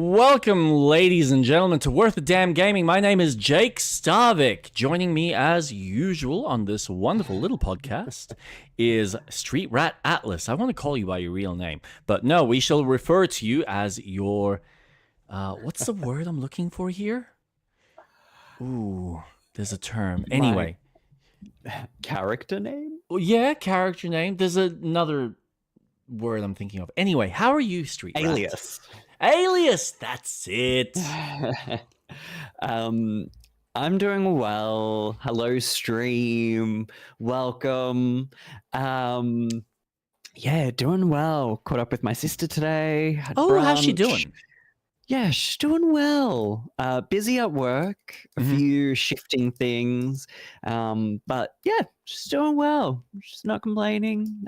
Welcome, ladies and gentlemen, to Worth the Damn Gaming. My name is Jake Starvik. Joining me, as usual, on this wonderful little podcast is Street Rat Atlas. I want to call you by your real name, but no, we shall refer to you as your... what's the word I'm looking for here? Ooh, there's a term. Anyway. Character name? Well, yeah, character name. There's another word I'm thinking of. Anyway, how are you, Street Rat? Alias. Alias, that's it. I'm doing well. Hello, stream. Welcome. Yeah, doing well. Caught up with my sister today. Had Oh, how's she brunch. doing? Yeah, she's doing well. Busy at work, a few shifting things. But yeah, she's doing well. She's not complaining.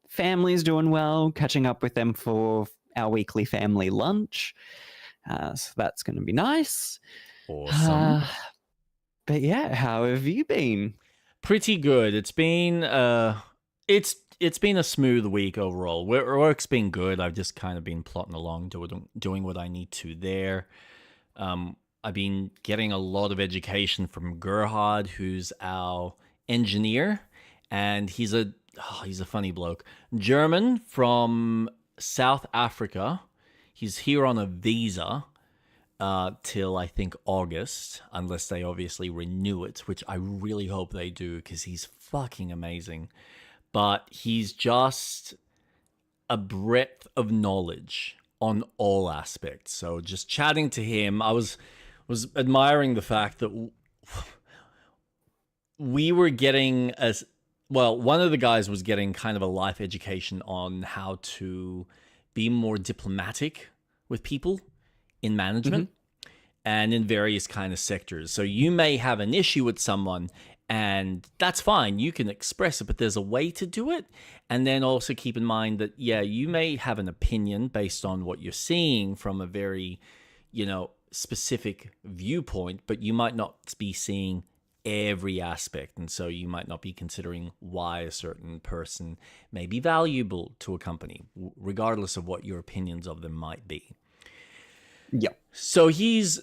Family's doing well. Catching up with them for our weekly family lunch. So that's going to be nice. Awesome. But yeah, how have you been? Pretty good. It's been it's been a smooth week overall. Work's been good. I've just kind of been plodding along, doing what I need to there. I've been getting a lot of education from Gerhard, who's our engineer, and he's a funny bloke. German from South Africa. He's here on a visa till I think August, unless they obviously renew it, which I really hope they do because he's fucking amazing. But he's just a breadth of knowledge on all aspects. So just chatting to him, I was admiring the fact that we were getting one of the guys was getting kind of a life education on how to be more diplomatic with people in management and in various kind of sectors. So you may have an issue with someone and that's fine. You can express it, but there's a way to do it. And then also keep in mind that, yeah, you may have an opinion based on what you're seeing from a very, specific viewpoint, but you might not be seeing every aspect, and so you might not be considering why a certain person may be valuable to a company, regardless of what your opinions of them might be. Yeah. So he's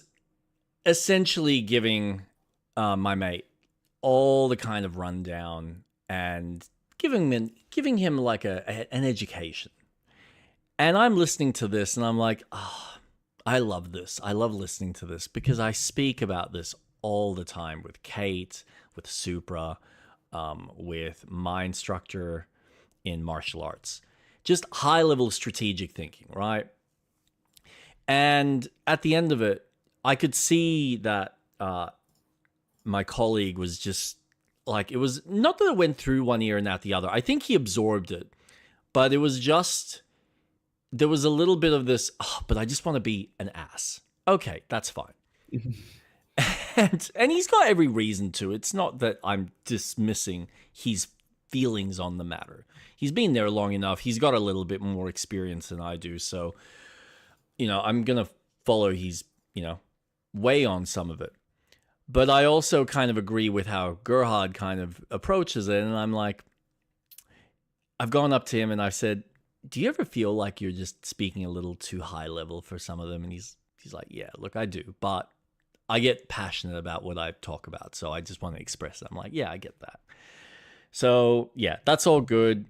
essentially giving my mate all the kind of rundown and giving him like an education. And I'm listening to this and I'm like, I love this. I love listening to this because I speak about this all the time with Kate, with Supra, with my instructor in martial arts. Just high-level strategic thinking, right? And at the end of it, I could see that my colleague was just like, it was not that it went through one ear and out the other. I think he absorbed it, but it was just, there was a little bit of this, but I just want to be an ass. Okay, that's fine. And he's got every reason to. It's not that I'm dismissing his feelings on the matter. He's been there long enough. He's got a little bit more experience than I do. So, I'm going to follow his, way on some of it. But I also kind of agree with how Gerhard kind of approaches it. And I'm like, I've gone up to him and I've said, do you ever feel like you're just speaking a little too high level for some of them? And he's like, yeah, look, I do. But I get passionate about what I talk about, so I just want to express it. I'm like, yeah, I get that. So, yeah, that's all good.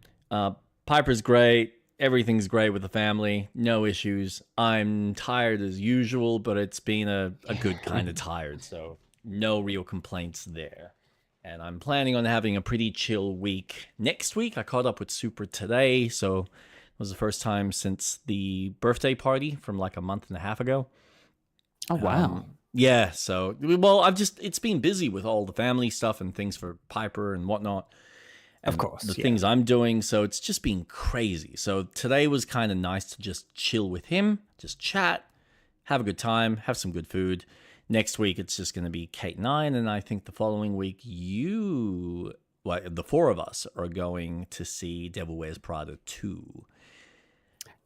Piper's great. Everything's great with the family. No issues. I'm tired as usual, but it's been a good kind of tired, so no real complaints there. And I'm planning on having a pretty chill week next week. I caught up with Super today, so it was the first time since the birthday party from like a month and a half ago. Oh, wow. Yeah, so, well, it's been busy with all the family stuff and things for Piper and whatnot. And of course. The things I'm doing, so it's just been crazy. So today was kind of nice to just chill with him, just chat, have a good time, have some good food. Next week, it's just going to be Kate and I think the following week, the four of us are going to see Devil Wears Prada 2.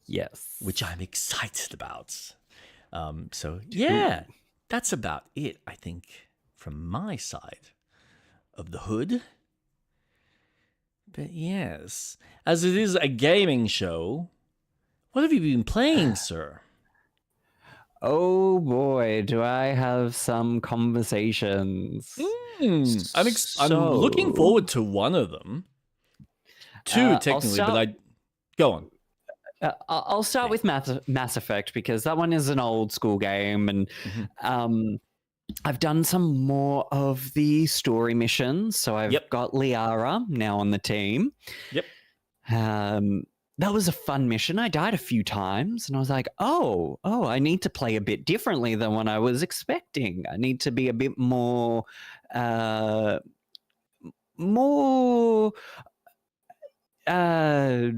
Yes. Which I'm excited about. So, yeah. That's about it, I think, from my side of the hood. But yes, as it is a gaming show, what have you been playing, sir? Oh boy, do I have some conversations. I'm looking So, forward to one of them. Two I'll technically, but start. I go on. I'll start with Mass Effect because that one is an old school game, and Mm-hmm. um, I've done some more of the story missions. So I've Yep. got Liara now on the team. Yep. Um, that was a fun mission. I died a few times, and I was like, oh, I need to play a bit differently than what I was expecting. I need to be a bit more, more, uh,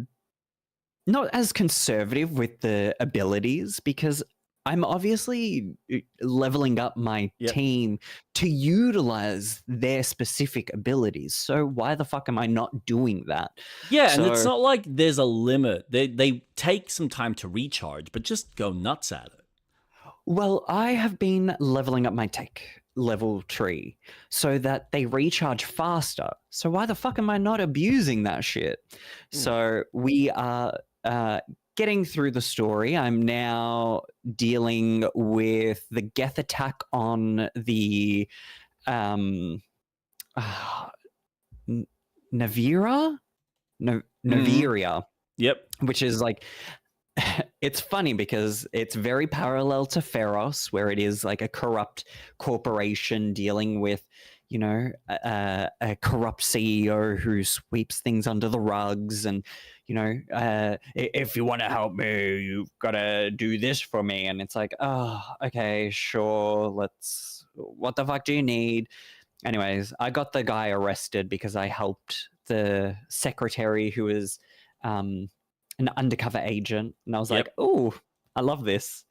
not as conservative with the abilities because I'm obviously leveling up my Yep. team to utilize their specific abilities. So why the fuck am I not doing that? Yeah, and it's So, not like there's a limit. They take some time to recharge, but just go nuts at it. well, I have been leveling up my tech level tree so that they recharge faster. So why the fuck am I not abusing that shit? So we are getting through the story. I'm now dealing with the Geth attack on the um, uh, Navira? Naviria, Yep. which is like it's funny because it's very parallel to Feros, where it is like a corrupt corporation dealing with, a corrupt CEO who sweeps things under the rugs. And, if you want to help me, you've got to do this for me. And it's like, oh, okay, sure. What the fuck do you need? Anyways, I got the guy arrested because I helped the secretary who was an undercover agent, and I was like, Yep. "Oh, I love this."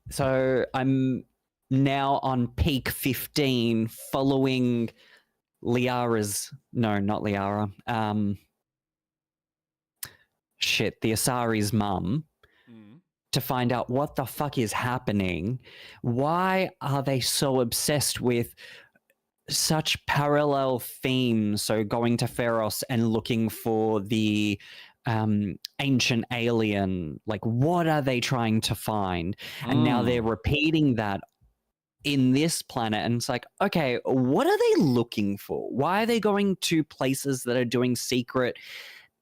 So I'm now on peak 15, following Liara's. No, not Liara. The Asari's mum, to find out what the fuck is happening. Why are they so obsessed with such parallel themes? So going to Feros and looking for the ancient alien, like what are they trying to find? And now they're repeating that in this planet, and it's like, okay, what are they looking for? Why are they going to places that are doing secret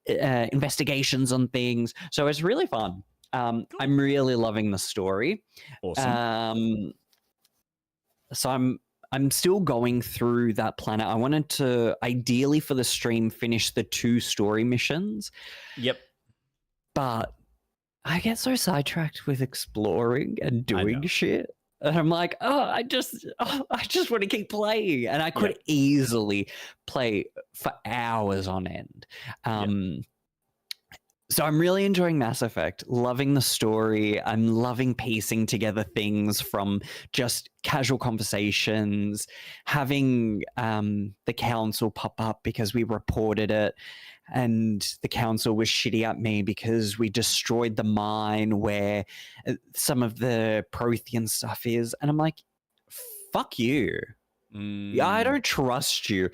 investigations on things? So it's really fun. I'm really loving the story. Awesome. So I'm still going through that planet. I wanted to ideally for the stream finish the 2 story missions, Yep. but I get so sidetracked with exploring and doing shit. And I'm like, I just want to keep playing. And I could easily play for hours on end. So I'm really enjoying Mass Effect, loving the story. I'm loving piecing together things from just casual conversations, having the council pop up because we reported it, and the council was shitty at me because we destroyed the mine where some of the Prothean stuff is. And I'm like, fuck you. I don't trust you.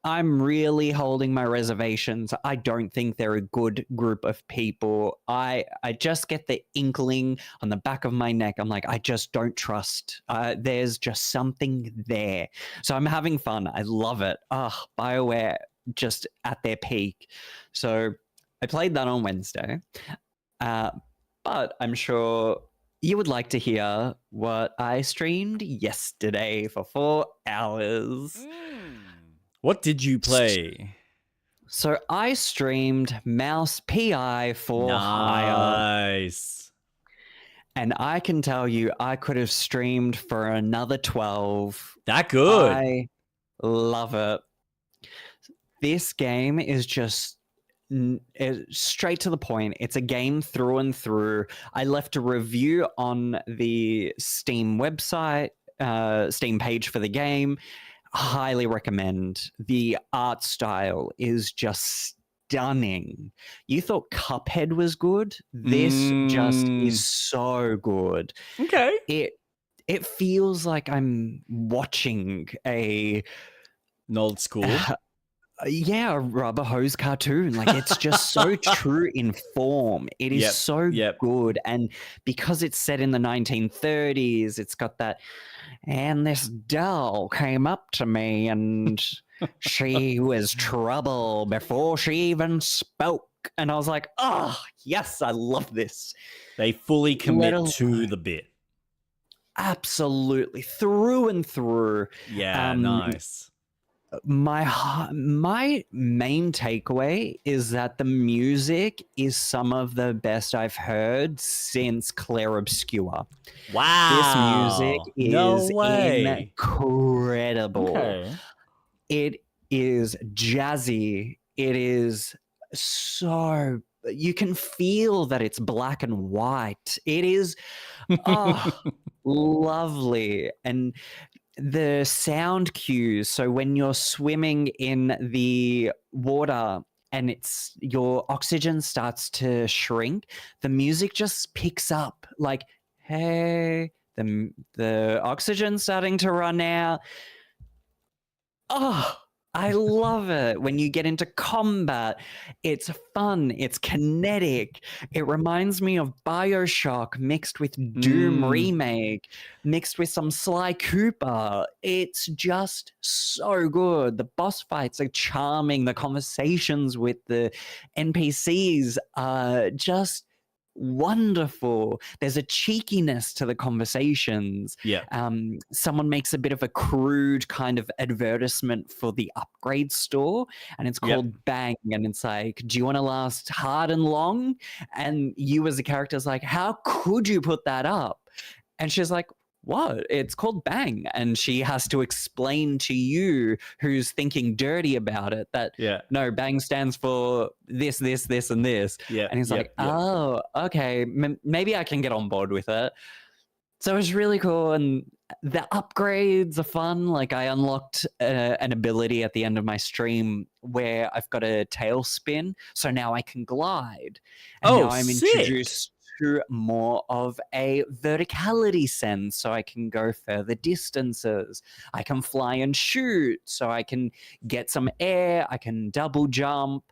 I'm really holding my reservations. I don't think they're a good group of people. I just get the inkling on the back of my neck. I'm like, I just don't trust. There's just something there. So I'm having fun. I love it. BioWare just at their peak. So I played that on Wednesday. But I'm sure you would like to hear what I streamed yesterday for 4 hours. What did you play? So I streamed Mouse PI for Hire. Nice. And I can tell you, I could have streamed for another 12. That good. I love it. This game is just straight to the point. It's a game through and through. I left a review on the Steam website, Steam page for the game. Highly recommend. The art style is just stunning. You thought Cuphead was good? This just is so good. Okay. It feels like I'm watching an old school. yeah, a rubber hose cartoon. Like, it's just so true in form. It is Yep. so Yep. good. And because it's set in the 1930s, it's got that, and this doll came up to me and she was trouble before she even spoke. And I was like, oh, yes, I love this. They fully commit Let to the bit. Absolutely, through and through. Yeah, nice. My main takeaway is that the music is some of the best I've heard since Claire Obscure. This music Wow. No is way. incredible. Okay. It is jazzy. It is so, you can feel that it's black and white. It is lovely. And the sound cues, so when you're swimming in the water and it's your oxygen starts to shrink, the music just picks up like, hey, the oxygen's starting to run out. Oh, I love it. When you get into combat, it's fun, it's kinetic. It reminds me of BioShock mixed with Doom Remake, mixed with some Sly Cooper. It's just so good. The boss fights are charming. The conversations with the NPCs are just wonderful. There's a cheekiness to the conversations. Yeah. Someone makes a bit of a crude kind of advertisement for the upgrade store, and it's called Bang, and it's like, do you want to last hard and long? And you as a character is like, how could you put that up? And she's like, what? It's called Bang. And she has to explain to you, who's thinking dirty about it, that no, Bang stands for this, and this. Yeah. And he's like, oh, okay, maybe I can get on board with it. So it's really cool. And the upgrades are fun. Like, I unlocked an ability at the end of my stream where I've got a tail spin. So now I can glide. And now I'm introduced to more of a verticality sense, so I can go further distances. I can fly and shoot, so I can get some air. I can double jump.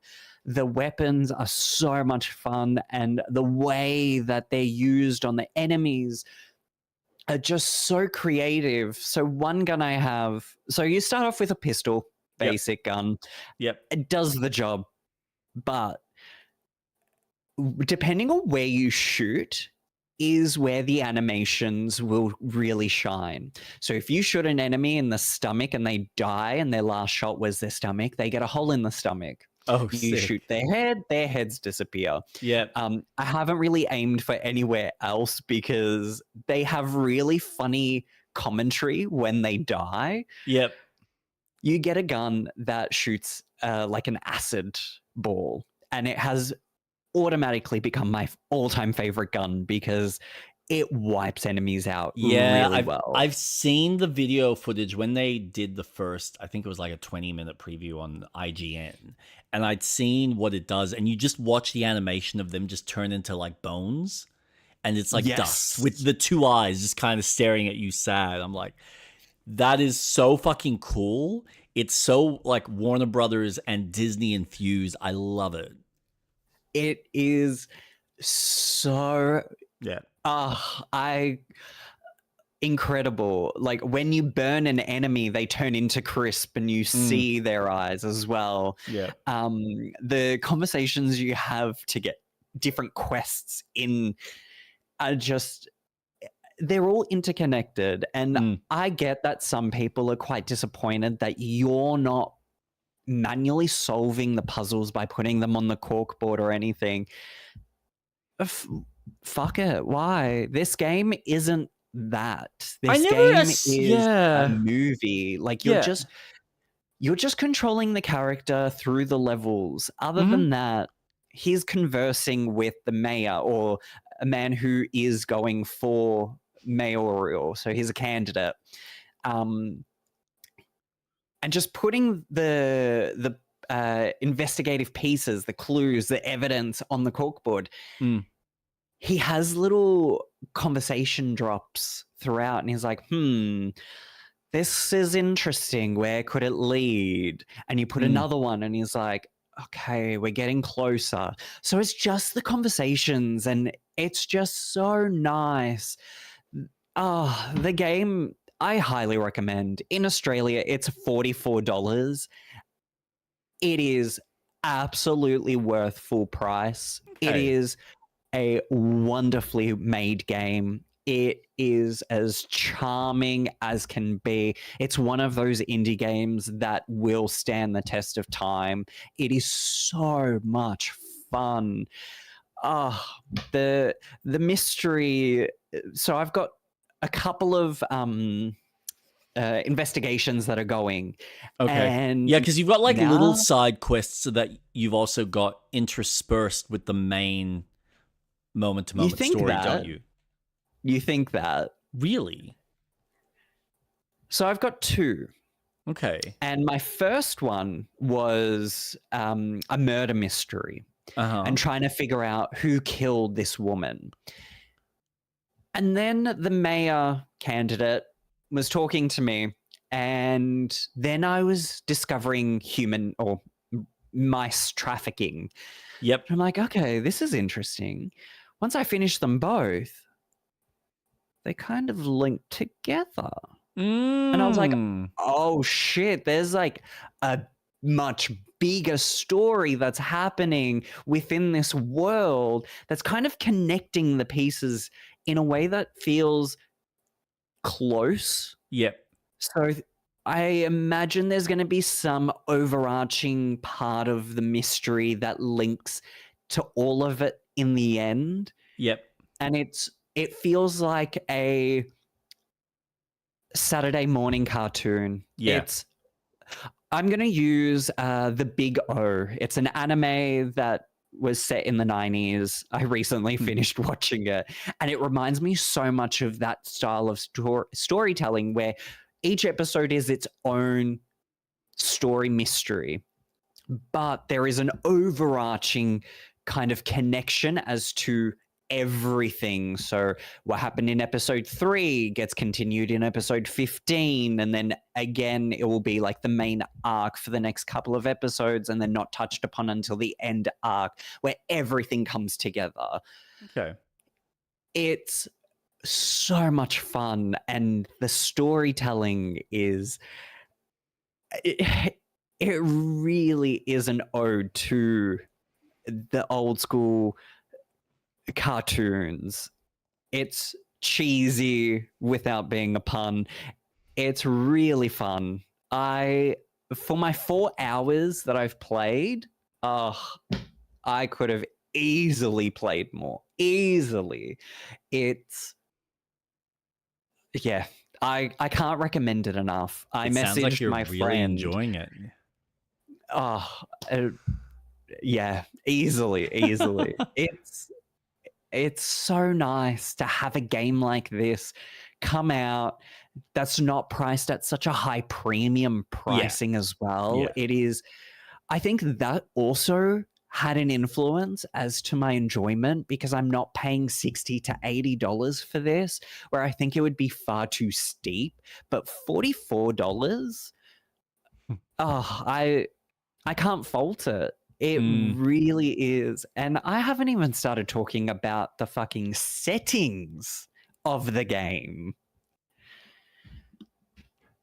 The weapons are so much fun, and the way that they're used on the enemies are just so creative. So one gun I have, so you start off with a pistol, basic gun. It does the job, but depending on where you shoot is where the animations will really shine. So if you shoot an enemy in the stomach and they die and their last shot was their stomach, they get a hole in the stomach. Oh, you shoot their heads disappear. I haven't really aimed for anywhere else because they have really funny commentary when they die. You get a gun that shoots like an acid ball, and it has automatically become my all-time favorite gun because it wipes enemies out really well. I've seen the video footage when they did the first, I think it was like a 20-minute preview on IGN, and I'd seen what it does, and you just watch the animation of them just turn into like bones, and it's like dust with the two eyes just kind of staring at you sad. I'm like, that is so fucking cool. It's so like Warner Brothers and Disney infused. I love it. It is so incredible. Like, when you burn an enemy, they turn into crisp and you see their eyes as well. The conversations you have to get different quests in are just, they're all interconnected. And I get that some people are quite disappointed that you're not manually solving the puzzles by putting them on the corkboard or anything. Fuck it. Why? This game isn't that. This game is a movie. Like, you're just controlling the character through the levels. Other than that, he's conversing with the mayor, or a man who is going for mayoral, so he's a candidate. And just putting the investigative pieces, the clues, the evidence on the corkboard. He has little conversation drops throughout, and he's like, this is interesting. Where could it lead? And you put another one, and he's like, okay, we're getting closer. So it's just the conversations, and it's just so nice. Oh, the game, I highly recommend. In Australia, it's $44. It is absolutely worth full price. It Okay. is a wonderfully made game. It is as charming as can be. It's one of those indie games that will stand the test of time. It is so much fun. Oh, the mystery. So I've got a couple of investigations that are going, Okay. and Yeah, because you've got like little now side quests so that you've also got interspersed with the main moment to you moment think story, don't that you? you think that. Really? So I've got two. Okay. And my first one was a murder mystery Uh-huh. and trying to figure out who killed this woman. And then the mayor candidate was talking to me, and then I was discovering human or mice trafficking. Yep. And I'm like, okay, this is interesting. Once I finished them both, they kind of linked together. And I was like, Mm. oh shit, there's like a much bigger story that's happening within this world that's kind of connecting the pieces in a way that feels close. Yep. So I imagine there's going to be some overarching part of the mystery that links to all of it in the end. Yep. And it feels like a Saturday morning cartoon. Yeah. I'm going to use The Big O. It's an anime that was set in the 90s. I recently finished watching it, and it reminds me so much of that style of storytelling where each episode is its own story mystery, but there is an overarching kind of connection as to everything. So what happened in episode 3 gets continued in episode 15, and then again it will be like the main arc for the next couple of episodes, and then not touched upon until the end arc where everything comes together. Okay. It's so much fun, and the storytelling is it really is an ode to the old school cartoons. It's cheesy without being a pun. It's really fun. For my 4 hours that I've played, I could have easily played more. Easily. It's yeah. I can't recommend it enough. I It sounds like messaged you're my really friend. enjoying it. Oh, yeah, easily. It's so nice to have a game like this come out that's not priced at such a high premium pricing as well. Yeah. It is, I think that also had an influence as to my enjoyment, because I'm not paying $60 to $80 for this, where I think it would be far too steep. But $44, oh, I can't fault it. It really is. And I haven't even started talking about the fucking settings of the game.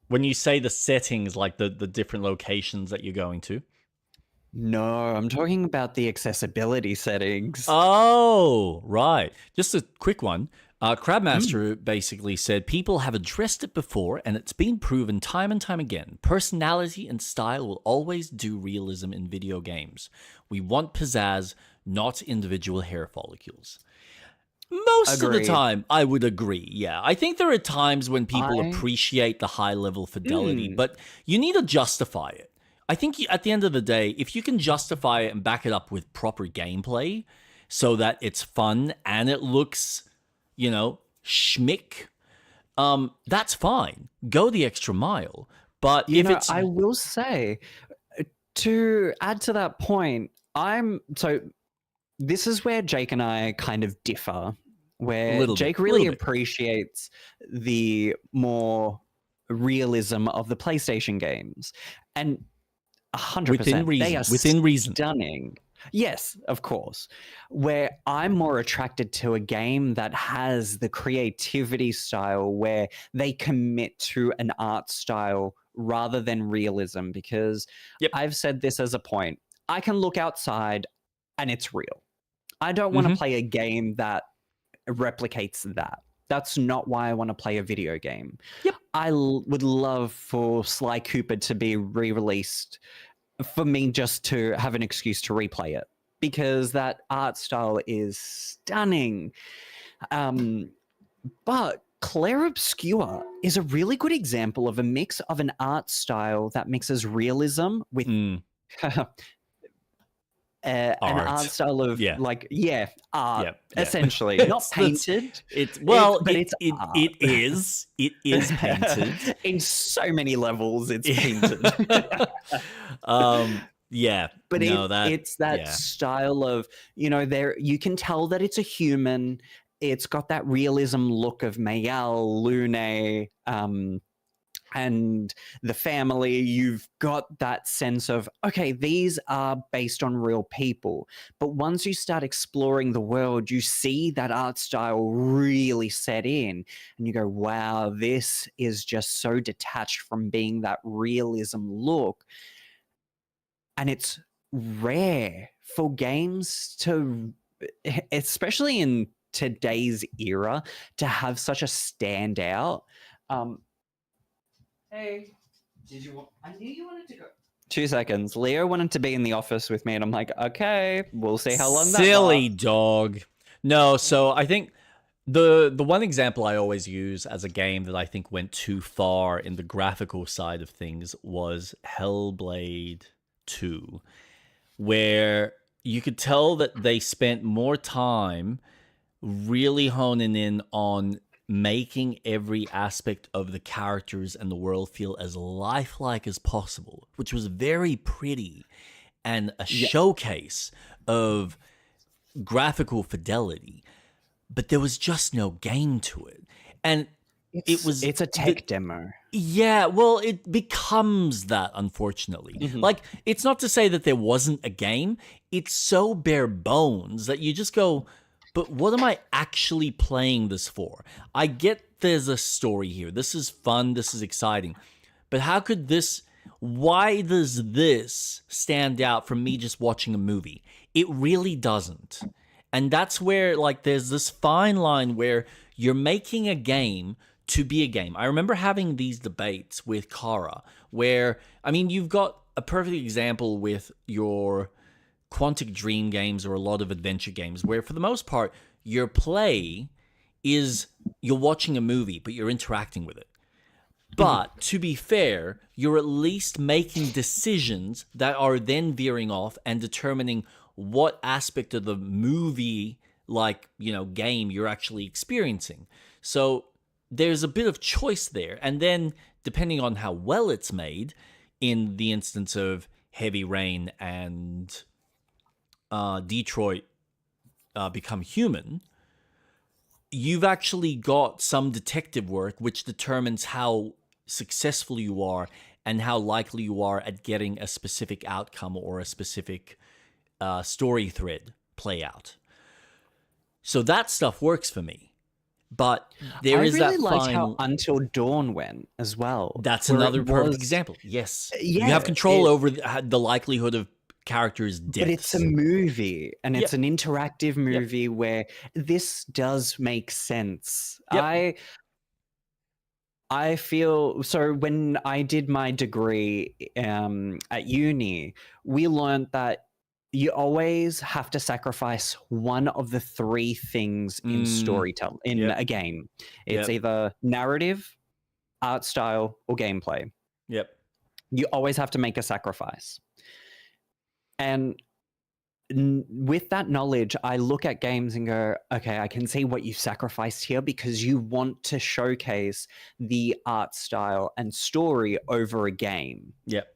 When you say the settings, like the different locations that you're going to. No, I'm talking about the accessibility settings. Oh, right. Just a quick one. Crabmaster basically said people have addressed it before, and it's been proven time and time again. Personality and style will always do realism in video games. We want pizzazz, not individual hair follicles. Most of the Agreed. time, I would agree. Yeah, I think there are times when people appreciate the high level fidelity, but you need to justify it. I think at the end of the day, if you can justify it and back it up with proper gameplay so that it's fun and it looks, schmick, that's fine. Go the extra mile. But I will say, to add to that point, this is where Jake and I kind of differ, where Jake really appreciates the more realism of the PlayStation games, and 100%, Within they reason. are Within reason. stunning. Yes, of course. Where I'm more attracted to a game that has the creativity style where they commit to an art style rather than realism, because Yep. I've said this as a point. I can look outside and it's real. I don't want to play a game that replicates that. That's not why I want to play a video game. Yep. I would love for Sly Cooper to be re-released for me just to have an excuse to replay it, because that art style is stunning. But Claire Obscure is a really good example of a mix of an art style that mixes realism with an art style of art, essentially. Not painted. It's art. It is painted. In so many levels, it's painted. But it's that style of, there you can tell that it's a human. It's got that realism look of Mayal, Lune, and the family. You've got that sense of, okay, these are based on real people. But once you start exploring the world, you see that art style really set in, and you go, wow, this is just so detached from being that realism look. And it's rare for games to, especially in today's era, to have such a standout. Hey, I knew you wanted to go. 2 seconds. Leo wanted to be in the office with me, and I'm like, okay, we'll see how long that lasts. Silly dog. No, so I think the one example I always use as a game that I think went too far in the graphical side of things was Hellblade 2, where you could tell that they spent more time really honing in on making every aspect of the characters and the world feel as lifelike as possible, which was very pretty and a showcase of graphical fidelity. But there was just no game to it. And it's a tech demo. Yeah, well, it becomes that, unfortunately. Like, it's not to say that there wasn't a game. It's so bare bones that you just go, but what am I actually playing this for? I get there's a story here. This is fun. This is exciting. But why does this stand out from me just watching a movie? It really doesn't. And that's where, like, there's this fine line where you're making a game to be a game. I remember having these debates with Kara where, I mean, you've got a perfect example with your Quantic Dream games or a lot of adventure games where, for the most part, your play is you're watching a movie, but you're interacting with it. But to be fair, you're at least making decisions that are then veering off and determining what aspect of the movie, game you're actually experiencing. So there's a bit of choice there. And then, depending on how well it's made, in the instance of Heavy Rain and Detroit Become Human, you've actually got some detective work which determines how successful you are and how likely you are at getting a specific outcome or a specific story thread play out. So that stuff works for me. But there is that I really liked how Until Dawn went as well. That's another perfect example. Yes. You have control over the likelihood of characters' deaths. But it's a movie, and it's an interactive movie where this does make sense. I feel so. When I did my degree at uni, we learned that you always have to sacrifice one of the 3 things in storytelling in a game. It's either narrative, art style, or gameplay. Yep. You always have to make a sacrifice. And with that knowledge, I look at games and go, okay, I can see what you've sacrificed here because you want to showcase the art style and story over a game. Yep.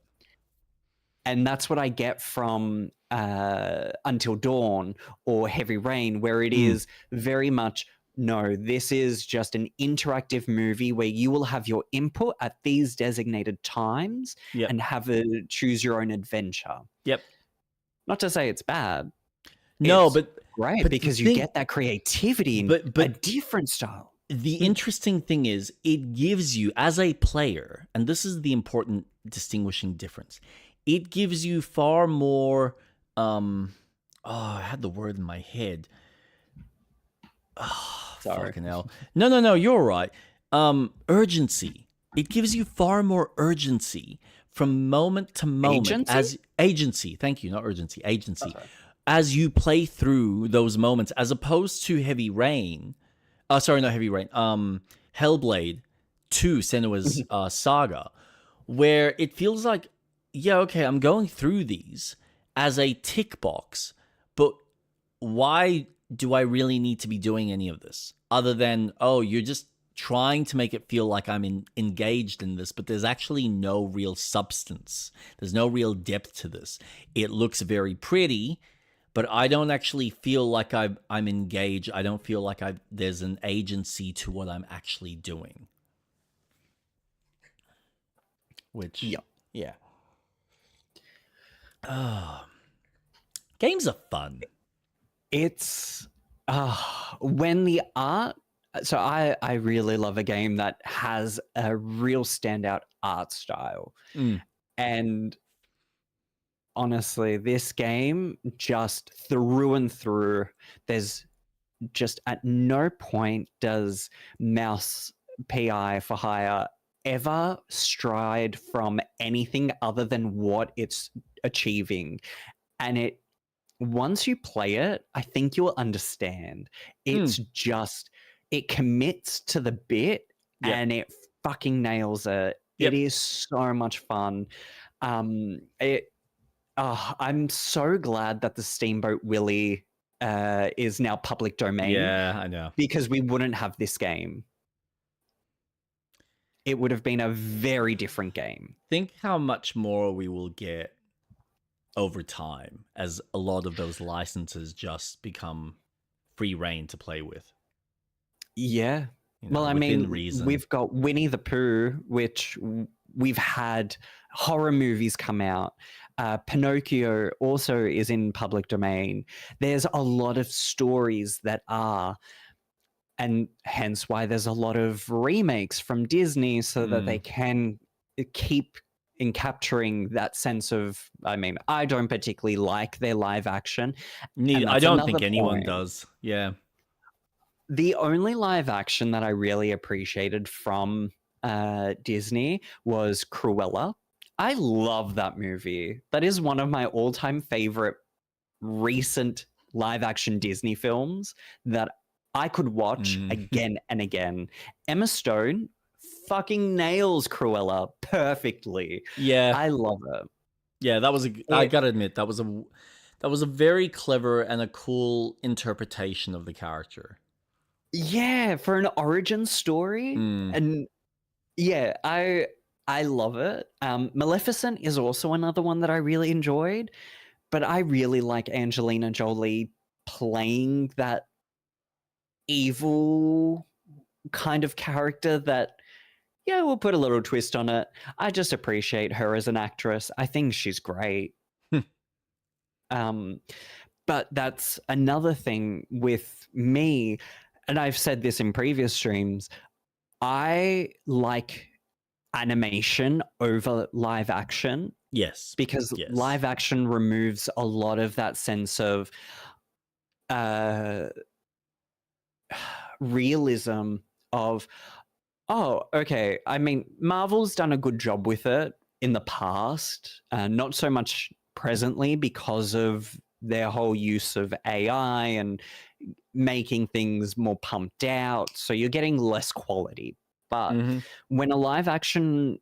And that's what I get from Until Dawn or Heavy Rain, where it is very much no, this is just an interactive movie where you will have your input at these designated times Yep. and have a choose your own adventure. Yep. Not to say it's bad. No, It's great but the because you thing, get that creativity in a but different style. the interesting thing is it gives you, as a player, and this is the important distinguishing difference, it gives you far more I had the word in my head. Oh, Sorry. fucking hell. No, you're right. Urgency. It gives you far more urgency from moment to moment. Agency. Thank you, not urgency. Agency. As you play through those moments, as opposed to Heavy Rain. Sorry, not Heavy Rain. Hellblade 2, Senua's Saga, where it feels like, yeah, okay, I'm going through these as a tick box, but why do I really need to be doing any of this? Other than, oh, you're just trying to make it feel like I'm engaged in this, but there's actually no real substance. There's no real depth to this. It looks very pretty, but I don't actually feel like I'm engaged. I don't feel like there's an agency to what I'm actually doing. Which, yeah. Games are fun. It's when the art. So I really love a game that has a real standout art style, and honestly, this game just through and through, there's just at no point does Mouse PI for Hire ever stride from anything other than what it's achieving. And once you play it, I think you'll understand. It's just, it commits to the bit and it fucking nails it. It is so much fun. I'm so glad that the Steamboat Willie is now public domain. Yeah, I know. Because we wouldn't have this game. It would have been a very different game. Think how much more we will get over time as a lot of those licenses just become free reign to play with. Yeah. Well, I mean, we've got Winnie the Pooh, which we've had horror movies come out. Pinocchio also is in public domain. There's a lot of stories that are, and hence why there's a lot of remakes from Disney so that they can keep in capturing that sense of, I mean, I don't particularly like their live action. I don't think anyone does. Yeah. The only live action that I really appreciated from Disney was Cruella. I love that movie. That is one of my all-time favorite recent live action Disney films that I could watch again and again. Emma Stone fucking nails Cruella perfectly. Yeah. I love it. Yeah, I gotta admit, that was a very clever and a cool interpretation of the character. Yeah, for an origin story. And yeah, I love it. Maleficent is also another one that I really enjoyed, but I really like Angelina Jolie playing that evil kind of character that, yeah, we'll put a little twist on it. I just appreciate her as an actress. I think she's great. But that's another thing with me, and I've said this in previous streams, I like animation over live action. Yes. Because live action removes a lot of that sense of realism of, oh, okay. I mean, Marvel's done a good job with it in the past, not so much presently because of their whole use of AI and making things more pumped out. So you're getting less quality. But when a live action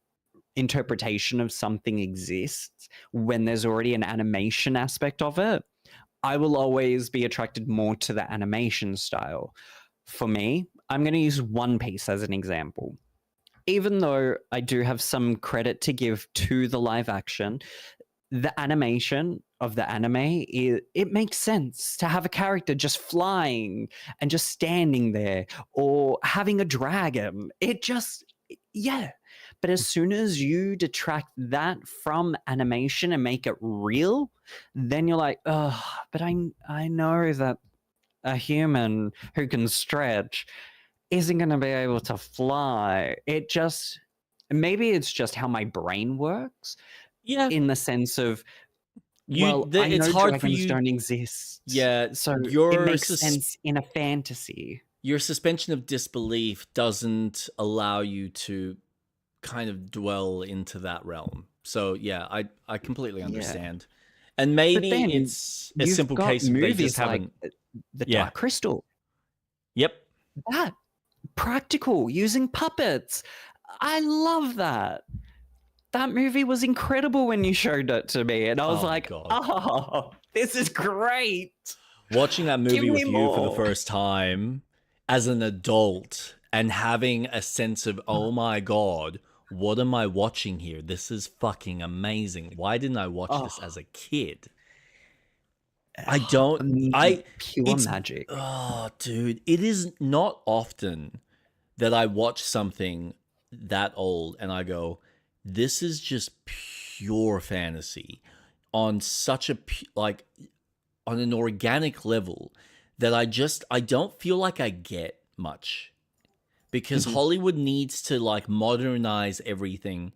interpretation of something exists, when there's already an animation aspect of it, I will always be attracted more to the animation style. For me, I'm going to use One Piece as an example. Even though I do have some credit to give to the live action, the animation of the anime, it makes sense to have a character just flying and just standing there, or having a dragon. It just, yeah. But as soon as you detract that from animation and make it real, then you're like, oh, but I know that a human who can stretch isn't going to be able to fly. It just, maybe it's just how my brain works, Yeah, in the sense of, well, I it's know hard for dragons you. don't exist, Yeah, so it makes sense in a fantasy. your suspension of disbelief doesn't allow you to kind of dwell into that realm. So yeah, I completely Yeah. understand. And But maybe then it's a you've simple got case of they just movies like haven't. The Yeah. Dark Crystal. Yep. That practical, using puppets. I love that. That movie was incredible when you showed it to me, and I was Oh my like, god. oh, this is great. Watching that Give movie me with you for the more. first time as an adult and having a sense of, oh my god, what am I watching here? This is fucking amazing. Why didn't I watch this Oh, as a kid? I don't. I. pure It's. magic. Oh, dude. It is not often that I watch something that old and I go, this is just pure fantasy on such a, like, on an organic level that I don't feel like I get much because Mhm. Hollywood needs to like modernize everything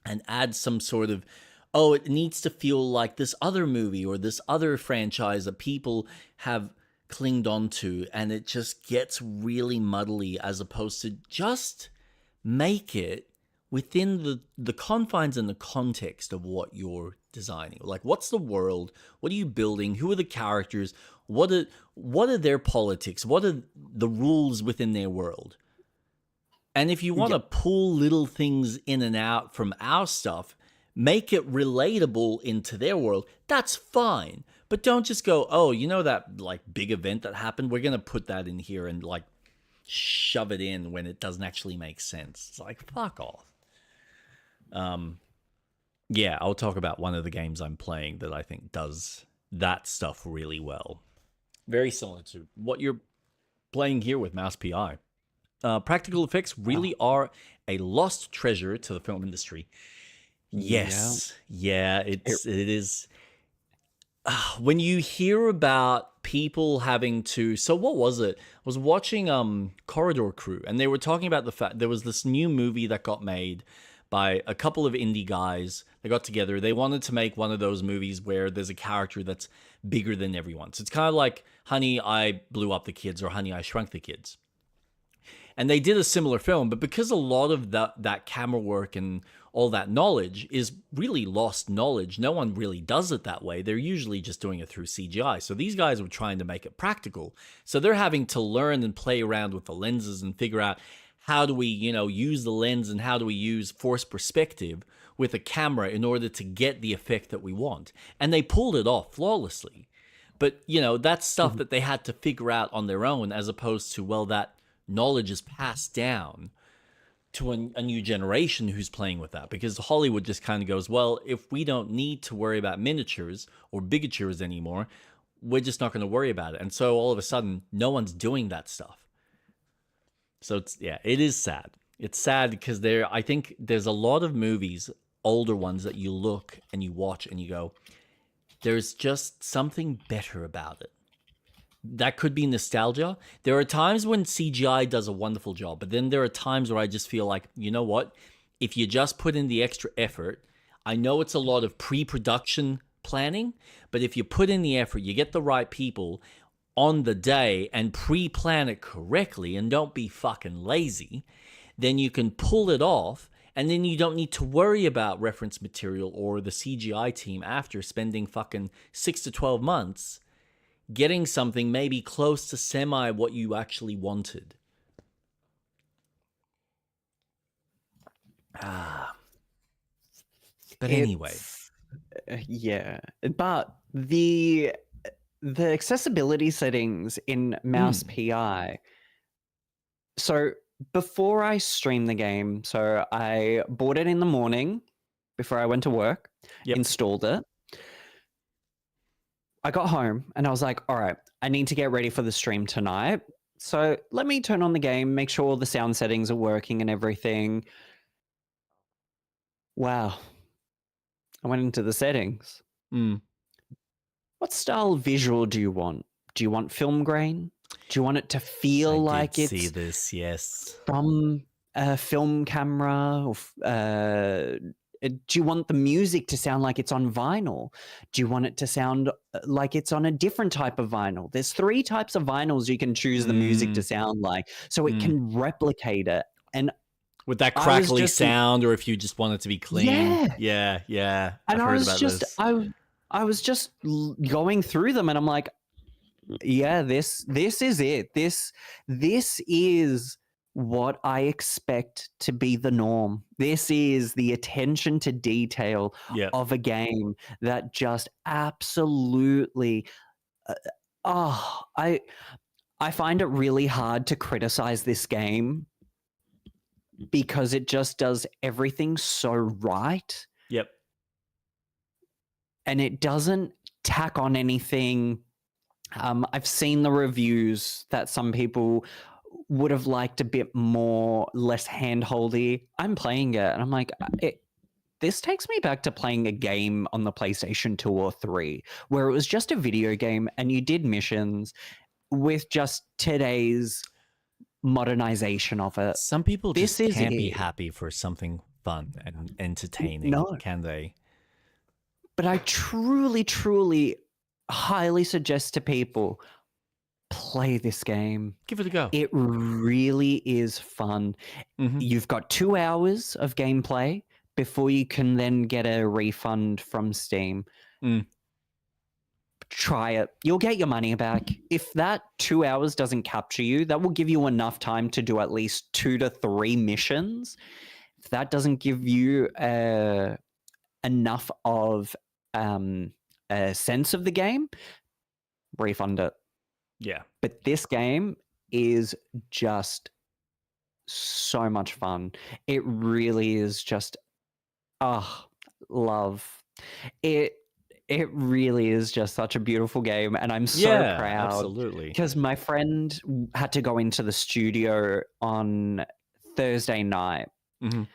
and add some sort of, oh, it needs to feel like this other movie or this other franchise that people have clinged onto, and it just gets really muddly as opposed to just make it within the confines and the context of what you're designing. Like, what's the world? What are you building? Who are the characters? What are their politics? What are the rules within their world? And if you want Yeah. to pull little things in and out from our stuff, make it relatable into their world, that's fine. But don't just go, oh, you know that like big event that happened? We're going to put that in here and like shove it in when it doesn't actually make sense. It's like, fuck off. Yeah, I'll talk about one of the games I'm playing that I think does that stuff really well. Very similar to what you're playing here with Mouse PI. Practical effects really are a lost treasure to the film industry. Yeah. Yes, yeah, It, it is. When you hear about people having to, so what was it? I was watching Corridor Crew, and they were talking about the fact there was this new movie that got made by a couple of indie guys. They got together. They wanted to make one of those movies where there's a character that's bigger than everyone. So it's kind of like Honey, I Blew Up the Kids or Honey, I Shrunk the Kids. And they did a similar film, but because a lot of that camera work and all that knowledge is really lost knowledge, no one really does it that way. They're usually just doing it through CGI. So these guys were trying to make it practical. So they're having to learn and play around with the lenses and figure out how do we, use the lens and how do we use forced perspective with a camera in order to get the effect that we want. And they pulled it off flawlessly. But, that's stuff that they had to figure out on their own as opposed to, well, that knowledge is passed down to a new generation who's playing with that, because Hollywood just kind of goes, well, if we don't need to worry about miniatures or bigatures anymore, we're just not going to worry about it. And so all of a sudden, no one's doing that stuff. So it is sad. It's sad because I think there's a lot of movies, older ones, that you look and you watch and you go, there's just something better about it. That could be nostalgia. There are times when CGI does a wonderful job, but then there are times where I just feel like, you know what? If you just put in the extra effort, I know it's a lot of pre-production planning, but if you put in the effort, you get the right people on the day and pre-plan it correctly and don't be fucking lazy, then you can pull it off, and then you don't need to worry about reference material or the CGI team after spending fucking 6 to 12 months getting something maybe close to semi what you actually wanted. But anyway. Yeah, but the accessibility settings in Mouse PI. So before I stream the game, so I bought it in the morning, before I went to work, Yep. installed it. I got home and I was like, all right, I need to get ready for the stream tonight. So let me turn on the game, make sure all the sound settings are working and everything. Wow. I went into the settings. Mm. What style visual do you want? Do you want film grain? Do you want it to feel I like did see it's this, yes. from a film camera? Or do you want the music to sound like it's on vinyl? Do you want it to sound like it's on a different type of vinyl? There's 3 types of vinyls you can choose the music to sound like, so it can replicate it. And with that I was crackly just sound, or if you just want it to be clean. Yeah. and I've I heard was about just this. I was just going through them, and I'm like, yeah, this is it. This is what I expect to be the norm. This is the attention to detail Yeah. of a game that just absolutely I find it really hard to criticize this game because it just does everything so right. Yep. And it doesn't tack on anything. I've seen the reviews that some people would have liked a bit more, less handholdy. I'm playing it and I'm like, this takes me back to playing a game on the PlayStation 2 or 3, where it was just a video game and you did missions with just today's modernization of it. Some people This just is can't be it. happy for something fun and entertaining, No. can they? But I truly, truly highly suggest to people, play this game. Give it a go. It really is fun. You've got 2 hours of gameplay before you can then get a refund from Steam. Try it. You'll get your money back. If that 2 hours doesn't capture you, that will give you enough time to do at least 2 to 3 missions. If that doesn't give you enough of a sense of the game, refund it. Yeah. But this game is just so much fun. It really is just love. It really is just such a beautiful game, and I'm so proud. Absolutely. Because my friend had to go into the studio on Thursday night.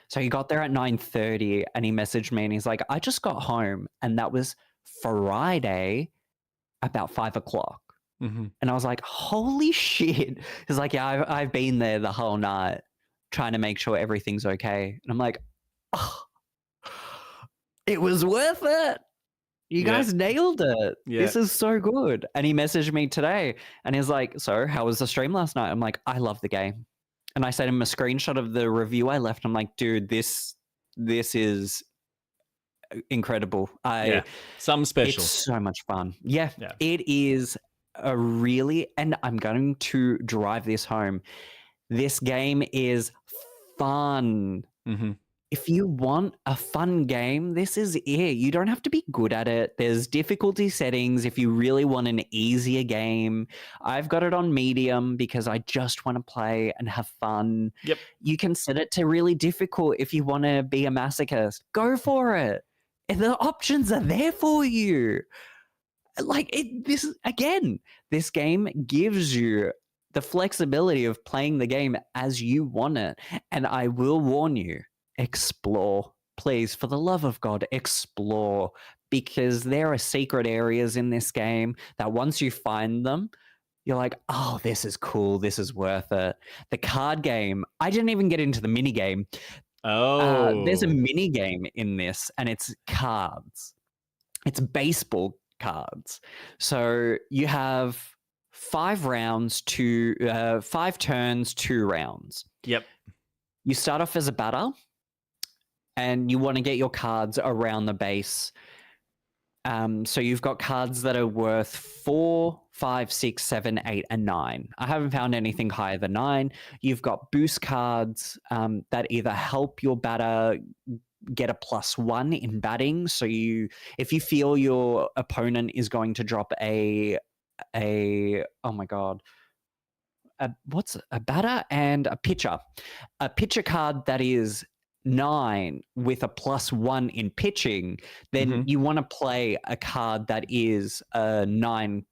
So he got there at 9:30 and he messaged me and he's like, I just got home, and that was Friday about 5 o'clock. And I was like, holy shit. He's like, yeah, I've been there the whole night trying to make sure everything's okay. And I'm like, oh, it was worth it. You guys nailed it. This is so good. And he messaged me today and he's like, so how was the stream last night? I'm like, I love the game. And I sent him a screenshot of the review I left. I'm like, dude, this is incredible. Something special. It's so much fun. Yeah. It is a really, and I'm going to drive this home. This game is fun. If you want a fun game, this is it. You don't have to be good at it. There's difficulty settings if you really want an easier game. I've got it on medium because I just want to play and have fun. Yep. You can set it to really difficult if you want to be a masochist. Go for it. The options are there for you. This game gives you the flexibility of playing the game as you want it. And I will warn you, explore. Please, for the love of God, explore. Because there are secret areas in this game that once you find them, you're like, oh, this is cool. This is worth it. The card game, I didn't even get into the mini game. There's a mini game in this, and it's cards. It's baseball cards. So you have 5 rounds to 5 turns, 2 rounds. Yep. You start off as a batter, and you want to get your cards around the base. So you've got cards that are worth 4, 5, 6, 7, 8, and 9. I haven't found anything higher than 9. You've got boost cards that either help your batter get a +1 in batting. So if you feel your opponent is going to drop what's a batter and a pitcher card that is 9 with a +1 in pitching, then Mhm. you want to play a card that is a 9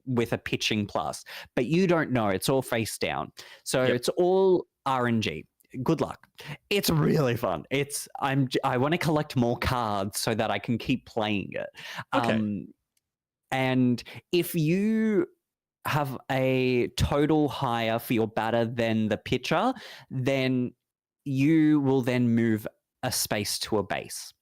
with a pitching plus, but you don't know. It's all face down. So Yep. it's all RNG. Good luck. It's really fun. I want to collect more cards so that I can keep playing it. Okay. And if you have a total higher for your batter than the pitcher, then you will then move a space to a base.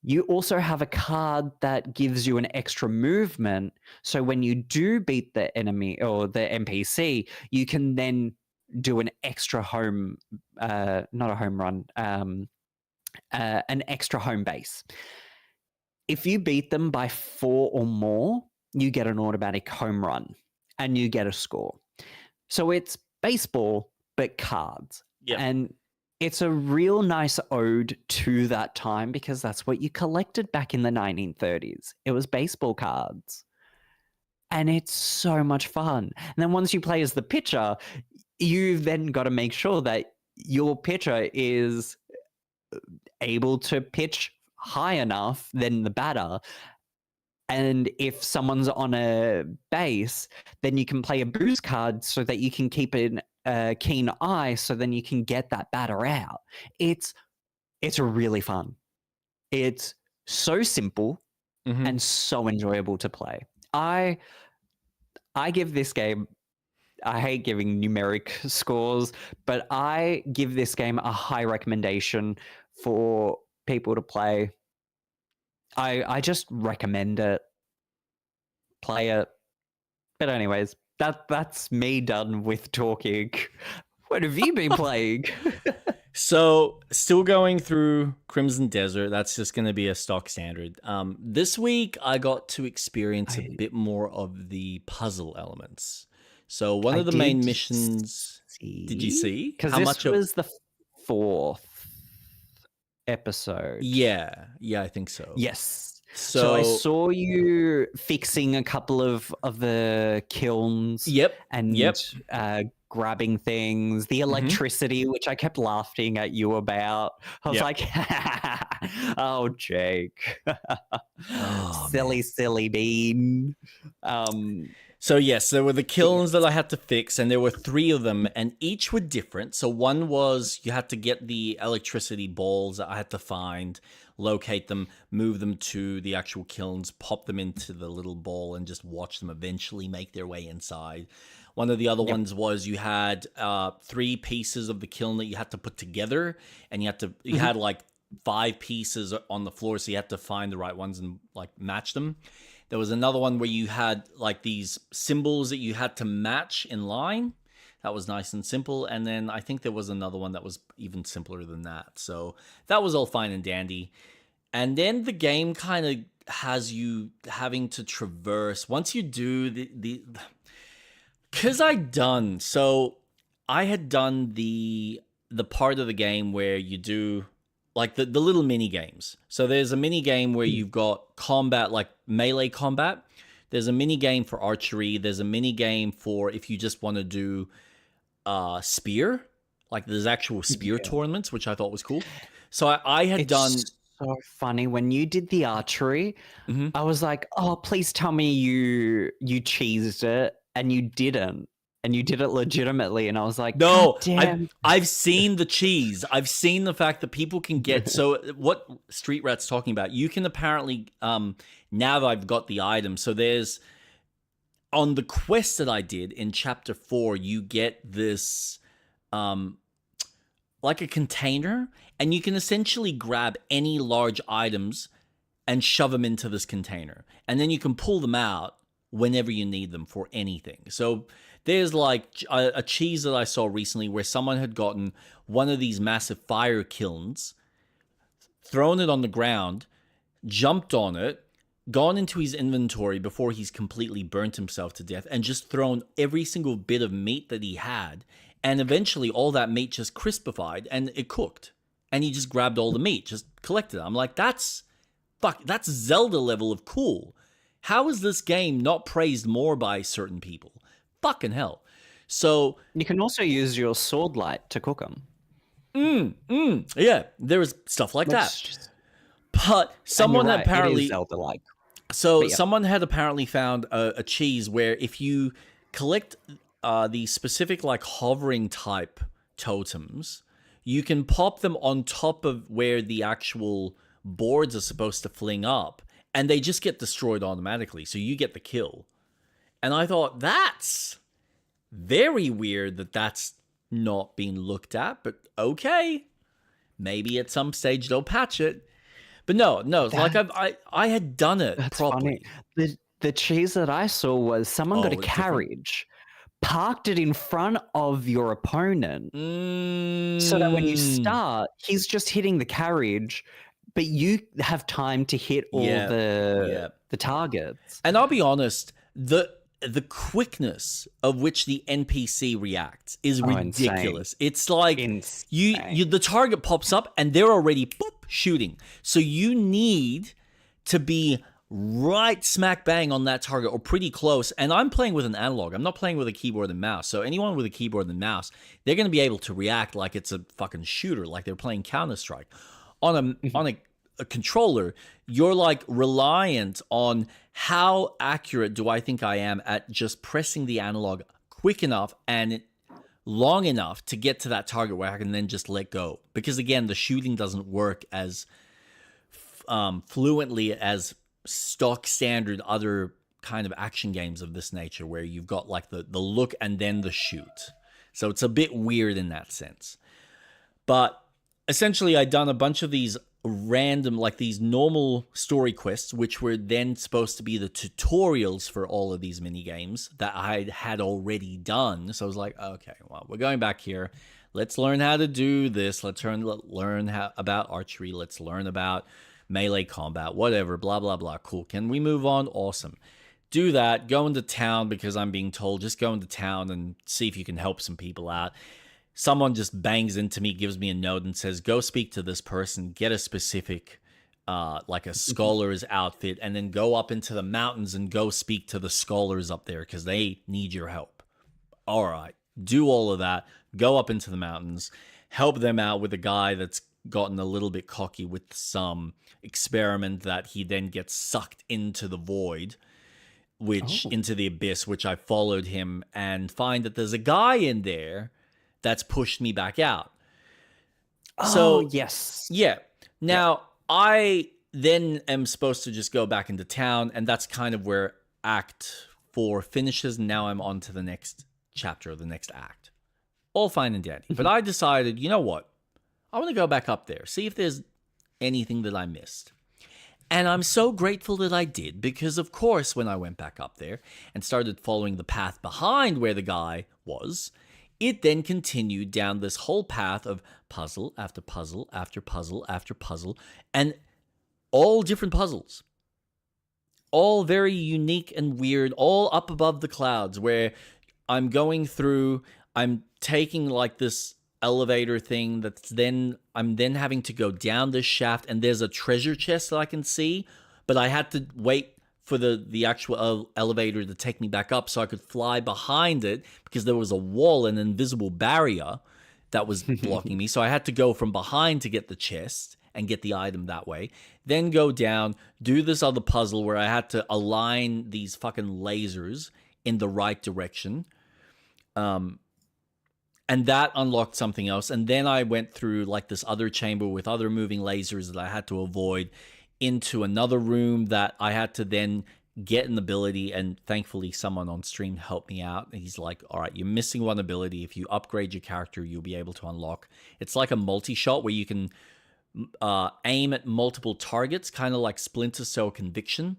You also have a card that gives you an extra movement. So when you do beat the enemy or the NPC, you can then do an extra home, not a home run, an extra home base. If you beat them by 4 or more, you get an automatic home run and you get a score. So it's baseball, but cards. Yep. And it's a real nice ode to that time because that's what you collected back in the 1930s. It was baseball cards. And it's so much fun. And then once you play as the pitcher, you've then got to make sure that your pitcher is able to pitch high enough than the batter. And if someone's on a base, then you can play a boost card so that you can keep a keen eye so then you can get that batter out. It's really fun. It's so simple Mhm. and so enjoyable to play. I give this game, I hate giving numeric scores, but I give this game a high recommendation for people to play. I just recommend it. Play it. But anyways, that's me done with talking. What have you been playing? So, still going through Crimson Desert. That's just going to be a stock standard. This week, I got to experience a bit more of the puzzle elements. So, one of the main missions. Did you see? Because this was the 4th episode. Yeah, I think so. Yes. So I saw you fixing a couple of the kilns. Yep. And grabbing things, the electricity, which I kept laughing at you about. I was like, oh, Jake. Silly bean. So yes, there were the kilns that I had to fix, and there were 3 of them, and each were different. So one was you had to get the electricity balls that I had to find, locate them, move them to the actual kilns, pop them into the little ball, and just watch them eventually make their way inside. One of the other ones was you had 3 pieces of the kiln that you had to put together, and you had like 5 pieces on the floor, so you had to find the right ones and like match them. There was another one where you had like these symbols that you had to match in line. That was nice and simple. And then I think there was another one that was even simpler than that. So that was all fine and dandy. And then the game kind of has you having to traverse. Once you do because I had done the part of the game where you do like the little mini games. So there's a mini game where you've got combat, like melee combat. There's a mini game for archery. There's a mini game for if you just want to do spear. Like there's actual spear tournaments, which I thought was cool. So I had done. So funny when you did the archery. I was like, oh, please tell me you cheesed it, and you didn't. And you did it legitimately, and I was like, no, damn. I've seen the cheese. I've seen the fact that people can get. So what Street Rat's talking about, you can apparently, now that I've got the item, so there's, on the quest that I did in chapter 4, you get this, like a container, and you can essentially grab any large items and shove them into this container. And then you can pull them out whenever you need them for anything. So there's like a cheese that I saw recently where someone had gotten one of these massive fire kilns, thrown it on the ground, jumped on it, gone into his inventory before he's completely burnt himself to death, and just thrown every single bit of meat that he had. And eventually all that meat just crispified and it cooked. And he just grabbed all the meat, just collected it. I'm like, that's Zelda level of cool. How is this game not praised more by certain people? Fucking hell. So you can also use your sword light to cook them. Yeah, there was stuff like that. Let's just, But and you're someone right, it is apparently, Zelda-like. so But yeah. someone had apparently found a cheese where if you collect the specific like hovering type totems, you can pop them on top of where the actual boards are supposed to fling up, and they just get destroyed automatically. So you get the kill. And I thought that's very weird that that's not being looked at, but okay. Maybe at some stage they'll patch it. But no, like That I had done it that's funny. properly. The cheese that I saw was someone got a Oh, it's different. carriage, parked it in front of your opponent, so that when you Mm, start, he's just hitting the carriage, but you have time to hit all yeah, yeah. the targets. And I'll be honest, the quickness of which the NPC reacts is Oh, insane. ridiculous. It's like Insane. the target pops up and they're already boop, shooting. So you need to be right smack bang on that target or pretty close. And I'm playing with an analog. I'm not playing with a keyboard and mouse. So anyone with a keyboard and mouse, they're going to be able to react like it's a fucking shooter, like they're playing Counter-Strike. On a controller, you're like reliant on how accurate do I think I am at just pressing the analog quick enough and long enough to get to that target where I can then just let go. Because again, the shooting doesn't work as fluently as stock standard other kind of action games of this nature where you've got like the look and then the shoot. So it's a bit weird in that sense. But essentially I'd done a bunch of these random, like these normal story quests, which were then supposed to be the tutorials for all of these mini games that I had already done. So I was like, okay, well, we're going back here. Let's learn how to do this. Let's learn how about archery. Let's learn about melee combat, whatever, blah, blah, blah. Cool. Can we move on? Awesome. Do that. Go into town because I'm being told just go into town and see if you can help some people out. Someone just bangs into me, gives me a note and says, go speak to this person, get a specific, like a scholar's outfit, and then go up into the mountains and go speak to the scholars up there because they need your help. All right, do all of that, go up into the mountains, help them out with a guy that's gotten a little bit cocky with some experiment that he then gets sucked into the void, which into the abyss, which I followed him and find that there's a guy in there that's pushed me back out. So, yes. Yeah. Now, I then am supposed to just go back into town, and that's kind of where Act 4 finishes. And now I'm on to the next chapter of the next act. All fine and dandy. But I decided, you know what? I want to go back up there, see if there's anything that I missed. And I'm so grateful that I did, because of course, when I went back up there and started following the path behind where the guy was, it then continued down this whole path of puzzle after puzzle after puzzle after puzzle, and all different puzzles. All very unique and weird, all up above the clouds, where I'm going through, I'm taking like this elevator thing that's then, I'm then having to go down this shaft, and there's a treasure chest that I can see, but I had to wait for the actual elevator to take me back up so I could fly behind it because there was a wall, an invisible barrier that was blocking me. So I had to go from behind to get the chest and get the item that way. Then go down, do this other puzzle where I had to align these fucking lasers in the right direction. And that unlocked something else. And then I went through like this other chamber with other moving lasers that I had to avoid, into another room that I had to then get an ability, and thankfully someone on stream helped me out. He's like, all right, you're missing one ability. If you upgrade your character, you'll be able to unlock. It's like a multi-shot where you can aim at multiple targets, kind of like Splinter Cell Conviction,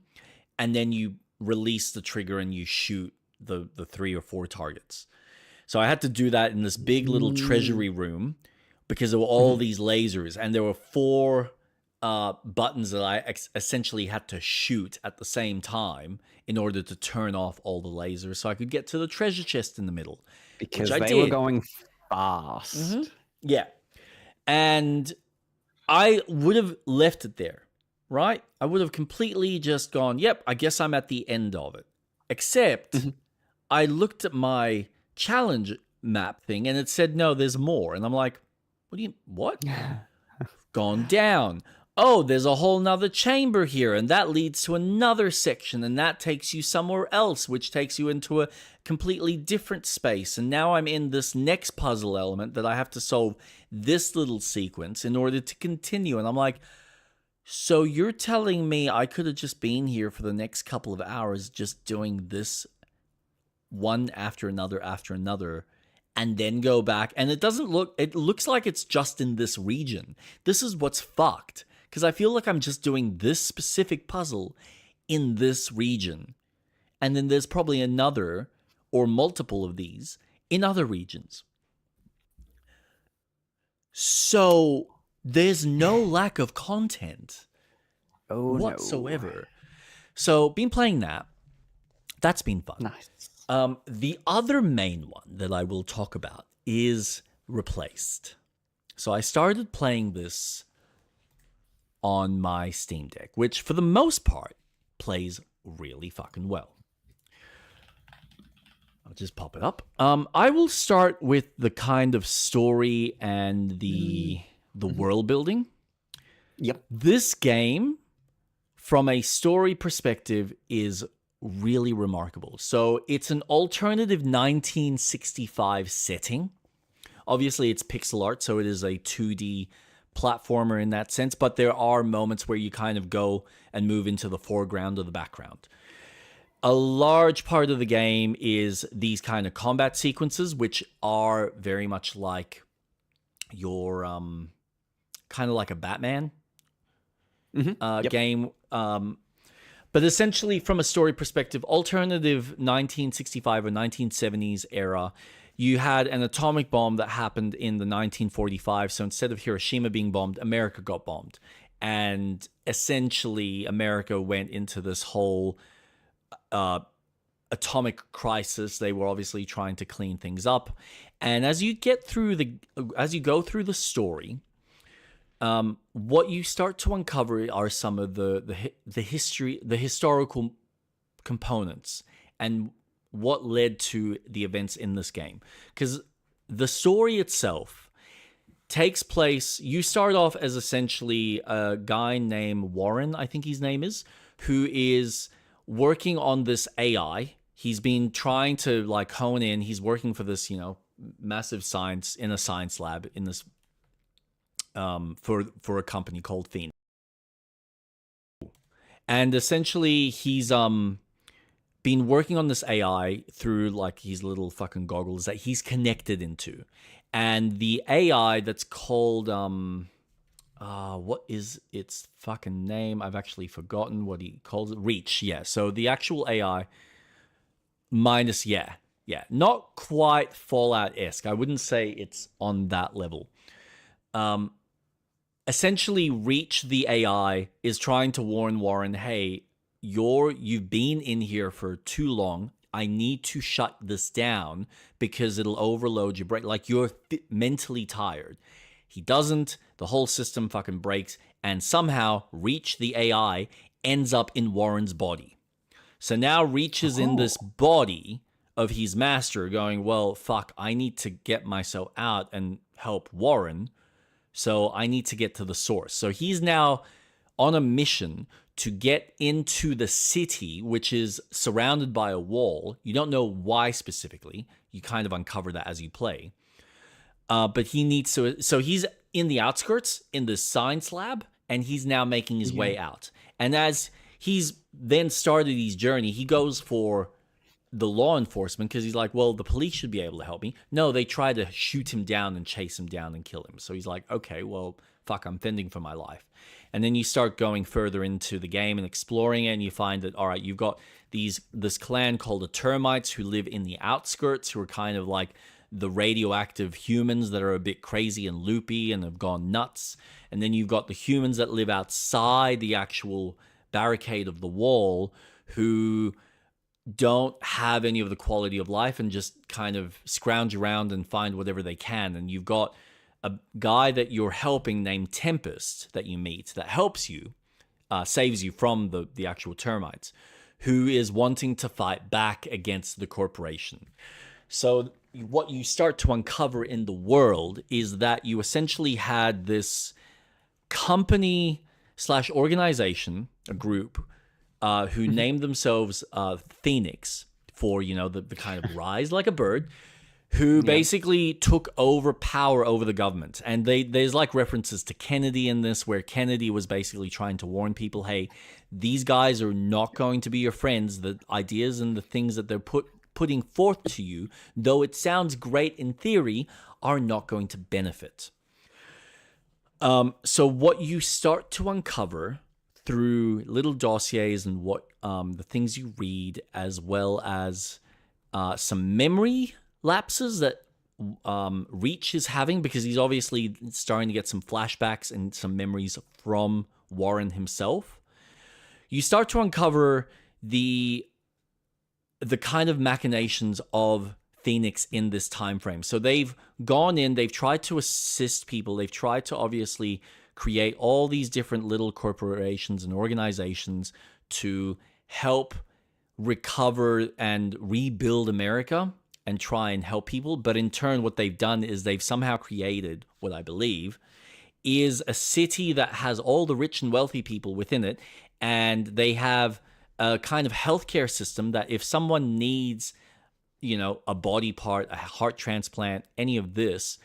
and then you release the trigger and you shoot the 3 or 4 targets. So I had to do that in this big little treasury room because there were all these lasers, and there were 4 buttons that I essentially had to shoot at the same time in order to turn off all the lasers so I could get to the treasure chest in the middle. Because which I they did. were going fast. Yeah. And I would have left it there, right? I would have completely just gone, yep, I guess I'm at the end of it. Except I looked at my challenge map thing and it said, no, there's more. And I'm like, What do you, what? Gone down. Oh, there's a whole nother chamber here, and that leads to another section, and that takes you somewhere else, which takes you into a completely different space. And now I'm in this next puzzle element that I have to solve this little sequence in order to continue. And I'm like, so you're telling me I could have just been here for the next couple of hours just doing this one after another, and then go back, and it looks like it's just in this region. This is what's fucked, because I feel like I'm just doing this specific puzzle in this region, and then there's probably another or multiple of these in other regions. So there's no lack of content whatsoever. No. So been playing that. That's been fun. Nice. The other main one that I will talk about is Replaced. So I started playing this on my Steam Deck, which for the most part plays really fucking well. I'll just pop it up. I will start with the kind of story and the world building. Yep. This game, from a story perspective, is really remarkable. So it's an alternative 1965 setting. Obviously, it's pixel art, so it is a 2D platformer in that sense, but there are moments where you kind of go and move into the foreground or the background. A large part of the game is these kind of combat sequences, which are very much like your kind of like a Batman game. But essentially, from a story perspective, alternative 1965 or 1970s era, you had an atomic bomb that happened in the 1945. So instead of Hiroshima being bombed, America got bombed. And essentially, America went into this whole atomic crisis. They were obviously trying to clean things up. And as you go through the story, what you start to uncover are some of the historical components, and what led to the events in this game. Because the story itself takes place, you start off as essentially a guy named Warren, I think his name is, who is working on this AI. He's been trying to like hone in. He's working for this, massive science in a science lab in this for a company called Phoenix. And essentially he's been working on this AI through like his little fucking goggles that he's connected into. And the AI that's called what is its fucking name? I've actually forgotten what he calls it. Reach, yeah. So the actual AI minus, yeah. Not quite Fallout-esque. I wouldn't say it's on that level. Essentially, Reach, the AI, is trying to warn Warren, hey, you've been in here for too long. I need to shut this down because it'll overload your brain. Like, you're mentally tired. He doesn't. The whole system fucking breaks. And somehow, Reach, the AI, ends up in Warren's body. So now Reach is in this body of his master going, well, fuck, I need to get myself out and help Warren. So I need to get to the source. So he's now on a mission to get into the city, which is surrounded by a wall. You don't know why specifically. You kind of uncover that as you play. But he needs to... So he's in the outskirts in the science lab, and he's now making his way out. And as he's then started his journey, he goes for the law enforcement because he's like, well, the police should be able to help me. No, they try to shoot him down and chase him down and kill him. So he's like, okay, well, fuck, I'm fending for my life. And then you start going further into the game and exploring it, and you find that, all right, you've got this clan called the Termites who live in the outskirts, who are kind of like the radioactive humans that are a bit crazy and loopy and have gone nuts. And then you've got the humans that live outside the actual barricade of the wall who don't have any of the quality of life and just kind of scrounge around and find whatever they can. And you've got a guy that you're helping named Tempest that you meet that helps you, saves you from the actual termites, who is wanting to fight back against the corporation. So what you start to uncover in the world is that you essentially had this company slash organization, a group, who named themselves Phoenix for, the kind of rise like a bird, who basically took over power over the government. And there's like references to Kennedy in this, where Kennedy was basically trying to warn people, hey, these guys are not going to be your friends. The ideas and the things that they're putting forth to you, though it sounds great in theory, are not going to benefit. So what you start to uncover through little dossiers and what the things you read, as well as some memory lapses that Reach is having, because he's obviously starting to get some flashbacks and some memories from Warren himself. You start to uncover the kind of machinations of Phoenix in this time frame. So they've gone in, they've tried to assist people, they've tried to obviously create all these different little corporations and organizations to help recover and rebuild America and try and help people. But in turn, what they've done is they've somehow created what I believe is a city that has all the rich and wealthy people within it, and they have a kind of healthcare system that if someone needs, a body part, a heart transplant, any of this,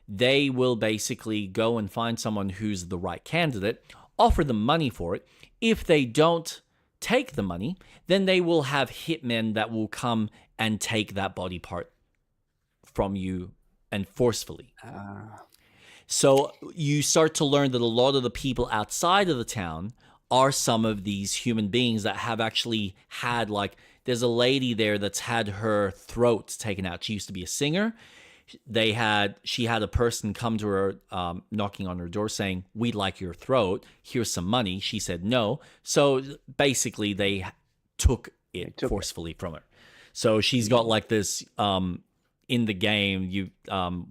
they will basically go and find someone who's the right candidate, offer them money for it. If they don't take the money, then they will have hitmen that will come and take that body part from you and forcefully. So you start to learn that a lot of the people outside of the town are some of these human beings that have actually had, like, there's a lady there that's had her throat taken out. She used to be a singer. She had a person come to her, knocking on her door saying, we'd like your throat. Here's some money. She said no. So basically they took it forcefully from her. So she's got like this, in the game,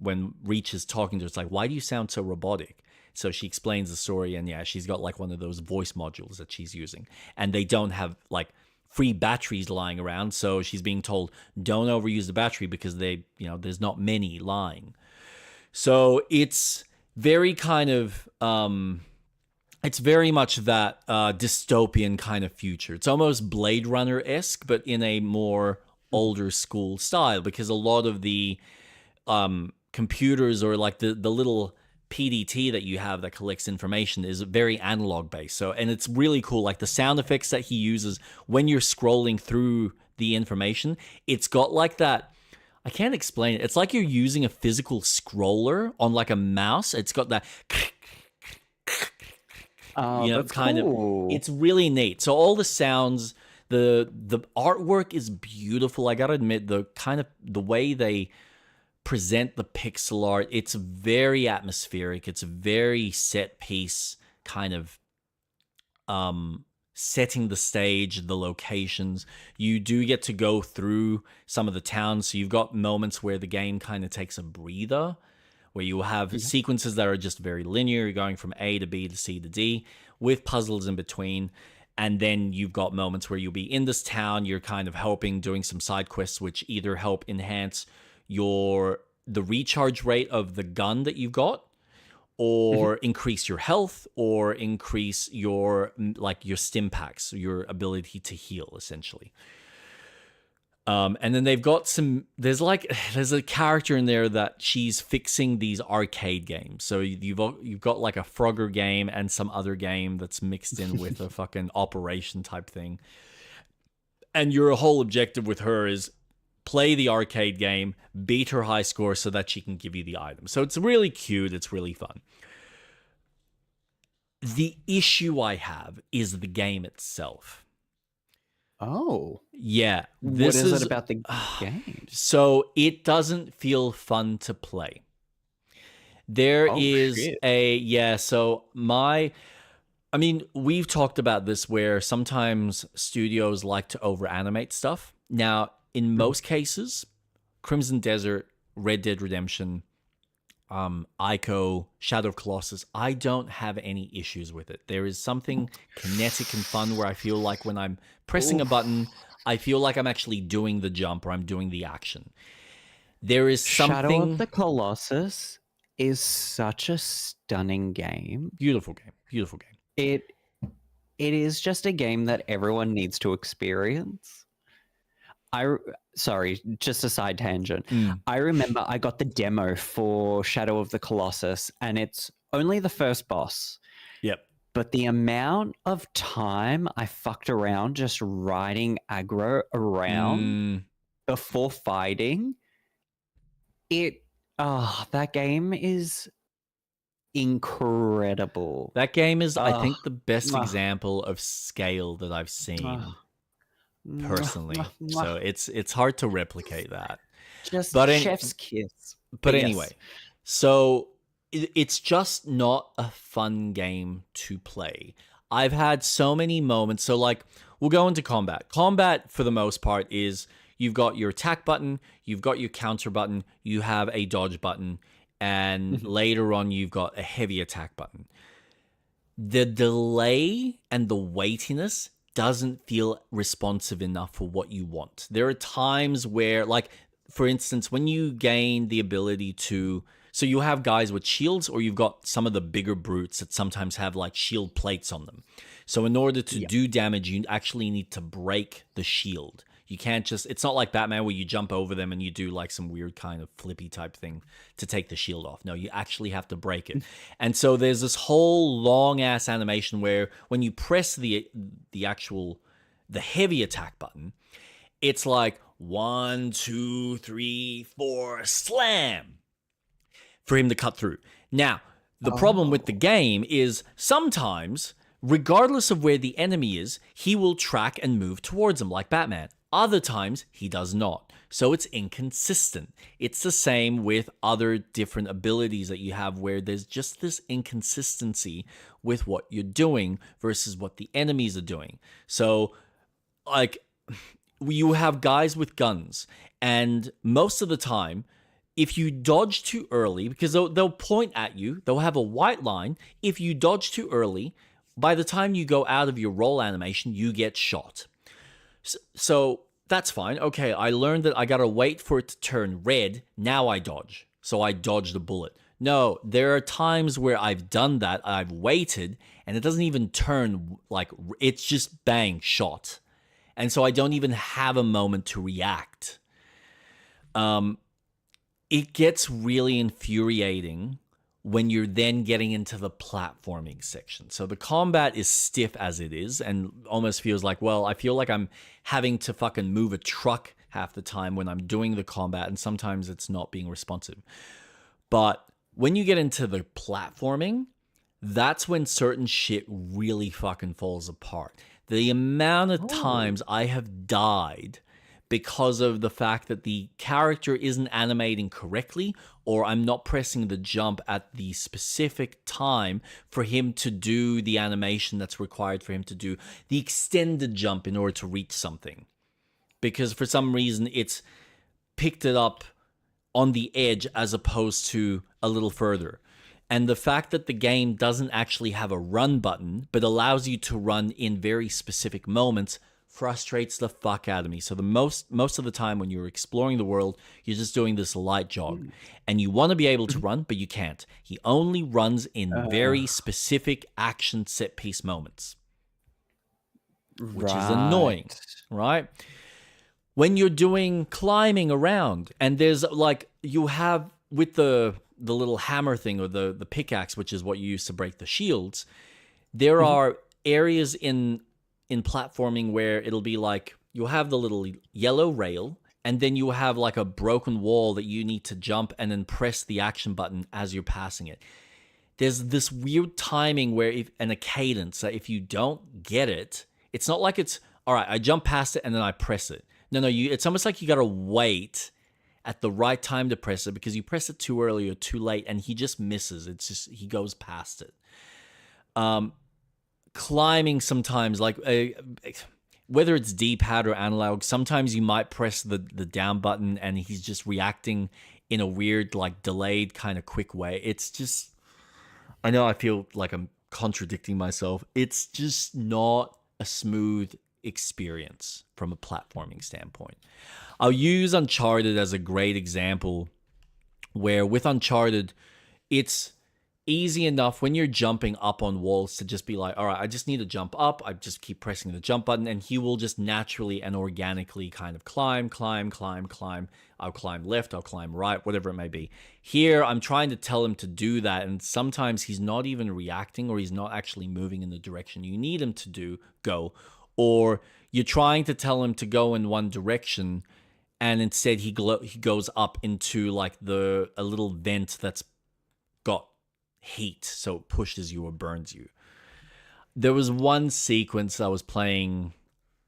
when Reach is talking to her, it's like, why do you sound so robotic? So she explains the story, and she's got like one of those voice modules that she's using, and they don't have like free batteries lying around. So she's being told, don't overuse the battery because there's not many lying. So it's very kind of, it's very much that dystopian kind of future. It's almost Blade Runner-esque, but in a more older school style, because a lot of the computers, or like the little PDT that you have that collects information, is very analog based. So, and it's really cool. Like the sound effects that he uses when you're scrolling through the information, it's got like that. I can't explain it. It's like you're using a physical scroller on like a mouse. It's got that, that's kind cool. of. It's really neat. So all the sounds, the artwork is beautiful. I gotta admit, the way they present the pixel art, it's very atmospheric. It's very set piece kind of setting the stage, the locations. You do get to go through some of the towns, so you've got moments where the game kind of takes a breather, where you have sequences that are just very linear. You're going from A to B to C to D with puzzles in between. And then you've got moments where you'll be in this town, you're kind of helping, doing some side quests, which either help enhance the recharge rate of the gun that you've got, or increase your health, or increase your stim packs, your ability to heal, essentially. And then they've got there's a character in there that she's fixing these arcade games. So you've got like a Frogger game and some other game that's mixed in with a fucking operation type thing. And your whole objective with her is play the arcade game, beat her high score so that she can give you the item. So it's really cute. It's really fun. The issue I have is the game itself. Oh. Yeah. What is it about the game? So it doesn't feel fun to play. There is we've talked about this where sometimes studios like to over-animate stuff. Now, in most cases, Crimson Desert, Red Dead Redemption, Ico, Shadow of Colossus, I don't have any issues with it. There is something kinetic and fun where I feel like when I'm pressing a button, I feel like I'm actually doing the jump or I'm doing the action. There is Shadow of something the Colossus is such a stunning game. beautiful game, beautiful game. It it is just a game that everyone needs to experience. Sorry, just a side tangent. Mm, I remember I got the demo for Shadow of the Colossus, and it's only the first boss. yep. But the amount of time I fucked around just riding aggro around Mm, before fighting, that game is incredible. that game is, I Oh, think, the best mwah, example of scale that I've mwah, seen mwah, mwah, personally. mwah. So it's hard to replicate that. Just But chef's kiss. but But yes. anyway, so it's just not a fun game to play. I've had so many moments. So like, we'll go into combat. Combat for the most part is you've got your attack button, you've got your counter button, you have a dodge button, and Mhm. later on you've got a heavy attack button. The delay and the weightiness doesn't feel responsive enough for what you want. There are times where, like, for instance, when you gain the ability to, so you have guys with shields, or you've got some of the bigger brutes that sometimes have like shield plates on them. So in order to Yeah. do damage, you actually need to break the shield. You can't just, it's not like Batman where you jump over them and you do like some weird kind of flippy type thing to take the shield off. No, you actually have to break it. And so there's this whole long ass animation where when you press the actual, the heavy attack button, it's like 1, 2, 3, 4, slam for him to cut through. Now, the problem with the game is sometimes, regardless of where the enemy is, he will track and move towards him like Batman. Other times, he does not. So it's inconsistent. It's the same with other different abilities that you have where there's just this inconsistency with what you're doing versus what the enemies are doing. So, like, you have guys with guns, and most of the time, if you dodge too early, because they'll point at you, they'll have a white line. If you dodge too early, by the time you go out of your roll animation, you get shot. So that's fine. Okay, I learned that I gotta wait for it to turn red. Now I dodge. So I dodge the bullet. No, there are times where I've done that. I've waited, and it doesn't even turn, like, it's just bang, shot. And so I don't even have a moment to react. It gets really infuriating when you're then getting into the platforming section. So the combat is stiff as it is and almost feels like, well, I feel like I'm having to fucking move a truck half the time when I'm doing the combat, and sometimes it's not being responsive. But when you get into the platforming, that's when certain shit really fucking falls apart. The amount of times I have died because of the fact that the character isn't animating correctly, or I'm not pressing the jump at the specific time for him to do the animation that's required for him to do the extended jump in order to reach something. Because for some reason it's picked it up on the edge as opposed to a little further. And the fact that the game doesn't actually have a run button, but allows you to run in very specific moments, frustrates the fuck out of me. So the most of the time when you're exploring the world, you're just doing this light jog, and you want to be able to run, but you can't. He only runs in very specific action set piece moments, which is annoying, right? When you're doing climbing around, and there's like, you have with the little hammer thing, or the pickaxe, which is what you use to break the shields, there are areas in platforming where it'll be like, you'll have the little yellow rail, and then you have like a broken wall that you need to jump and then press the action button as you're passing it. There's this weird timing where and a cadence that if you don't get it, it's not like it's, all right, I jump past it and then I press it. No, it's almost like you got to wait at the right time to press it, because you press it too early or too late and he just misses. It's just, he goes past it. Climbing sometimes, like whether it's D-pad or analog, sometimes you might press the down button and he's just reacting in a weird, like, delayed kind of quick way. It's just, I know I feel like I'm contradicting myself. It's just not a smooth experience from a platforming standpoint. I'll use Uncharted as a great example, where with Uncharted, it's easy enough when you're jumping up on walls to just be like, all right, I just need to jump up. I just keep pressing the jump button, and he will just naturally and organically kind of climb. I'll climb left, I'll climb right, whatever it may be. Here, I'm trying to tell him to do that, and sometimes he's not even reacting, or he's not actually moving in the direction you need him to go, or you're trying to tell him to go in one direction, and instead he goes up into like a little vent that's got heat, so it pushes you or burns you. There was one sequence I was playing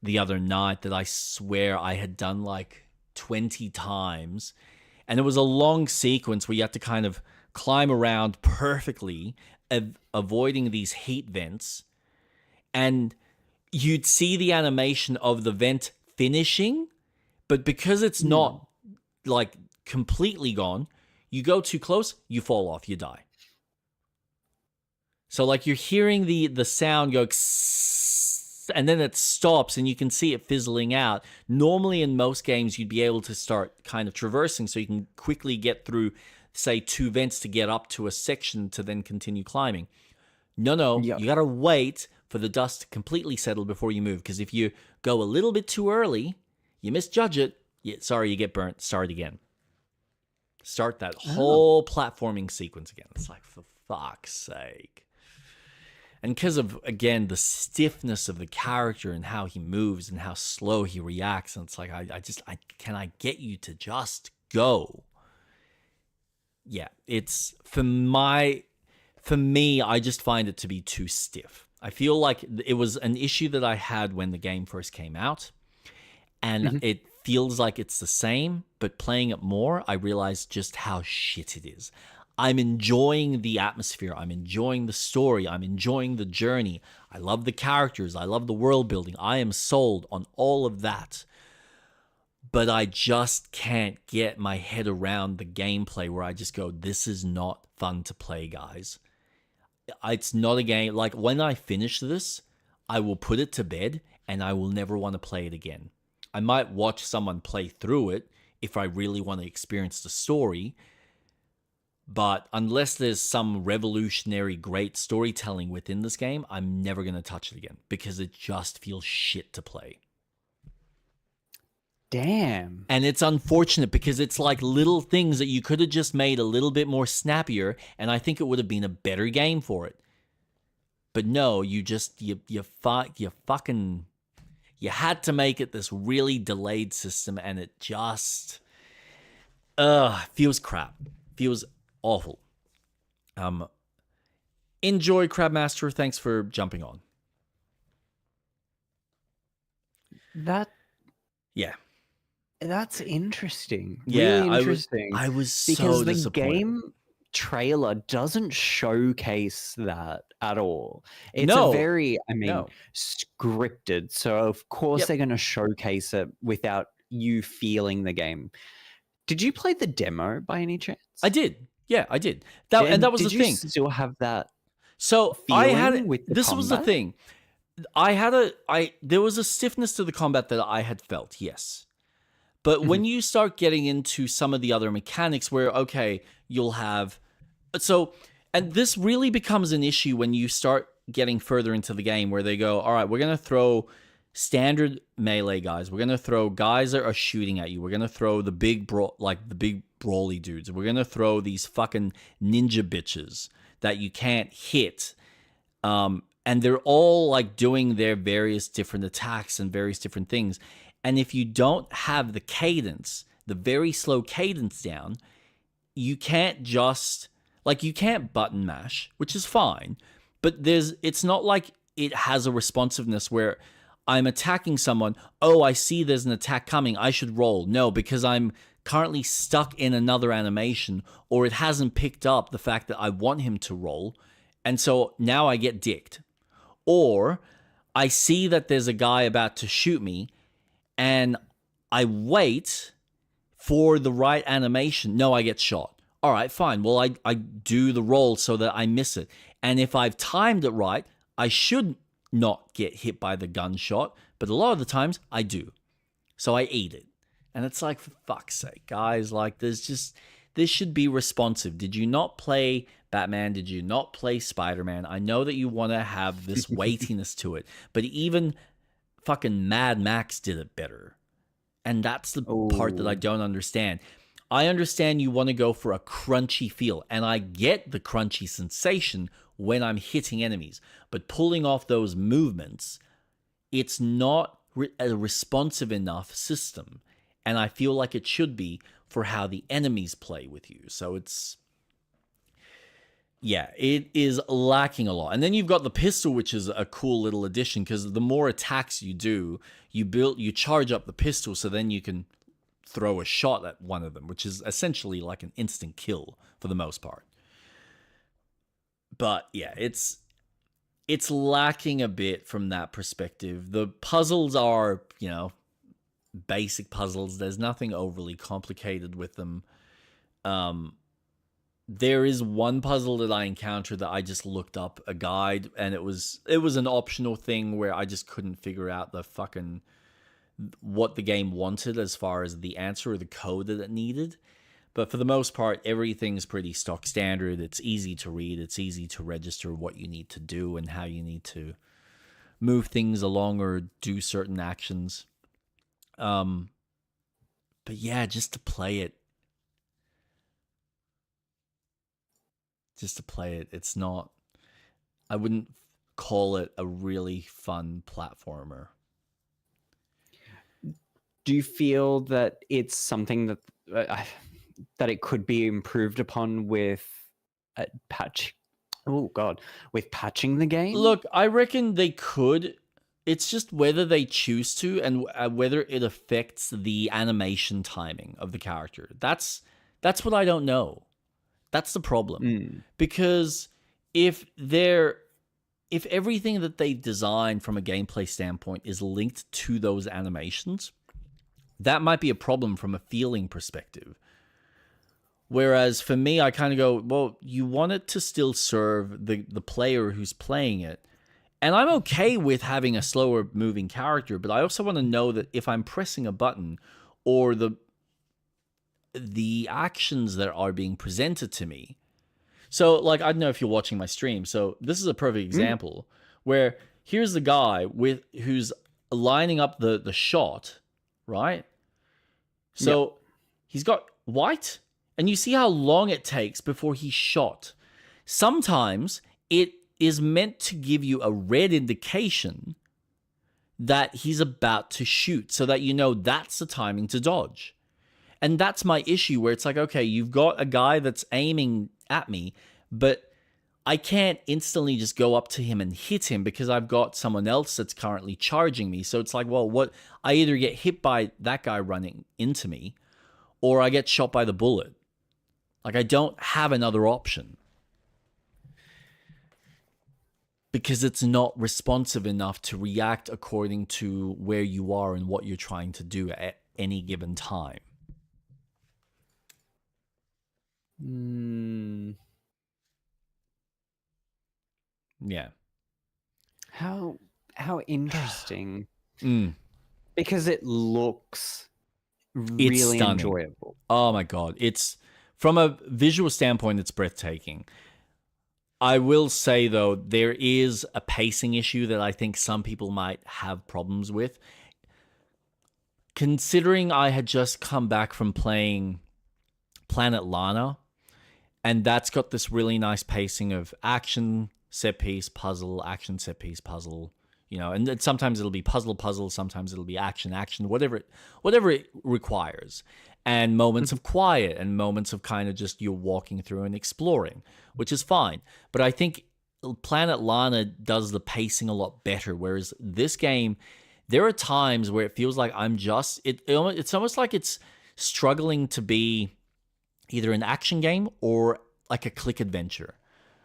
the other night that I swear I had done like 20 times, and it was a long sequence where you have to kind of climb around perfectly, avoiding these heat vents, and you'd see the animation of the vent finishing, but because it's not like completely gone, you go too close, you fall off, you die. So like you're hearing the sound go and then it stops and you can see it fizzling out. Normally in most games you'd be able to start kind of traversing so you can quickly get through, say, 2 vents to get up to a section to then continue climbing. No, you gotta wait for the dust to completely settle before you move, because if you go a little bit too early, you misjudge it, you get burnt, start again. Start that whole platforming sequence again. It's like, for fuck's sake. And because of, again, the stiffness of the character and how he moves and how slow he reacts, and it's like, can I get you to just go? Yeah, it's, for me, I just find it to be too stiff. I feel like it was an issue that I had when the game first came out, and it feels like it's the same, but playing it more, I realized just how shit it is. I'm enjoying the atmosphere. I'm enjoying the story. I'm enjoying the journey. I love the characters. I love the world building. I am sold on all of that. But I just can't get my head around the gameplay where I just go, this is not fun to play, guys. It's not a game. Like, when I finish this, I will put it to bed and I will never want to play it again. I might watch someone play through it if I really want to experience the story. But unless there's some revolutionary great storytelling within this game, I'm never going to touch it again because it just feels shit to play. Damn. And it's unfortunate because it's like little things that you could have just made a little bit more snappier, and I think it would have been a better game for it. But no, you had to make it this really delayed system, and it just feels crap. Feels awful. Enjoy, Crabmaster. Thanks for jumping on. That's interesting. Yeah, really interesting. I was so because the disappointed. game trailer doesn't showcase that at all. It's No. a very, scripted. So of course they're going to showcase it without you feeling the game. Did you play the demo by any chance? I did. Yeah, I did. And that was the thing. Did you still have that? So feeling I had with the this combat? was the thing. There was a stiffness to the combat that I had felt, yes. But when you start getting into some of the other mechanics where, okay, you'll have... and this really becomes an issue when you start getting further into the game where they go, all right, we're going to throw standard melee guys. We're going to throw guys that are shooting at you. We're going to throw the big brawly dudes. We're going to throw these fucking ninja bitches that you can't hit. And they're all like doing their various different attacks and various different things. And if you don't have the cadence, the very slow cadence down, you can't just, like, you can't button mash, which is fine, but it's not like it has a responsiveness where I'm attacking someone, oh, I see there's an attack coming, I should roll. No, because I'm currently stuck in another animation, or it hasn't picked up the fact that I want him to roll, and so now I get dicked. Or I see that there's a guy about to shoot me, and I wait for the right animation. No, I get shot. All right, fine. Well, I do the roll so that I miss it. And if I've timed it right, I should not get hit by the gunshot, but a lot of the times I do. So I eat it. And it's like, for fuck's sake, guys, like this should be responsive. Did you not play Batman? Did you not play Spider-Man? I know that you want to have this weightiness to it, but even fucking Mad Max did it better. And that's the part that I don't understand. I understand you want to go for a crunchy feel, and I get the crunchy sensation when I'm hitting enemies, but pulling off those movements, it's not a responsive enough system, and I feel like it should be for how the enemies play with you. So it is lacking a lot. And then you've got the pistol, which is a cool little addition, because the more attacks you do, you charge up the pistol, so then you can throw a shot at one of them, which is essentially like an instant kill for the most part. But yeah, it's lacking a bit from that perspective. The puzzles are, basic puzzles. There's nothing overly complicated with them. There is one puzzle that I encountered that I just looked up a guide, and it was an optional thing where I just couldn't figure out what the game wanted as far as the answer or the code that it needed. But for the most part, everything's pretty stock standard. It's easy to read. It's easy to register what you need to do and how you need to move things along or do certain actions. But yeah, just to play it, it's not, I wouldn't call it a really fun platformer. Do you feel that it's something that that it could be improved upon with patching the game? Look, I reckon they could. It's just whether they choose to, and whether it affects the animation timing of the character. That's what I don't know. That's the problem. Because if everything that they designed from a gameplay standpoint is linked to those animations, that might be a problem from a feeling perspective. Whereas for me, I kind of go, well, you want it to still serve the player who's playing it. And I'm okay with having a slower moving character, but I also want to know that if I'm pressing a button or the actions that are being presented to me. So, like, I don't know if you're watching my stream. So this is a perfect example where here's the guy who's lining up the shot, right? So he's got white, and you see how long it takes before he's shot. Sometimes it is meant to give you a red indication that he's about to shoot, so that you know that's the timing to dodge. And that's my issue, where it's like, okay, you've got a guy that's aiming at me, but I can't instantly just go up to him and hit him because I've got someone else that's currently charging me. So it's like, well, I either get hit by that guy running into me, or I get shot by the bullet. Like, I don't have another option. Because it's not responsive enough to react according to where you are and what you're trying to do at any given time. Yeah. How interesting. Because it looks really enjoyable. Oh my god. It's, from a visual standpoint, it's breathtaking. I will say, though, there is a pacing issue that I think some people might have problems with. Considering I had just come back from playing Planet Lana, and that's got this really nice pacing of action, set piece, puzzle, action, set piece, puzzle, and sometimes it'll be puzzle, sometimes it'll be action, whatever it requires. And moments of quiet and moments of kind of just you're walking through and exploring, which is fine. But I think Planet Lana does the pacing a lot better, whereas this game, there are times where it feels like it's almost like it's struggling to be either an action game or like a click adventure,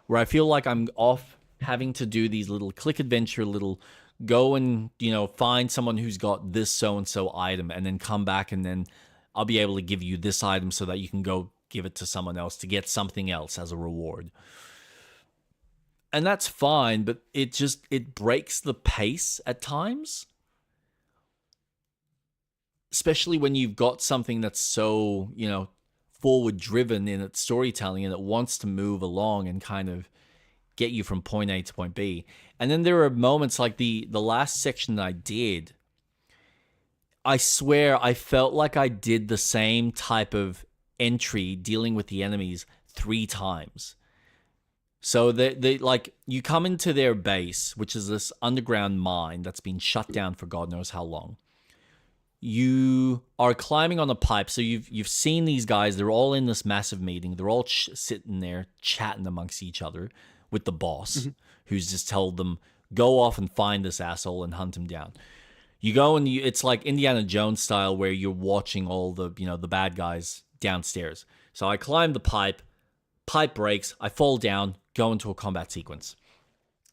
where I feel like I'm off having to do these little click adventure, go and, find someone who's got this so-and-so item and then come back and then I'll be able to give you this item so that you can go give it to someone else to get something else as a reward. and that's fine, but it breaks the pace at times, especially when you've got something that's so, forward driven in its storytelling, and it wants to move along and kind of get you from point A to point B. And then there are moments like the last section that I did. I swear I felt like I did the same type of entry dealing with the enemies 3 times. So they like, you come into their base, which is this underground mine that's been shut down for God knows how long. You are climbing on a pipe, so you've seen these guys. They're all in this massive meeting. They're all sitting there chatting amongst each other with the boss, who's just told them, go off and find this asshole and hunt him down. You go and it's like Indiana Jones style, where you're watching all the the bad guys downstairs. So I climb the pipe breaks, I fall down, go into a combat sequence.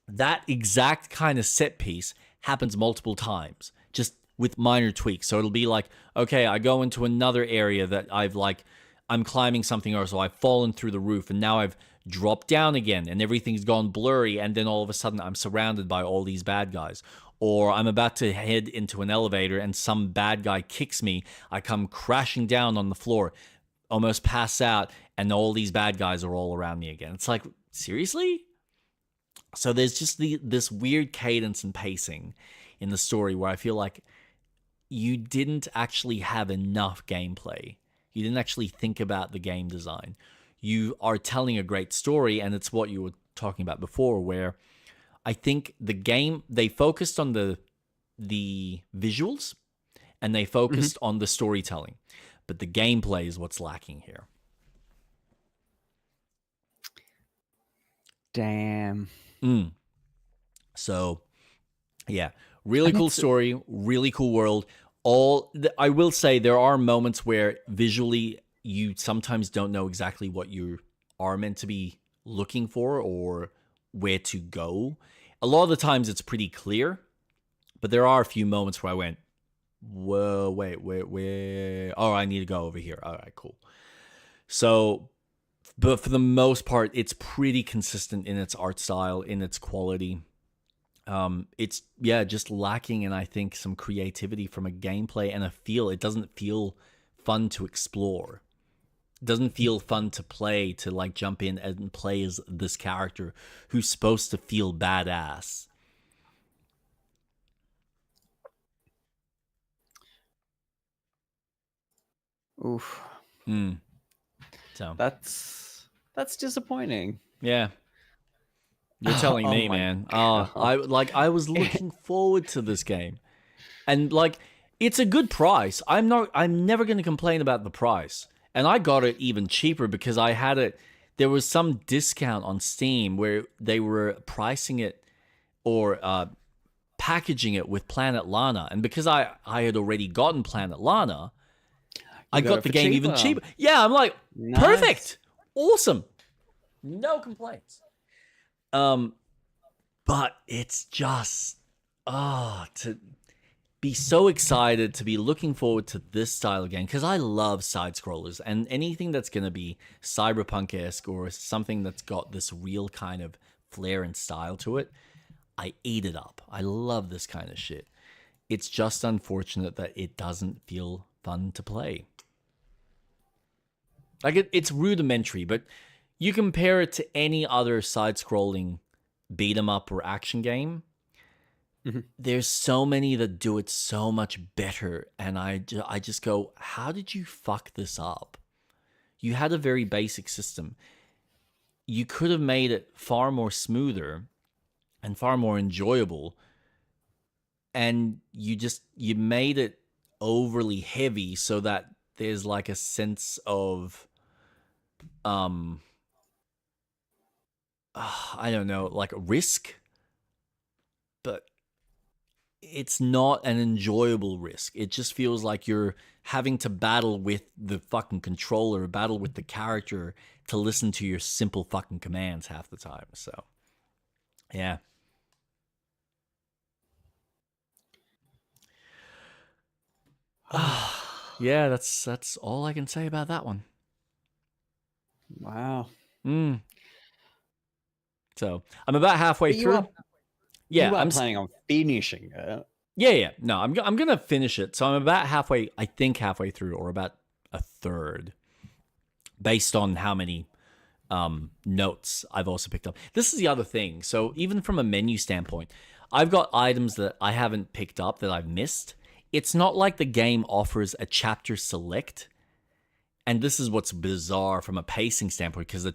That exact kind of set piece happens multiple times, just with minor tweaks. So it'll be like, okay, I go into another area that I'm climbing something, or so I've fallen through the roof, and now I've dropped down again, and everything's gone blurry, and then all of a sudden I'm surrounded by all these bad guys. Or I'm about to head into an elevator, and some bad guy kicks me. I come crashing down on the floor, almost pass out, and all these bad guys are all around me again. It's like, seriously? So there's just this weird cadence and pacing in the story where I feel like you didn't actually have enough gameplay. You didn't actually think about the game design. You are telling a great story, and it's what you were talking about before, where I think the game, they focused on the visuals, and they focused on the storytelling. But the gameplay is what's lacking here. Damn. So, yeah, really cool story, really cool world. I will say there are moments where visually you sometimes don't know exactly what you are meant to be looking for or where to go. A lot of the times it's pretty clear, but there are a few moments where I went, whoa, wait, where? Oh, I need to go over here. All right, cool. So, but for the most part, it's pretty consistent in its art style, in its quality. It's just lacking in, I think, some creativity from a gameplay and a feel. It doesn't feel fun to explore. It doesn't feel fun to play, to like jump in and play as this character who's supposed to feel badass. Oof. So that's disappointing. yeah. You're telling me, man. I was looking forward to this game. And like, it's a good price. I'm never going to complain about the price. And I got it even cheaper because I had it. There was some discount on Steam where they were pricing it or packaging it with Planet Lana. And because I had already gotten Planet Lana, I got the game even cheaper. Yeah, I'm like, nice. Perfect. Awesome. No complaints. But it's just, to be so excited, to be looking forward to this style again, because I love side scrollers, and anything that's going to be cyberpunk-esque or something that's got this real kind of flair and style to it, I eat it up. I love this kind of shit. It's just unfortunate that it doesn't feel fun to play. Like, it's rudimentary, but you compare it to any other side-scrolling beat 'em up or action game, there's so many that do it so much better, and I just go, how did you fuck this up? You had a very basic system. You could have made it far more smoother and far more enjoyable, and you made it overly heavy so that there's like a sense of I don't know, like risk, but it's not an enjoyable risk. It just feels like you're having to battle with the fucking controller, battle with the character to listen to your simple fucking commands half the time. So, yeah. Yeah, that's all I can say about that one. Wow. So I'm about halfway But through. Yeah, you are I'm planning on finishing it. yeah. No, I'm gonna finish it. So I'm about halfway. I think halfway through, or about a third, based on how many notes I've also picked up. This is the other thing. So even from a menu standpoint, I've got items that I haven't picked up that I've missed. It's not like the game offers a chapter select. And this is what's bizarre from a pacing standpoint, because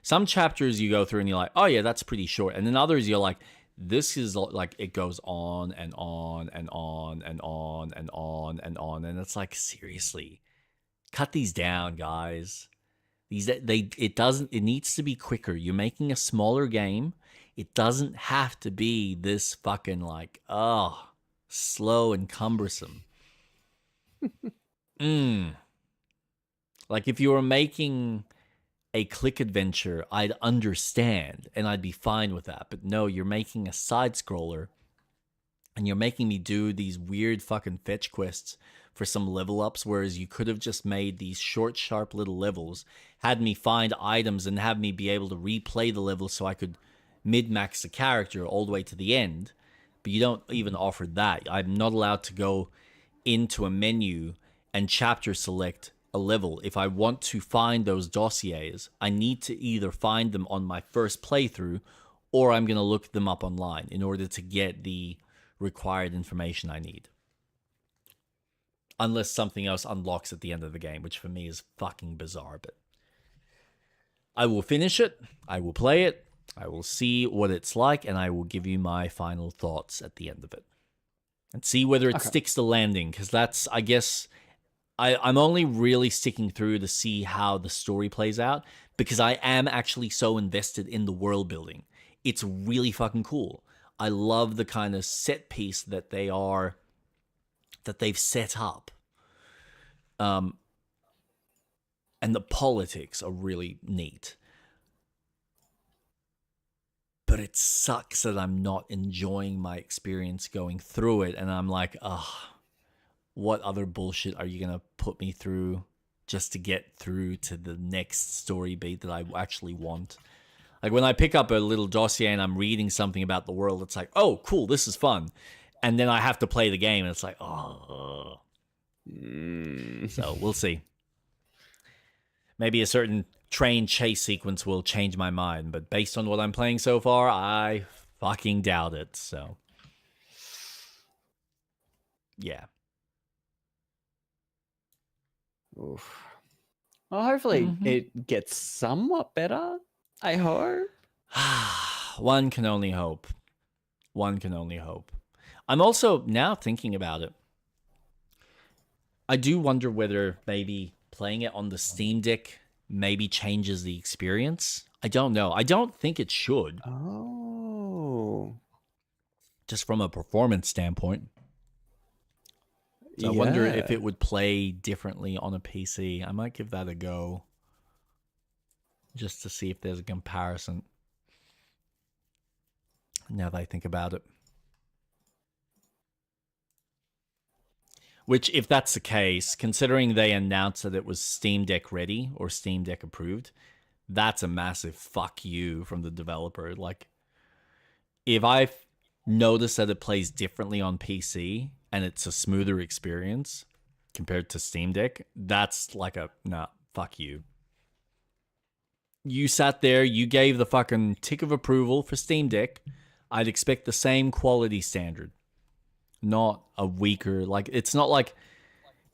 some chapters you go through and you're like, oh yeah, that's pretty short. And then others you're like, this is like, it goes on and on and on and on and on and on. And it's like, seriously, cut these down, guys. It needs to be quicker. You're making a smaller game. It doesn't have to be this fucking like, slow and cumbersome. Like if you were making a click adventure, I'd understand and I'd be fine with that. But no, you're making a side scroller and you're making me do these weird fucking fetch quests for some level ups, whereas you could have just made these short, sharp little levels, had me find items and have me be able to replay the level so I could mid-max the character all the way to the end. But you don't even offer that. I'm not allowed to go into a menu and chapter select a level. If I want to find those dossiers, I need to either find them on my first playthrough or I'm going to look them up online in order to get the required information I need. Unless something else unlocks at the end of the game, which for me is fucking bizarre. But I will finish it, I will play it, I will see what it's like, and I will give you my final thoughts at the end of it. And see whether it sticks the landing, because that's, I guess, I'm only really sticking through to see how the story plays out, because I am actually so invested in the world building. It's really fucking cool. I love the kind of set piece that they've set up. And the politics are really neat. But it sucks that I'm not enjoying my experience going through it, and I'm like, what other bullshit are you going to put me through just to get through to the next story beat that I actually want? Like when I pick up a little dossier and I'm reading something about the world, it's like, oh, cool, this is fun. And then I have to play the game and it's like, oh. So we'll see. Maybe a certain train chase sequence will change my mind, but based on what I'm playing so far, I fucking doubt it. So, yeah. Oof. Well, hopefully it gets somewhat better. I hope. One can only hope. One can only hope. I'm also now thinking about it. I do wonder whether maybe playing it on the Steam Deck maybe changes the experience. I don't know. I don't think it should. Oh. Just from a performance standpoint. So I wonder if it would play differently on a PC. I might give that a go. Just to see if there's a comparison. Now that I think about it. Which, if that's the case, considering they announced that it was Steam Deck ready or Steam Deck approved, that's a massive fuck you from the developer. Like, if I notice that it plays differently on PC and it's a smoother experience compared to Steam Deck, that's like nah, fuck you. You sat there, you gave the fucking tick of approval for Steam Deck. I'd expect the same quality standard. Not a weaker, like, it's not like,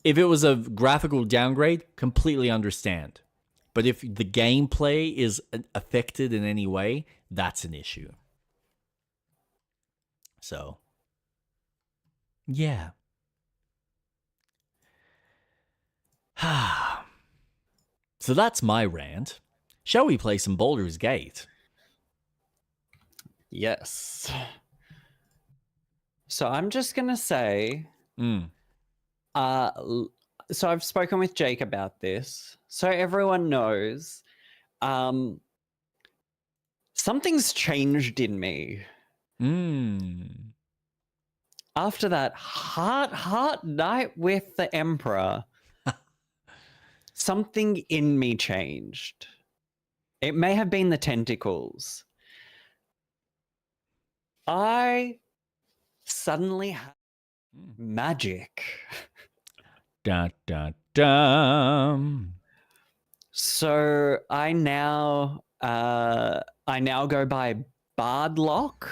if it was a graphical downgrade, completely understand. But if the gameplay is affected in any way, that's an issue. So, yeah. So that's my rant. Shall we play some Baldur's Gate? Yes. So I'm just going to say, so I've spoken with Jake about this. So everyone knows, something's changed in me. After that heart night with the Emperor, something in me changed. It may have been the tentacles, I suddenly have magic. Dun, dun, dun. So I now go by Bardlock.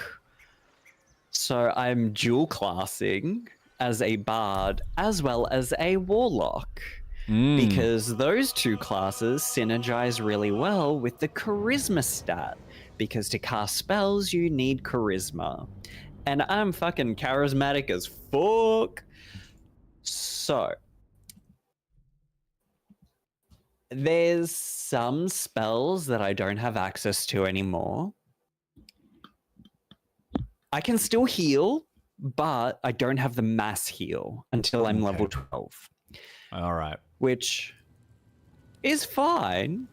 So I'm dual classing as a bard as well as a warlock. Because those two classes synergize really well with the charisma stat. Because to cast spells, you need charisma. And I'm fucking charismatic as fuck. So, there's some spells that I don't have access to anymore. I can still heal, but I don't have the mass heal until I'm level 12. All right. Which is fine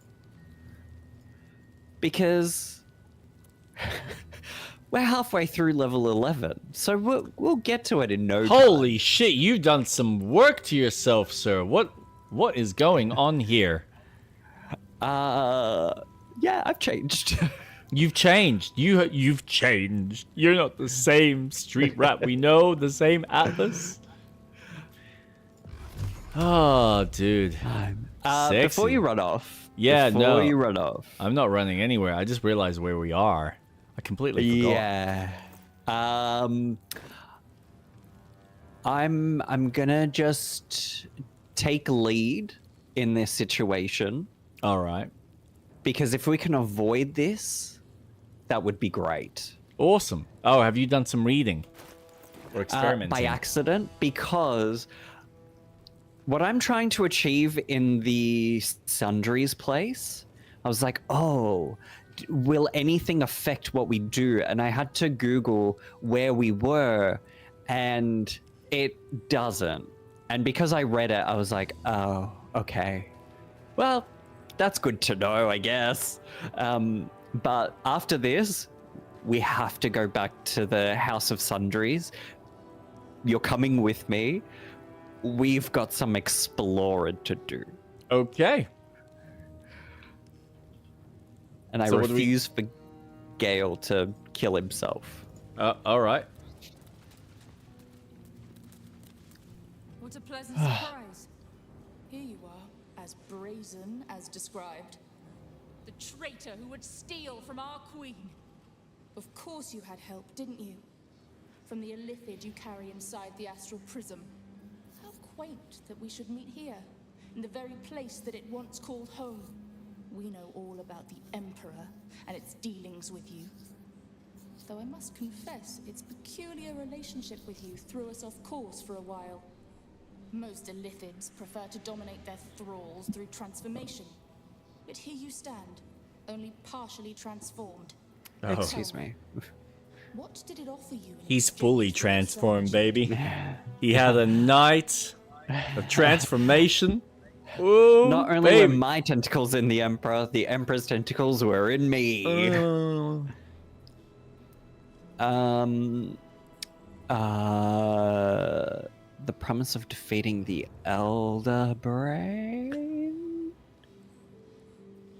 because we're halfway through level 11, so we'll get to it in no time. Holy shit, you've done some work to yourself, sir. What is going on here? Yeah, I've changed. You've changed. You've changed. You're not the same street rat we know, the same Atlas. Oh, dude. Before you run off. Yeah, you run off. I'm not running anywhere. I just realized where we are. I completely forgot. Yeah. I'm gonna just take lead in this situation. All right. Because if we can avoid this, that would be great. Awesome. Oh, have you done some reading or experimenting? By accident, because what I'm trying to achieve in the Sundries place, I was like, oh, will anything affect what we do? And I had to Google where we were, and it doesn't. And because I read it, I was like, oh, okay. Well, that's good to know, I guess. But after this, we have to go back to the House of Sundries. You're coming with me. We've got some exploring to do. Okay. And I refuse for Gale to kill himself. All right. What a pleasant surprise. Here you are, as brazen as described. The traitor who would steal from our queen. Of course you had help, didn't you? From the illithid you carry inside the astral prism. How quaint that we should meet here, in the very place that it once called home. We know all about the Emperor and its dealings with you. Though I must confess, its peculiar relationship with you threw us off course for a while. Most illithids prefer to dominate their thralls through transformation. But here you stand, only partially transformed. Oh. Excuse me. What did it offer you? He's fully transformed, baby. He had a night of transformation. Ooh, Not only baby. were my tentacles in the Emperor's tentacles were in me. The promise of defeating the Elder Brain?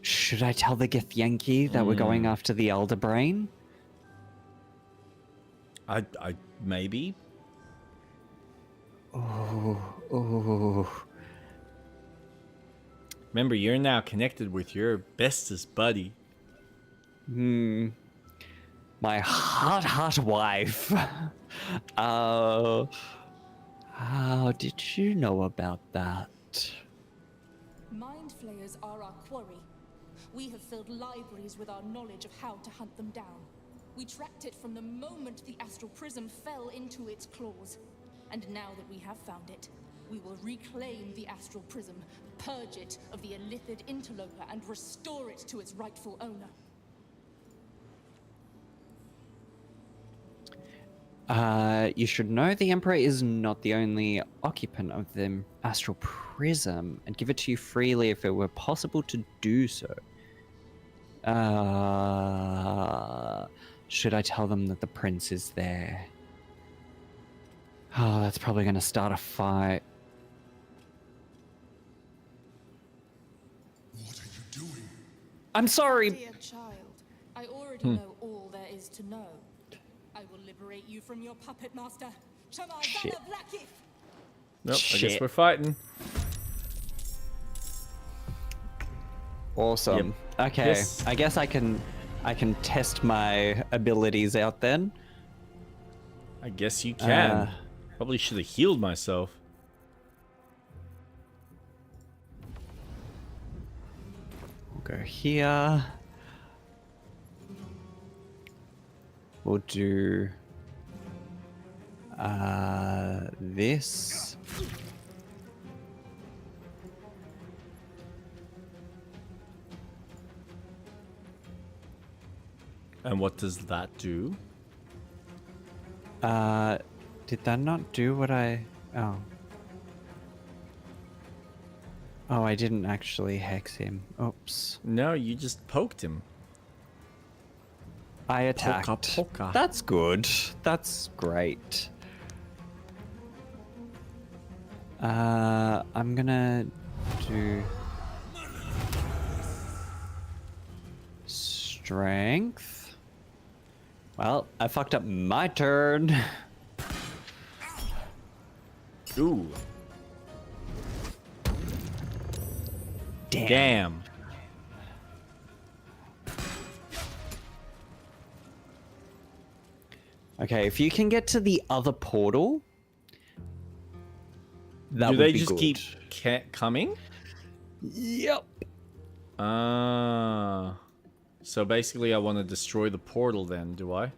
Should I tell the Githyanki that we're going after the Elder Brain? I maybe. Oh. Remember, you're now connected with your bestest buddy. My hot wife. How did you know about that? Mind Flayers are our quarry. We have filled libraries with our knowledge of how to hunt them down. We tracked it from the moment the astral prism fell into its claws. And now that we have found it, we will reclaim the astral prism, purge it of the illithid interloper, and restore it to its rightful owner. You should know the Emperor is not the only occupant of the astral prism, and give it to you freely if it were possible to do so. Should I tell them that the prince is there? Oh, that's probably going to start a fight. What are you doing? I'm sorry. Dear child, I already know all there is to know. I will liberate you from your puppet master. Shit. Nope, I Shit. guess we're fighting. Awesome. Okay, Yes. I guess I can test my abilities out then. I guess you can. Uh, Probably should have healed myself. We'll go here. We'll do this. And what does that do? Did that not do what I... Oh. Oh, I didn't actually hex him. Oops. No, you just poked him. I attacked. Poka. That's good. That's great. I'm gonna do... Strength. Well, I fucked up my turn. Ooh. Damn. Okay, if you can get to the other portal, that Do would they be just good. keep coming? Yep. So basically I want to destroy the portal then, do I?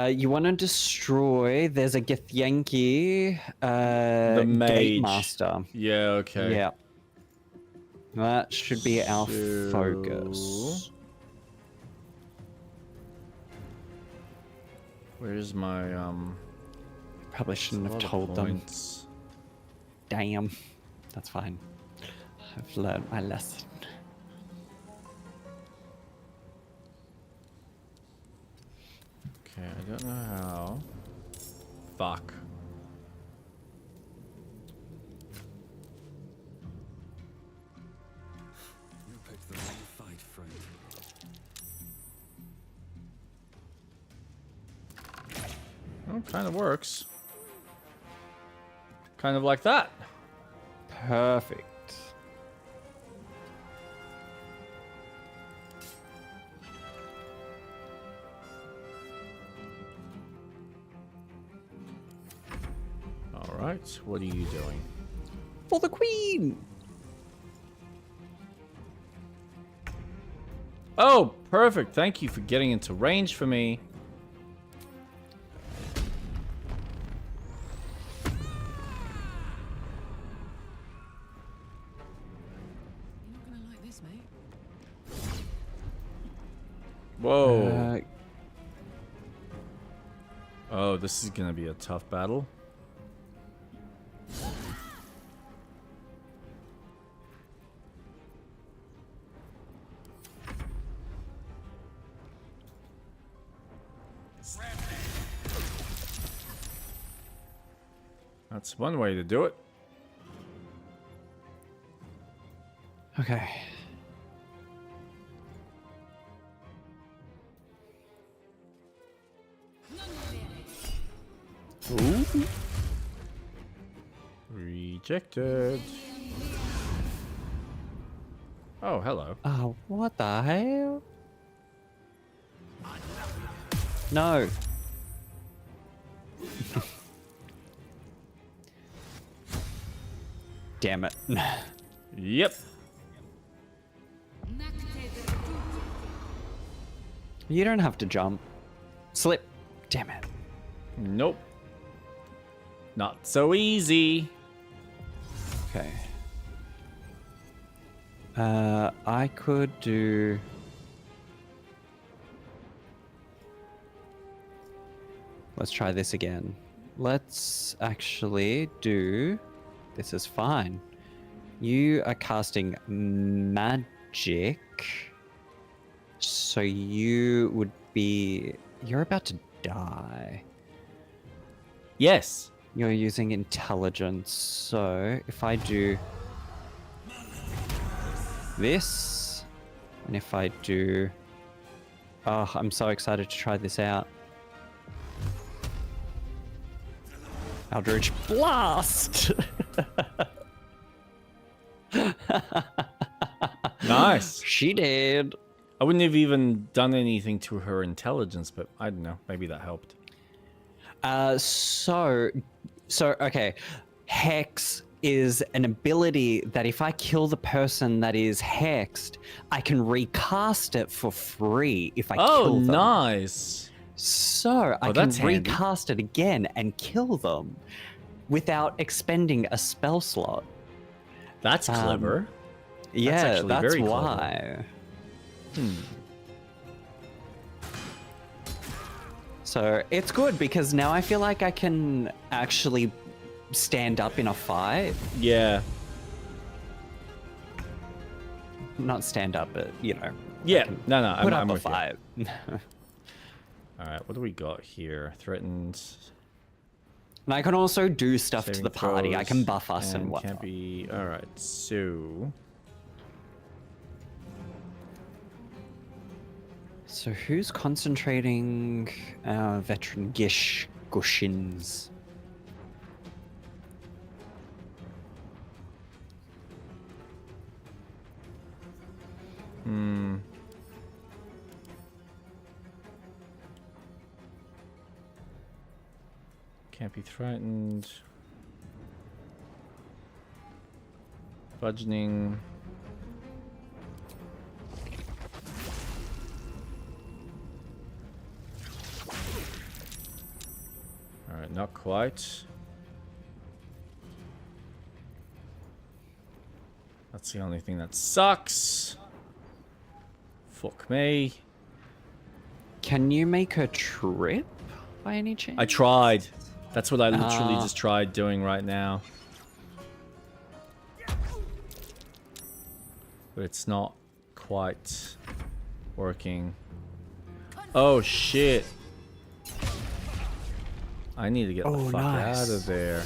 You want to destroy. There's a Githyanki, The mage. Gate Master. Yeah, okay. Yeah. That should be our So- focus. Where's my Probably shouldn't a have lot of told them. points. Damn. That's fine. I've learned my lesson. Okay, I don't know how. Fuck. You picked the wrong fight, friend. Oh, kind of works. Kind of like that. Perfect. All right, what are you doing? For the queen! Oh, perfect. Thank you for getting into range for me. You're not gonna like this, mate. Whoa. Oh, this is gonna be a tough battle. That's one way to do it. Okay. Ooh. Rejected. Oh, hello. What the hell? No. Damn it. Yep. You don't have to jump. Slip. Damn it. Nope. Not so easy. Okay. I could do... Let's try this again. Let's actually do... This is fine. You are casting magic. So you would be... You're about to die. Yes. You're using intelligence. So if I do... this, and if I do... Oh, I'm so excited to try this out. Eldritch Blast! Nice. She did. I wouldn't have even done anything to her intelligence, but I don't know. Maybe that helped. So okay. Hex is an ability that if I kill the person that is hexed, I can recast it for free if I kill them. Nice. So I can that's handy. recast it again and kill them without expending a spell slot. That's clever. Yeah, actually that's very clever. why. So it's good because now I feel like I can actually stand up in a fight. Yeah. Not stand up, but I Yeah. can No, put I'm up a with you. fight. All right, what do we got here? Threatened. And I can also do stuff to Saving the party. I throws, can buff us and whatnot. Can't be. All right, so. So who's concentrating veteran Gushins? Can't be threatened. Budgeting. Alright, not quite. That's the only thing that sucks. Fuck me. Can you make a trip by any chance? I tried. That's what I literally just tried doing right now. But it's not quite working. Oh shit. I need to get the fuck out of there.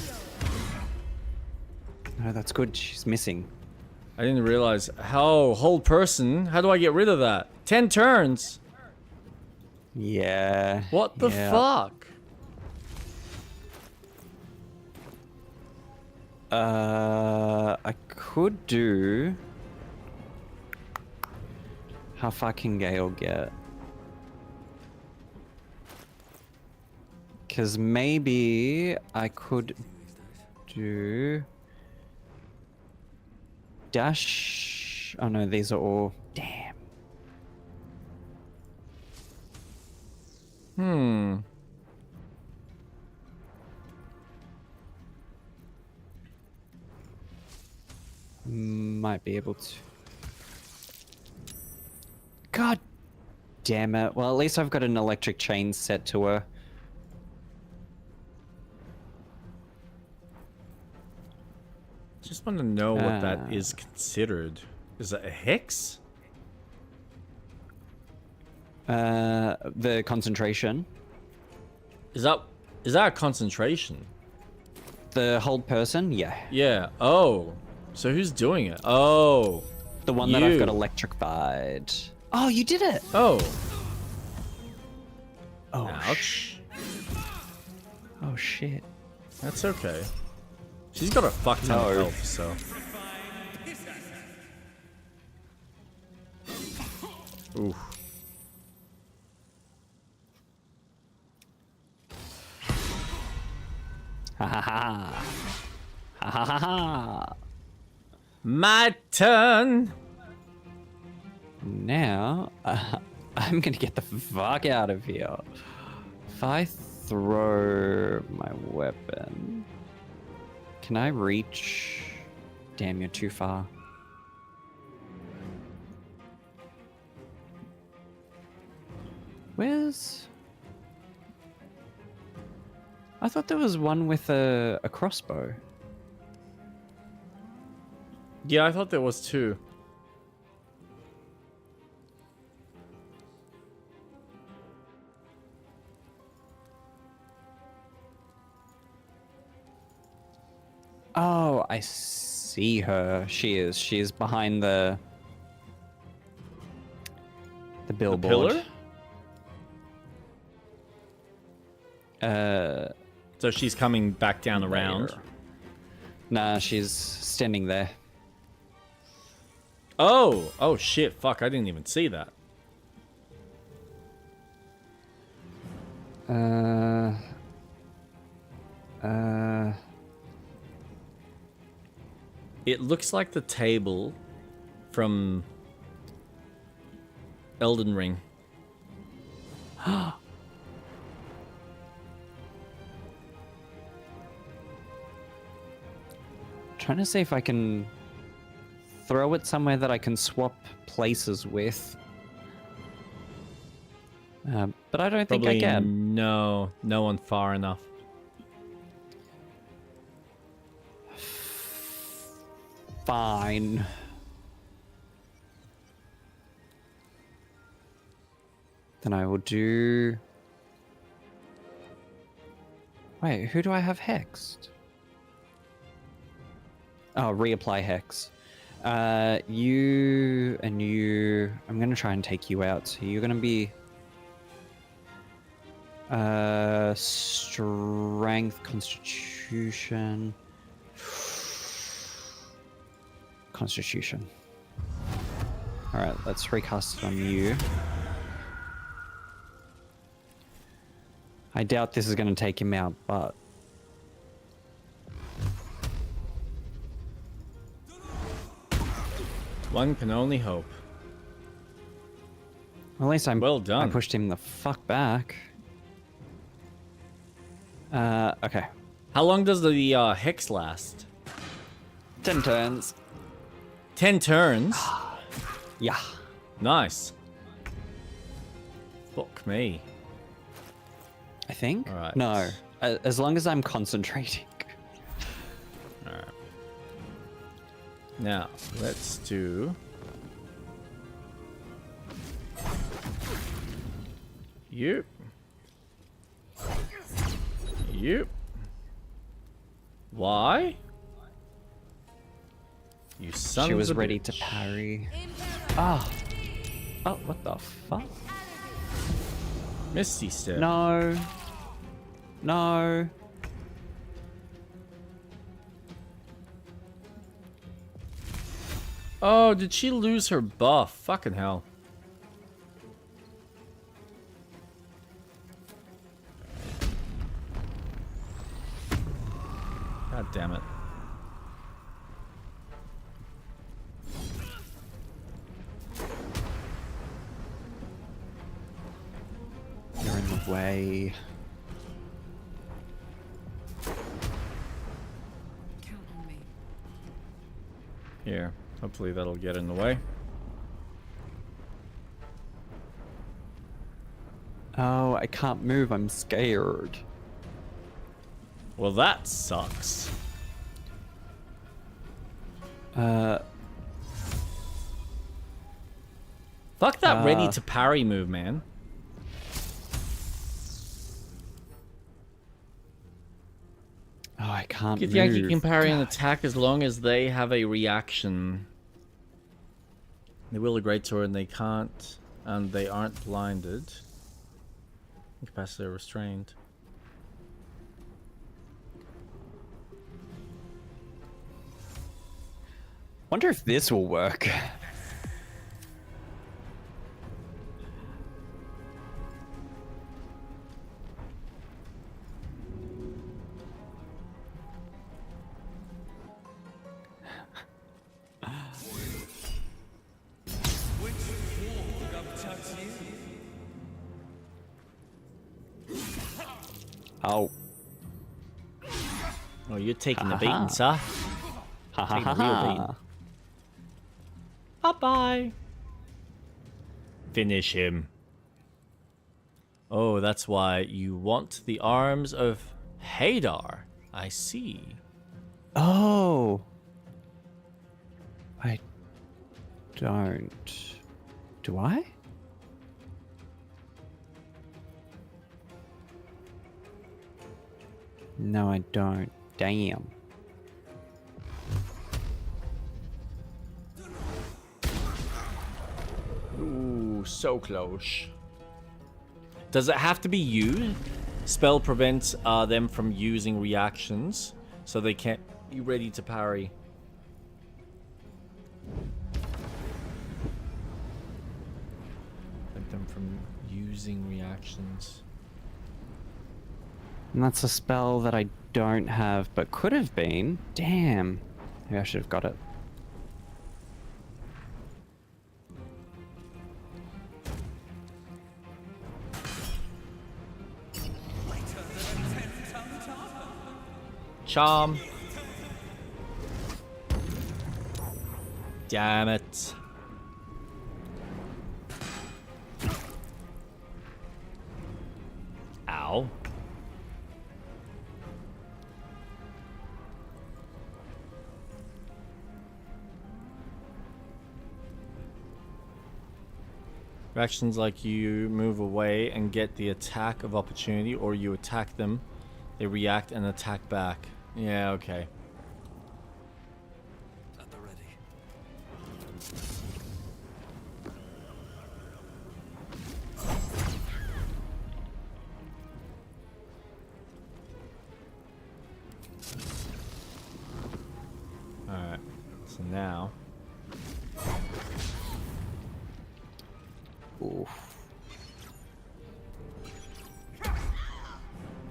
No, that's good. She's missing. I didn't realize. How hold person? How do I get rid of that? 10 turns. Yeah. What the fuck? I could do. How far can Gale get? Because maybe I could do. Dash. Oh no, these are all. Damn. Might be able to. God damn it. Well, at least I've got an electric chain set to her. Just want to know what that is considered. Is that a hex? The concentration. Is that a concentration? The hold person? Yeah. Yeah. Oh. So who's doing it? Oh. The one that I've got You. electrified. Oh, you did it! Oh. Oh, Ouch. oh shit. That's okay. She's got a fuck ton of No. health, so. Ooh. Ha ha ha. Ha ha ha ha. My turn. Now, I'm gonna get the fuck out of here. If I throw my weapon, can I reach? Damn, you're too far. Where's? I thought there was one with a crossbow. Yeah, I thought there was two. Oh, I see her. She is behind the billboard. Pillar? So she's coming back down around. There. Nah, she's standing there. Oh shit, fuck, I didn't even see that. It looks like the table from Elden Ring. Trying to see if I can throw it somewhere that I can swap places with. But I don't think I Probably can. no one far enough. Fine. Then I will do... Wait, who do I have hexed? Oh, reapply hex. You and you... I'm going to try and take you out. So you're going to be... Strength, Constitution... Constitution. Alright, let's recast it on you. I doubt this is going to take him out, but... One can only hope. At least Well done. I pushed him the fuck back. Okay. How long does the hex last? 10 turns. 10 turns? Yeah. Nice. Fuck me. I think? Alright. No. As long as I'm concentrating. Alright. Now, let's do... Yep. Yep. Why? You son She of was a ready bitch. to parry. Ah. Oh, what the fuck? Misty Step. No. No. Oh, did she lose her buff? Fucking hell. God damn it. You're in the way. Count on me. Here. Hopefully that'll get in the way. Oh, I can't move. I'm scared. Well, that sucks. Fuck that ready to parry move, man. Oh, I can't Get move. the Yankee can parry an attack as long as they have a reaction. They will a great sword and they can't, and they aren't blinded. Incapacitated or restrained. Wonder if this will work. Oh. Oh, you're taking the beating, sir. Ha ha Taking ha the real ha. beating. Bye-bye. Finish him. Oh, that's why you want the arms of Hadar. I see. Oh. I don't. Do I? No, I don't. Damn. Ooh, so close. Does it have to be you? Spell prevents them from using reactions, so they can't be ready to parry. Prevent them from using reactions. And that's a spell that I don't have, but could have been. Damn. Maybe I should have got it. Charm. Damn it. Ow. Reactions like you move away and get the attack of opportunity, or you attack them, they react and attack back. Yeah, okay. At the ready. Alright, so now. Oof.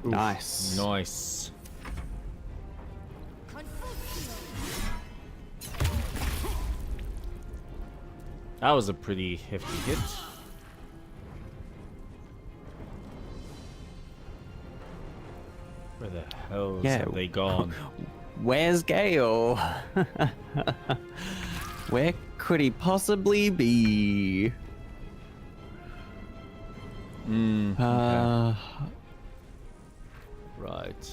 Nice. Nice. That was a pretty hefty hit. Where the hell have they gone? Where's Gale? Where could he possibly be? Okay. Right.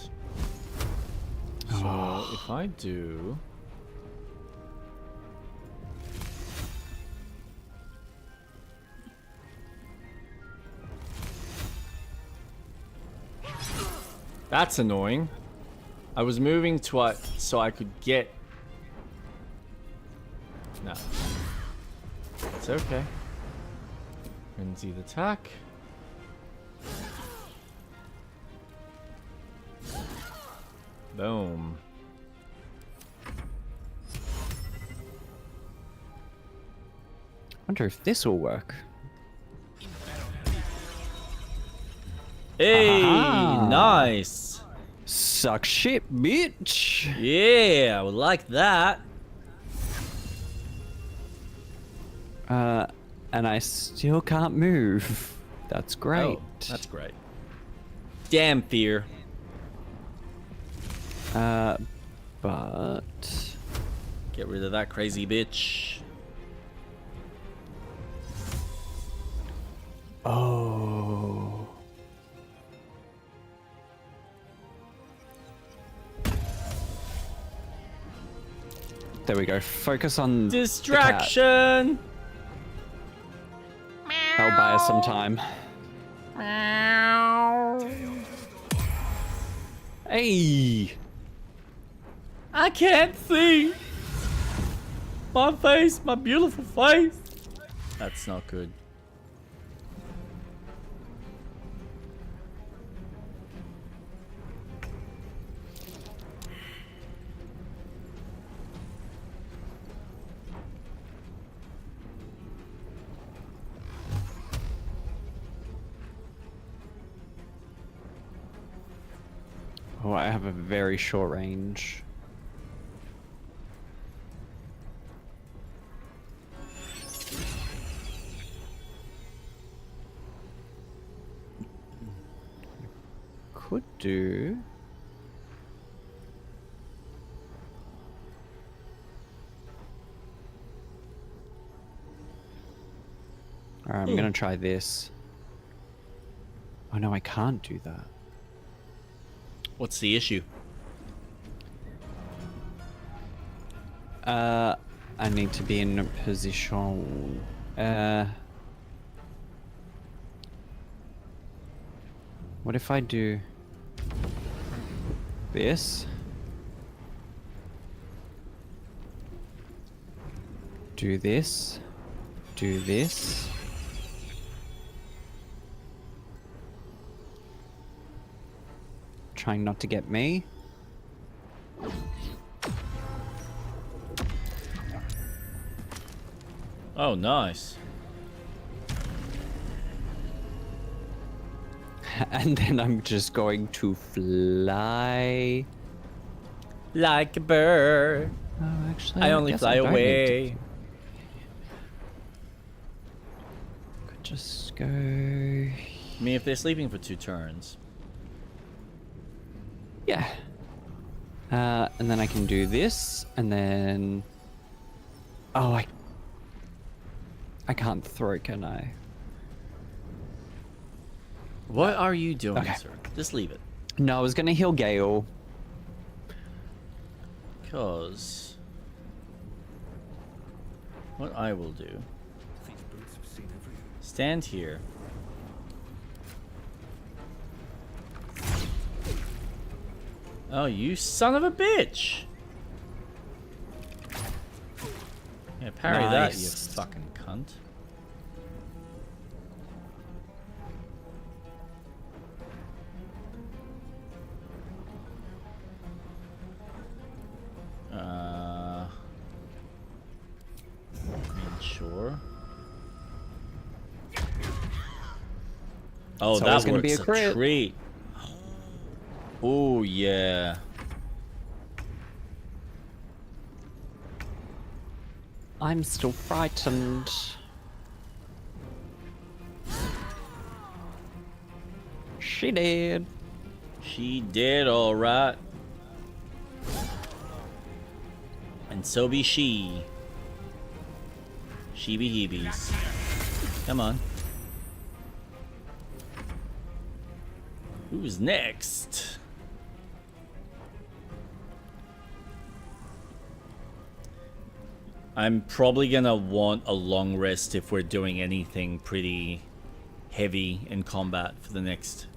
So if I do... That's annoying. I was moving to what so I could get... No. It's okay. Frenzied attack. Boom. Wonder if this will work. Hey, Aha. nice. Suck shit, bitch. Yeah, I would like that. And I still can't move. That's great. Oh, that's great. Damn fear. But Get rid of that crazy bitch. oh, there we go. Focus on the cat. Distraction. That'll buy us some time. Hey. I can't see my face, my beautiful face. That's not good. Oh, I have a very short range. Could do. Alright, I'm gonna try this. Oh no, I can't do that. What's the issue? I need to be in a position. What if I do this? Do this. Do this. trying not to get me. Oh, nice. And then I'm just going to fly. Like a bird. Oh, actually, I only guess fly don't need to away. Could just go. I mean, if they're sleeping for 2 turns. Yeah. And then I can do this, and then. Oh, I can't throw, can I? What are you doing, Okay. sir? Just leave it. No, I was gonna heal Gale. Because what I will do, These boots have seen everything. stand here. Oh, you son of a bitch! Yeah, parry that, you Nice. fucking cunt. Sure. Oh, It's that always gonna works be a crit. treat. Oh, yeah. I'm still frightened. She did. She did all right. And so be she. She be heebies. Come on. Who's next? I'm probably gonna want a long rest if we're doing anything pretty heavy in combat for the next.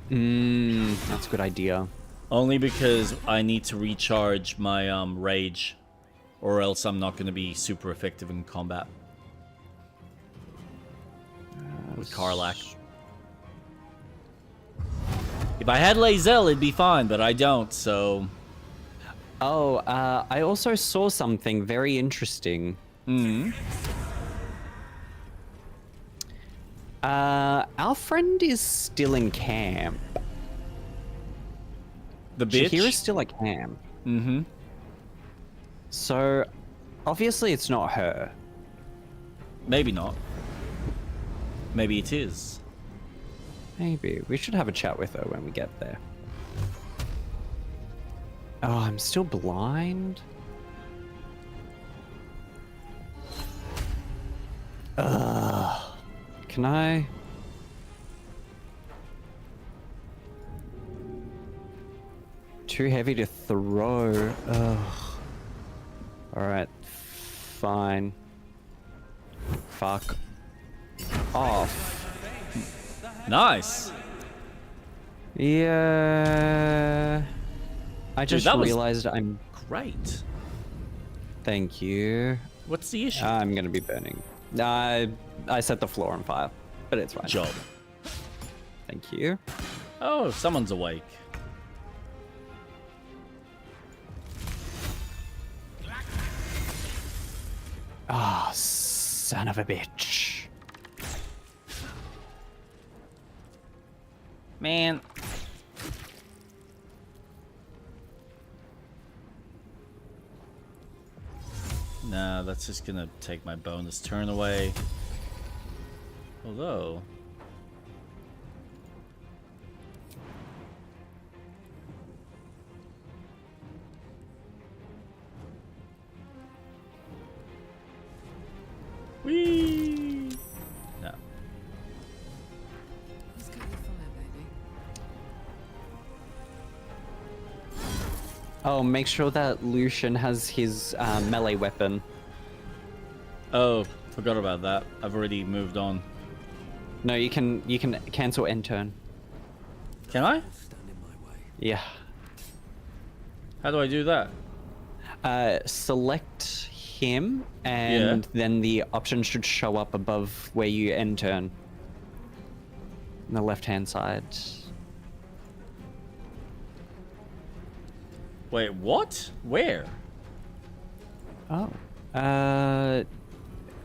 That's a good idea. Only because I need to recharge my rage, or else I'm not gonna be super effective in combat with Karlak. If I had Lae'zel, it'd be fine, but I don't, so. Oh, I also saw something very interesting. Our friend is still in camp. The bitch? Shahira's still at camp. Mm-hmm. So, obviously it's not her. Maybe not. Maybe it is. Maybe. We should have a chat with her when we get there. Oh, I'm still blind? Ugh. Can I? Too heavy to throw. Ugh. Alright. Fine. Fuck off. Nice. Yeah. I just that was- realized I'm. Great. Thank you. What's the issue? I'm gonna be burning. I set the floor on fire, but it's fine. Job. Thank you. Oh, someone's awake. Ah, son of a bitch. Man. Nah, that's just gonna take my bonus turn away. Although. Whee! No. Let's get the fire, baby. Oh, make sure that Lucian has his melee weapon. Oh, forgot about that. I've already moved on. No, you can cancel end turn. Can I? Stand in my way. Yeah. How do I do that? Select him, and then the option should show up above where you end turn. On the left-hand side. Wait, what? Where? Oh.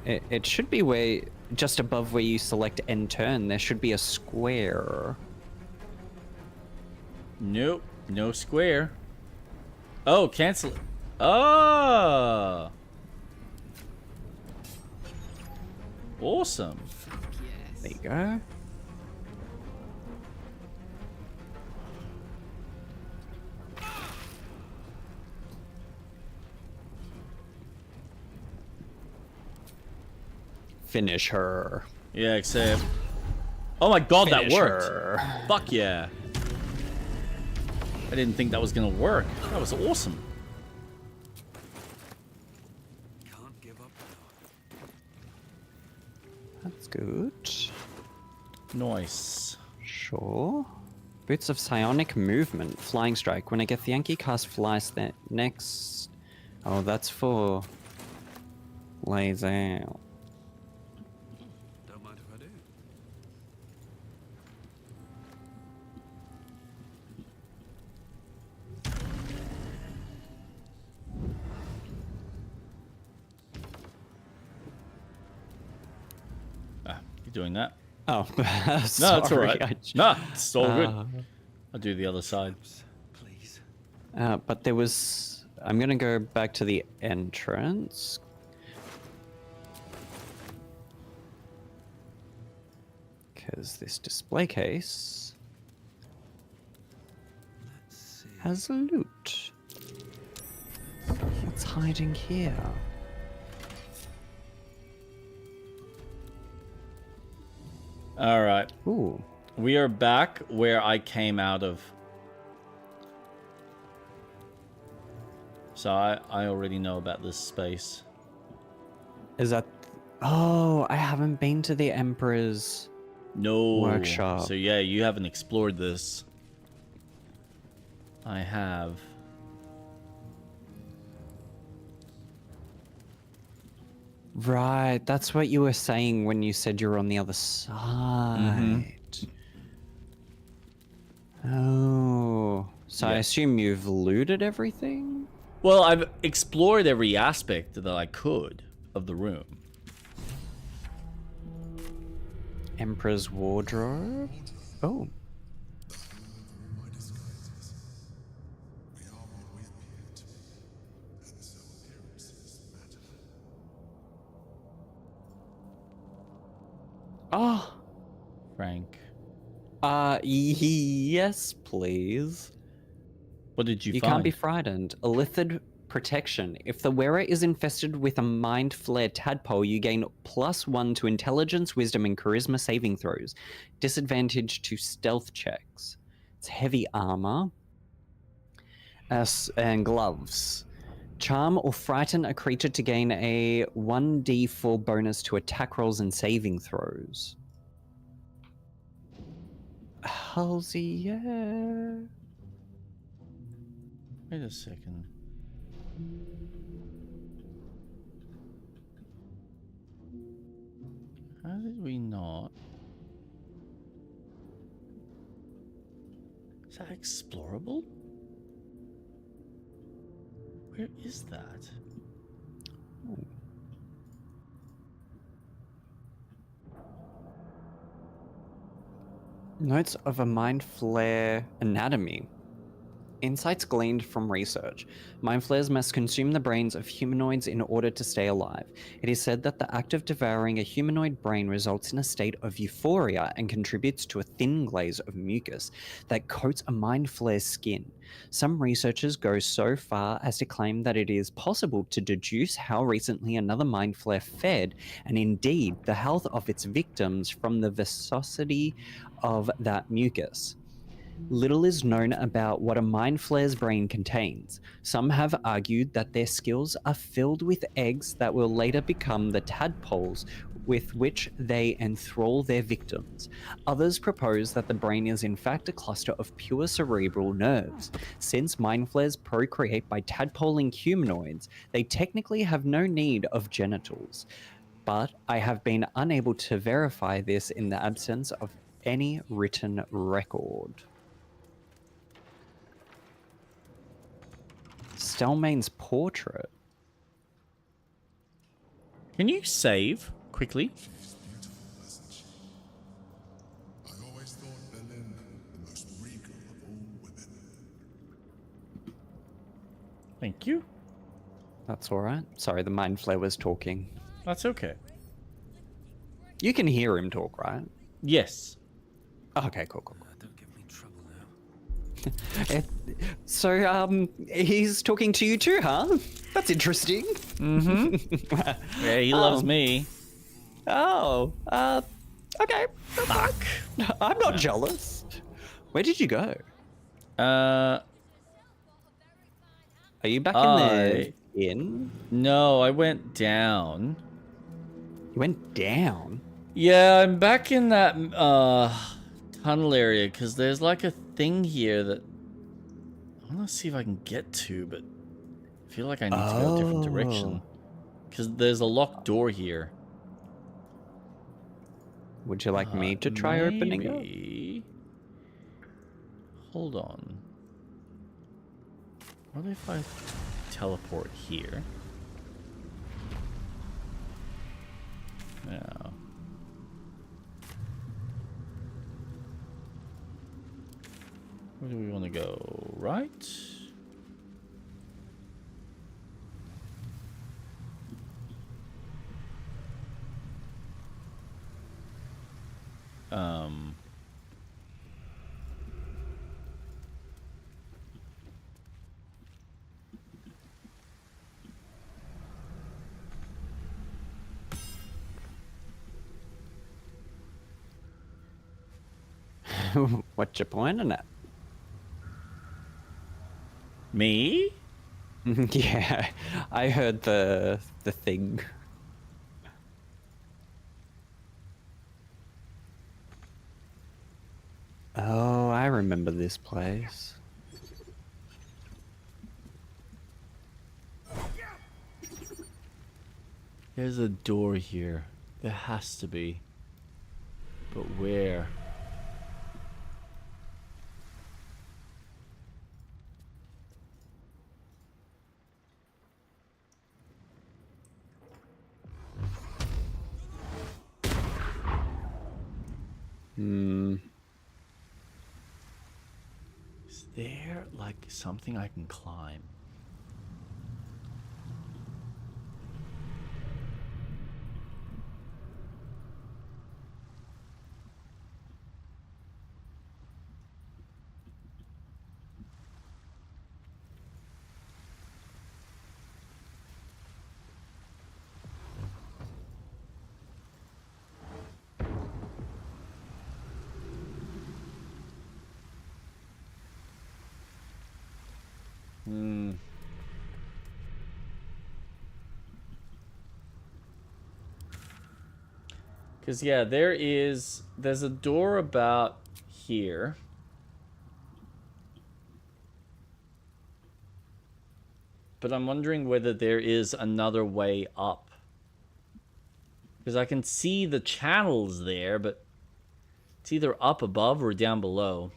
It should be where, just above where you select end turn, there should be a square. Nope, no square. Oh, cancel it. Oh! Awesome. Yes. There you go. Finish her. Yeah, except... Oh my god, that Finish worked. her. Fuck yeah. I didn't think that was gonna work. That was awesome. Can't give up now. That's good. Nice. Sure. Boots of Psionic Movement. Flying Strike. When I get the Yankee cast flies that next... Oh, that's for... Lays out. Don't mind if I do. Ah, you doing that? Oh, No, sorry. it's alright. No, it's all good. Uh, I'll do the other side. Please. But there was... I'm gonna go back to the entrance. Because this display case Let's see. has loot. What's hiding here? Alright. Ooh. We are back where I came out of. So I already know about this space. Is that... Oh, I haven't been to the Emperor's... No. Workshop. So yeah, you haven't explored this. I have. Right, that's what you were saying when you said you were on the other side. Oh, so I Yeah. assume you've looted everything? Well, I've explored every aspect that I could of the room. Emperor's Wardrobe? Oh. Oh. Frank. Yes, please. What did you You find? can't be frightened. Illithid protection. If the wearer is infested with a Mind Flayer tadpole, you gain +1 to intelligence, wisdom, and charisma saving throws. Disadvantage to stealth checks. It's heavy armor. And gloves. Charm or frighten a creature to gain a 1d4 bonus to attack rolls and saving throws. Halsey, yeah. Wait a second. How did we not? Is that explorable? Where is that? Notes of a Mind Flayer anatomy. Insights gleaned from research. Mind flayers must consume the brains of humanoids in order to stay alive. It is said that the act of devouring a humanoid brain results in a state of euphoria and contributes to a thin glaze of mucus that coats a mind flayer's skin. Some researchers go so far as to claim that it is possible to deduce how recently another mind flayer fed, and indeed the health of its victims, from the viscosity of that mucus. Little is known about what a Mind Flayer's brain contains. Some have argued that their skills are filled with eggs that will later become the tadpoles with which they enthrall their victims. Others propose that the brain is in fact a cluster of pure cerebral nerves. Since Mind Flayers procreate by tadpoling humanoids, they technically have no need of genitals. But I have been unable to verify this in the absence of any written record. Stelmane's portrait. Can you save quickly? She's beautiful, isn't she? I always thought Berlin the most regal of all women. Thank you. That's all right. Sorry, the Mind Flayer was talking. That's okay. You can hear him talk, right? Yes. Okay, cool. Don't give me trouble now. So, he's talking to you too, huh? That's interesting. Yeah, he loves me. Oh, okay. Fuck. I'm not jealous. Where did you go? Uh, Are you back in the inn? no, I went down. You went down? Yeah, I'm back in that tunnel area because there's like a thing here that I want to see if I can get to, but I feel like I need to go a different direction because there's a locked door here. Would you like me to try opening it? Maybe. Hold on. What if I teleport here? Yeah. Where do we want to go? Right? What you pointing at? Me? Yeah, I heard the thing. Oh, I remember this place. There's a door here. There has to be. But where? Is there like something I can climb? Because, yeah, there's a door about here. But I'm wondering whether there is another way up. Because I can see the channels there, but it's either up above or down below.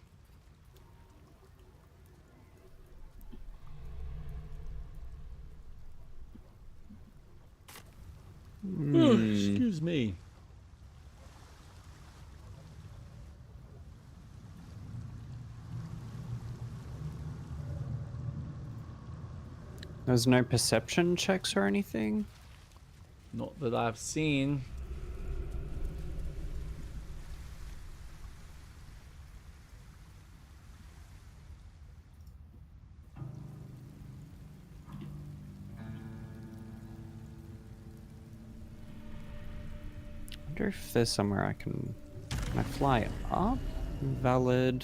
Oh, excuse me. There's no perception checks or anything? Not that I've seen. I wonder if there's somewhere I can I fly up? Valid.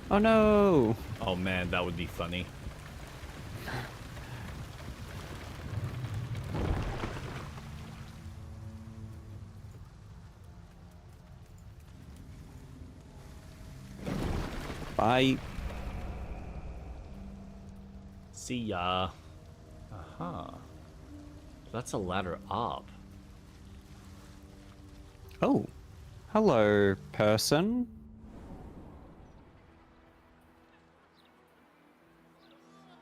Oh no! Oh man, that would be funny. Bye. See ya. Aha. That's a ladder up. Oh, Hello, person.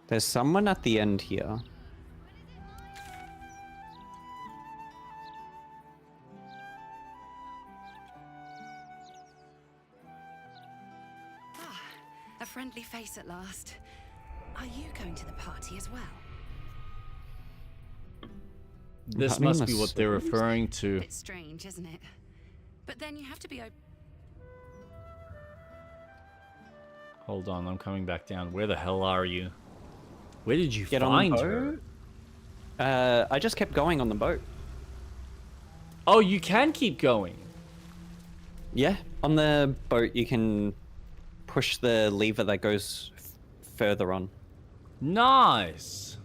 There's someone at the end here. Ah, a friendly face at last. Are you going to the party as well? This Cutting must the be what they're swords? referring to. Bit strange, isn't it? But then you have to be open. Hold on, I'm coming back down. Where the hell are you? Where did you Get on the find her? boat? I just kept going on the boat. Oh, you can keep going. Yeah, on the boat you can push the lever that goes further on. Nice.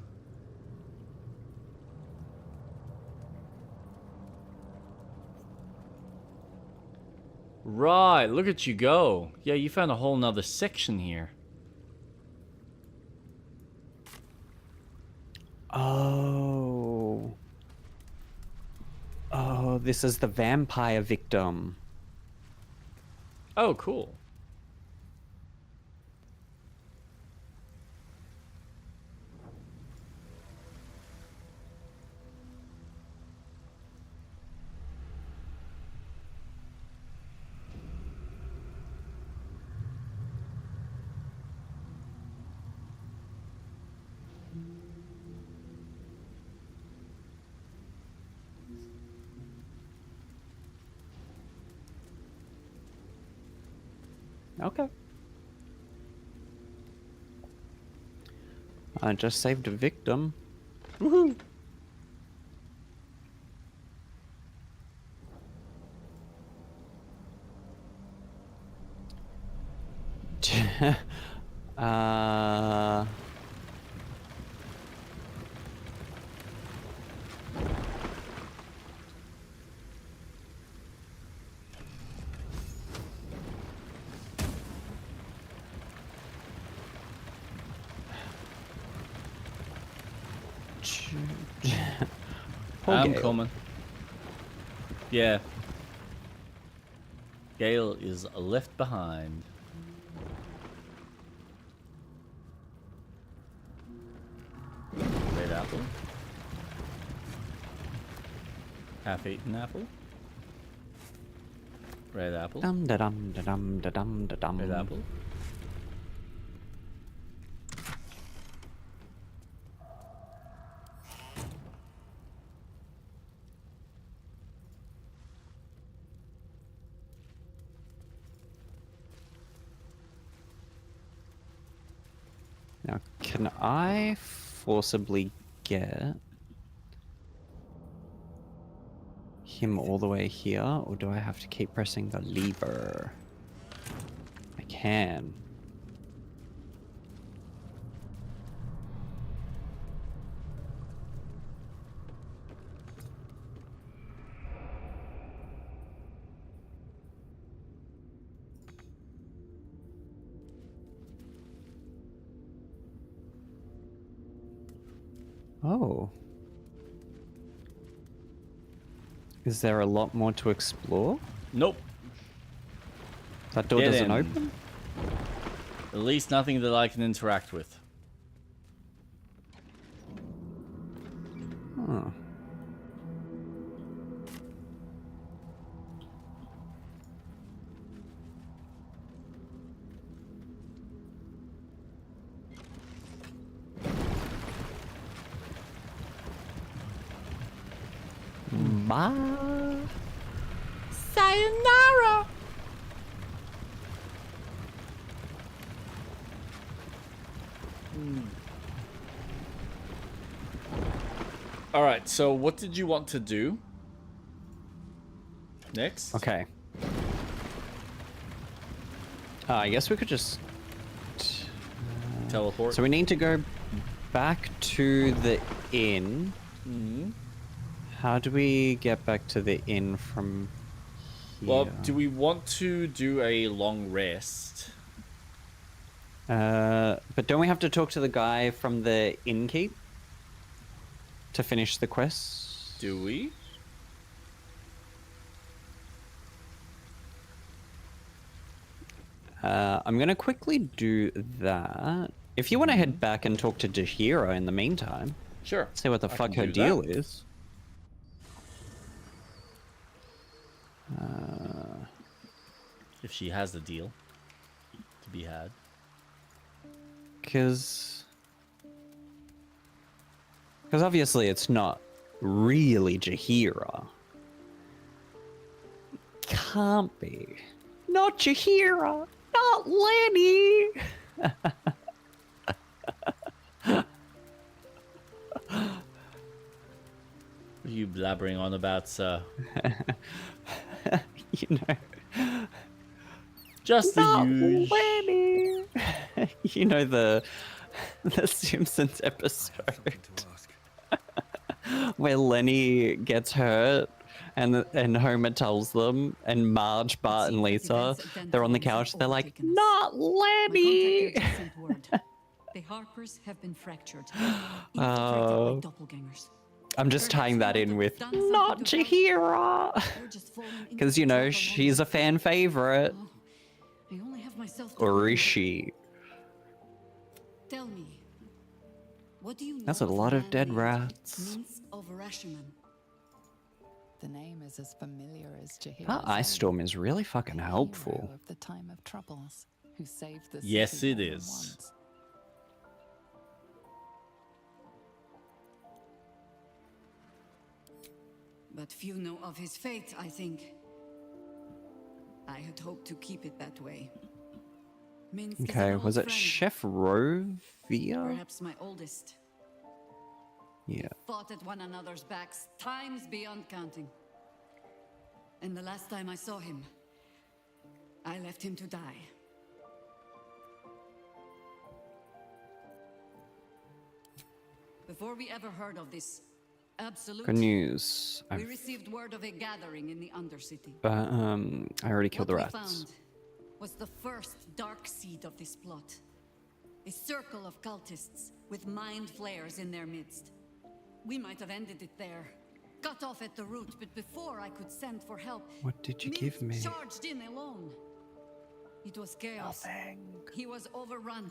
Right, look at you go. Yeah, you found a whole nother section here. Oh. Oh, this is the vampire victim. Oh, cool. Okay. I just saved a victim. Woohoo. uh... Poor I'm Gale. coming. Yeah. Gale is left behind. Red apple. Half-eaten apple. Red apple. Dum da dum da dum da dum da dum. Red apple. Now, can I forcibly get him all the way here, or do I have to keep pressing the lever? I can. Oh. Is there a lot more to explore? Nope. That door Get doesn't in. open? At least nothing that I can interact with. Oh. Bye. Sayonara. All right. So, what did you want to do next? Okay. I guess we could just... Teleport. So we need to go back to the inn. Mhm. How do we get back to the inn from here? Well, do we want to do a long rest? But don't we have to talk to the guy from the innkeep to finish the quest? Do we? I'm gonna quickly do that. If you want to head back and talk to Jahira in the meantime, Sure. see what the I fuck can her do deal that. is. If she has the deal to be had. Because obviously it's not really Jahira. Can't be. Not Jahira. Not Lenny. What are you blabbering on about, sir? You know. Just the Not usual. Lenny. You know the Simpsons episode Something to ask. where Lenny gets hurt and Homer tells them, and Marge, Bart, and Lisa, they're on the couch. They're like, "Not Lenny." My contact agent sent word. The Harpers have been fractured, infiltrated by doppelgangers. I'm just tying that in with Perhaps you not would have done something to Jahira, Or just fallen into because the you know trap she's a along fan favorite, with- Oh, I only have myself to or blame. is she? Tell me, what do you know That's a lot of man dead named rats. Minsk of Rashomon? The name is as familiar as Jahir. That ice storm is really fucking hero helpful. of the time of troubles, who saved the Yes, city it more than is. once. But few know of his fate, I think. I had hoped to keep it that way. Minsk is Okay, an was old it friend, Chef Rovia? perhaps my oldest. Yeah. Fought at one another's backs, times beyond counting. And the last time I saw him, I left him to die. Before we ever heard of this absolute, Good news. we received word of a gathering in the Undercity. I already killed the What we rats. found was the first dark seed of this plot. A circle of cultists with mind flayers in their midst. We might have ended it there, cut off at the root, but before I could send for help, What did you Minsk give me? charged in alone. It was chaos. He was overrun,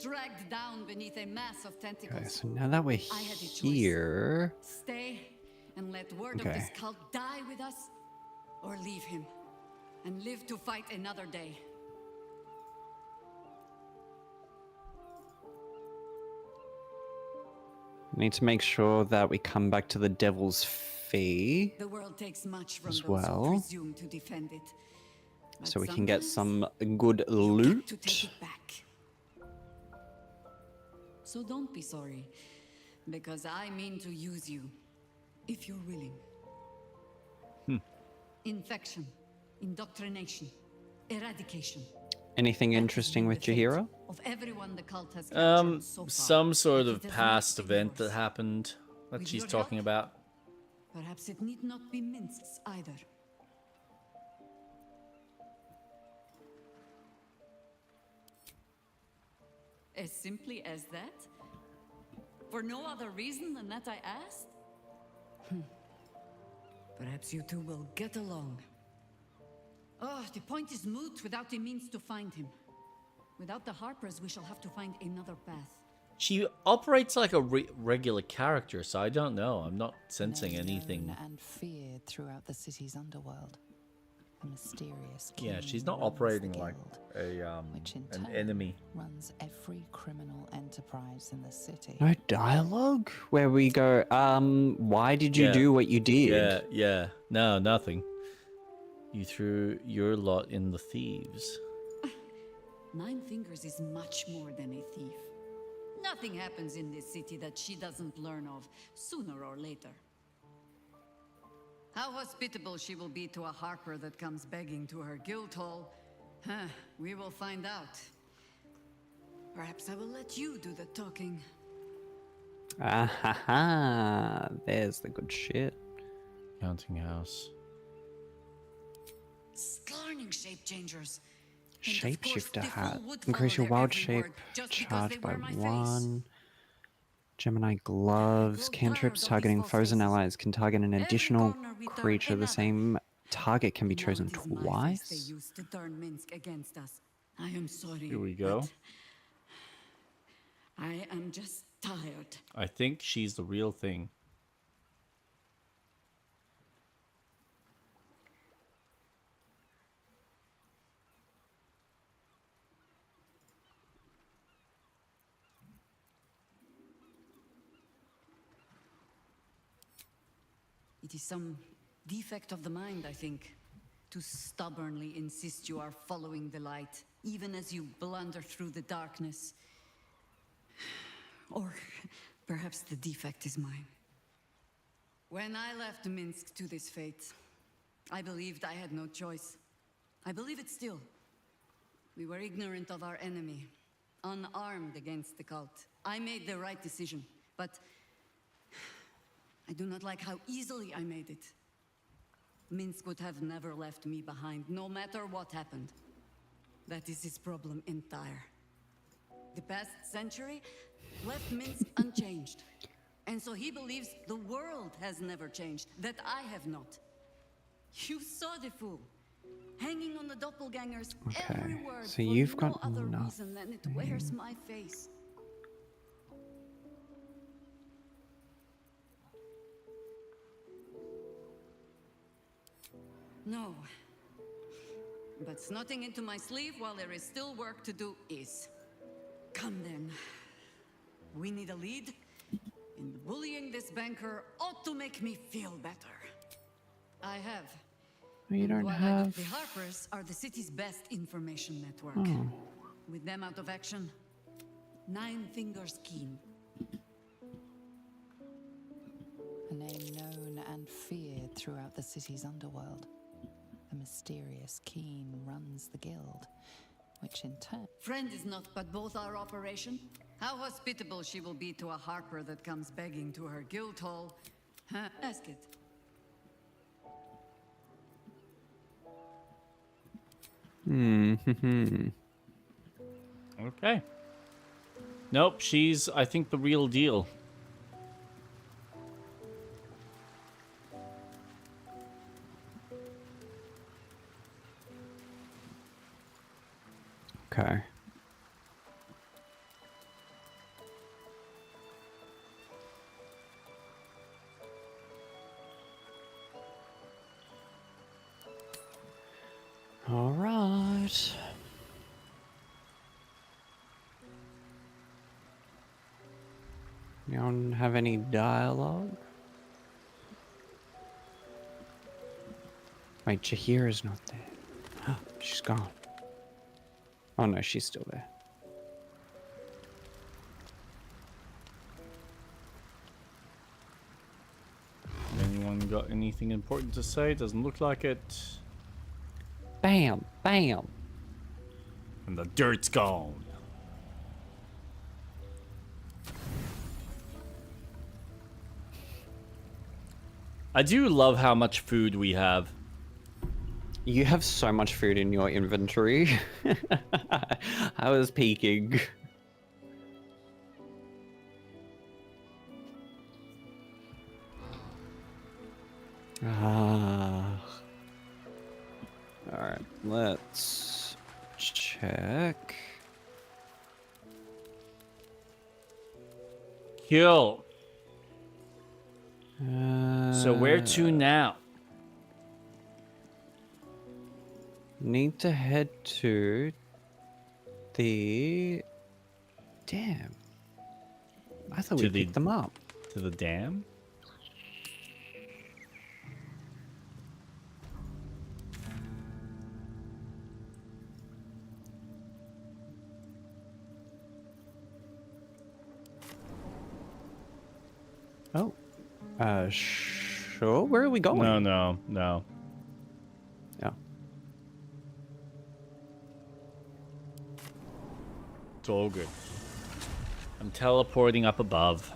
dragged down beneath a mass of tentacles. Okay, so now that we're I had a choice. here, Stay and let word Okay. of this cult die with us, or leave him and live to fight another day. we need to make sure that we come back to the Devil's Fee, The world takes much from As those well. who presume to defend it. But so we can get sometimes some good you loot. get to take it back. So don't be sorry, because I mean to use you, if you're willing. Infection, indoctrination, eradication. Anything That has interesting been with the fate Jahira? Of everyone the cult has captured so far. Some sort But of it has past not been event that yours. happened that With she's your talking help? about. Perhaps it need not be Minsk's either. As simply as that? For no other reason than that I asked? Perhaps you two will get along. Oh, the point is moot without a means to find him. Without the Harpers, we shall have to find another path. She operates like a regular character, so I don't know. I'm not sensing Known anything. and feared throughout the city's underworld. A mysterious Yeah, king she's not runs the operating like guild, which in an turn enemy. runs every criminal enterprise in the city. No dialogue? Where we go, why did you Yeah. do what you did? Yeah. No, nothing. You threw your lot in the thieves. Nine Fingers is much more than a thief. Nothing happens in this city that she doesn't learn of sooner or later. How hospitable she will be to a Harper that comes begging to her guild hall, we will find out. Perhaps I will let you do the talking. Ah ha ha! There's the good shit. Counting house. Scarning shape changers. And of course, Shapeshifter the hat. fool would Increase follow your their wild every shape word just because charge they by wear my face. 1. Gemini gloves. grow Cantrips tired of these targeting false foes and faces. allies can target an Every additional corner we turn, creature. The another. same target can be Now chosen it is my face they twice. used to turn Minsk against us. I am sorry. Here we go. but I am just tired. I think she's the real thing. It is some defect of the mind, I think, to stubbornly insist you are following the light, even as you blunder through the darkness. Or perhaps the defect is mine. When I left Minsk to this fate, I believed I had no choice. I believe it still. We were ignorant of our enemy, unarmed against the cult. I made the right decision, but I do not like how easily I made it. Minsk would have never left me behind, no matter what happened. That is his problem entire. The past century left Minsk unchanged. And so he believes the world has never changed, that I have not. You saw the fool, hanging on the doppelganger's every word so for you've no got other nothing. reason than it wears my face. No. But snotting into my sleeve while there is still work to do is. Come then. We need a lead, and bullying this banker ought to make me feel better. I have. You And don't while have. The Harpers are the city's best information network. Oh. With them out of action, 9 fingers keen. A name known and feared throughout the city's underworld. The mysterious Keen runs the guild, which in turn... Friend is not, but both our operation. How hospitable she will be to a Harper that comes begging to her guild hall. Huh? Ask it. Okay. Nope, she's, I think, the real deal. Okay. All right. You don't have any dialogue? Wait, Jahira's not there. She's gone. Oh no, she's still there. Anyone got anything important to say? Doesn't look like it. Bam, bam. And the dirt's gone. I do love how much food we have. You have so much food in your inventory. I was peeking. Alright, let's check. Kill. So where to now? Need to head to the... Damn. I thought To we the- picked them up. To the dam? Oh. Sure. Where are we going? No. Oh. It's all good. I'm teleporting up above.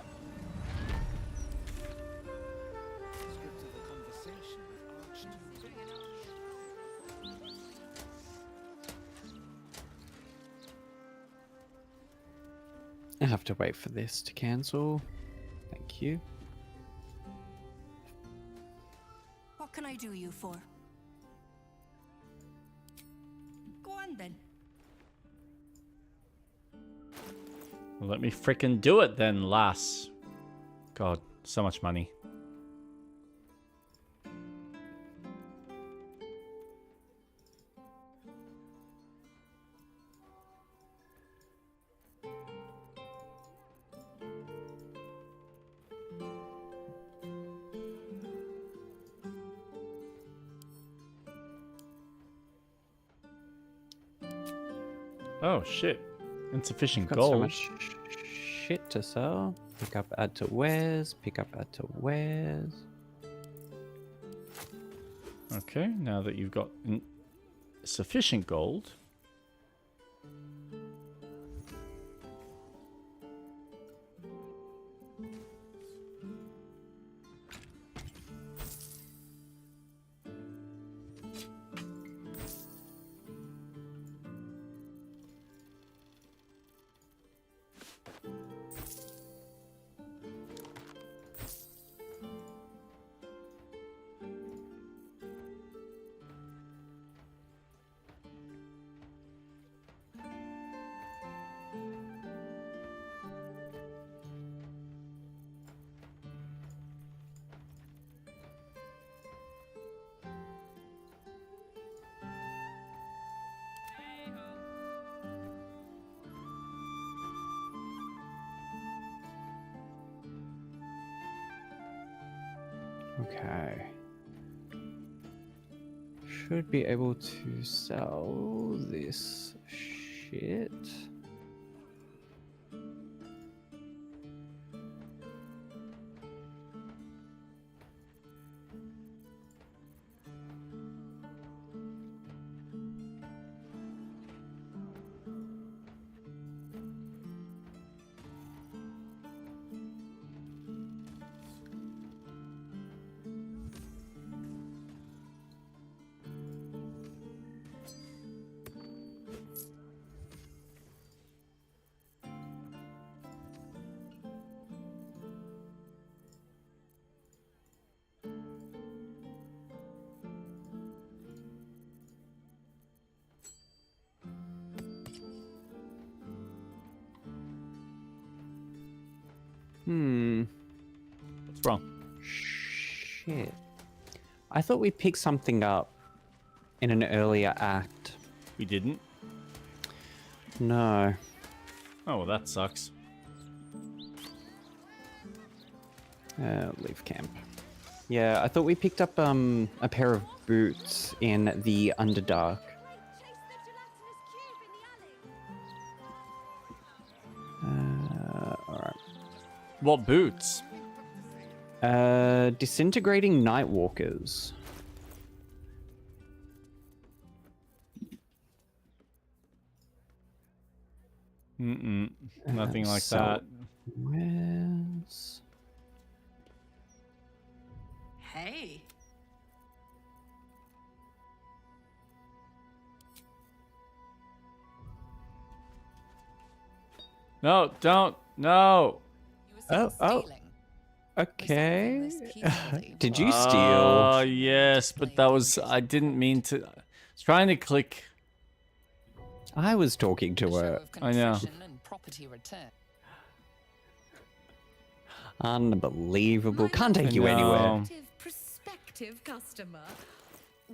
I have to wait for this to cancel. Thank you. What can I do you for? Go on then. Well, let me frickin' do it then, lass. God, so much money. Oh shit. Insufficient Got gold. so much shit to sell. Pick up, add to wares. Pick up, add to wares. Okay, now that you've got sufficient gold. Okay. Should be able to sell this shit. What's wrong? Shit. I thought we picked something up in an earlier act. We didn't? No. Oh, well, that sucks. Leave camp. Yeah, I thought we picked up a pair of boots in the Underdark. Alright. What boots? Disintegrating Nightwalkers. Nothing like so- that. Where's... Hey. No, don't. No. You were seen Oh. stealing. Okay. Resolving this peacefully. Did you steal? Oh, yes, but that was... I didn't mean to... I was trying to click... I was talking A to show her. of I know. contrition and property return. Unbelievable. Can't take you know. anywhere. Prospective customer.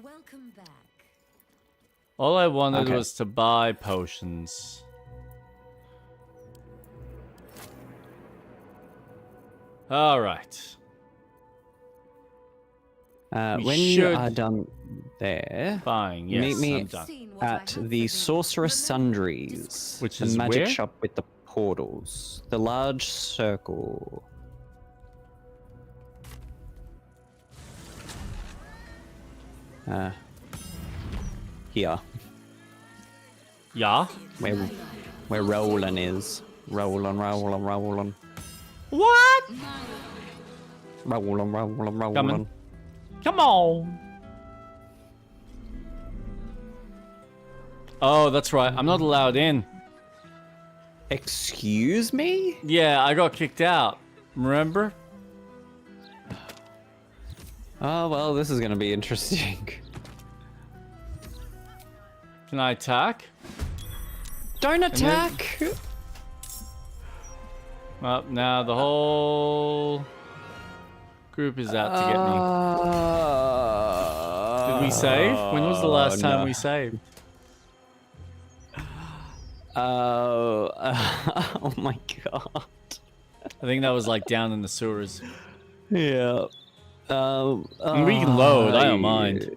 Welcome back. All I wanted Okay. was to buy potions. All right. We When you should- are done there, Fine. Yes, meet me I'm done. Seen what I at have the for thee. Sorceress Remember, Sundries, Which the is magic where? shop with the portals, the large circle. Here, Yeah. where Roland is. Roland. What? Roland. Coming. Come on. Oh, that's right. I'm not allowed in. Excuse me? Yeah, I got kicked out. Remember? Oh, well, this is gonna be interesting. Can I attack? Don't attack! Well, now the whole group is out to get me. Did we save? When was the last time we saved? Oh my god. I think that was like down in the sewers. Yeah. And we can load. I don't mind.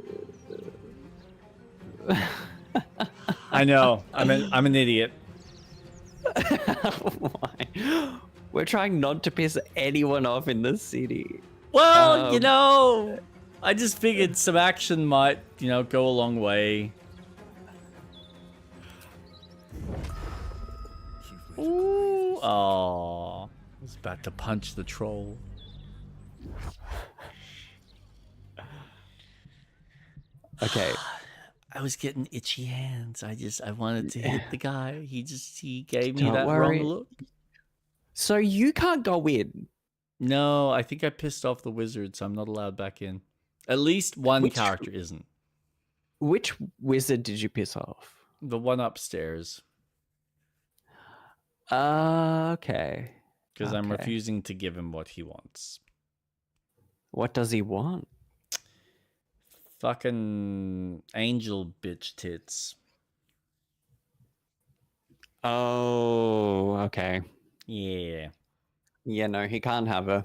I know. I'm an idiot. Why? We're trying not to piss anyone off in the city. Well, you know, I just figured some action might, go a long way. Ooh, oh, I was about to punch the troll. Okay. I was getting itchy hands. I wanted to hit the guy. He gave me Don't that worry. wrong look. So you can't go in. No, I think I pissed off the wizard, so I'm not allowed back in. At least one Which- character isn't. Which wizard did you piss off? The one upstairs. Okay. Because I'm Okay. refusing to give him what he wants. What does he want? Fucking angel bitch tits. Oh, okay. Yeah. Yeah, no, he can't have her.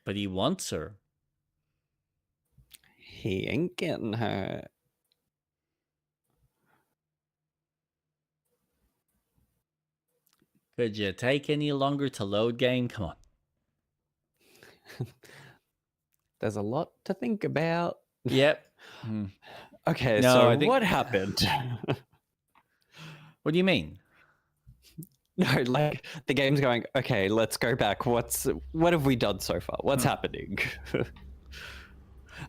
But he wants her. He ain't getting her. Could you take any longer to load game? Come on. There's a lot to think about. Yep. Okay, No, so I think- what happened? What do you mean? No, like the game's going, okay, let's go back. What have we done so far? What's happening?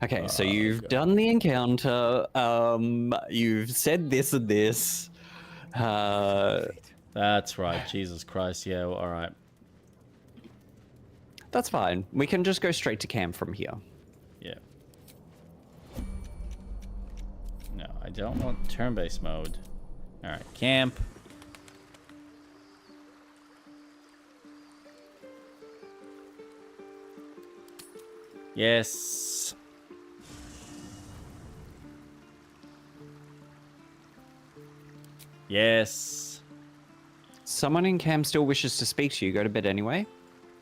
Okay, so you've done the encounter. You've said this and this. That's right. Jesus Christ. Yeah, well, all right. That's fine. We can just go straight to camp from here. Yeah. No, I don't want turn-based mode. All right, camp. Yes. Yes. Someone in camp still wishes to speak to you. Go to bed anyway?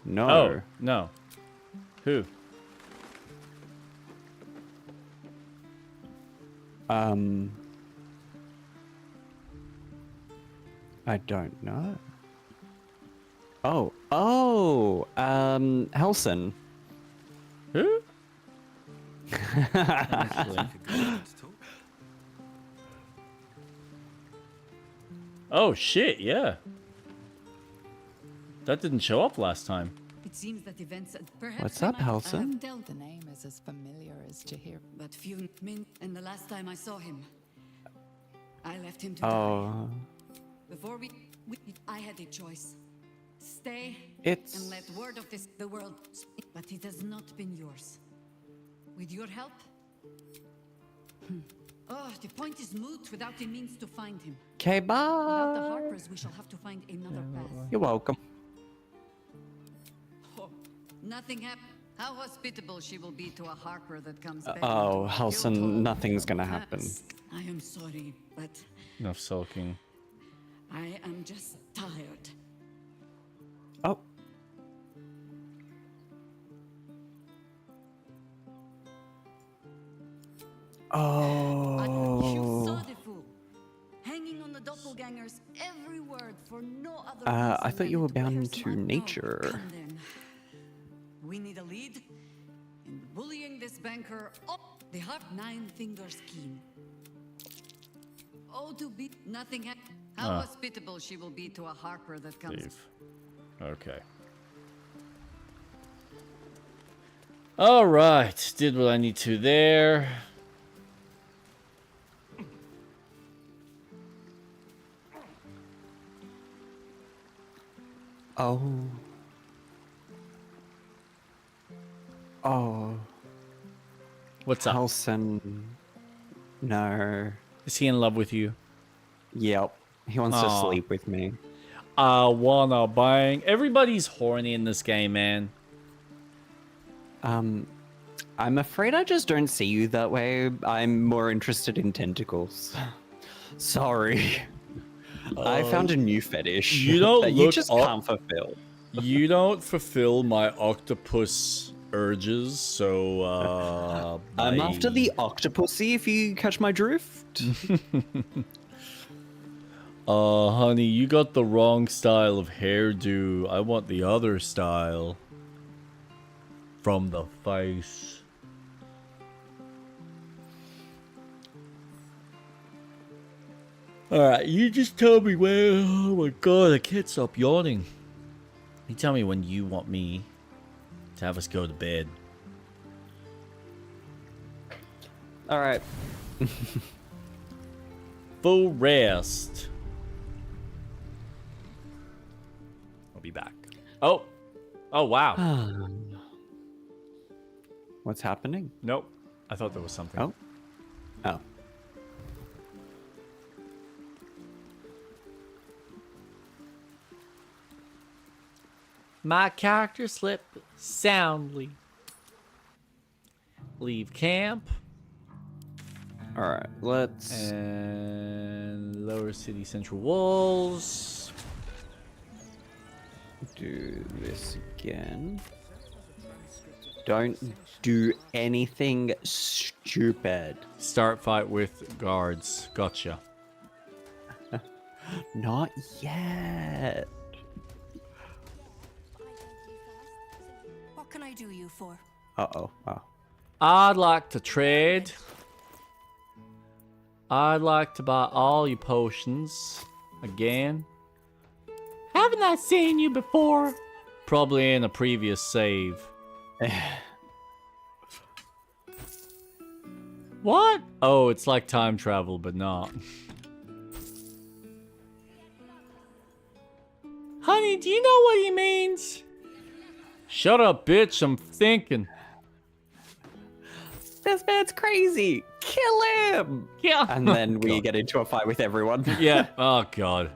No. Oh, no. Who? I don't know. Helson. Who? Oh, shit, yeah. That didn't show up last time. It seems that events perhaps What's we up, might have Halson? dealt, The name is as familiar as Jahir. but few min. And the last time I saw him, I left him to die. Oh, Before we, I had a choice: stay it's and let word of this the world. But it has not been yours. With your help. Oh, the point is moot without a means to find him. okay. Without the Bye. Harpers, we shall have to find another path. You're welcome. Oh, nothing happened. How hospitable she will be to a Harper that comes back. Oh, into a Halson, guildhall. nothing's gonna happen. Perhaps. I am sorry, but Enough sulking. I am just tired. Oh. You saw Oh. the fool. Hanging on the doppelgangers, every word for no other I reason thought you than were it wears bound to my- No, nature. come then. We need a lead in bullying this banker up the heart 9 fingers keen. Oh, to be nothing. How hospitable she will be to a Harper that comes. Leave. Okay. All right. Did what I need to there. Oh. Oh. What's up? Halson. No. Is he in love with you? Yep. He wants to Aw. sleep with me. I wanna bang. Everybody's horny in this game, man. I'm afraid I just don't see you that way. I'm more interested in tentacles. Sorry. I found a new fetish you don't that you look just up- can't fulfill. You don't fulfill my octopus urges, so I'm after bye. the octopusy, if you catch my drift. Honey, you got the wrong style of hairdo. I want the other style. From the face. Alright, you just tell me where. Oh my god, I can't stop yawning. You tell me when you want me to have us go to bed. All right. Full rest. I'll be back. Oh. Oh, wow. What's happening? Nope. I thought there was something. Oh. Oh. My character slipped soundly. Leave camp. All right. Let's. And lower city central walls. Do this again. Don't do anything stupid. Start fight with guards. Gotcha. Not yet. What can I do you for? Uh-oh. Oh. I'd like to trade. I'd like to buy all your potions again. Haven't I seen you before? Probably in a previous save. What? Oh, it's like time travel, but not. Honey, do you know what he means? Shut up, bitch. I'm thinking. This man's crazy. Kill him. Yeah. And then we God. get into a fight with everyone. Yeah. Oh, God.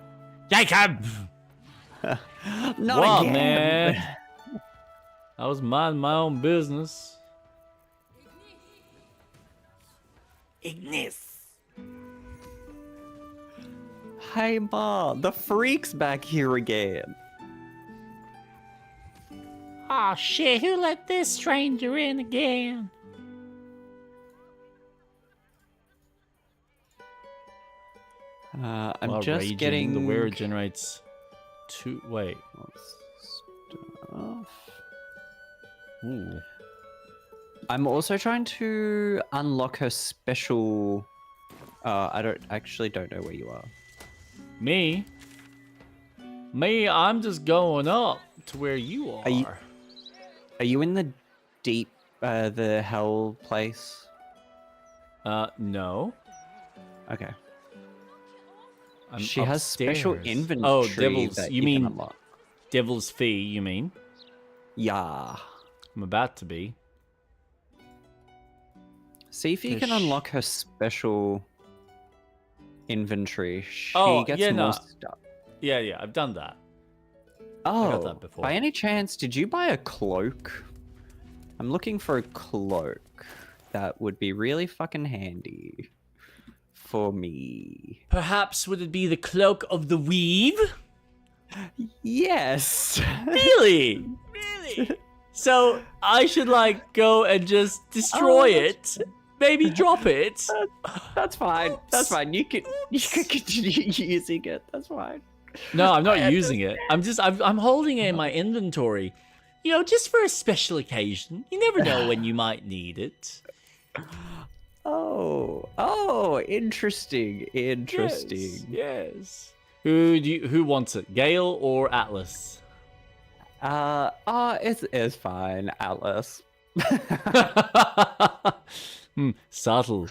Jacob! Not What, again. man? I was minding my own business. Ignis. Hey, Ma, the freak's back here again. Oh shit, who let this stranger in again? I'm While just raging, getting the wearer generates two. Wait. stuff. Ooh. I'm also trying to unlock her special. I don't know where you are. Me? Me, I'm just going up to where you are. Are you in the deep, the hell place? No. Okay. I'm She has special upstairs. inventory. Oh, devils. that You can mean unlock. devil's fee, you mean? Yeah. I'm about to be. See if you can Fish. unlock her special inventory. She Oh, gets yeah, more no. stuff. Yeah, I've done that. Oh, got that before. by any chance, did you buy a cloak? I'm looking for a cloak. That would be really fucking handy for me. Perhaps would it be the cloak of the weave? Yes. Really? Really? So I should like go and just destroy it? Maybe drop it? That's fine. That's fine. You can continue using it. That's fine. No, I'm not using it. I'm holding it in my inventory. You know, just for a special occasion. You never know when you might need it. Oh, interesting. Interesting. Yes. Who wants it? Gale or Atlas? It's fine, Atlas. Subtle.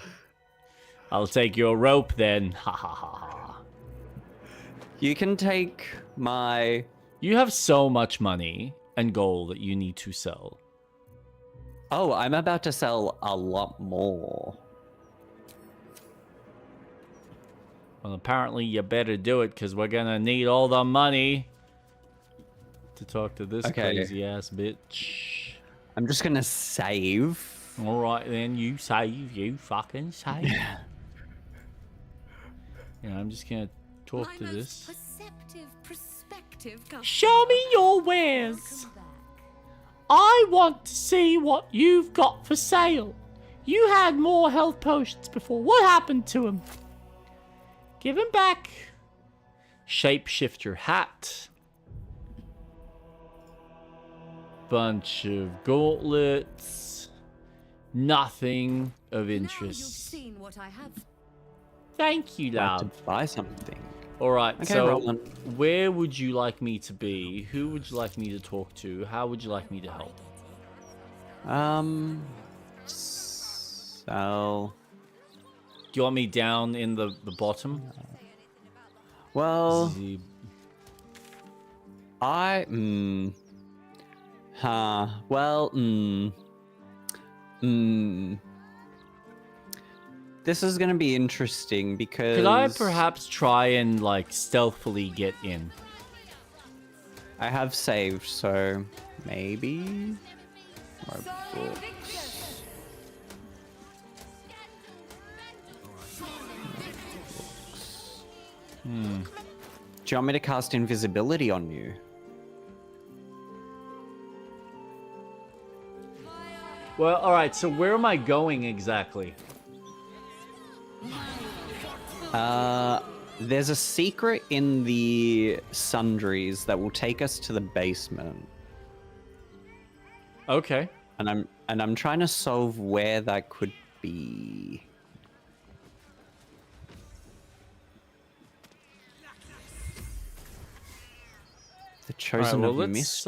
I'll take your rope then. Ha ha ha ha. You can take my. You have so much money and gold that you need to sell. Oh, I'm about to sell a lot more. Well, apparently you better do it because we're gonna need all the money to talk to this Okay. crazy ass bitch. I'm just gonna save. All right, then you save. You fucking save. Yeah, I'm just gonna talk My to most this. perceptive perspective customer. Show me your wares. Welcome back. I want to see what you've got for sale. You had more health potions before. What happened to them? Give them back. Shapeshifter hat. Bunch of gauntlets. Nothing of Now you've interest. seen what I have. Thank you, Like to love. buy something. Alright, Okay, so Roland. where would you like me to be? Who would you like me to talk to? How would you like me to help? So, Do you want me down in the bottom? well, The- This is gonna be interesting because Could I perhaps try and like stealthily get in? I have saved, so maybe. Or books. Do you want me to cast invisibility on you? Well, alright, so where am I going exactly? There's a secret in the sundries that will take us to the basement, Okay. and I'm trying to solve where that could be. The Alright, chosen well of let's mist.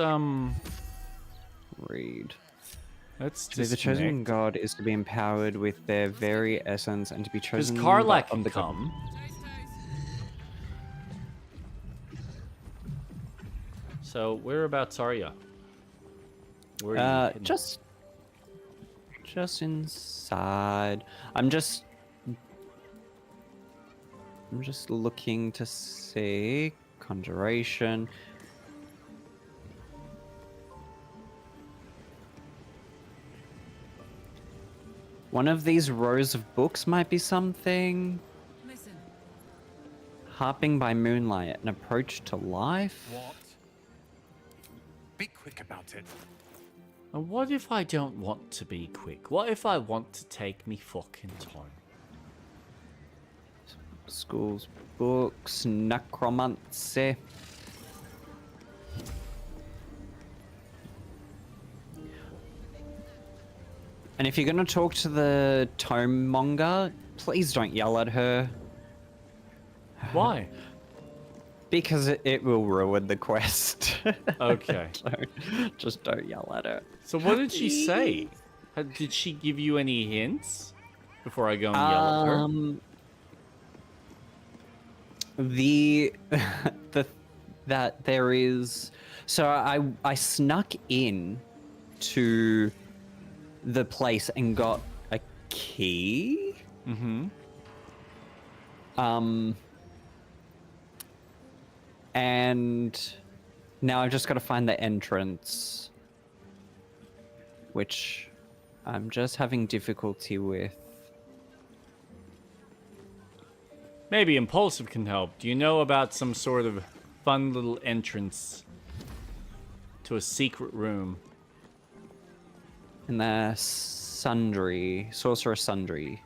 Read. let's To be the chosen disconnect. god is to be empowered with their very essence and to be Because chosen Karlak of can the god. come. So whereabouts are you? Where are you heading? Just inside. I'm just looking to see conjuration. One of these rows of books might be something. Listen. Harping by moonlight, an approach to life. What? Be quick about it. And what if I don't want to be quick? What if I want to take me fucking time? Schools, books, necromancy. And if you're going to talk to the tome monger, please don't yell at her. Why? Because it will ruin the quest. Okay. Just don't yell at her. So what did she say? Did she give you any hints before I go and yell at her? That there is. So I snuck in to the place and got a key. Mm-hmm. And now I've just got to find the entrance, which I'm just having difficulty with. Maybe Impulsive can help. Do you know about some sort of fun little entrance to a secret room? In the sundry, sorcerer sundry.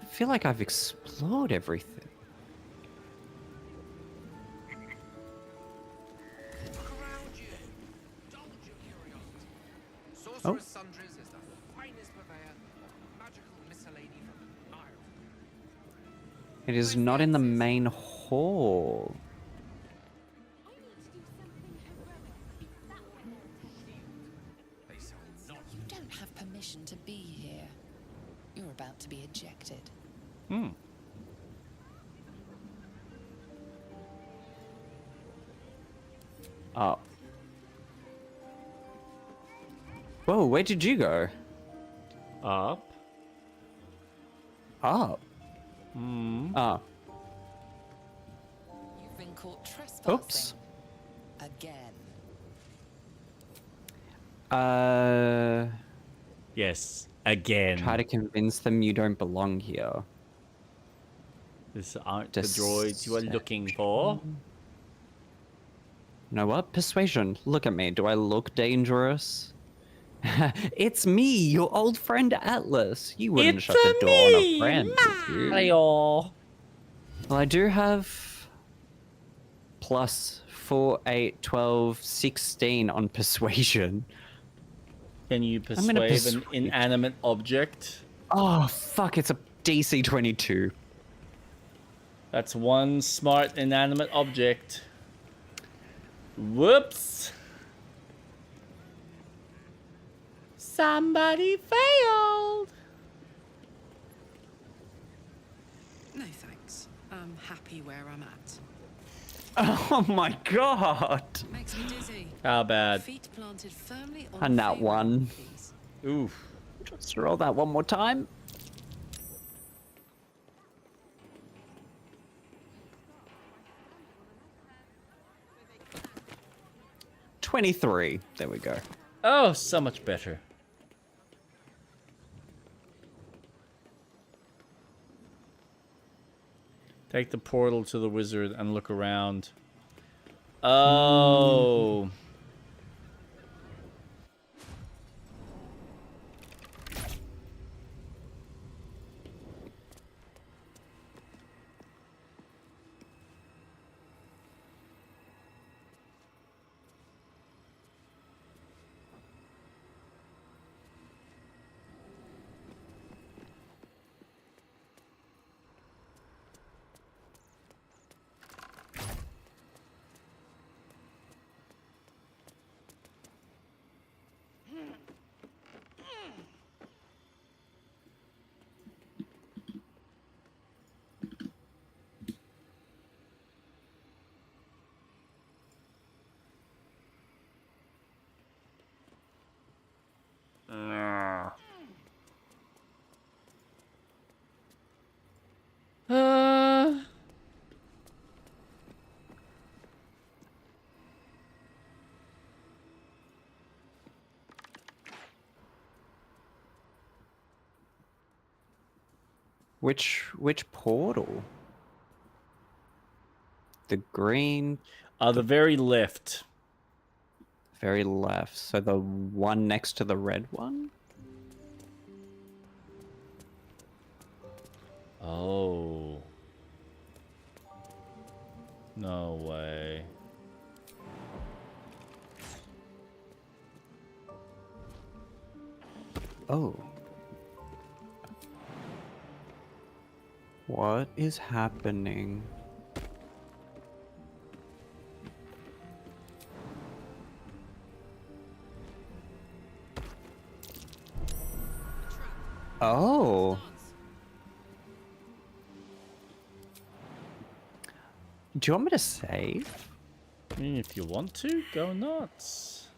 I feel like I've explored everything. Sorcerer's Sundries is the finest purveyor of magical miscellany from Ireland. It is not in the main hall. They sell not You don't have permission to be here. You're about to be ejected. Hmm. Oh. Whoa, where did you go? Up. Up. Oh. You've been caught trespassing. Oops. Again. Yes, again. Try to convince them you don't belong here. These aren't the droids you are looking for. You know what? Persuasion. Look at me. Do I look dangerous? It's me, your old friend Atlas. You wouldn't shut the door on a friend, would you? Mario. Well, I do have plus 4, 8, 12, 16 on persuasion. Can you gonna persuade an persuade. inanimate object? Oh, fuck. It's a DC 22. That's one smart inanimate object. Whoops. Somebody failed. No thanks. I'm happy where I'm at. Oh my god. Makes me dizzy. How bad? Feet planted firmly on And that Feyre, one. please. Oof. Just roll that one more time. $23. There we go. Oh, so much better. Take the portal to the wizard and look around. Oh. Which portal? The green, The very left. very left. So the one next to the red one? Oh. No way. Oh. What is happening? Oh. Do you want me to save? I mean, if you want to, go nuts.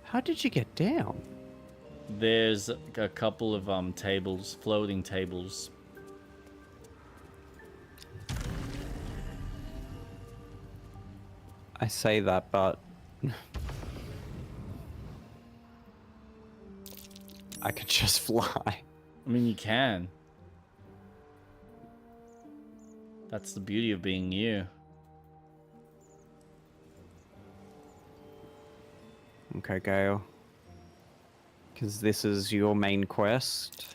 How did you get down? There's a couple of tables, floating tables. I say that, but I could just fly. I mean, you can. That's the beauty of being you. Okay, Gale. Because this is your main quest.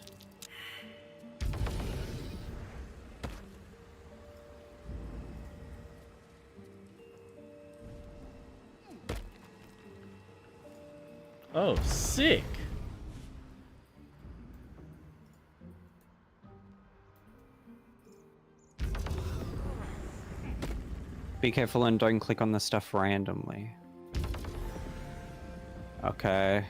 Oh, sick. Be careful and don't click on the stuff randomly. Okay.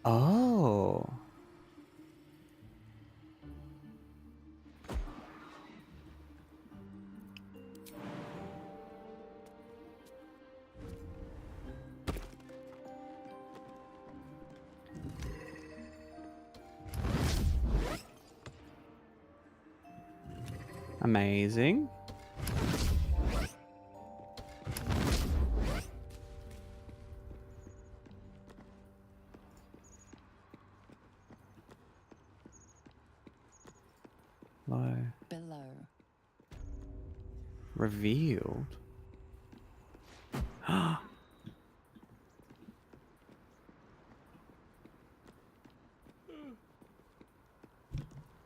Oh. Amazing. Low. Below. Revealed.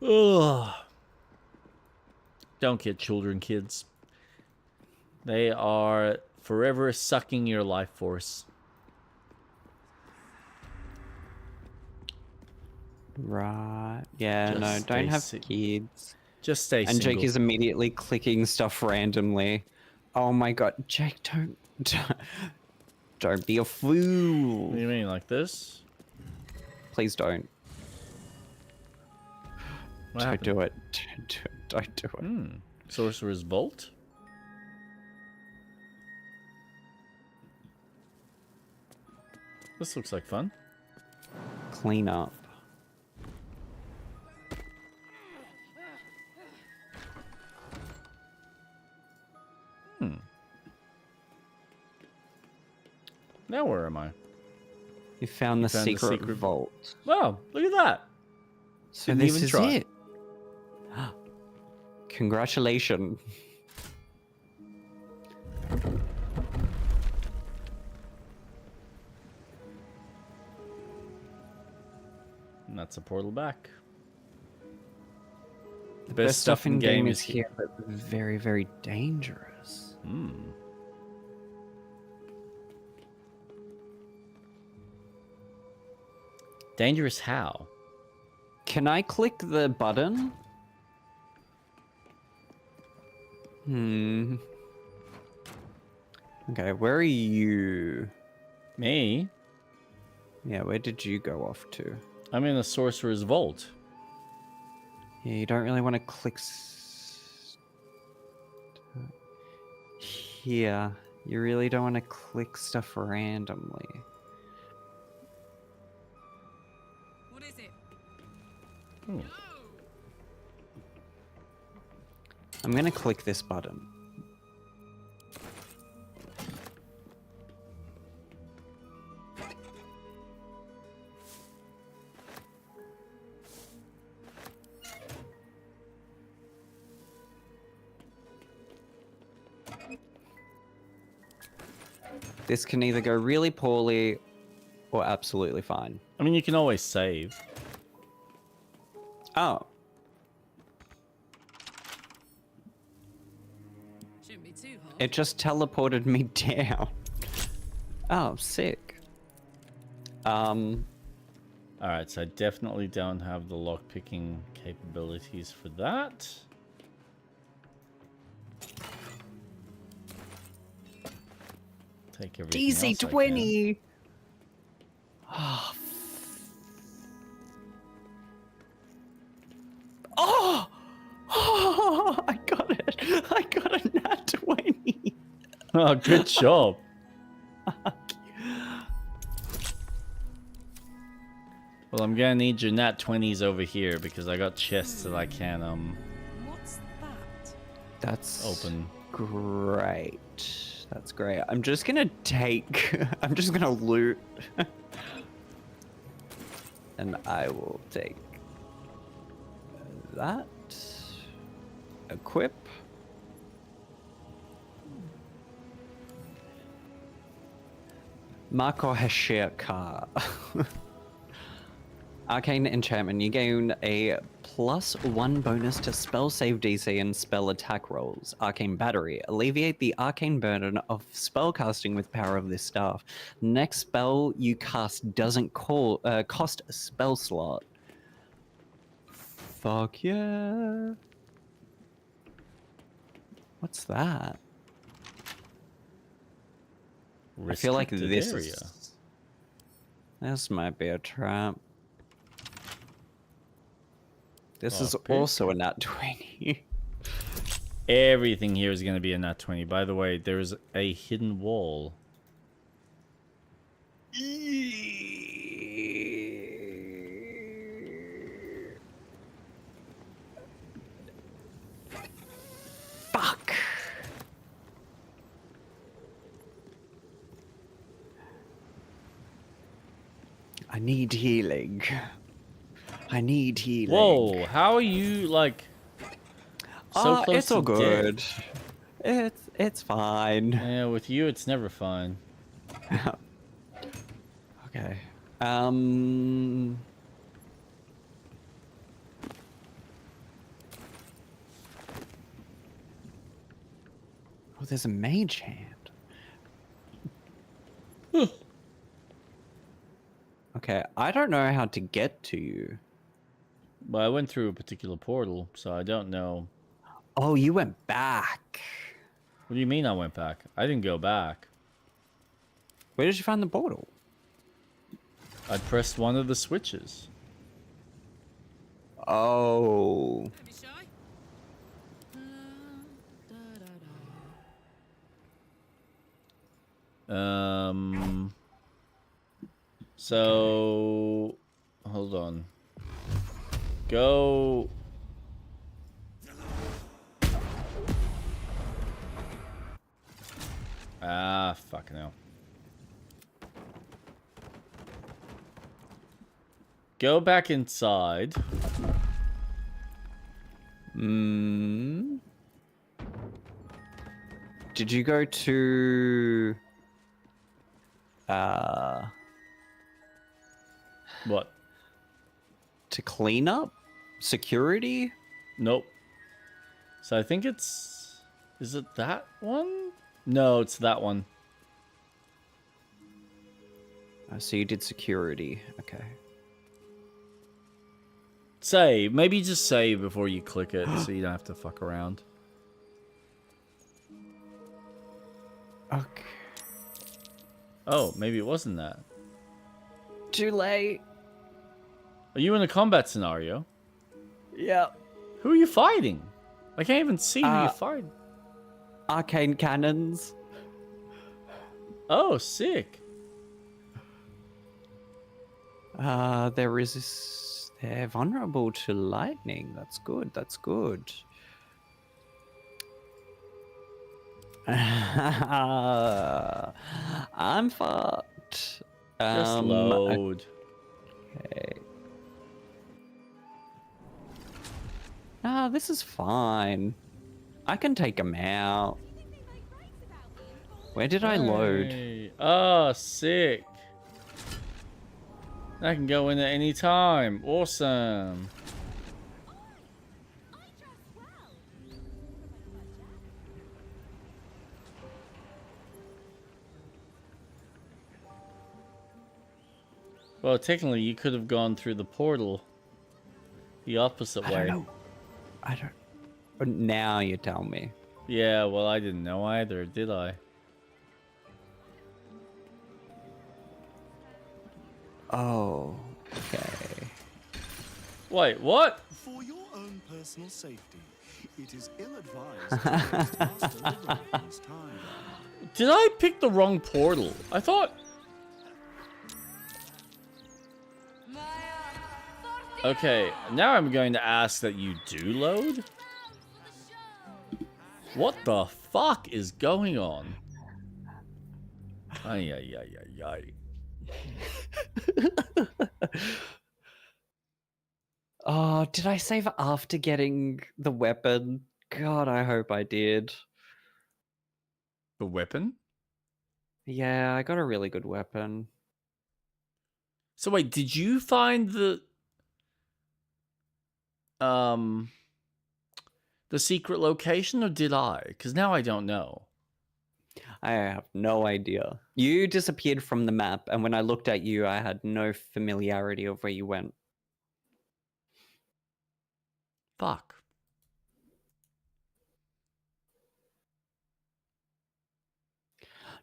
Ugh. Don't get children, kids. They are forever sucking your life force. Right. Yeah, Just no, stay don't have si- kids. Just stay And single. Jake is immediately clicking stuff randomly. Oh my god, Jake, don't be a fool. What do you mean, like this? Please don't. What Don't happened? do it. Don't do it. Sorcerer's Vault? This looks like fun. Clean up. Now where am I? You found the found the secret secret- vault. Wow, look at that. So Didn't this even is try. it. Congratulations. And that's a portal back. The best stuff in game is here, but very, very dangerous. Dangerous how? Can I click the button? Okay, where are you? Me? Yeah, where did you go off to? I'm in the Sorcerer's Vault. Yeah, you don't really want to click here. You really don't want to click stuff randomly. What is it? I'm gonna click this button. This can either go really poorly or absolutely fine. I mean, you can always save. Oh, Shouldn't be too hard. it just teleported me down. Oh, sick. Alright, so I definitely don't have the lockpicking capabilities for that. Take everything else I can. DC-20! Oh! Oh! I got it! I got a nat 20! Oh, good job. Well, I'm gonna need your nat 20s over here because I got chests that I can What's that? That's open. great. That's great. I'm just gonna take... I'm just gonna loot. And I will take... that. Equip. Marco Hashirka. Arcane enchantment. You gain a +1 bonus to spell save DC and spell attack rolls. Arcane battery. Alleviate the arcane burden of spell casting with power of this staff. Next spell you cast doesn't cost a spell slot. Fuck yeah. What's that? I feel like Restricted this area. this might be a trap. This is Lockpick. also a nat 20. Everything here is going to be a nat 20. By the way, there's a hidden wall. Fuck. I need healing. I need healing. Whoa, how are you, like, so close it's all to good. death? It's fine. Yeah, with you, it's never fine. Okay. Oh, there's a mage hand. Okay, I don't know how to get to you. But I went through a particular portal, so I don't know. Oh, you went back. What do you mean I went back? I didn't go back. Where did you find the portal? I pressed one of the switches. Oh. Don't be shy. So hold on. Go. Ah, fucking hell. Go back inside. Did you go to What? to clean up? Security? Nope. So I think it's... Is it that one? No, it's that one. So you did security. Okay. Save. Maybe just save before you click it so you don't have to fuck around. Okay. Oh, maybe it wasn't that. Too late. Are you in a combat scenario? Yep. Who are you fighting? I can't even see who you're fighting. Arcane cannons. Oh, sick. There is this... They're vulnerable to lightning. That's good. That's good. I'm fucked. Just load. Okay. This is fine. I can take them out. Where did I load? Hey. Oh, sick. I can go in at any time. Awesome. Well, technically, you could have gone through the portal the opposite way. I don't know. I don't... But now you tell me. Yeah, well, I didn't know either, did I? Oh, okay. Wait, what? For your own personal safety, it is ill-advised to rest faster than this time. Did I pick the wrong portal? I thought... Okay, now I'm going to ask that you do load? What the fuck is going on? Ay, ay, ay, ay, ay. Oh, did I save after getting the weapon? God, I hope I did. The weapon? Yeah, I got a really good weapon. So wait, did you find the secret location, or did I? Because now I don't know. I have no idea. You disappeared from the map, and when I looked at you, I had no familiarity of where you went. Fuck.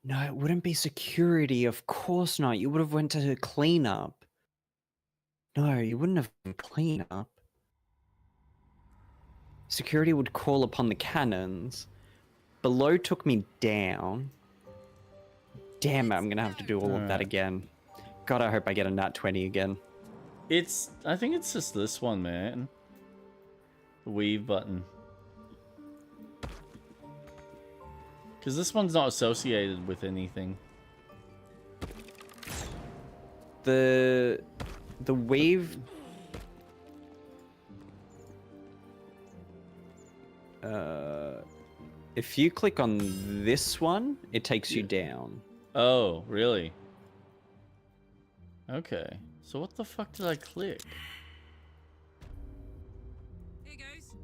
No, it wouldn't be security. Of course not. You would have went to cleanup. No, you wouldn't have been cleanup. Security would call upon the cannons. Below took me down. Damn it, I'm gonna have to do all of that Alright. again. God, I hope I get a nat 20 again. I think it's just this one, man. The weave button. Because this one's not associated with anything. The wave. If you click on this one, it takes you down. Oh, really? Okay. So what the fuck did I click? Here goes.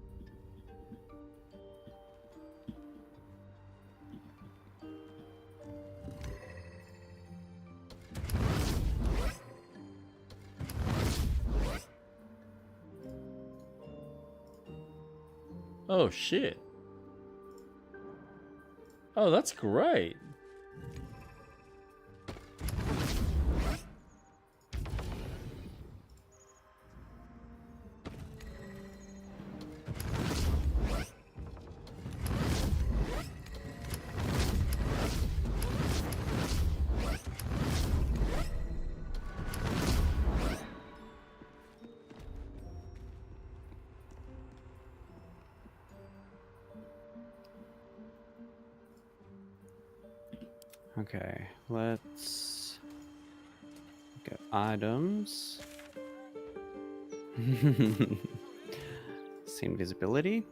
Oh, shit. Oh, that's great. Okay, let's go items. See invisibility.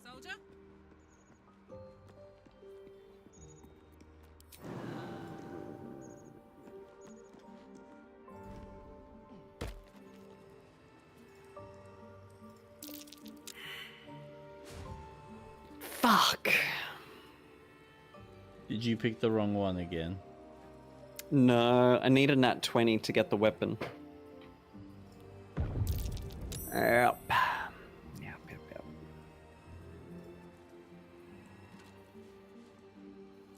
Soldier? Fuck. Did you pick the wrong one again? No, I need a nat 20 to get the weapon. Yep. Yep.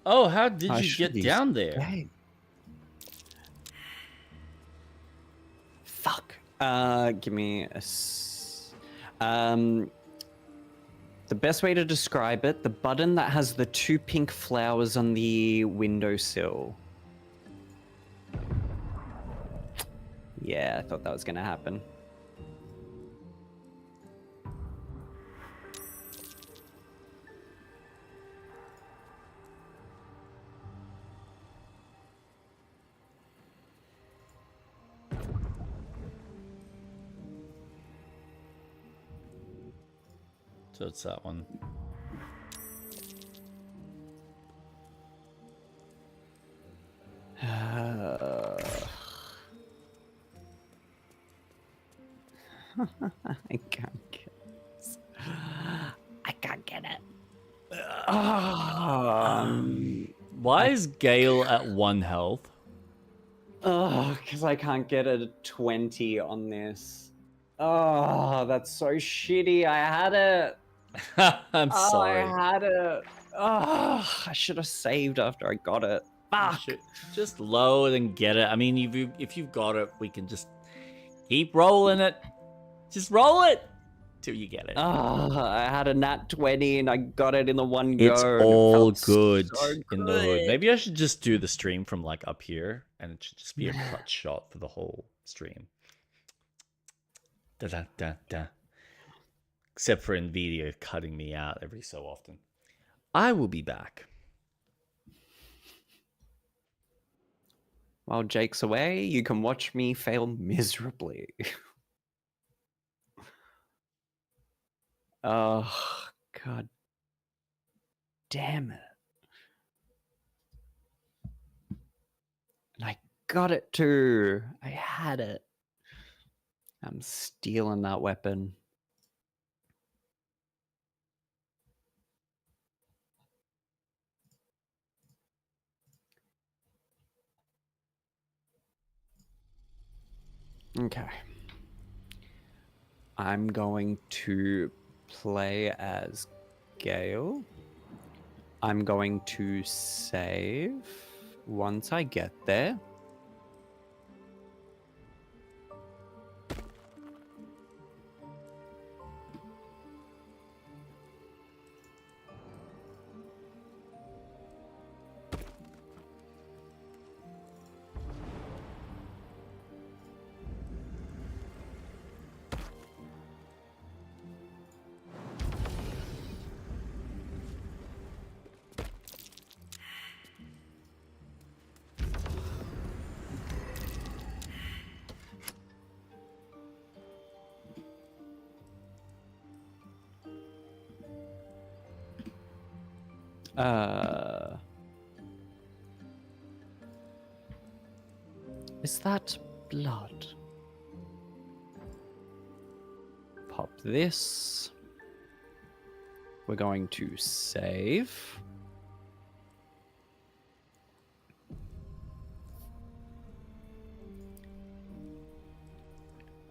Oh, how did I you should get use- down there? Hey. Fuck. Give me a. The best way to describe it, the button that has the 2 pink flowers on the windowsill. Yeah, I thought that was gonna happen. So it's that one. I can't get it. I can't get it. Why is Gale at 1 health? Oh, because I can't get a 20 on this. Oh, that's so shitty. I had it. I'm sorry. I had it. Oh, I should have saved after I got it. Fuck. Just load and get it. I mean, if you've got it, we can just keep rolling it. Just roll it till you get it. Oh, I had a nat 20 and I got it in the one go. It's and it all felt good so in the hood. good. Maybe I should just do the stream from like up here, and it should just be a clutch shot for the whole stream. Da da da da. Except for Nvidia cutting me out every so often. I will be back. While Jake's away, you can watch me fail miserably. Oh, God damn it. And I got it too. I had it. I'm stealing that weapon. Okay. I'm going to play as Gale. I'm going to save once I get there. Is that blood? Pop this. We're going to save.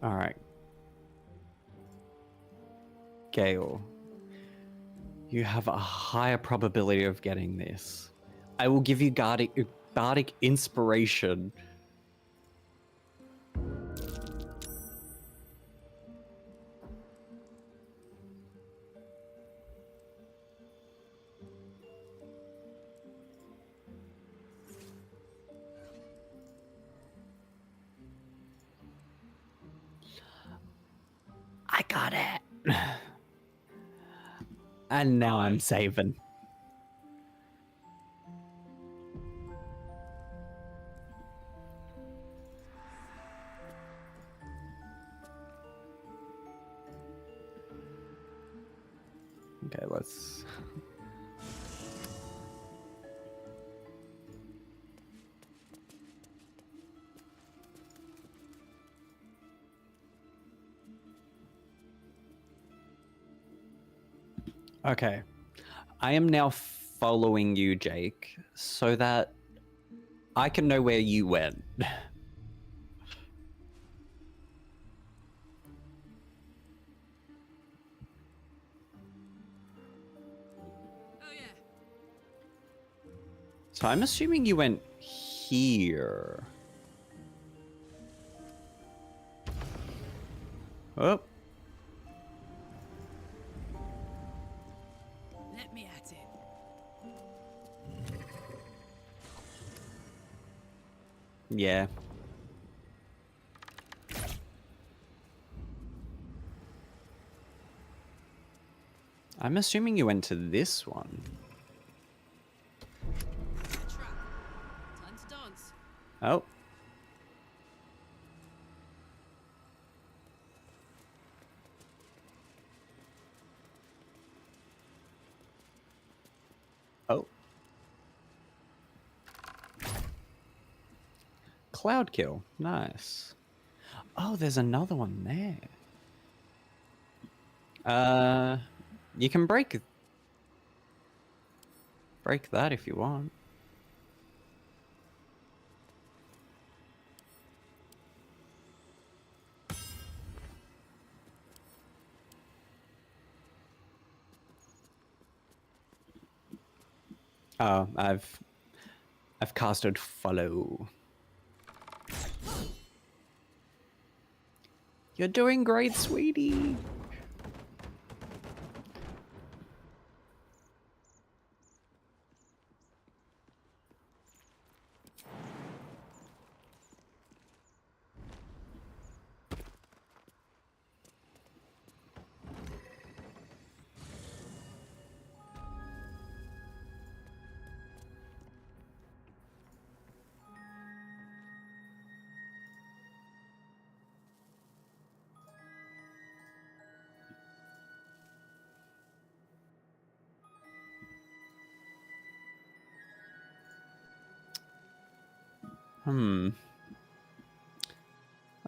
All right. Gale, you have a higher probability of getting this. I will give you bardic inspiration. I got it. And now I'm saving. Okay, let's... Okay. I am now following you, Jake, so that I can know where you went. Oh, yeah. So I'm assuming you went here. Oh. Let me at it. Yeah. I'm assuming you went to this one. Trap. Time to dance. Oh. Oh. Cloud kill. Nice. Oh, there's another one there. You can break that if you want. Oh, I've casted follow. You're doing great, sweetie.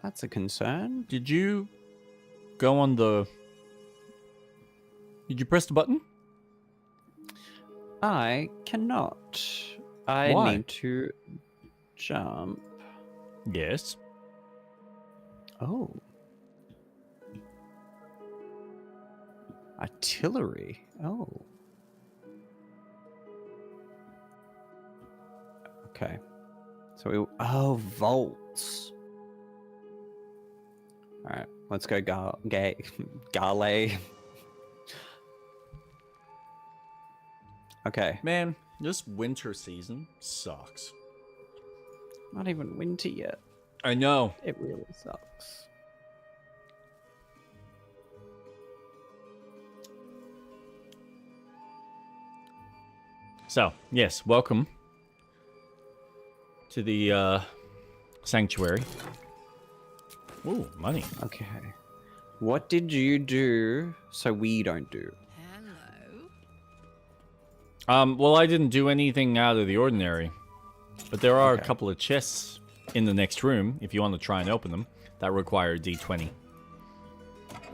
That's a concern. Did you go on the... Did you press the button? I cannot. I Why? need to jump. Yes. Oh. Artillery. Oh. Okay. So we... Oh, vaults. Alright, let's go Gale. Okay. Man, this winter season sucks. Not even winter yet. I know. It really sucks. So, yes, welcome to the sanctuary. Ooh, money. Okay. What did you do so we don't do? Hello. Well, I didn't do anything out of the ordinary. But there are a Okay. couple of chests in the next room, if you want to try and open them, that require a D20.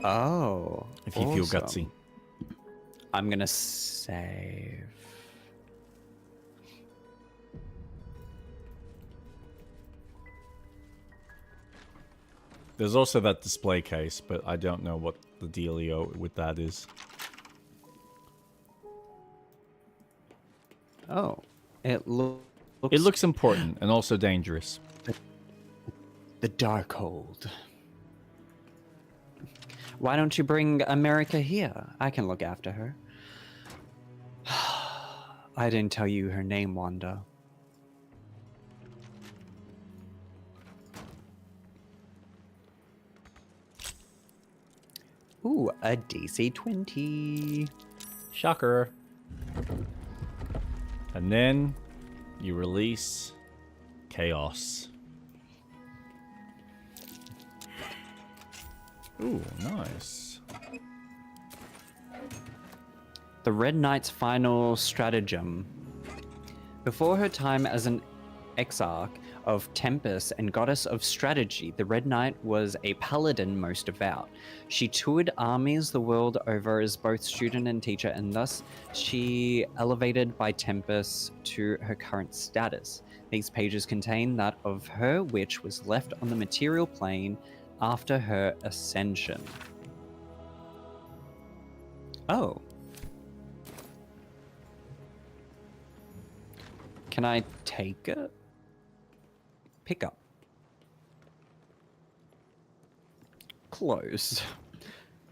Oh. If you feel awesome. gutsy. I'm gonna save. There's also that display case, but I don't know what the dealio with that is. Oh. It looks... It looks important and also dangerous. The Darkhold. Why don't you bring America here? I can look after her. I didn't tell you her name, Wanda. Ooh, a DC 20. Shocker. And then you release Chaos. Ooh, nice. The Red Knight's final stratagem. Before her time as an exarch of Tempest and goddess of strategy, the Red Knight was a paladin most devout. She toured armies the world over as both student and teacher, and thus she elevated by Tempest to her current status. These pages contain that of her which was left on the material plane after her ascension. Oh. Can I take it? Pick up. Close.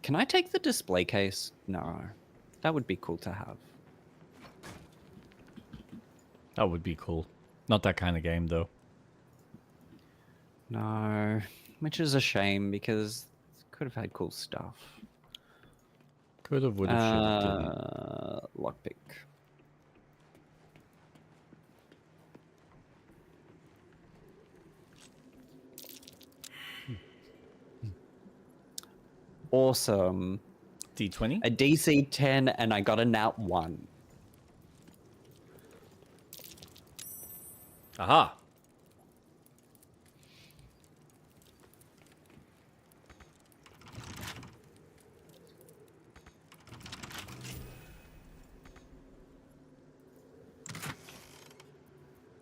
Can I take the display case? No. That would be cool to have. That would be cool. Not that kind of game, though. No. Which is a shame because it could have had cool stuff. Could have, would have, should have, didn't. Lockpick. Awesome. D20? A DC 10 and I got a nat 1. Aha!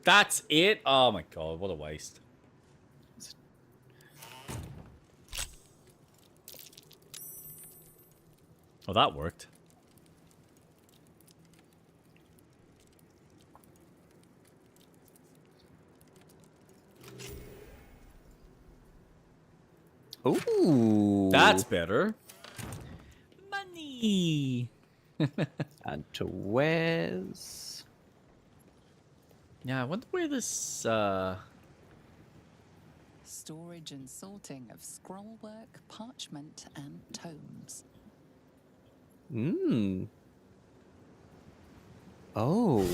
That's it? Oh my god, what a waste. Oh, that worked. Ooh. That's better. Money! Add to wares. Yeah, I wonder where this, Storage and sorting of scrollwork, parchment, and tomes. Oh.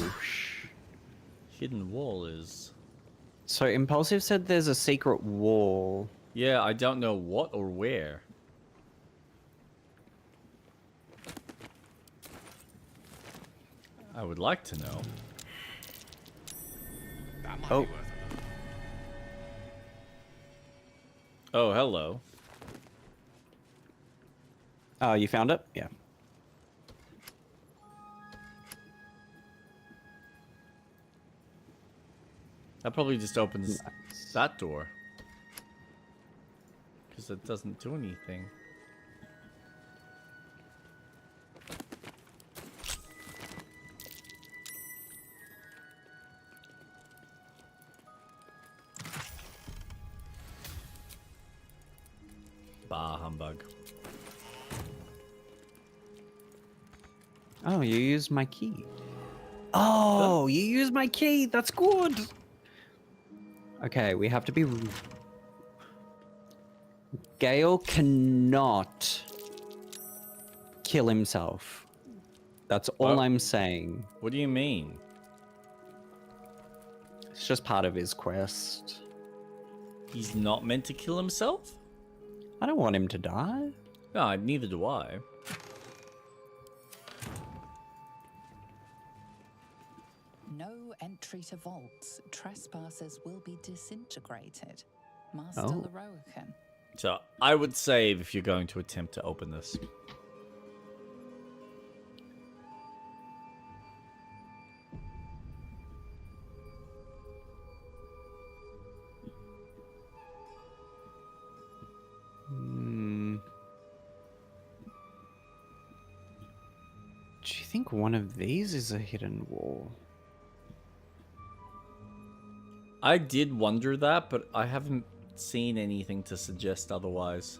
hidden wall is. So Impulsive said there's a secret wall. Yeah, I don't know what or where. I would like to know. That might Oh. be worth a look. Oh, hello. Oh, you found it? Yeah. That probably just opens Nice. that door. because it doesn't do anything. Bah humbug. Oh, you used my key. Oh, you used my key. That's good. Okay, we have to be... Gale cannot kill himself. That's all I'm saying. What do you mean? It's just part of his quest. He's not meant to kill himself? I don't want him to die. No, neither do I. No entry to vaults. Trespassers will be disintegrated. Master Oh. Leroican. So I would save if you're going to attempt to open this. Do you think one of these is a hidden wall? I did wonder that, but I haven't seen anything to suggest otherwise.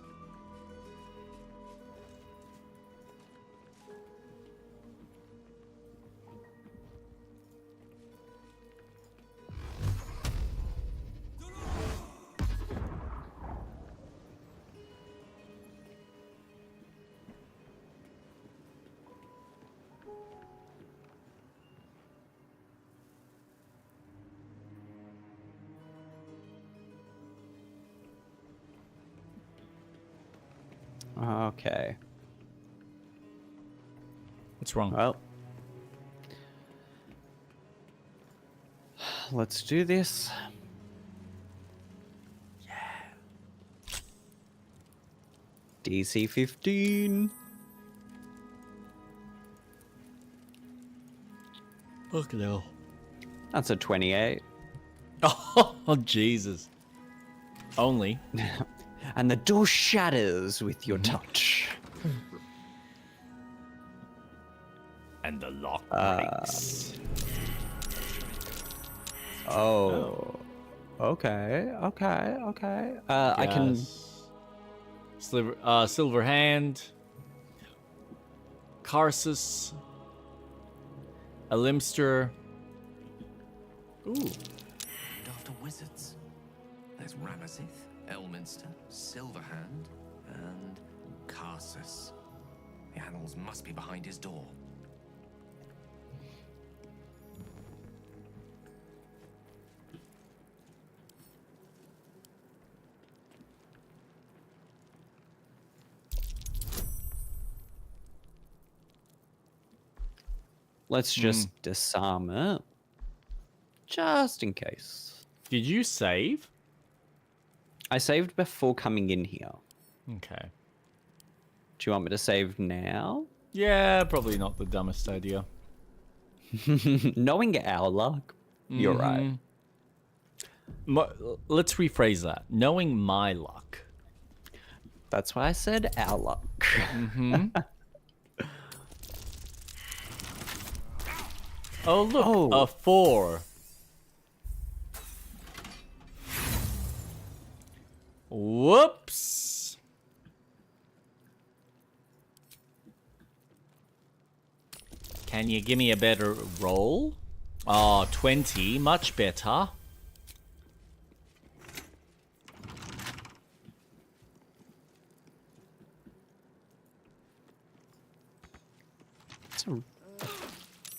Okay. What's wrong? Well, let's do this. Yeah. DC 15. Fuck no. That's a 28. Oh, Jesus. Only. And the door shatters with your touch. And the lock breaks. Oh. Okay. I can... Silver Hand. Karsus. Alimster. Ooh. And after wizards, there's Ramazith, Elminster, Silverhand, and Karsus. The animals must be behind his door. Let's just disarm it. Just in case. Did you save? I saved before coming in here. Okay. Do you want me to save now? Yeah, probably not the dumbest idea. Knowing our luck, you're right. Let's rephrase that. Knowing my luck. That's why I said our luck. Oh, look, a 4. Whoops. Can you give me a better roll? Oh, 20, much better.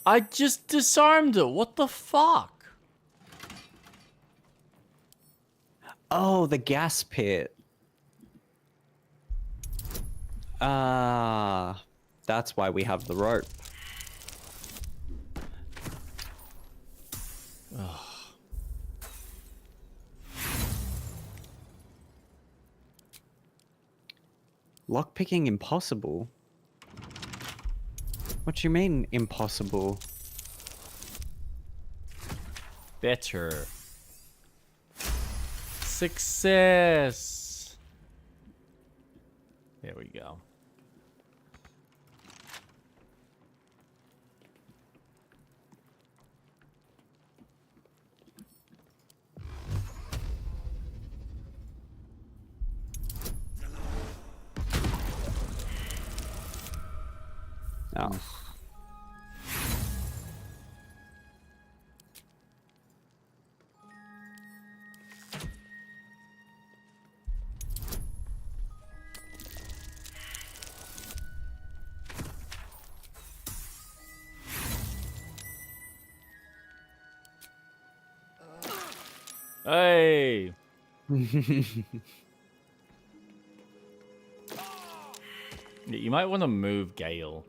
I just disarmed it. What the fuck? Oh, the gas pit. That's why we have the rope. Lockpicking impossible? What do you mean, impossible? Better. Success. There we go. Oh. Hey! You might want to move Gale.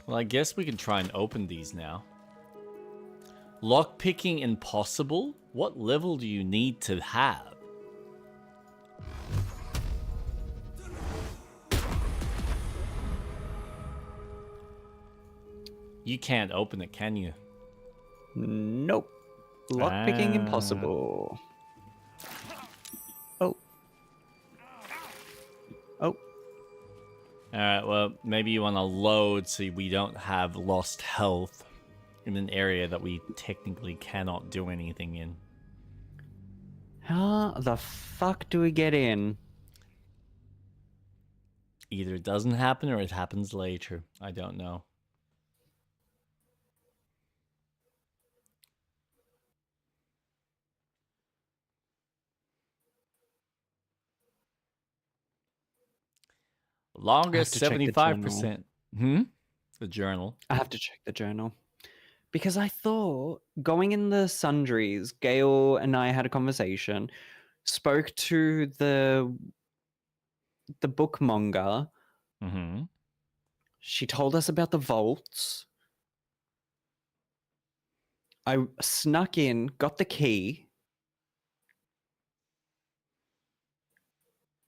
Well, I guess we can try and open these now. Lockpicking impossible? What level do you need to have? You can't open it, can you? Nope. Lockpicking impossible. Oh. Oh. Alright, well, maybe you want to load so we don't have lost health in an area that we technically cannot do anything in. How the fuck do we get in? Either it doesn't happen or it happens later. I don't know. Longest 75%. The journal. I have to check the journal. Because I thought going in the sundries, Gail and I had a conversation, spoke to the bookmonger. Mm-hmm. She told us about the vaults. I snuck in, got the key.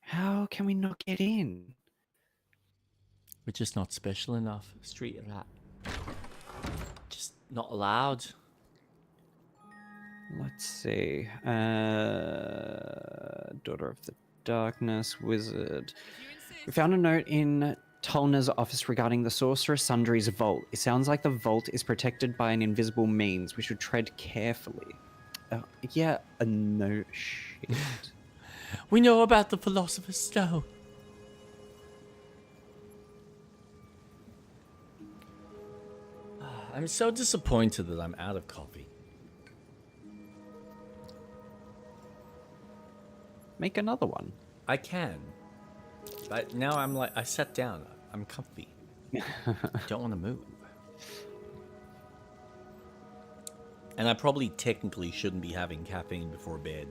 How can we not get in? We're just not special enough. Street rat. Just not allowed. Let's see. Daughter of the Darkness, Wizard. We found a note in Tolna's office regarding the Sorceress Sundry's vault. It sounds like the vault is protected by an invisible means. We should tread carefully. Yeah, no shit. We know about the Philosopher's Stone. I'm so disappointed that I'm out of coffee. Make another one. I can. But now I'm like, I sat down. I'm comfy. I don't want to move. And I probably technically shouldn't be having caffeine before bed.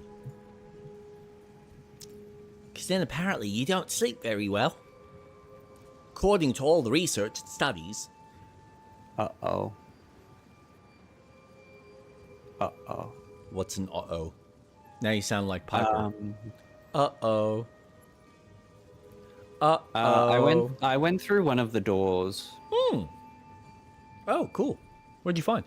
Because then apparently you don't sleep very well. According to all the research and studies. Uh-oh. Uh-oh. What's an uh-oh? Now you sound like Piper. Uh-oh. Uh-oh. I went through one of the doors. Oh, cool. What'd you find?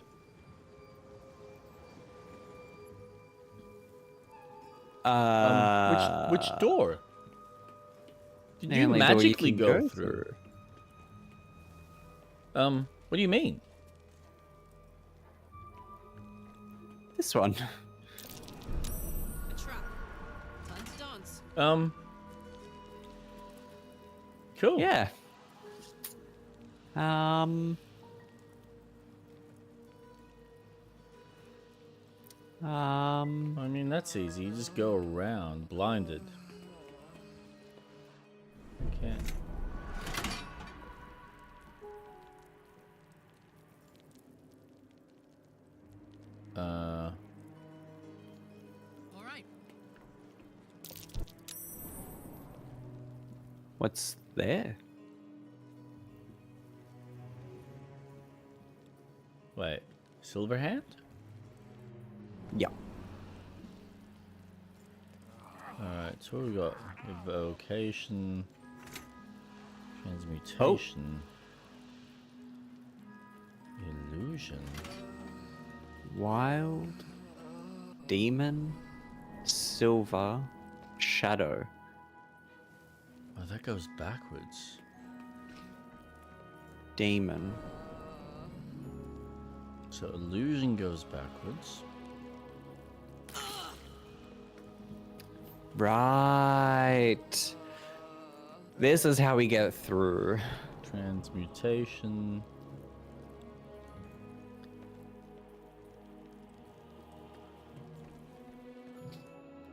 Which door? Did you magically go through? What do you mean? This one. A trap. Time to dance. Cool. Yeah. I mean, that's easy. You just go around blinded. Okay. All right. What's there? Wait, Silverhand? Yeah. Alright, so what we got? Evocation, transmutation, illusion. illusion. Wild, demon, silver, shadow. Oh, that goes backwards. Demon. So illusion goes backwards. Right. This is how we get through. Transmutation.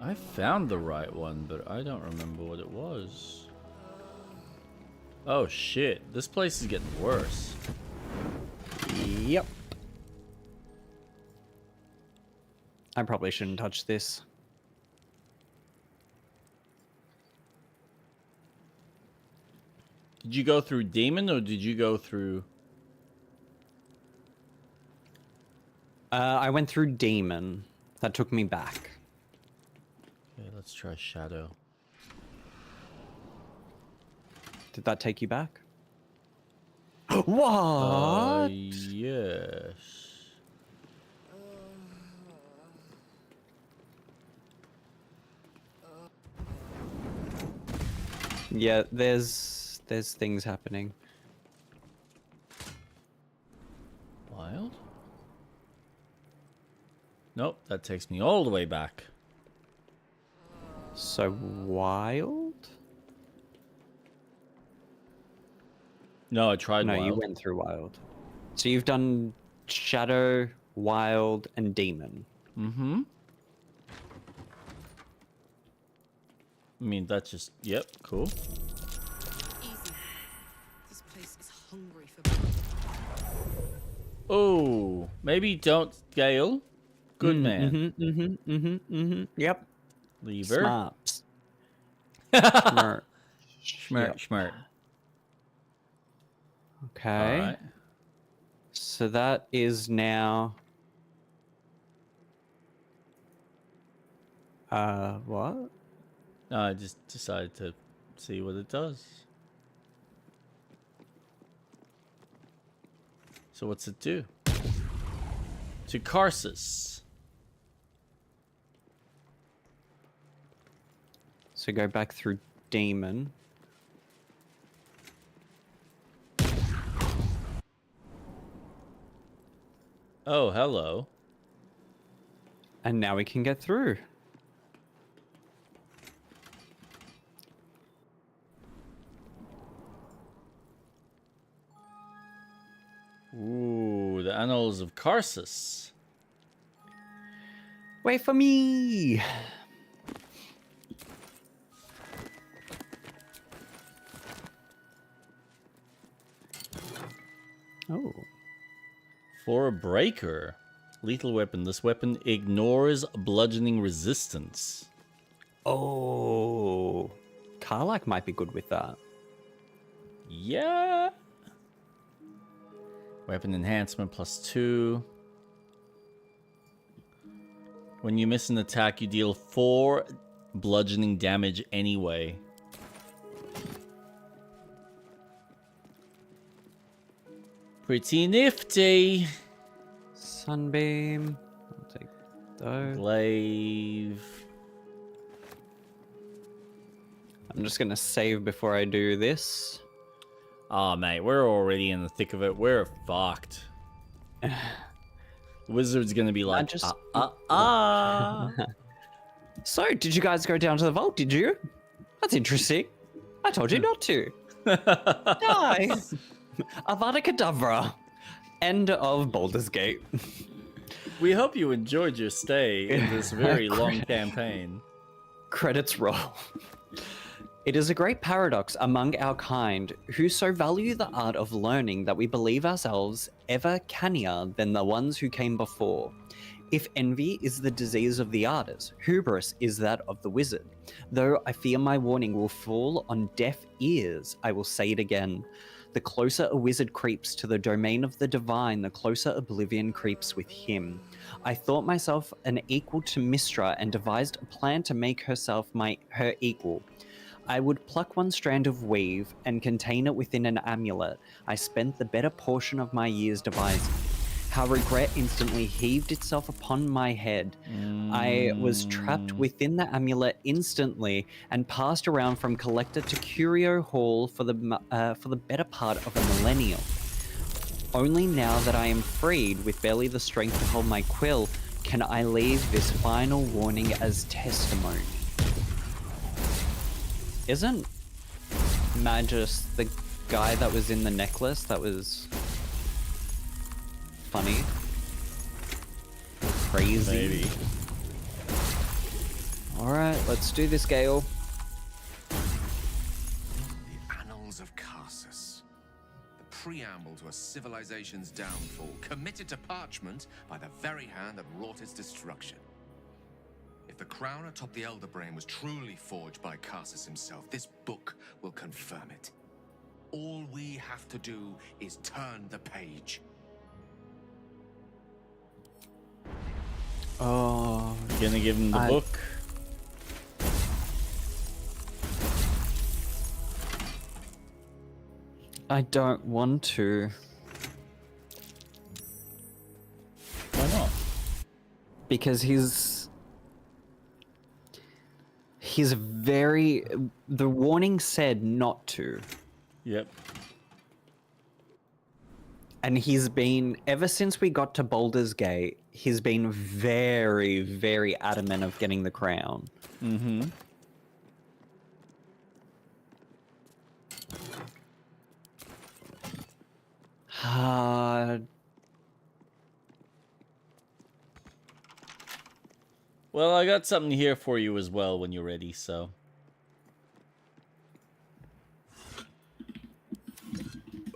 I found the right one, but I don't remember what it was. Oh shit, this place is getting worse. Yep. I probably shouldn't touch this. Did you go through demon or did you go through... I went through demon. That took me back. Okay, let's try shadow. Did that take you back? What? Yes. Yeah, there's things happening. Wild? Nope, that takes me all the way back. So wild? No, I tried No, wild. you went through wild. So you've done shadow, wild, and demon. Mm-hmm. I mean, that's just... Yep, cool. Easy. This place is hungry for blood. Oh, maybe don't scale. Good man. Yep. Lever. Smart. Smart. Schmert, Yep. schmert. Okay. Alright. So that is now... what? No, I just decided to see what it does. So what's it do? To Karsus. So go back through demon. Oh, hello. And now we can get through. Ooh, the Annals of Karsus. Wait for me! Oh. For a breaker. Lethal weapon. This weapon ignores bludgeoning resistance. Oh. Karlak might be good with that. Yeah. Weapon enhancement +2. When you miss an attack, you deal 4 bludgeoning damage anyway. Pretty nifty. Sunbeam. I'll take those. Glaive. I'm just gonna save before I do this. Oh, mate, we're already in the thick of it. We're fucked. Wizard's gonna be like, So, did you guys go down to the vault, did you? That's interesting. I told you not to. Nice. Avada Kedavra. End of Baldur's Gate. We hope you enjoyed your stay in this very long campaign. Credits roll. It is a great paradox among our kind, who so value the art of learning that we believe ourselves ever cannier than the ones who came before. If envy is the disease of the artist, hubris is that of the wizard. Though I fear my warning will fall on deaf ears, I will say it again. The closer a wizard creeps to the domain of the divine, the closer oblivion creeps with him. I thought myself an equal to Mistra and devised a plan to make herself her equal. I would pluck one strand of weave and contain it within an amulet I spent the better portion of my years devising. how regret instantly heaved itself upon my head. I was trapped within the amulet instantly and passed around from collector to curio hall for the better part of a millennium. Only now that I am freed with barely the strength to hold my quill can I leave this final warning as testimony. Isn't Magus the guy that was in the necklace that was funny? Or crazy? Maybe. Alright, let's do this, Gale. The Annals of Karsus. The preamble to a civilization's downfall, committed to parchment by the very hand that wrought its destruction. If the crown atop the Elder Brain was truly forged by Karsus himself, this book will confirm it. All we have to do is turn the page. Oh, You gonna give him the book? I don't want to. Why not? Because very... The warning said not to. Yep. And he's been, ever since we got to Baldur's Gate, he's been very, very adamant of getting the crown. Mm-hmm. Well, I got something here for you as well when you're ready, so.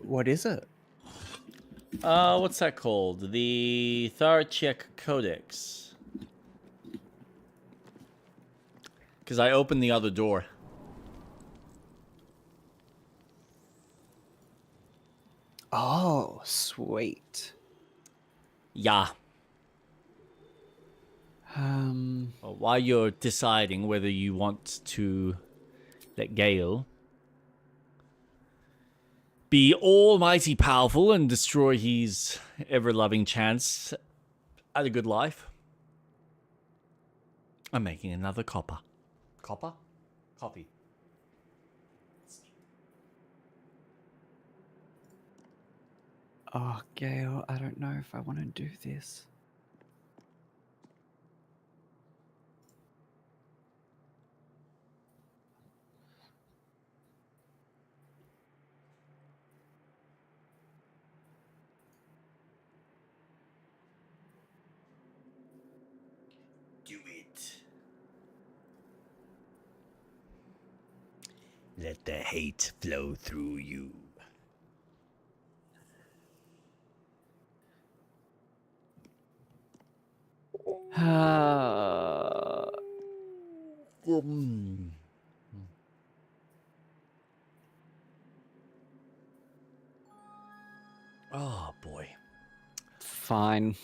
What is it? What's that called? The Tharchek Codex. Because I opened the other door. Oh, sweet. Yeah. Well, while you're deciding whether you want to let Gale be almighty powerful and destroy his ever-loving chance at a good life, I'm making another copper. Copper? Copy. Oh, Gale, I don't know if I want to do this. Do it. Let the hate flow through you. Oh, boy. Fine.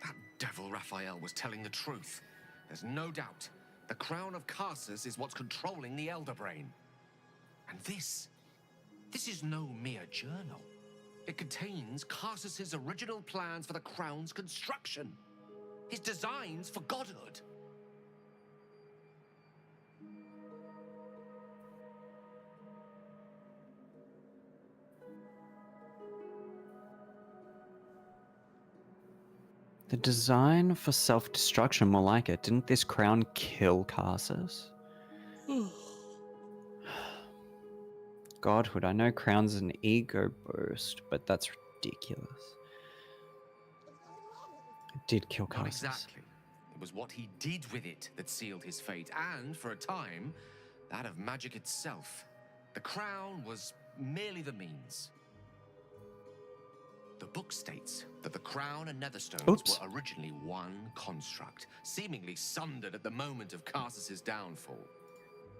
That devil Raphael was telling the truth. There's no doubt. The crown of Karsus is what's controlling the Elder Brain. And this is no mere journal. It contains Karsus's original plans for the crown's construction. His designs for godhood. The design for self-destruction, more like it. Didn't this crown kill Karsus? Godhood. I know crown's an ego boost, but that's ridiculous. It did kill Not Karsus. exactly. It was what he did with it that sealed his fate, and for a time, that of magic itself. The crown was merely the means. The book states that the crown and netherstones were originally one construct, seemingly sundered at the moment of Karsus's downfall.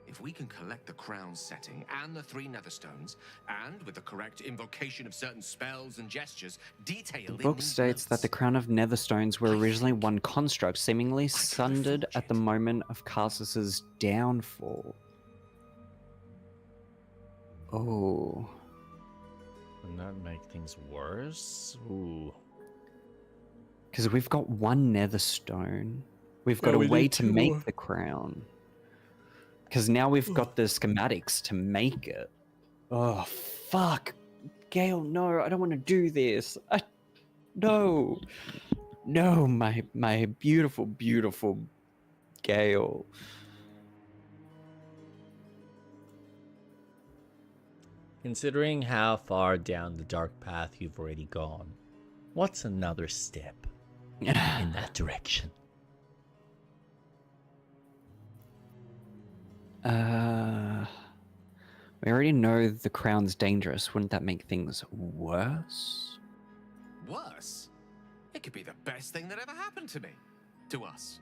If we can collect the crown's setting and the 3 netherstones, and with the correct invocation of certain spells and gestures detailed The book in these states that the notes, crown of netherstones were I originally think one construct, seemingly I could sundered forge at the it. moment of Carsus's downfall. Oh. Wouldn't that make things worse? Ooh. Because we've got 1 netherstone. We've got Oh, a we way need to 2 make more. the crown. Because now we've got the schematics to make it. Oh, fuck. Gale, no, I don't want to do this. No. No, my beautiful, beautiful Gale. Considering how far down the dark path you've already gone, what's another step in that direction? We already know the crown's dangerous. Wouldn't that make things worse? worse. It could be the best thing that ever happened to me. To us.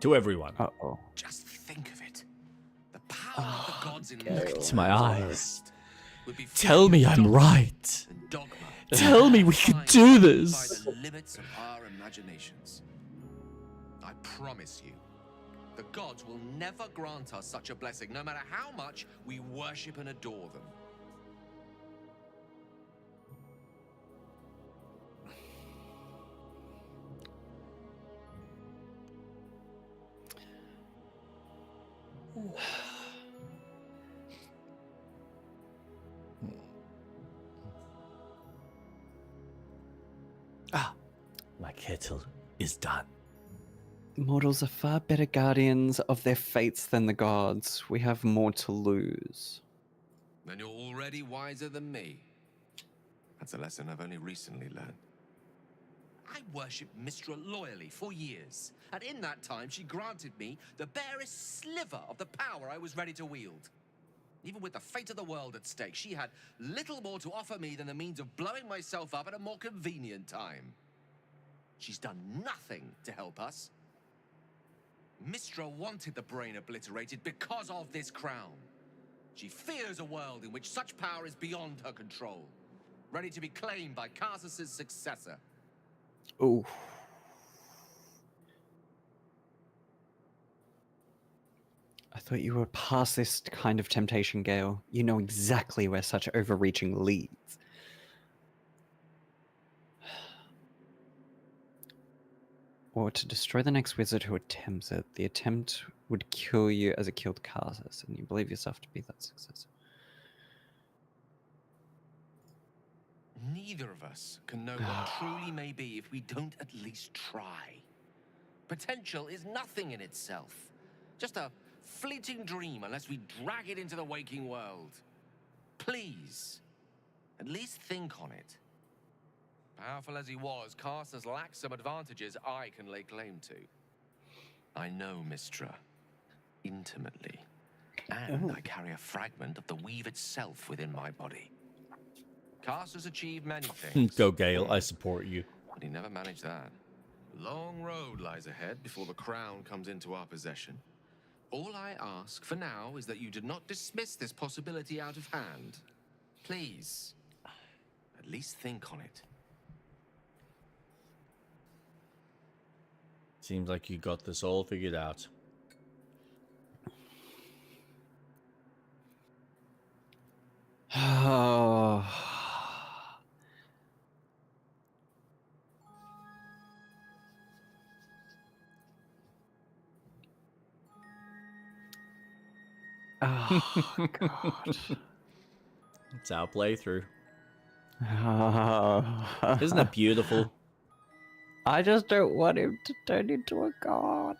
To everyone. Uh-oh. Just think of it. The power of the gods in Gale. Look into my eyes. would be Tell me I'm dogma right. and dogma. Tell me we can do this. By the limits of our imaginations. I promise you, the gods will never grant us such a blessing, no matter how much we worship and adore them. My kettle is done. Mortals are far better guardians of their fates than the gods. We have more to lose. Then you're already wiser than me. That's a lesson I've only recently learned. I worshipped Mistra loyally for years, and in that time she granted me the barest sliver of the power I was ready to wield. Even with the fate of the world at stake, she had little more to offer me than the means of blowing myself up at a more convenient time. She's done nothing to help us. Mistra wanted the brain obliterated because of this crown. She fears a world in which such power is beyond her control, ready to be claimed by Carsus's successor. Ooh. I thought you were past this kind of temptation, Gale. You know exactly where such overreaching leads. Or to destroy the next wizard who attempts it. The attempt would kill you as it killed Carsus, and you believe yourself to be that successor. Neither of us can know what truly may be if we don't at least try. Potential is nothing in itself. Just a fleeting dream unless we drag it into the waking world. Please, at least think on it. Powerful as he was, Carsus lacks some advantages I can lay claim to. I know Mistra intimately, and I carry a fragment of the weave itself within my body. Carsus achieved many things. Go, Gale. I support you. But he never managed that. Long road lies ahead before the crown comes into our possession. All I ask for now is that you do not dismiss this possibility out of hand. Please, at least think on it. Seems like you got this all figured out. Oh. Oh, God. It's our playthrough. Oh. Isn't it beautiful? I just don't want him to turn into a god.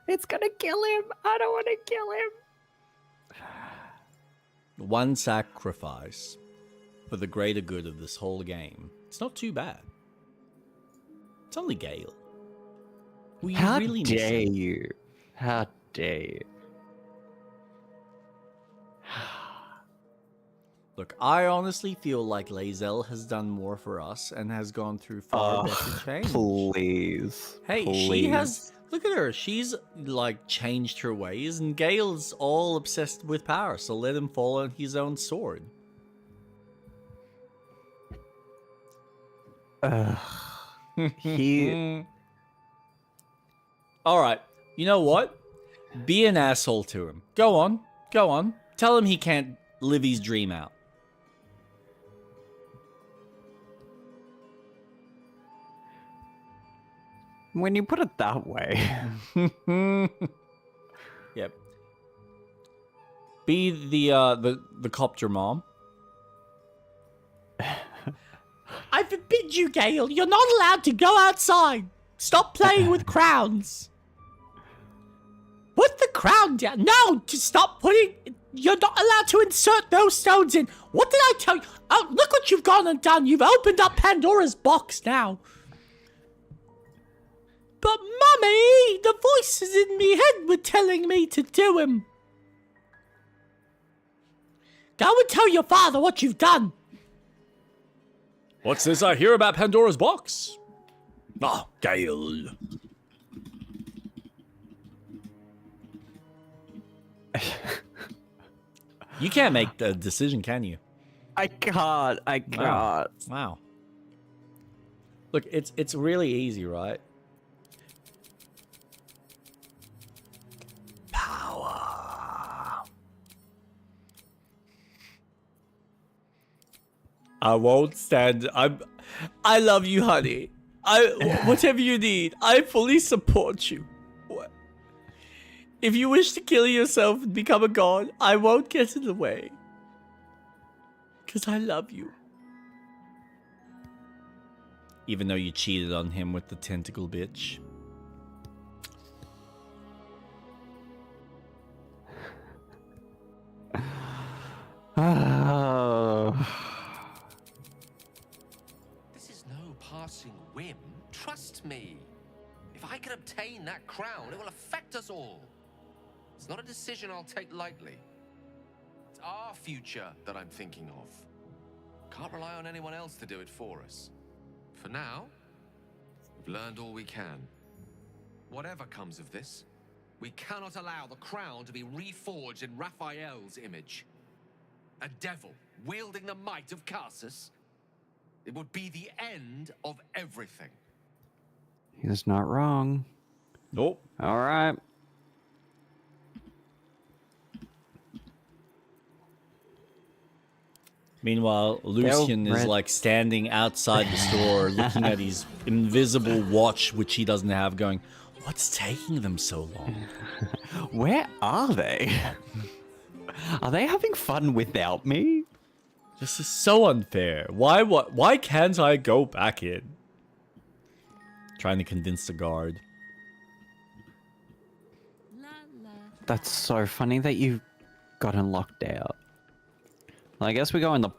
It's gonna kill him. I don't want to kill him. One sacrifice for the greater good of this whole game. It's not too bad. It's only Gale. We How really miss dare him. you? How dare you? Look, I honestly feel like Lae'zel has done more for us and has gone through far better change. Please. Hey, please. she has Look at her. She's like changed her ways, and Gale's all obsessed with power. So let him fall on his own sword. He. All right. You know what? Be an asshole to him. Go on. Go on. Tell him he can't live his dream out. When you put it that way. Yep. Be the copter mom. I forbid you, Gale. You're not allowed to go outside. Stop playing with crowns. Put the crown down. No, to stop putting... You're not allowed to insert those stones in. What did I tell you? Oh, look what you've gone and done. You've opened up Pandora's box now. But, Mummy, the voices in me head were telling me to do him. Go and tell your father what you've done. What's this I hear about Pandora's box? Ah, Gale. You can't make the decision, can you? I can't. I can't. Wow. Look, it's really easy, right? Power. I won't stand. I love you, honey. Whatever you need, I fully support you. If you wish to kill yourself and become a god, I won't get in the way. Because I love you. Even though you cheated on him with the tentacle bitch. This is no passing whim. Trust me. If I can obtain that crown, it will affect us all. It's not a decision I'll take lightly. It's our future that I'm thinking of. Can't rely on anyone else to do it for us. For now, we've learned all we can. Whatever comes of this, we cannot allow the crown to be reforged in Raphael's image. A devil wielding the might of Karsus. It would be the end of everything. He's not wrong. Nope. All right. Meanwhile, Lucian is like standing outside the store looking at his invisible watch, which he doesn't have, going, what's taking them so long? Where are they? Are they having fun without me? This is so unfair. Why can't I go back in? Trying to convince the guard. That's so funny that you gotten locked out. Well, I guess we go in the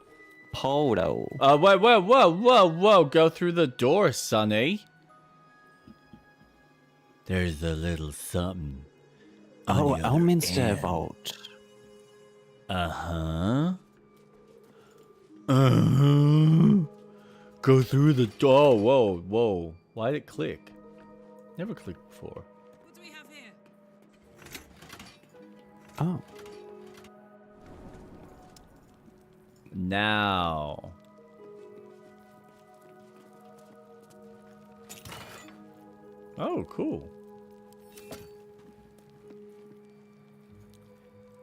portal. Wait, whoa. Go through the door, Sonny. There's a little something. Oh, Elminster Vault. Uh-huh. Go through the door. Whoa. Why did it click? Never clicked before. What do we have here? Oh. Now. Oh, cool.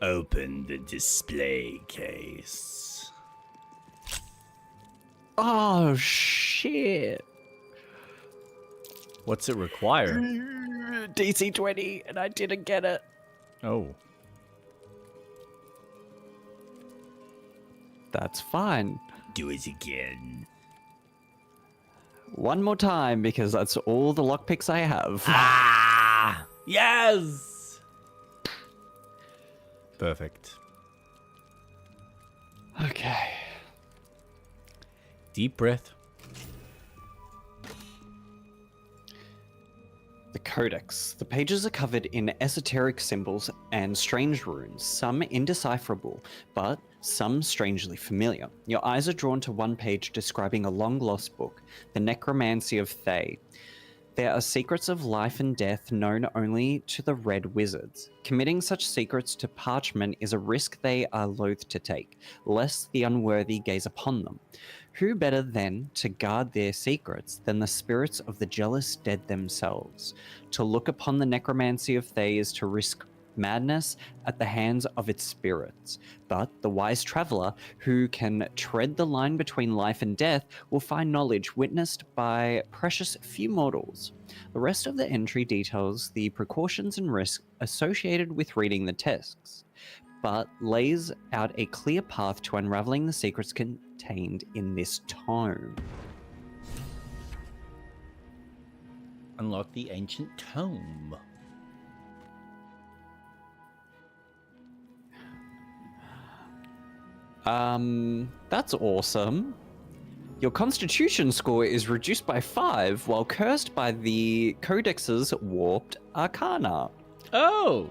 Open the display case. Oh, shit. What's it require? DC 20, and I didn't get it. Oh. That's fine. Do it again. One more time, because that's all the lockpicks I have. Ah! Yes! Perfect. Okay. Deep breath. The Codex. The pages are covered in esoteric symbols and strange runes, some indecipherable, but some strangely familiar. Your eyes are drawn to one page describing a long-lost book, The Necromancy of Thay. There are secrets of life and death known only to the Red Wizards. Committing such secrets to parchment is a risk they are loath to take, lest the unworthy gaze upon them. Who better then to guard their secrets than the spirits of the jealous dead themselves? To look upon the necromancy of Thay is to risk madness at the hands of its spirits. But the wise traveller who can tread the line between life and death will find knowledge witnessed by precious few mortals. The rest of the entry details the precautions and risks associated with reading the texts, but lays out a clear path to unraveling the secrets contained in this tome. Unlock the ancient tome. That's awesome. Your constitution score is reduced by 5 while cursed by the Codex's warped arcana. Oh!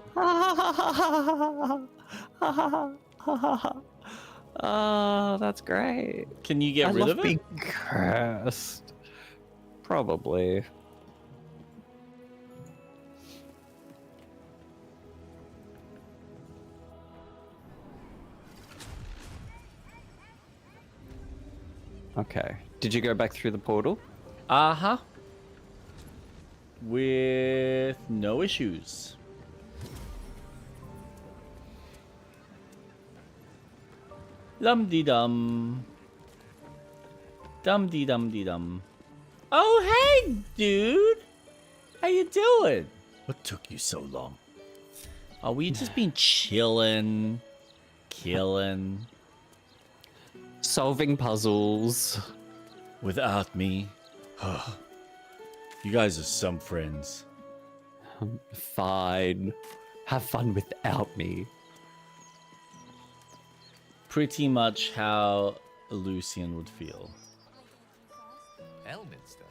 Oh, that's great. Can you get I rid love of it? being cursed. Probably. Okay. Did you go back through the portal? Uh-huh. With no issues. Dum-de-dum. Dum-de-dum-de-dum. Oh, hey, dude! How you doing? What took you so long? Oh, we just been chilling, killing. Solving puzzles. Without me? You guys are some friends. Fine. Have fun without me. Pretty much how Lucian would feel. Elminster?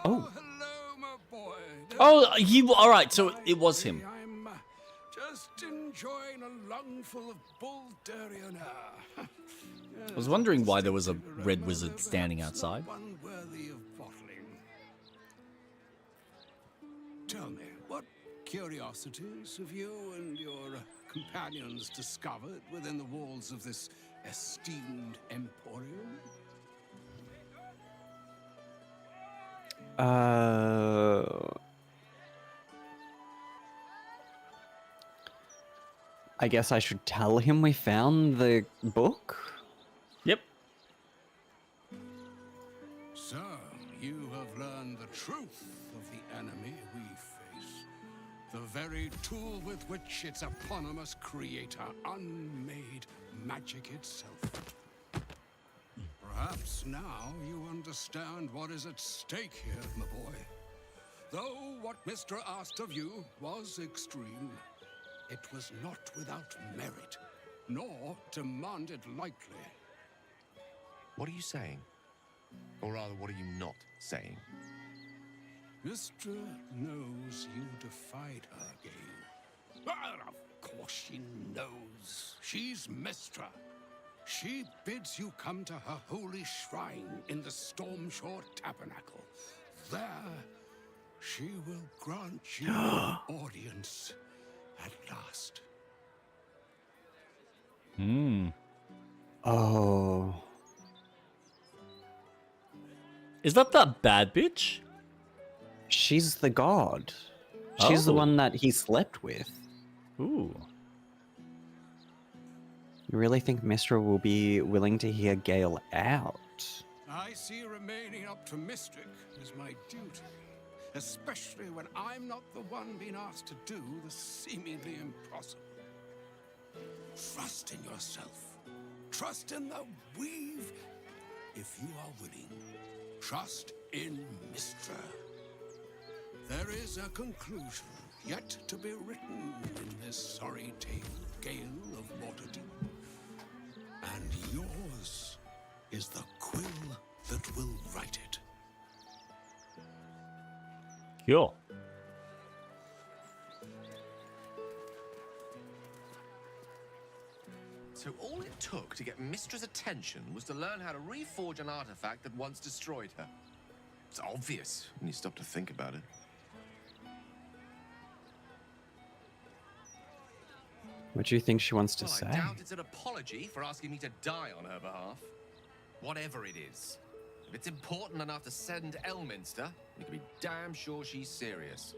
Oh. Hello, my boy. Oh, all right, so it was him. I'm just enjoying a lungful of Baldurian air. I was wondering why there was a red wizard standing outside. One worthy of bottling. Tell me, what curiosities have you and your companions discovered within the walls of this esteemed emporium? I guess I should tell him we found the book? Yep. So, you have learned the truth of the enemy we face. The very tool with which its eponymous creator unmade magic itself. Perhaps now you understand what is at stake here, my boy. Though what Mr. asked of you was extreme, it was not without merit, nor demanded lightly. What are you saying? Or rather, what are you not saying? Mistra knows you defied her, Gale. Well, of course she knows. She's Mistra. She bids you come to her holy shrine in the Stormshore Tabernacle. There, she will grant you an audience at last. Oh. Is that bad bitch? She's the god. She's the Oh. one that he slept with. Ooh. You really think Mistra will be willing to hear Gale out? I see remaining up to Mystic is my duty, especially when I'm not the one being asked to do the seemingly impossible. Trust in yourself. Trust in the weave. If you are willing, trust in Mistra. There is a conclusion yet to be written in this sorry tale, Gale of Waterdeep. And yours is the quill that will write it. Cool. So all it took to get Mistra's attention was to learn how to reforge an artifact that once destroyed her. It's obvious when you stop to think about it. What do you think she wants to Well, say? I doubt it's an apology for asking me to die on her behalf. Whatever it is. If it's important enough to send Elminster, you can be damn sure she's serious.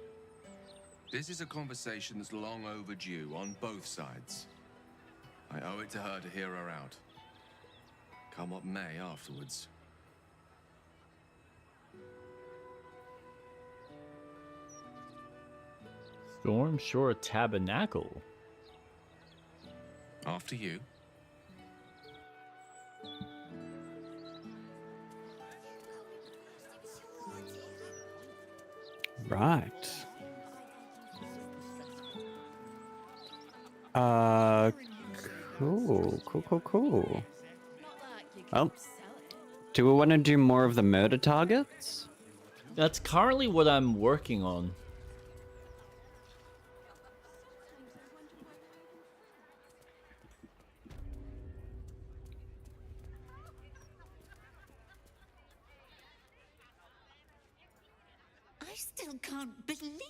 This is a conversation that's long overdue on both sides. I owe it to her to hear her out. Come what may afterwards. Stormshore Tabernacle. After you. Right. Cool. Oh. Do we want to do more of the murder targets? That's currently what I'm working on. I still can't believe.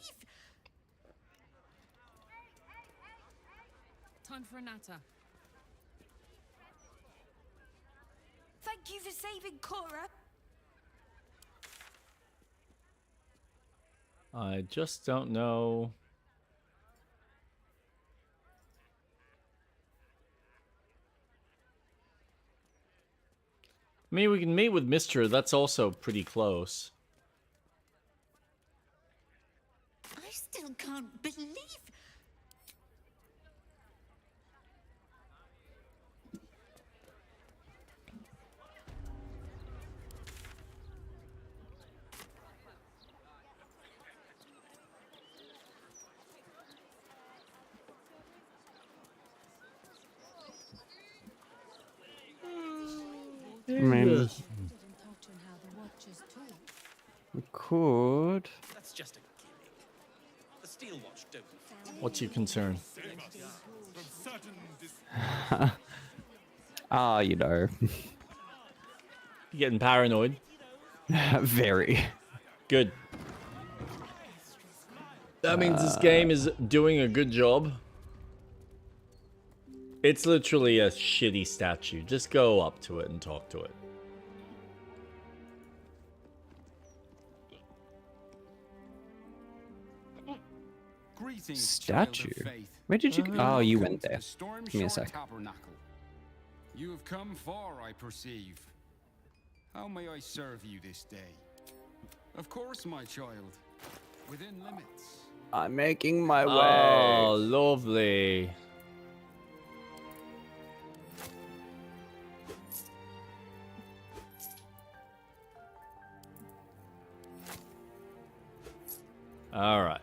Time for a natter. Thank you for saving Cora. I just don't know. I mean, we can meet with Mr. That's also pretty close. I still can't believe. I mean, we could. That's just a gimmick. The steel watch do. What's your concern? Ah, you know. You getting paranoid? Very. Good. That means this game is doing a good job. It's literally a shitty statue. Just go up to it and talk to it. Statue? Where did you go? Oh, you went there. Give me a sec. You have come far, I perceive. How may I serve you this day? Of course, my child. Within limits. I'm making my way. Oh, lovely. All right.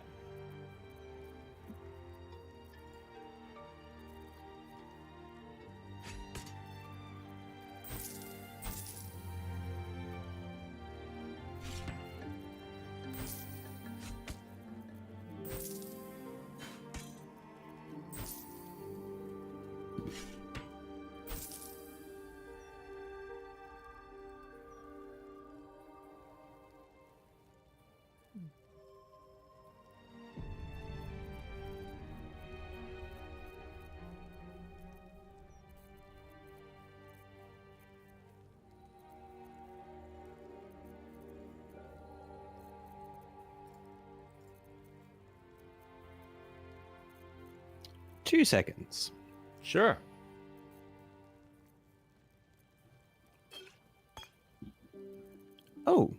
Two seconds. Sure. Oh.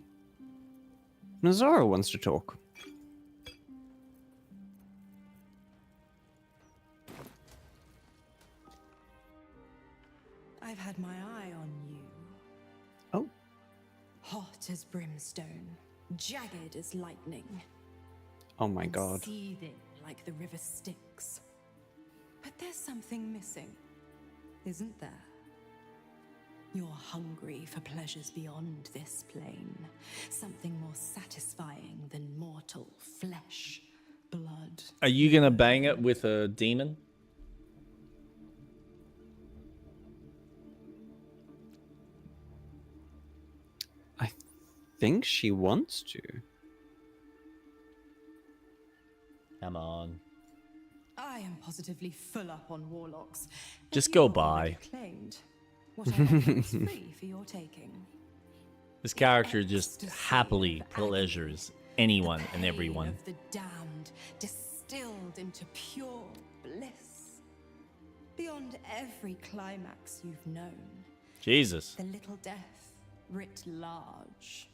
Nazara wants to talk. I've had my eye on you. Oh. Hot as brimstone, jagged as lightning. Oh my and god. Seething like the river Styx. But there's something missing, isn't there? You're hungry for pleasures beyond this plane. Something more satisfying than mortal flesh, blood. Are you gonna bang it with a demon? think she wants to. Come on. I am positively full up on warlocks. Just As go you have by. already claimed, what I offer is free for your taking. This character just happily pleasures anyone and Pain everyone. of the damned, distilled into pure bliss. Beyond every climax you've known. Jesus. The little death writ large.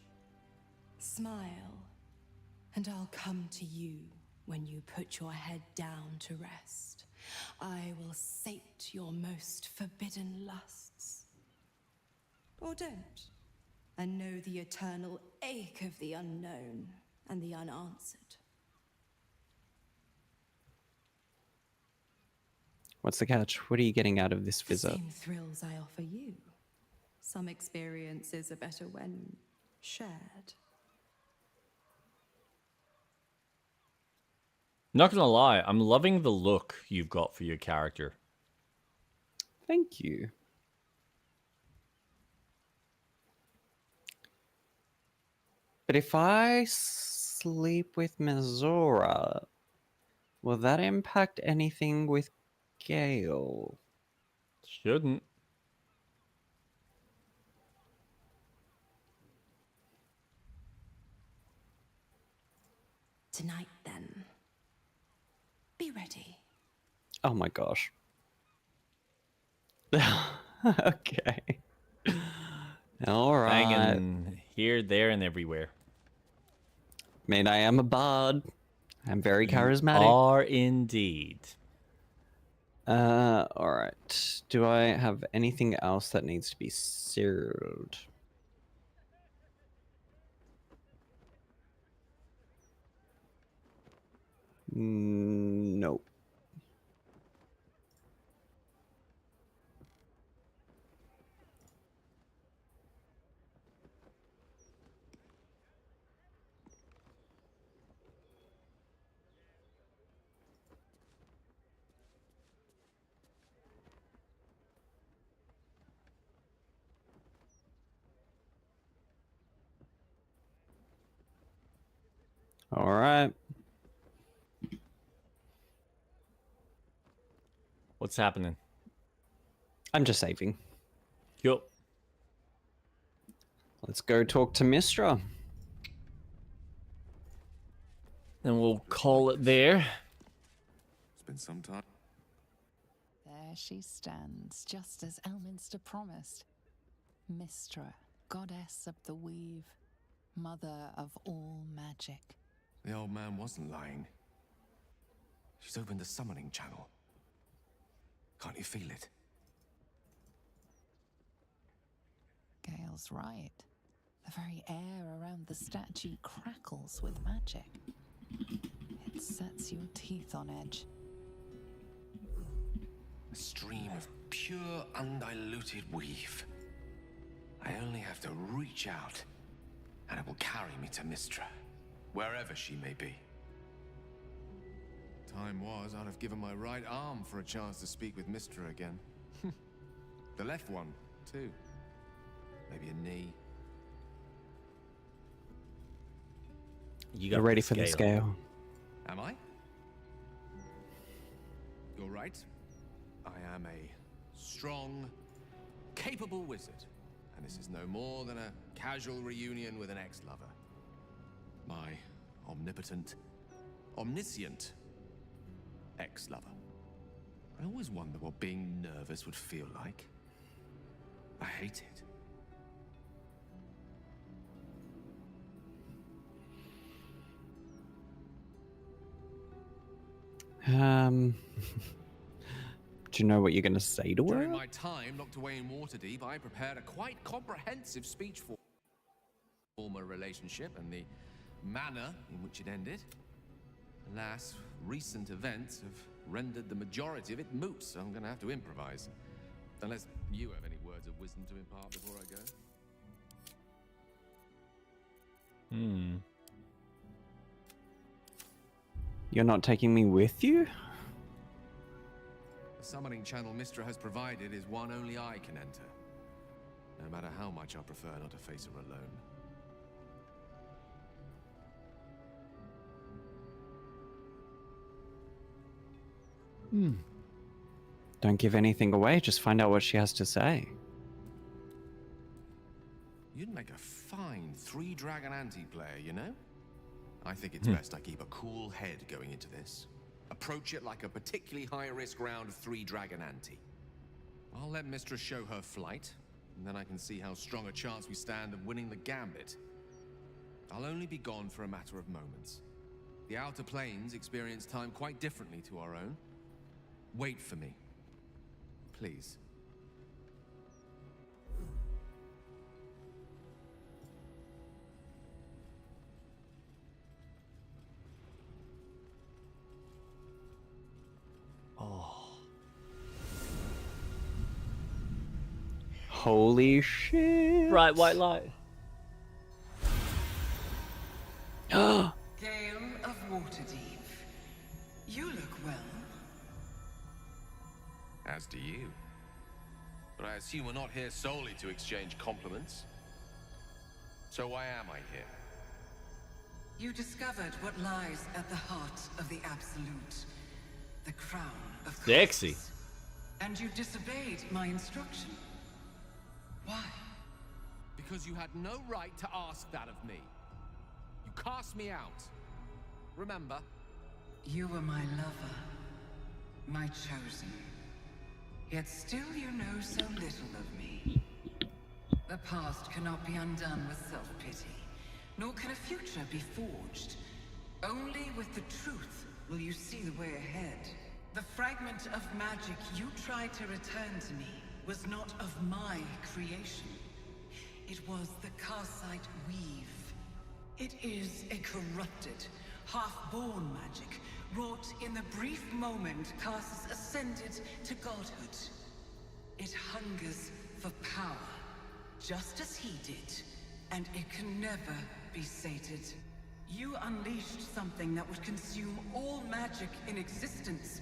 Smile, and I'll come to you when you put your head down to rest. I will sate your most forbidden lusts. Or don't, and know the eternal ache of the unknown and the unanswered. What's the catch? What are you getting out of this The visit? same thrills I offer you. Some experiences are better when shared. Not gonna lie, I'm loving the look you've got for your character. Thank you. But if I sleep with Mizora, will that impact anything with Gale? Shouldn't. Tonight, then. Be ready. Oh my gosh. Okay. All right. Banging here, there, and everywhere. I mean, I am a bard. I'm very You charismatic. are indeed. All right. Do I have anything else that needs to be sealed? Nope. All right. What's happening? I'm just saving. Yup. Let's go talk to Mistra. And we'll call it there. It's been some time. There she stands, just as Elminster promised. Mistra, goddess of the weave, mother of all magic. The old man wasn't lying. She's opened the summoning channel. Can't you feel it? Gale's right. The very air around the statue crackles with magic. It sets your teeth on edge. A stream of pure, undiluted weave. I only have to reach out, and it will carry me to Mistra, wherever she may be. Time was, I'd have given my right arm for a chance to speak with Mistra again. The left one, too. Maybe a knee. You're ready for the scale. Am I? You're right. I am a strong, capable wizard. And this is no more than a casual reunion with an ex-lover. My omnipotent, omniscient ex-lover. I always wonder what being nervous would feel like. I hate it. Do you know what you're going to say to her? During my time locked away in Waterdeep, I prepared a quite comprehensive speech for former relationship and the manner in which it ended. Alas, recent events have rendered the majority of it moot, so I'm going to have to improvise. Unless you have any words of wisdom to impart before I go. You're not taking me with you? The summoning channel Mistra has provided is one only I can enter. No matter how much I prefer not to face her alone. Don't give anything away, just find out what she has to say. You'd make a fine three-dragon anti-player, you know? I think it's best I keep a cool head going into this. Approach it like a particularly high-risk round of three-dragon ante. I'll let Mistress show her flight, and then I can see how strong a chance we stand of winning the gambit. I'll only be gone for a matter of moments. The outer planes experience time quite differently to our own. Wait for me. Please. Holy shit. Bright white light. Gale of Waterdeep. You look well. As do you. But I assume we're not here solely to exchange compliments. So why am I here? You discovered what lies at the heart of the Absolute. The crown of Sexy. Curses. And you disobeyed my instruction. Why? Because you had no right to ask that of me. You cast me out. Remember? You were my lover. My chosen. Yet still you know so little of me. The past cannot be undone with self-pity, nor can a future be forged. Only with the truth will you see the way ahead. The fragment of magic you tried to return to me was not of my creation. It was the Karsite Weave. It is a corrupted, half-born magic, wrought in the brief moment Karsus ascended to godhood. It hungers for power, just as he did, and it can never be sated. You unleashed something that would consume all magic in existence,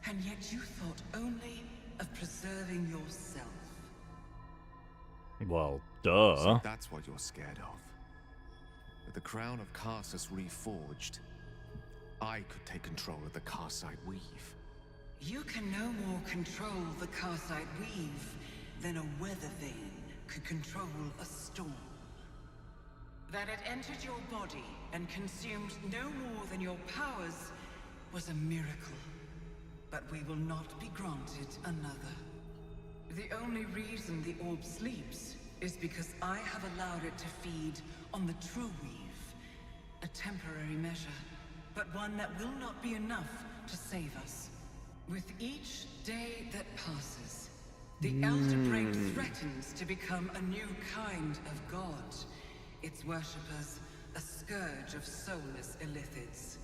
and yet you thought only of preserving yourself. Well, duh. So that's what you're scared of. With the crown of Karsus reforged, I could take control of the Karsite Weave. You can no more control the Karsite Weave than a weather vane could control a storm. That it entered your body and consumed no more than your powers was a miracle. But we will not be granted another. The only reason the orb sleeps is because I have allowed it to feed on the true weave. A temporary measure, but one that will not be enough to save us. With each day that passes, the Elder Brain threatens to become a new kind of god. Its worshippers, a scourge of soulless illithids.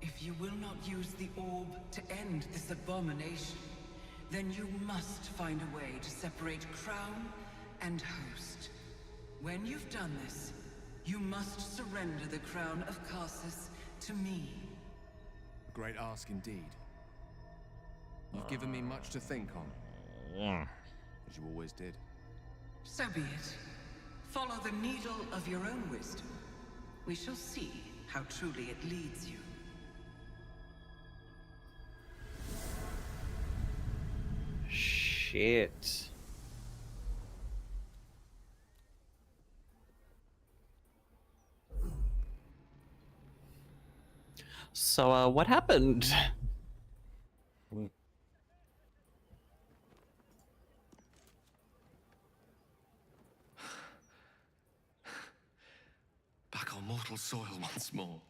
If you will not use the orb to end this abomination, then you must find a way to separate crown and host. When you've done this, you must surrender the crown of Karsus to me. A great ask indeed. You've given me much to think on. As you always did. So be it. Follow the needle of your own wisdom. We shall see how truly it leads you. Shit. So, what happened? Back on mortal soil once more.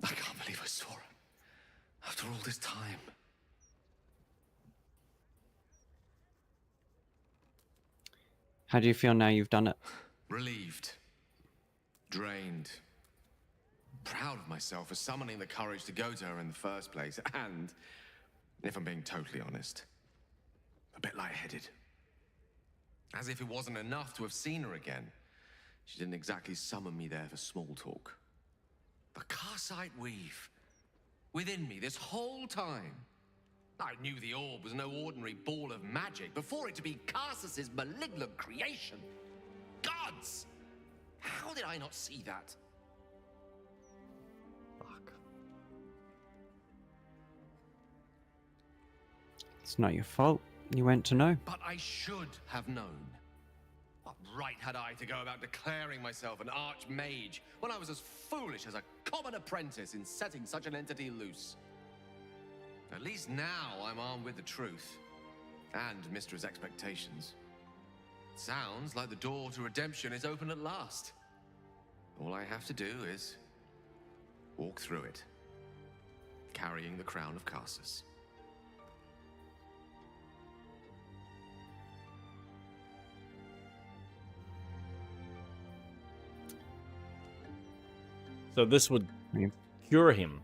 I can't believe I saw it. After all this time. How do you feel now you've done it? Relieved. Drained. Proud of myself for summoning the courage to go to her in the first place. And, if I'm being totally honest, a bit lightheaded. As if it wasn't enough to have seen her again. She didn't exactly summon me there for small talk. The Karsite Weave. Within me this whole time. I knew the orb was no ordinary ball of magic before it to be Karsus's malignant creation. Gods! How did I not see that? Fuck. It's not your fault. You weren't to know. But I should have known. What right had I to go about declaring myself an archmage when I was as foolish as a common apprentice in setting such an entity loose? At least now I'm armed with the truth and Mystra's expectations. Sounds like the door to redemption is open at last. All I have to do is walk through it, carrying the crown of Karsus. So this would cure him.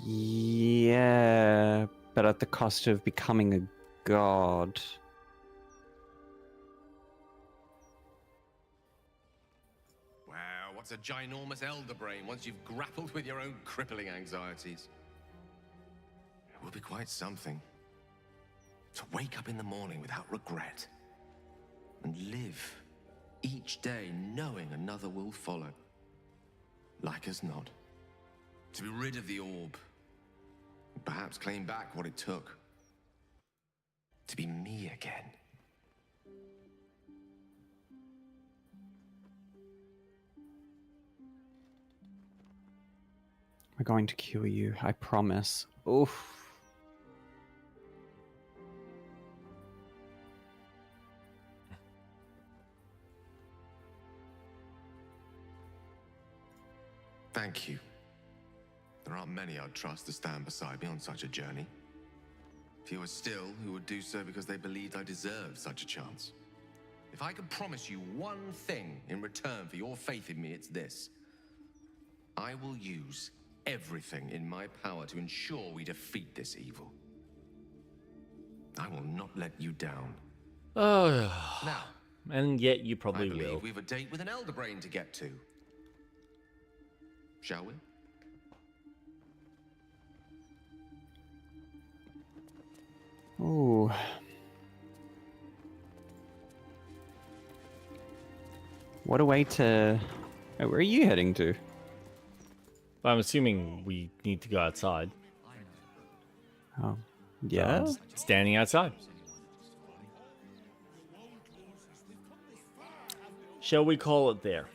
Yeah, but at the cost of becoming a god. Wow, what's a ginormous elder brain once you've grappled with your own crippling anxieties? It will be quite something. To wake up in the morning without regret. And live each day knowing another will follow. Like as not. To be rid of the orb. And perhaps claim back what it took. To be me again. We're going to cure you, I promise. Oof. Thank you. There aren't many I'd trust to stand beside me on such a journey. Fewer still who would do so because they believed I deserved such a chance. If I could promise you one thing in return for your faith in me, it's this. I will use everything in my power to ensure we defeat this evil. I will not let you down. Oh, Now, and yet you probably I believe will. we've a date with an elder brain to get to. Shall we? Ooh. What a way to... Oh, where are you heading to? I'm assuming we need to go outside. Oh, yeah? Standing outside. Shall we call it there?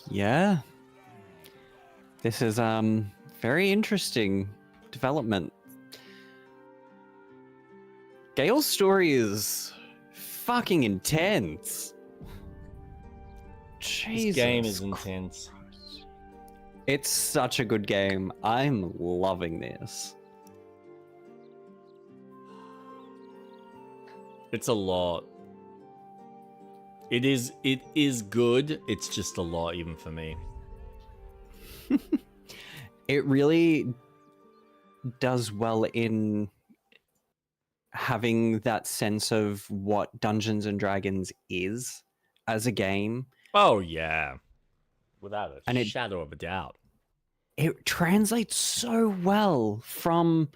Yeah. This is very interesting development. Gale's story is fucking intense. Jesus This game is intense. It's such a good game. I'm loving this. It's a lot. It is good. It's just a lot even for me. It really does well in having that sense of what Dungeons and Dragons is as a game. Oh yeah. Without a And shadow of a doubt. It translates so well from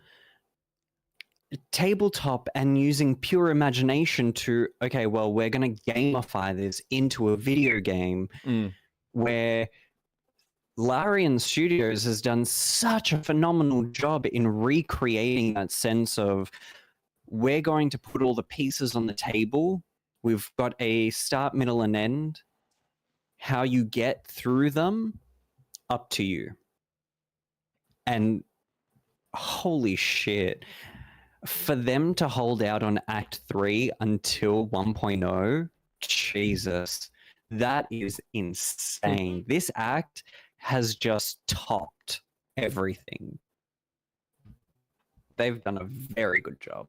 tabletop and using pure imagination to, okay, well, we're going to gamify this into a video game where Larian Studios has done such a phenomenal job in recreating that sense of we're going to put all the pieces on the table. We've got a start, middle, and end. How you get through them, up to you. And holy shit. For them to hold out on Act 3 until 1.0, Jesus, that is insane. This act has just topped everything. They've done a very good job.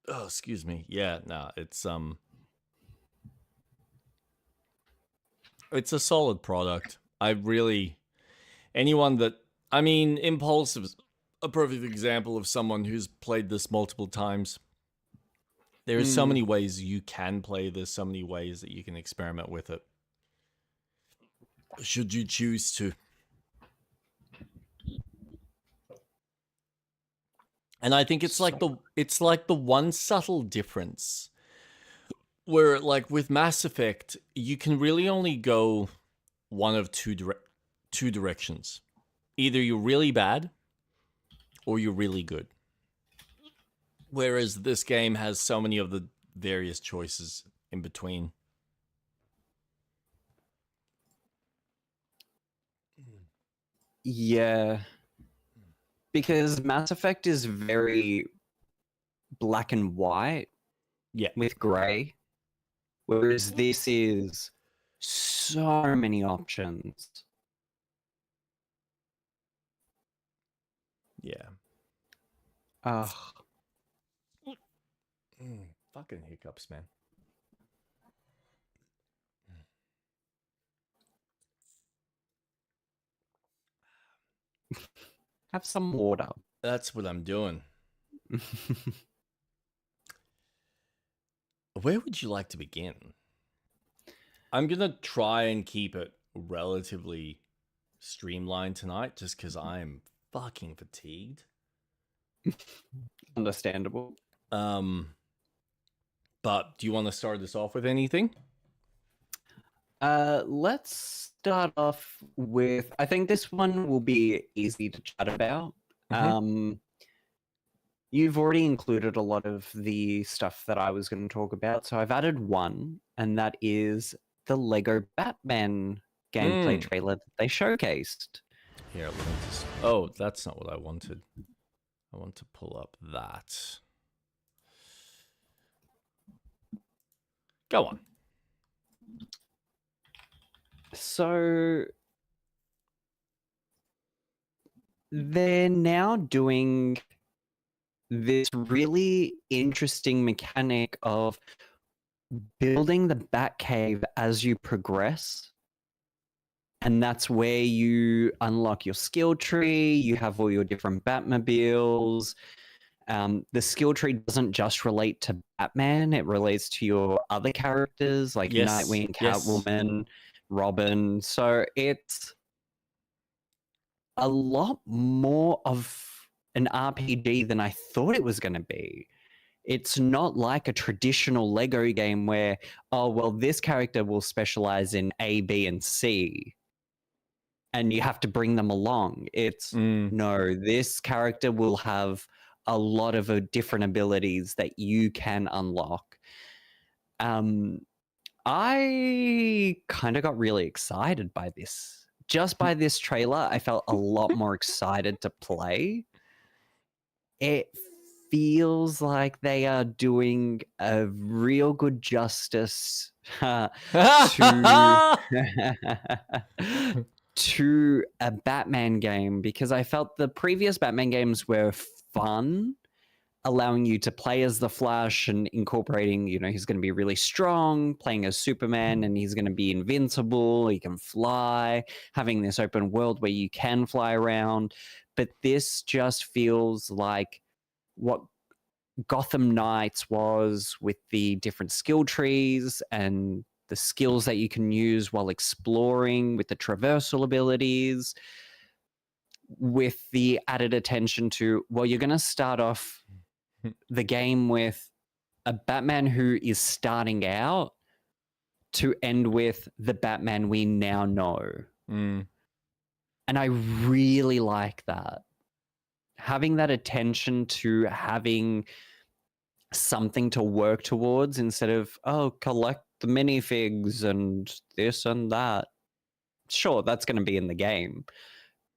Oh, excuse me. Yeah, no, it's a solid product. Impulse is a perfect example of someone who's played this multiple times. There are so many ways you can play this, so many ways that you can experiment with it. Should you choose to. And I think it's like the one subtle difference where, like with Mass Effect, you can really only go one of two directions. Either you're really bad or you're really good. Whereas this game has so many of the various choices in between. Yeah. Because Mass Effect is very black and white. Yeah. With grey. Whereas this is so many options. Yeah. Ugh. Fucking hiccups, man. Have some water. That's what I'm doing. Where would you like to begin? I'm going to try and keep it relatively streamlined tonight just because I'm fucking fatigued. Understandable. But do you want to start this off with anything? Let's start off with, I think this one will be easy to chat about. You've already included a lot of the stuff that I was going to talk about, so I've added one, and that is the Lego Batman gameplay trailer that they showcased. Here, let me just... Oh, that's not what I wanted. I want to pull up that. Go on. So they're now doing this really interesting mechanic of building the Batcave as you progress. And that's where you unlock your skill tree. You have all your different Batmobiles. The skill tree doesn't just relate to Batman. It relates to your other characters like Nightwing, Catwoman, Robin. So it's a lot more of an RPG than I thought it was going to be. It's not like a traditional Lego game where, oh, well, this character will specialize in A, B, and C, and you have to bring them along. It's, no, this character will have a lot of different abilities that you can unlock. I kind of got really excited by this. Just by this trailer, I felt a lot more excited to play. It feels like they are doing a real good justice to a Batman game, because I felt the previous Batman games were fun, allowing you to play as the Flash and incorporating, he's going to be really strong, playing as Superman, and he's going to be invincible, he can fly, having this open world where you can fly around. But this just feels like what Gotham Knights was, with the different skill trees and the skills that you can use while exploring with the traversal abilities, with the added attention to, well, you're going to start off the game with a Batman who is starting out to end with the Batman we now know. And I really like that. Having that attention to having something to work towards instead of, oh, collect the minifigs and this and that. Sure, that's going to be in the game.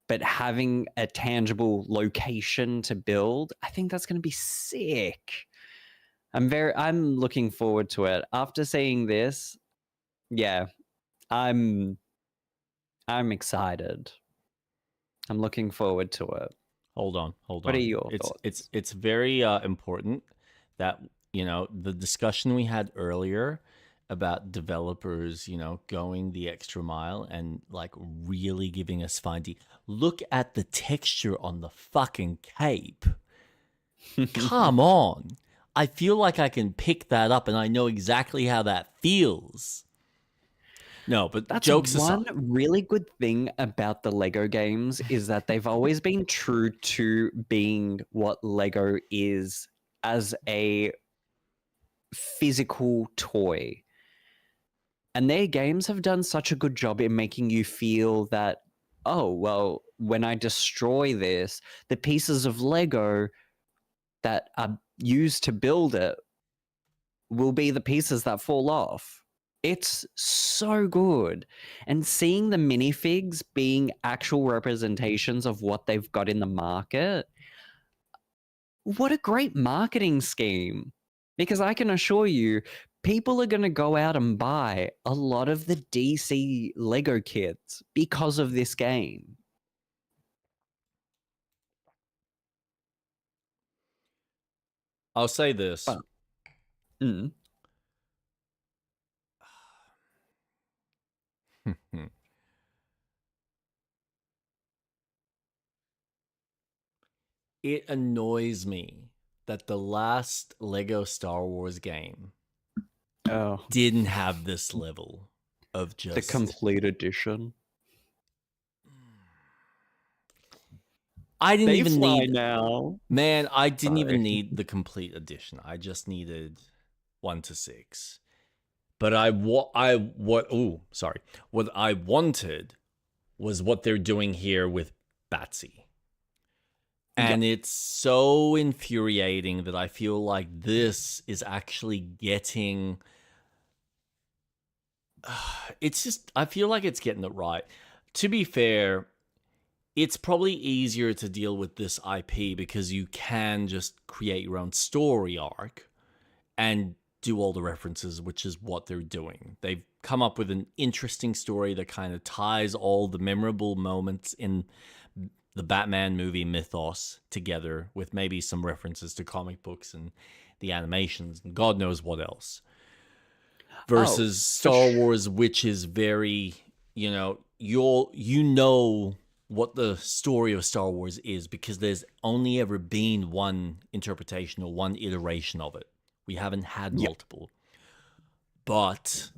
But having a tangible location to build, I think that's going to be sick. I'm looking forward to it. After seeing this, yeah, I'm excited. I'm looking forward to it. Hold on. What are your thoughts? It's very important that, the discussion we had earlier about developers, going the extra mile and like really giving us finding. Look at the texture on the fucking cape. Come on. I feel like I can pick that up and I know exactly how that feels. No, but that's jokes aside. One really good thing about the Lego games is that they've always been true to being what Lego is as a physical toy. And their games have done such a good job in making you feel that, oh, well, when I destroy this, the pieces of Lego that are used to build it will be the pieces that fall off. It's so good. And seeing the minifigs being actual representations of what they've got in the market, what a great marketing scheme. Because I can assure you, people are going to go out and buy a lot of the DC Lego kits because of this game. I'll say this. But, mm. It annoys me that the last Lego Star Wars game didn't have this level of just... The complete edition. I didn't even need... now. Man, I didn't even need the complete edition. I just needed 1 to 6. But what I wanted was what they're doing here with Batsy. And it's so infuriating that I feel like this is actually getting... it's just... I feel like it's getting it right. To be fair, it's probably easier to deal with this IP because you can just create your own story arc and do all the references, which is what they're doing. They've come up with an interesting story that kind of ties all the memorable moments in the Batman movie mythos together with maybe some references to comic books and the animations and God knows what else. Versus Star Wars, which is very, you know what the story of Star Wars is because there's only ever been one interpretation or one iteration of it. We haven't had multiple. But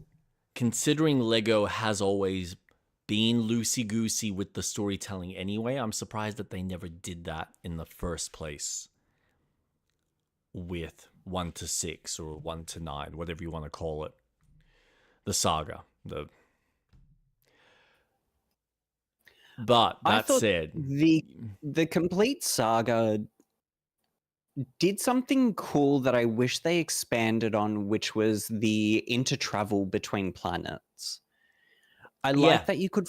considering Lego has always been loosey-goosey with the storytelling anyway, I'm surprised that they never did that in the first place with 1 to 6 or 1 to 9, whatever you want to call it. The saga. But that said, the complete saga did something cool that I wish they expanded on, which was the intertravel between planets. I like that you could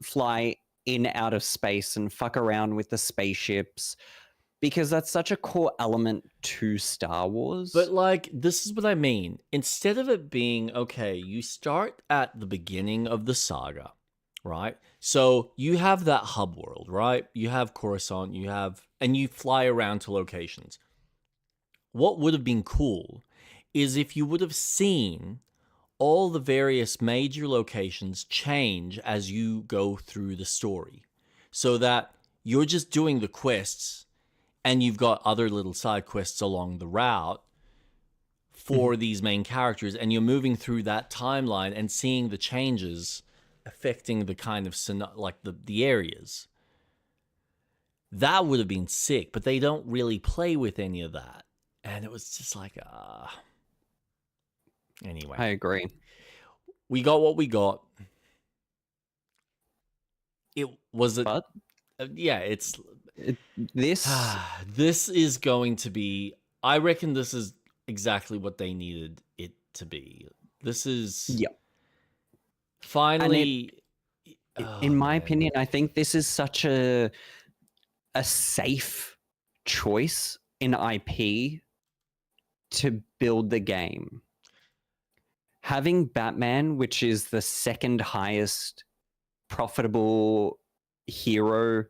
fly in out of space and fuck around with the spaceships because that's such a core element to Star Wars. But like, this is what I mean. Instead of it being, okay, you start at the beginning of the saga, right? So you have that hub world, right? You have Coruscant, and you fly around to locations. What would have been cool is if you would have seen all the various major locations change as you go through the story. So that you're just doing the quests and you've got other little side quests along the route for these main characters, and you're moving through that timeline and seeing the changes affecting the kind of like the areas. That would have been sick, but they don't really play with any of that. And it was just like, anyway. I agree. We got what we got. It was a... But it's... This is going to be... I reckon this is exactly what they needed it to be. This is... Yep. Finally... in my opinion, I think this is such a safe choice in IP to build the game. Having Batman, which is the second highest profitable hero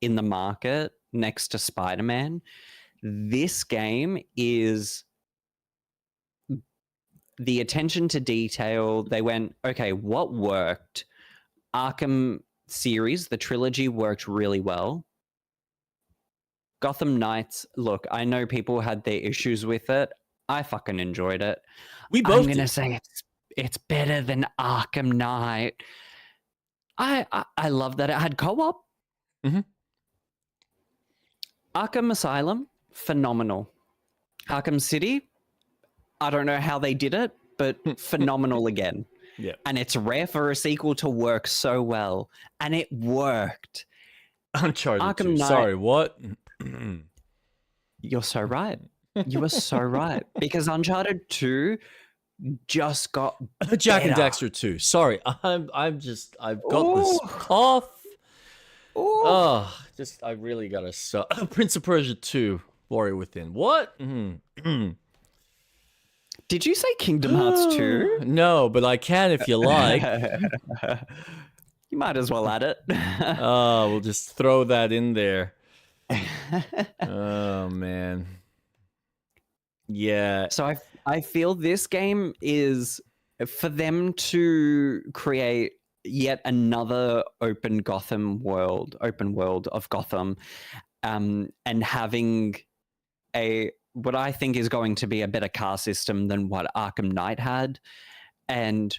in the market next to Spider-Man, this game is the attention to detail. They went, okay, what worked? Arkham series, the trilogy, worked really well. Gotham Knights, look, I know people had their issues with it. I fucking enjoyed it. We both I'm going to say it's better than Arkham Knight. I love that it had co-op. Mm-hmm. Arkham Asylum, phenomenal. Arkham City, I don't know how they did it, but phenomenal again. Yeah. And it's rare for a sequel to work so well. And it worked. Uncharted Arkham 2. Knight- Sorry, what? You're so right. You were so right. Because Uncharted 2 just got Jack and better. Dexter 2. Sorry, I've got this cough. I really gotta stop. Prince of Persia 2, Warrior Within. What? Did you say Kingdom Hearts 2? No, but I can if you like. You might as well add it. We'll just throw that in there. Oh man. Yeah. So I feel this game is for them to create yet another open world of Gotham, and having what I think is going to be a better car system than what Arkham Knight had, and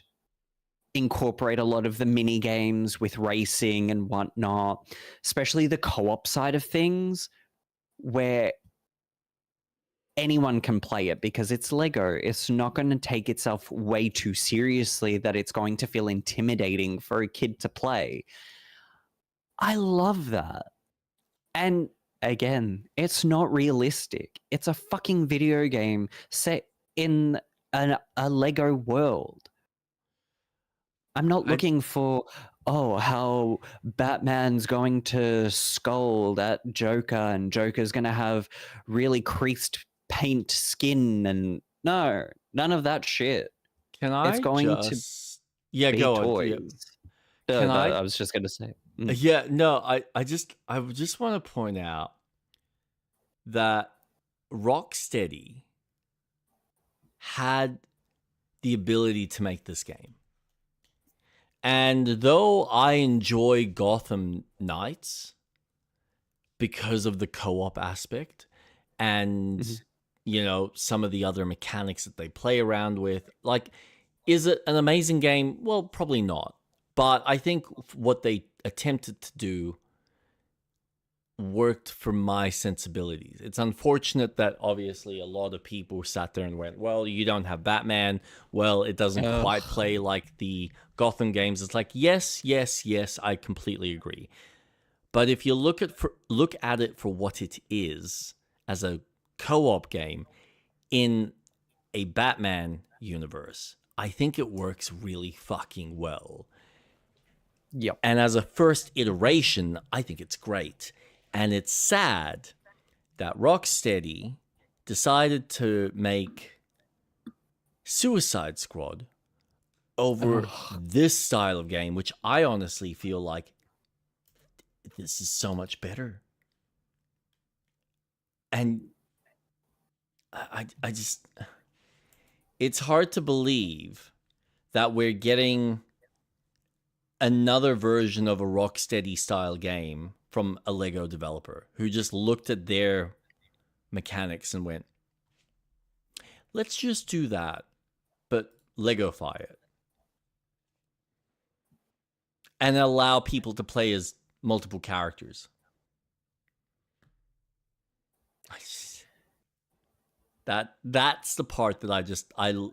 incorporate a lot of the mini games with racing and whatnot, especially the co-op side of things, where anyone can play it because it's Lego. It's not going to take itself way too seriously that it's going to feel intimidating for a kid to play. I love that. And again, it's not realistic. It's a fucking video game set in a Lego world. I'm not looking for, how Batman's going to scold at Joker and Joker's going to have really creased paint skin, and no, none of that shit. Can I It's going to Yeah, be go toys. on. Yeah. Can I was just going to say. Yeah, no, I just want to point out that Rocksteady had the ability to make this game. And though I enjoy Gotham Knights because of the co-op aspect and, some of the other mechanics that they play around with, like, is it an amazing game? Well, probably not. But I think what they attempted to do worked for my sensibilities. It's unfortunate that obviously a lot of people sat there and went, well, you don't have Batman. Well, it doesn't quite play like the Gotham games. It's like, yes, I completely agree. But if you look at it for what it is as a co-op game in a Batman universe, I think it works really fucking well. Yep. And as a first iteration, I think it's great. And it's sad that Rocksteady decided to make Suicide Squad over this style of game, which I honestly feel like this is so much better. And I just, it's hard to believe that we're getting another version of a Rocksteady style game from a Lego developer who just looked at their mechanics and went, let's just do that, but Legofy it. And allow people to play as multiple characters. That's the part that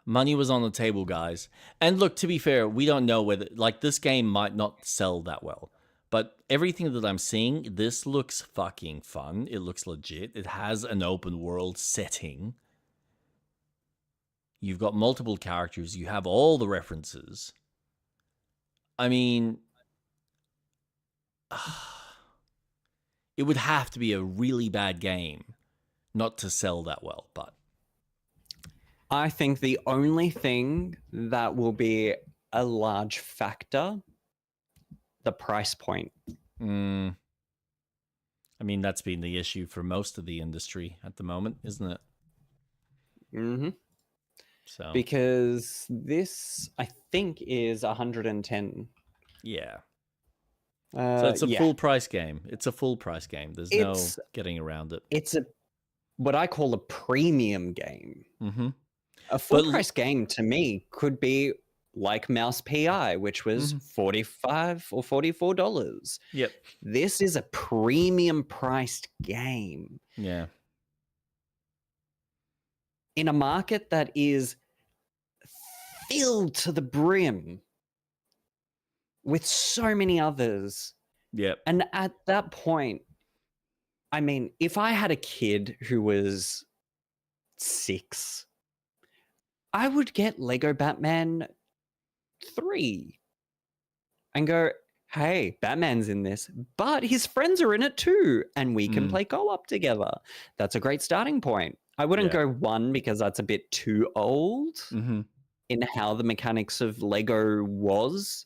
money was on the table, guys. And look, to be fair, we don't know whether, like, this game might not sell that well. But everything that I'm seeing, this looks fucking fun. It looks legit. It has an open world setting. You've got multiple characters. You have all the references. I mean, it would have to be a really bad game not to sell that well, but I think the only thing that will be a large factor, the price point. I mean, that's been the issue for most of the industry at the moment, isn't it? Mm-hmm. So because this, I think, is 110. Yeah. So it's a full price game. It's a full price game. There's no getting around it. It's what I call a premium game. Mm-hmm. A full price game to me could be like Mouse PI, which was $45 or $44. Yep. This is a premium priced game. Yeah. In a market that is filled to the brim with so many others. Yep. And at that point, I mean, if I had a kid who was 6, I would get Lego Batman 3 and go, hey, Batman's in this, but his friends are in it too, and we can play co-op together. That's a great starting point. I wouldn't go 1 because that's a bit too old in how the mechanics of Lego was,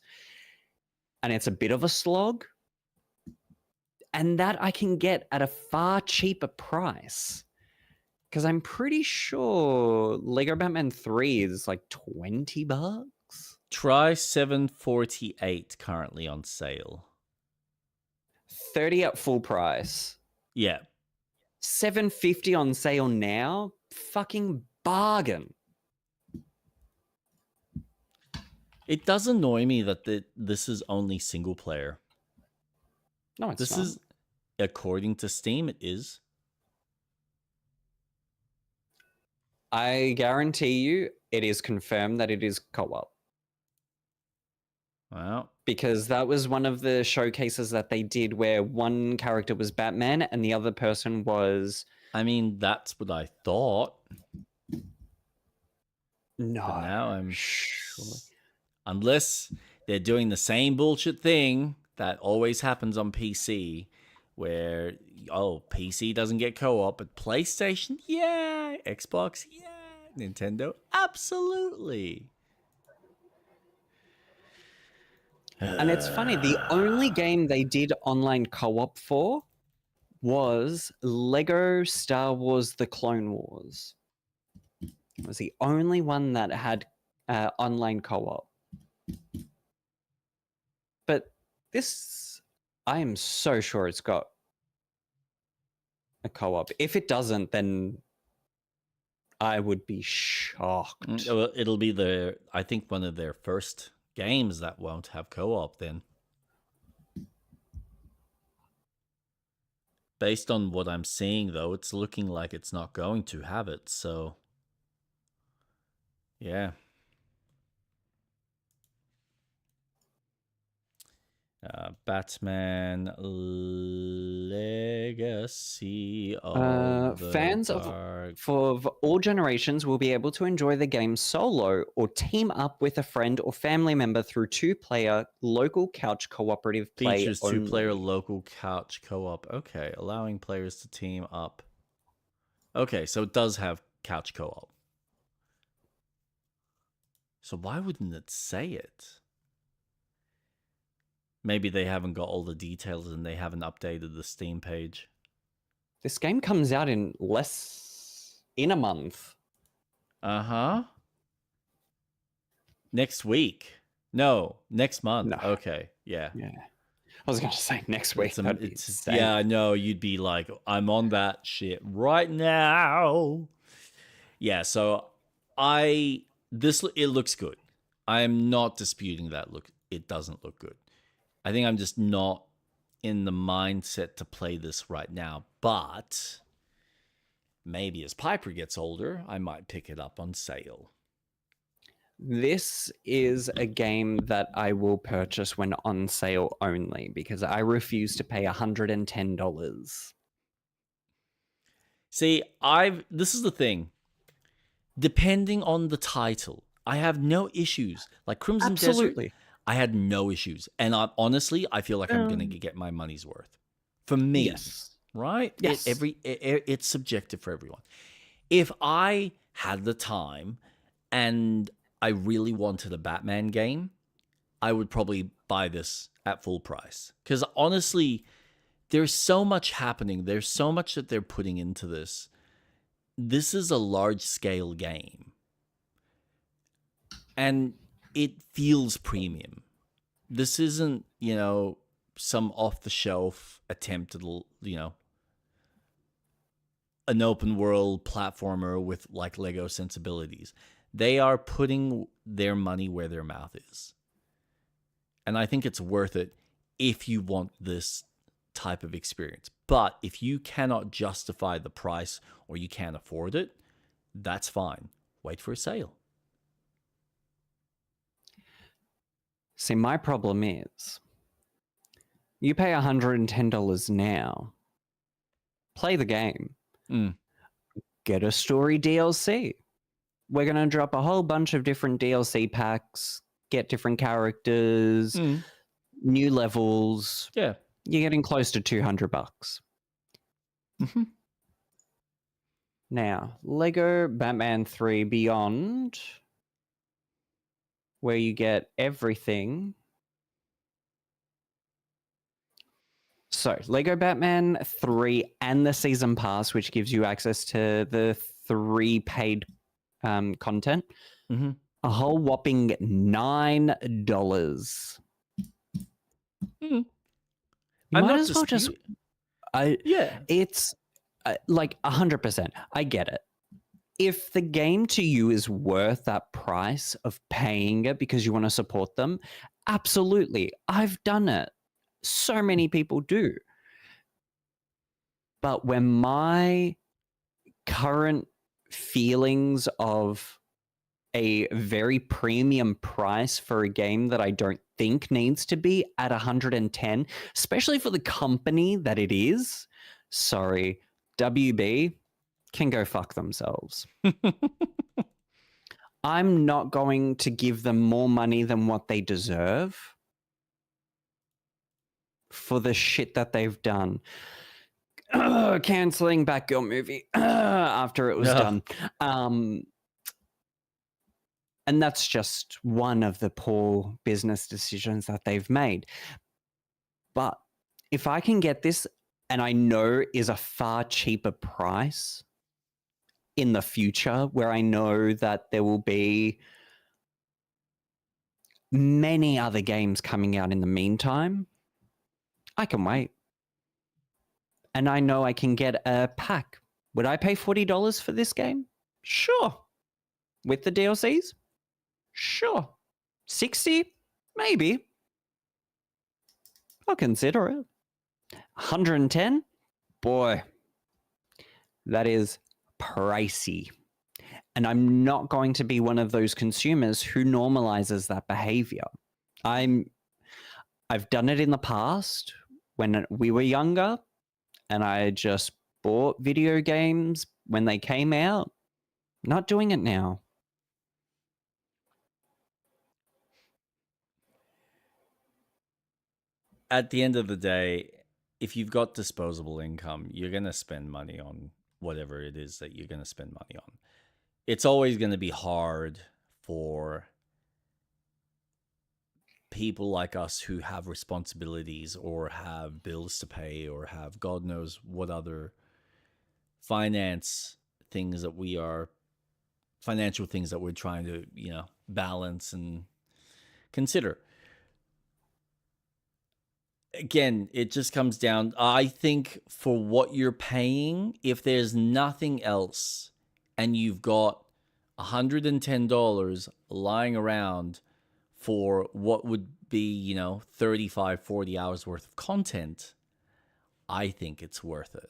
and it's a bit of a slog. And that I can get at a far cheaper price. Because I'm pretty sure Lego Batman 3 is like $20. Try 748 currently on sale. 30 at full price. Yeah. 750 on sale now. Fucking bargain. It does annoy me that this is only single player. No, it's this not. is, according to Steam, it is. I guarantee you it is confirmed that it is co-op. Wow. Because that was one of the showcases that they did where one character was Batman and the other person was... I mean, that's what I thought. No. But now I'm sure. Unless they're doing the same bullshit thing that always happens on PC, where, PC doesn't get co-op, but PlayStation, yeah, Xbox, yeah, Nintendo, absolutely. And it's funny, the only game they did online co-op for was Lego Star Wars The Clone Wars. It was the only one that had online co-op. But this, I am so sure it's got a co-op. If it doesn't, then I would be shocked. It'll be I think one of their first games that won't have co-op then. Based on what I'm seeing, though, it's looking like it's not going to have it, so... Yeah. Batman Legacy of the fans for all generations will be able to enjoy the game solo or team up with a friend or family member through 2-player local couch cooperative play. Features 2-player local couch co-op. Okay, allowing players to team up. Okay, so it does have couch co-op. So why wouldn't it say it? Maybe they haven't got all the details and they haven't updated the Steam page. This game comes out in a month. Uh-huh. Next week. No, next month. No. Okay, yeah. Yeah. I was going to say next week. Yeah, I know. You'd be like, I'm on that shit right now. Yeah, so it looks good. I'm not disputing that. It doesn't look good. I think I'm just not in the mindset to play this right now. But maybe as Piper gets older, I might pick it up on sale. This is a game that I will purchase when on sale only, because I refuse to pay $110. See, this is the thing. Depending on the title, I have no issues. Like Crimson Desert, I had no issues. And honestly, I feel like I'm going to get my money's worth. For me, yes. Right? Yes. It's subjective for everyone. If I had the time and I really wanted a Batman game, I would probably buy this at full price. Because honestly, there's so much happening. There's so much that they're putting into this. This is a large-scale game. And it feels premium. This isn't, some off-the-shelf attempt at, an open-world platformer with, like, Lego sensibilities. They are putting their money where their mouth is. And I think it's worth it if you want this type of experience. But if you cannot justify the price or you can't afford it, that's fine. Wait for a sale. See, my problem is you pay $110 now, play the game, get a story DLC. We're going to drop a whole bunch of different DLC packs, get different characters, new levels. Yeah. You're getting close to $200. Now, Lego Batman 3 Beyond, where you get everything. So, Lego Batman 3 and the Season Pass, which gives you access to the 3 paid content, a whole whopping $9. You might as well just... It's like 100%. I get it. If the game to you is worth that price of paying it because you want to support them, absolutely. I've done it. So many people do. But when my current feelings of a very premium price for a game that I don't think needs to be at 110, especially for the company that it is, sorry, WB can go fuck themselves. I'm not going to give them more money than what they deserve for the shit that they've done. Canceling Batgirl movie after it was done. And that's just one of the poor business decisions that they've made. But if I can get this, and I know is a far cheaper price in the future, where I know that there will be many other games coming out in the meantime, I can wait. And I know I can get a pack. Would I pay $40 for this game? Sure. With the DLCs? Sure. 60? Maybe. I'll consider it. 110? Boy, that is pricey. And I'm not going to be one of those consumers who normalizes that behavior. I've done it in the past when we were younger, and I just bought video games when they came out. Not doing it now. At the end of the day, if you've got disposable income, you're going to spend money on whatever it is that you're going to spend money on. It's always going to be hard for people like us who have responsibilities or have bills to pay or have God knows what other financial things that we're trying to, balance and consider. Again, it just comes down, I think, for what you're paying, if there's nothing else and you've got $110 lying around for what would be, 35, 40 hours worth of content, I think it's worth it.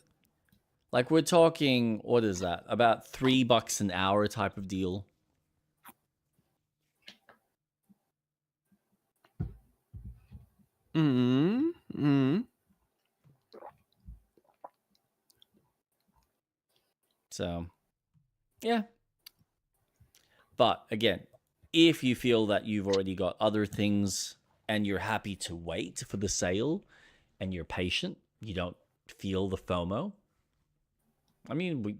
Like, we're talking, what is that? About $3 an hour type of deal. So, yeah. But again, if you feel that you've already got other things and you're happy to wait for the sale and you're patient, you don't feel the FOMO. I mean, we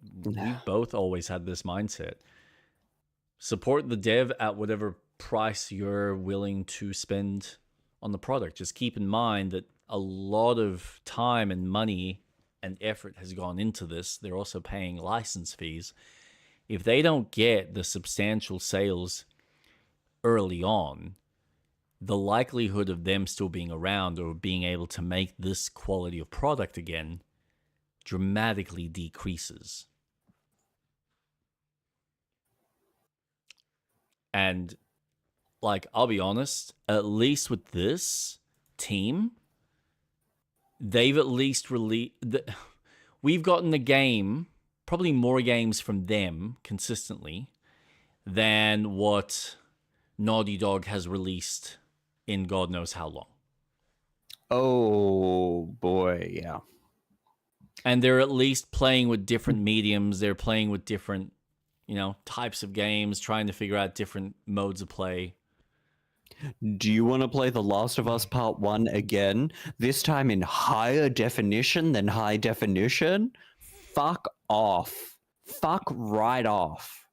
both always had this mindset. Support the dev at whatever price you're willing to spend on the product. Just keep in mind that a lot of time and money and effort has gone into this. They're also paying license fees. If they don't get the substantial sales early on, the likelihood of them still being around or being able to make this quality of product again dramatically decreases. And like, I'll be honest, at least with this team, they've at least we've gotten the game, probably more games from them consistently than what Naughty Dog has released in God knows how long. Oh boy, yeah. And they're at least playing with different mediums. They're playing with different, types of games, trying to figure out different modes of play. Do you want to play The Last of Us Part 1 again? This time in higher definition than high definition? Fuck off. Fuck right off.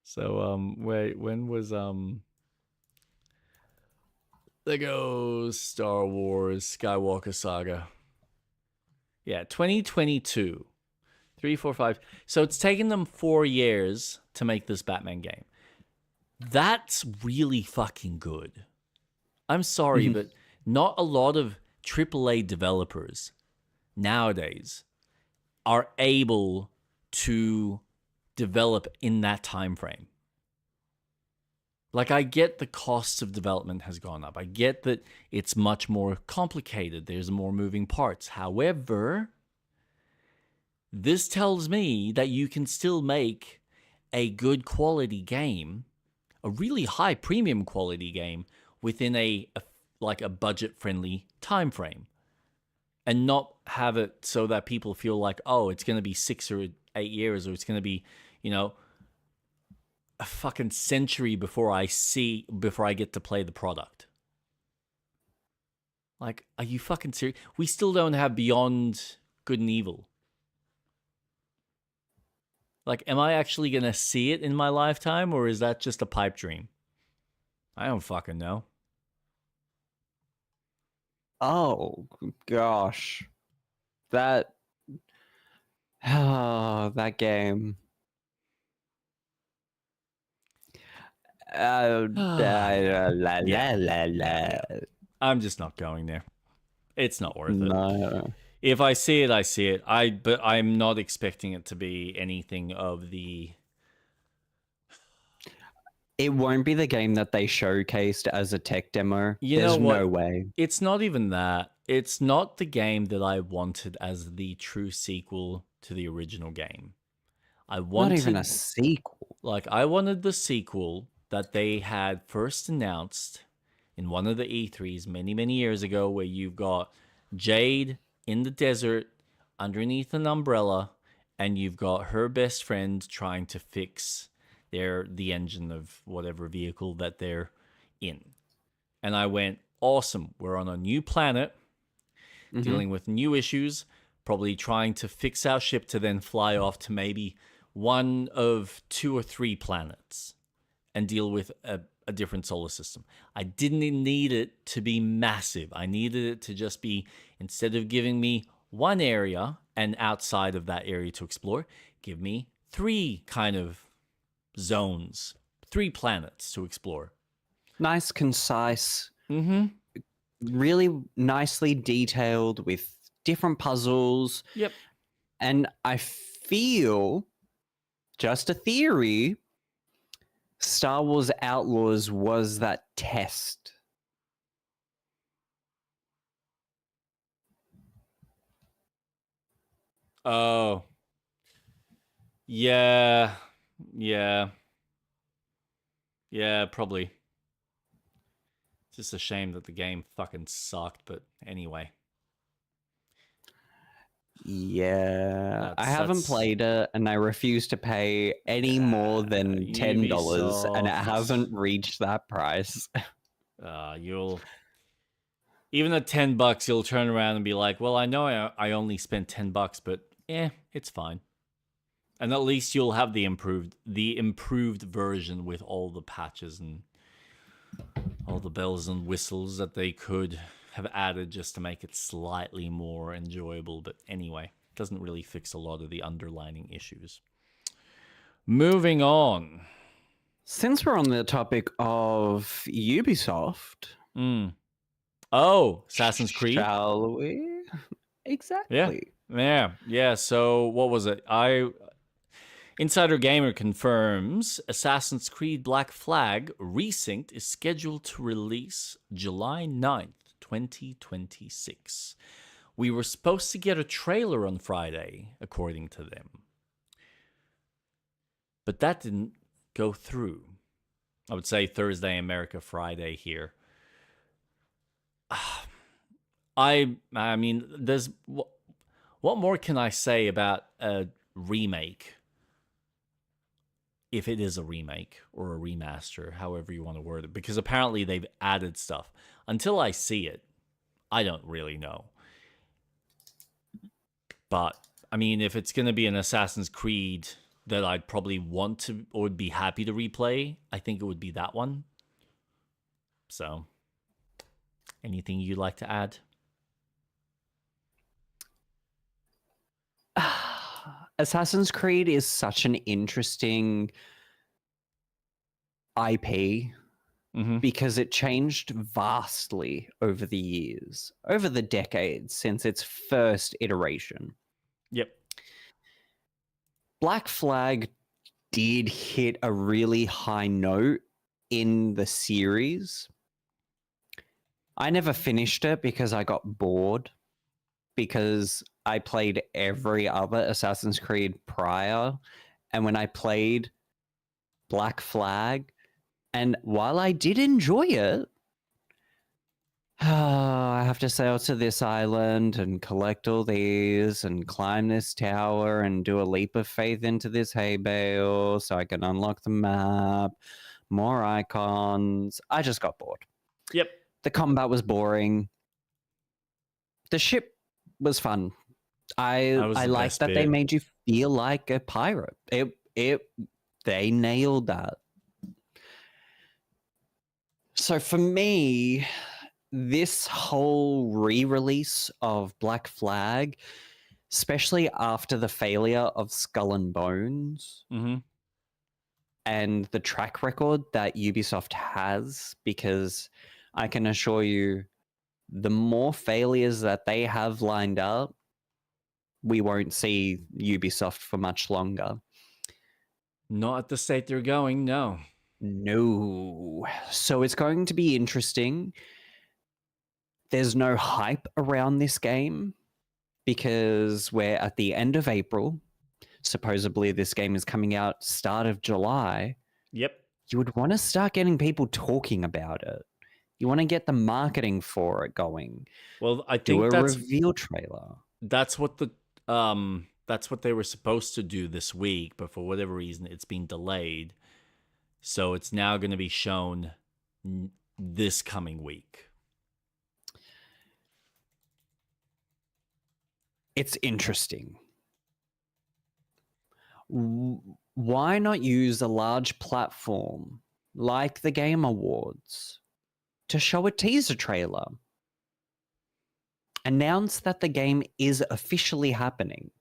So, wait, when was, Lego Star Wars Skywalker Saga? Yeah, 2022. 3, 4, 5. So it's taken them 4 years to make this Batman game. That's really fucking good. I'm sorry, but not a lot of AAA developers nowadays are able to develop in that time frame. Like, I get the cost of development has gone up. I get that it's much more complicated. There's more moving parts. However, this tells me that you can still make a good quality game, a really high premium quality game, within a budget-friendly time frame. And not have it so that people feel like, oh, it's going to be 6 or 8 years, or it's going to be, a fucking century before I get to play the product. Like, are you fucking serious? We still don't have Beyond Good and Evil. Like, am I actually going to see it in my lifetime, or is that just a pipe dream? I don't fucking know. Oh, gosh. That game. I'm just not going there. It's not worth it. No. If I see it, I see it. But I'm not expecting it to be anything of the... It won't be the game that they showcased as a tech demo. There's no way. It's not even that. It's not the game that I wanted as the true sequel to the original game. Not even a sequel. Like, I wanted the sequel that they had first announced in one of the E3s many, many years ago, where you've got Jade in the desert underneath an umbrella, and you've got her best friend trying to fix the engine of whatever vehicle that they're in. And I went, awesome, we're on a new planet, dealing with new issues, probably trying to fix our ship to then fly off to maybe one of 2 or 3 planets and deal with a different solar system. I didn't need it to be massive. I needed it to just be, instead of giving me one area and outside of that area to explore, give me 3 kind of zones, 3 planets to explore. Nice, concise. Really nicely detailed with different puzzles. Yep. And I feel, just a theory, Star Wars Outlaws was that test. Oh. Yeah, probably. It's just a shame that the game fucking sucked, but anyway. Yeah, I haven't played it, and I refuse to pay any more than $10, and it hasn't reached that price. You'll... Even at $10, you'll turn around and be like, well, I know I only spent $10, but it's fine. And at least you'll have the improved version with all the patches and all the bells and whistles that they could have added just to make it slightly more enjoyable. But anyway, it doesn't really fix a lot of the underlying issues. Moving on. Since we're on the topic of Ubisoft... Oh, Assassin's Creed? Shall we? Exactly. Yeah. So what was it? Insider Gamer confirms Assassin's Creed Black Flag Resynced is scheduled to release July 9th, 2026. We were supposed to get a trailer on Friday, according to them. But that didn't go through. I would say Thursday America, Friday here. I mean, there's what more can I say about a remake? If it is a remake or a remaster, however you want to word it, because apparently they've added stuff. Until I see it, I don't really know. But I mean, if it's going to be an Assassin's Creed that I'd probably want to or would be happy to replay, I think it would be that one. So, anything you'd like to add? Assassin's Creed is such an interesting IP because it changed vastly over the years, over the decades since its first iteration. Yep. Black Flag did hit a really high note in the series. I never finished it because I got bored, because I played every other Assassin's Creed prior, and when I played Black Flag, and while I did enjoy it, I have to sail to this island and collect all these and climb this tower and do a leap of faith into this hay bale so I can unlock the map, more icons. I just got bored. Yep. The combat was boring. The ship was fun. I like that they made you feel like a pirate. They nailed that. So for me, this whole re-release of Black Flag, especially after the failure of Skull and Bones, and the track record that Ubisoft has, because I can assure you, the more failures that they have lined up, we won't see Ubisoft for much longer. Not at the state they're going, no. No. So it's going to be interesting. There's no hype around this game because we're at the end of April. Supposedly this game is coming out start of July. Yep. You would want to start getting people talking about it. You want to get the marketing for it going. Well, I think that's a reveal trailer. That's what they were supposed to do this week, but for whatever reason it's been delayed. So it's now going to be shown this coming week. It's interesting. Why not use a large platform like the Game Awards to show a teaser trailer? Announce that the game is officially happening.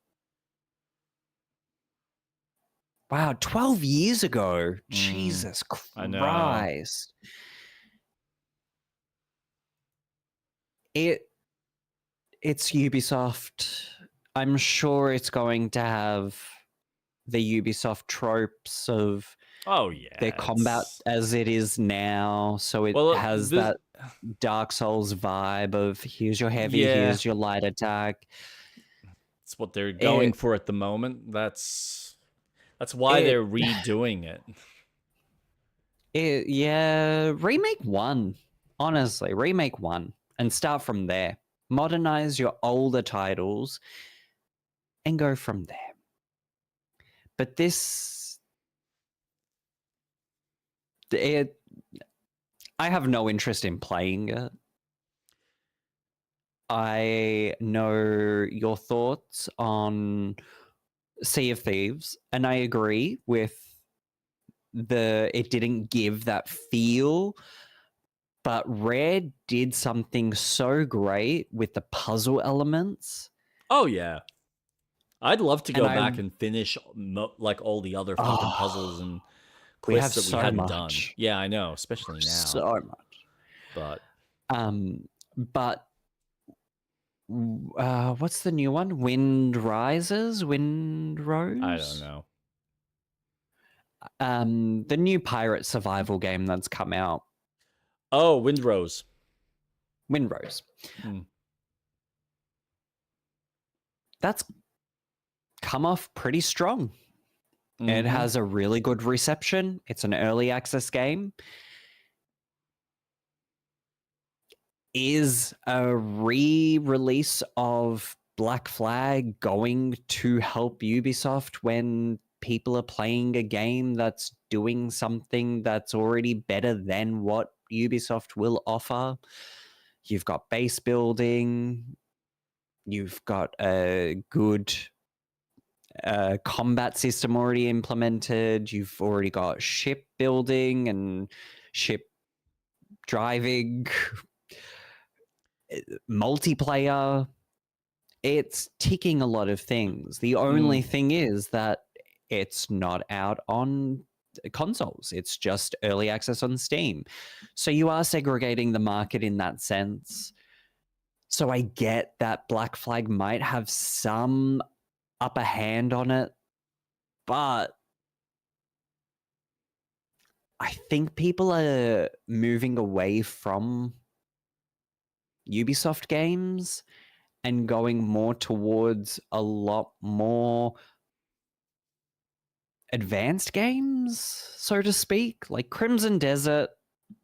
Wow, 12 years ago. Jesus Christ. I know. It's Ubisoft. I'm sure it's going to have the Ubisoft tropes of their combat as it is now. So it has that Dark Souls vibe of here's your heavy, here's your light attack. It's what they're going for at the moment. That's why they're redoing it. Remake 1. Honestly, remake 1 and start from there. Modernize your older titles and go from there. But I have no interest in playing it. I know your thoughts on Sea of Thieves, and I agree with it didn't give that feel, but Rare did something so great with the puzzle elements. Oh, yeah. I'd love to go back and finish like all the other fucking puzzles and quests that we hadn't done. Yeah, I know, especially now. So much. But what's the new one? Wind Rises? Wind Rose? I don't know. The new pirate survival game that's come out. Oh, Windrose. Windrose. That's come off pretty strong. It has a really good reception. It's an early access game. is a re-release of Black Flag going to help Ubisoft when people are playing a game that's doing something that's already better than what Ubisoft will offer? You've got base building, you've got a good combat system already implemented, you've already got ship building and ship driving, multiplayer. It's ticking a lot of things. The only thing is that it's not out on consoles. It's just early access on Steam. So you are segregating the market in that sense. So I get that Black Flag might have some upper hand on it, but I think people are moving away from Ubisoft games and going more towards a lot more advanced games, so to speak. Like Crimson Desert,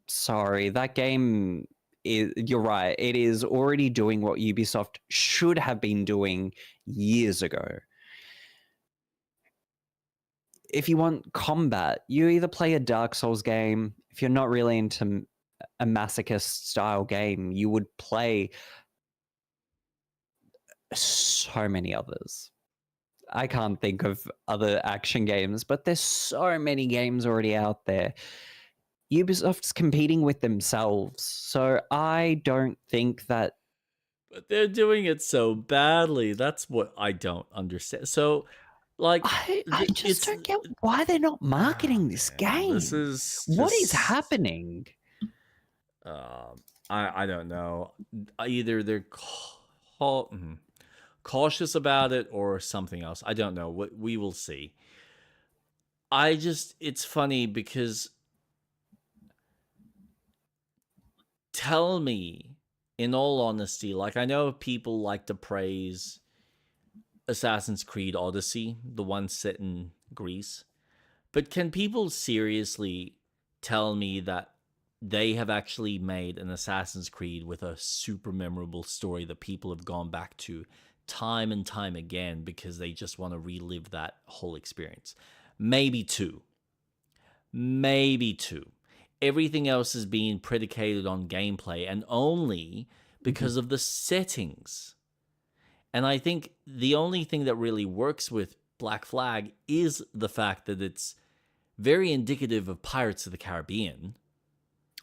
sorry, that game is, you're right, it is already doing what Ubisoft should have been doing years ago. If you want combat, you either play a Dark Souls game. If you're not really into a masochist style game, you would play so many others. I can't think of other action games, but there's so many games already out there. Ubisoft's competing with themselves, so I don't think that. But they're doing it so badly. That's what I don't understand. So, like, I just don't get why they're not marketing this game. This is what is happening? I don't know. Either they're cautious about it or something else. I don't know. We will see. It's funny because tell me, in all honesty, like I know people like to praise Assassin's Creed Odyssey, the one set in Greece, but can people seriously tell me that they have actually made an Assassin's Creed with a super memorable story that people have gone back to time and time again because they just want to relive that whole experience? Maybe two. Everything else is being predicated on gameplay and only because of the settings. And I think the only thing that really works with Black Flag is the fact that it's very indicative of Pirates of the Caribbean.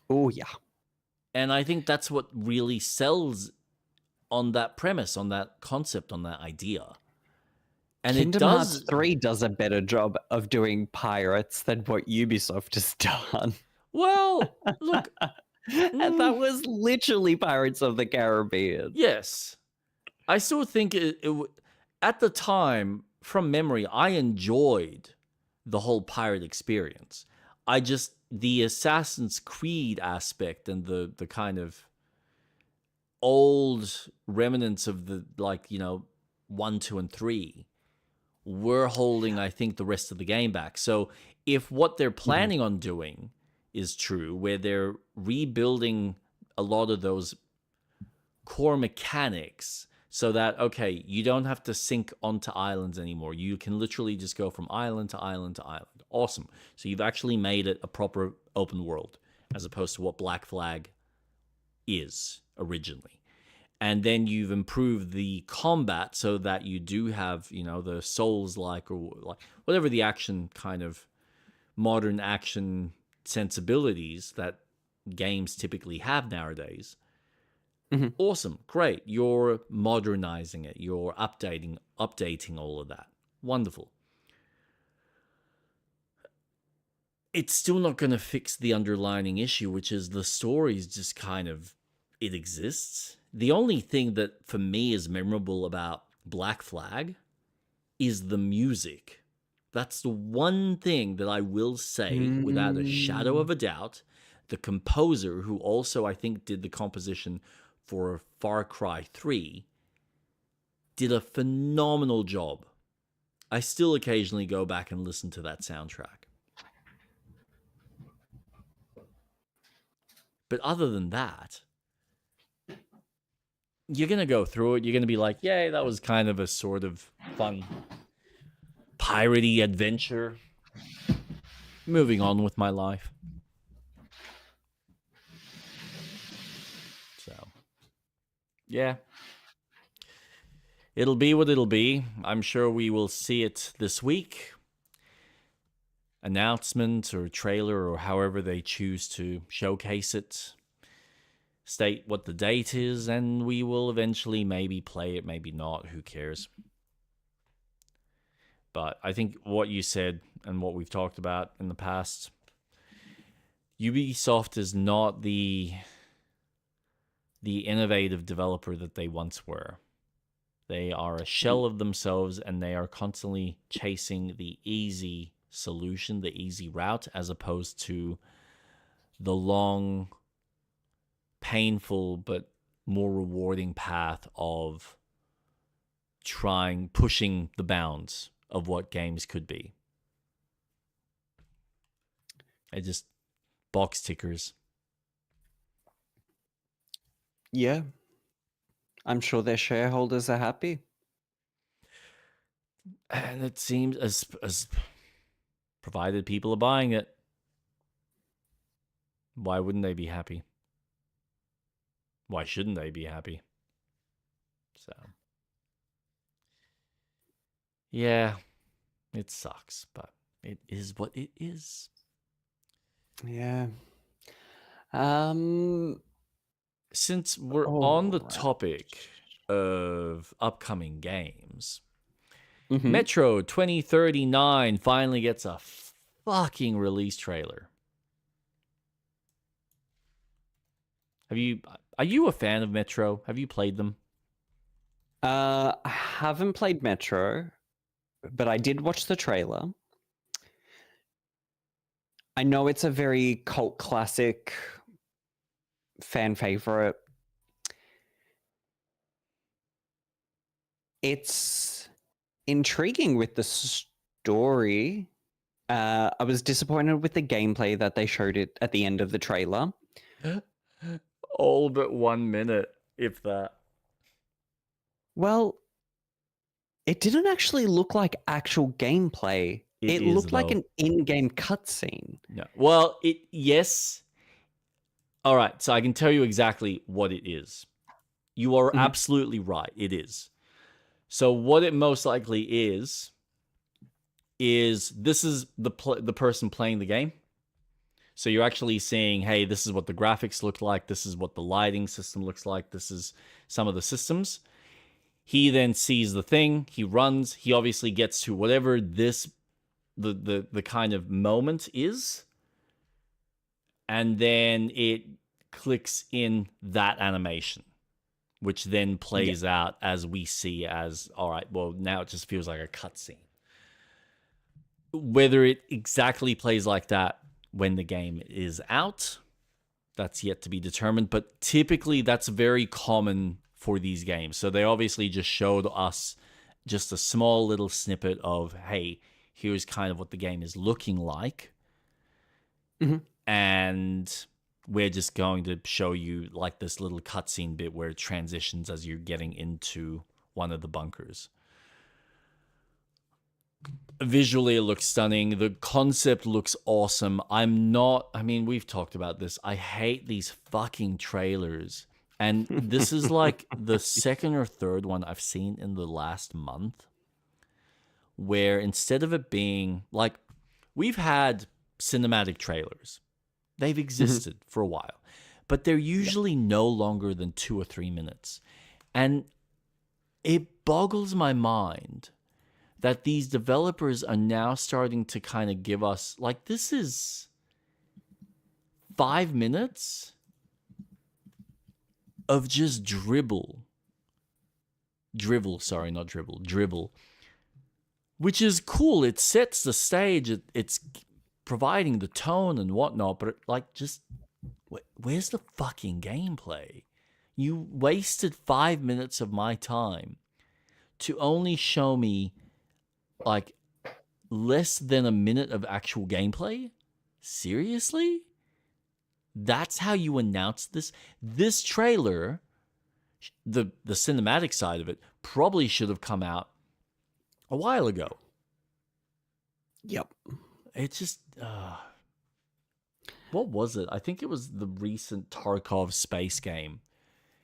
Oh, yeah. And I think that's what really sells on that premise, on that concept, on that idea. And Kingdom Hearts 3 does a better job of doing pirates than what Ubisoft has done. Well, look. And that was literally Pirates of the Caribbean. Yes. I still think at the time, from memory, I enjoyed the whole pirate experience. The Assassin's Creed aspect and the kind of old remnants of the 1, 2, and 3 were holding, I think, the rest of the game back. So if what they're planning on doing is true, where they're rebuilding a lot of those core mechanics so that, okay, you don't have to sink onto islands anymore. You can literally just go from island to island to island. Awesome. So you've actually made it a proper open world as opposed to what Black Flag is originally. And then you've improved the combat so that you do have, the Souls-like or like whatever the action kind of modern action sensibilities that games typically have nowadays. Awesome, great. You're modernizing it. You're updating all of that. Wonderful. It's still not going to fix the underlying issue, which is the story is just kind of, it exists. The only thing that for me is memorable about Black Flag is the music. That's the one thing that I will say without a shadow of a doubt. The composer, who also I think did the composition for Far Cry 3, did a phenomenal job. I still occasionally go back and listen to that soundtrack. But other than that, you're going to go through it. You're going to be like, yay, that was kind of a sort of fun piratey adventure. Moving on with my life. So, yeah. It'll be what it'll be. I'm sure we will see it this week. Announcement or trailer or however they choose to showcase it. State what the date is, and we will eventually maybe play it, maybe not. Who cares? But I think what you said and what we've talked about in the past, Ubisoft is not the innovative developer that they once were. They are a shell of themselves, and they are constantly chasing the easy solution, the easy route, as opposed to the long, painful, but more rewarding path of pushing the bounds of what games could be. It just box tickers. Yeah. I'm sure their shareholders are happy. And it seems as provided people are buying it, why wouldn't they be happy? Why shouldn't they be happy? So, yeah, it sucks, but it is what it is. Yeah. Since we're on the topic of upcoming games, Metro 2039 finally gets a fucking release trailer. Are you a fan of Metro? Have you played them? I haven't played Metro, but I did watch the trailer. I know it's a very cult classic, fan favorite. It's intriguing with the story. I was disappointed with the gameplay that they showed it at the end of the trailer. All but 1 minute, if that. Well, it didn't actually look like actual gameplay. It looked like an in-game cutscene. No. Well, yes. All right, so I can tell you exactly what it is. You are absolutely right. It is. So what it most likely is this is the person playing the game. So you're actually seeing, hey, this is what the graphics look like. This is what the lighting system looks like. This is some of the systems. He then sees the thing. He runs. He obviously gets to whatever the kind of moment is. And then it clicks in that animation, which then plays out as we see as, all right, well, now it just feels like a cutscene. Whether it exactly plays like that when the game is out, that's yet to be determined. But typically, that's very common for these games. So they obviously just showed us just a small little snippet of, hey, here's kind of what the game is looking like. And we're just going to show you like this little cutscene bit where it transitions as you're getting into one of the bunkers. Visually, it looks stunning. The concept looks awesome. We've talked about this. I hate these fucking trailers. And this is like the second or third one I've seen in the last month, where instead of it being like, we've had cinematic trailers. They've existed for a while, but they're usually no longer than 2 or 3 minutes. And it boggles my mind that these developers are now starting to kind of give us, like, this is 5 minutes of just dribble, which is cool. It sets the stage. It's providing the tone and whatnot, but where's the fucking gameplay? You wasted 5 minutes of my time to only show me like less than a minute of actual gameplay? Seriously? That's how you announce this? This trailer the cinematic side of it probably should have come out a while ago. Yep. It's just what was it? I think it was the recent Tarkov space game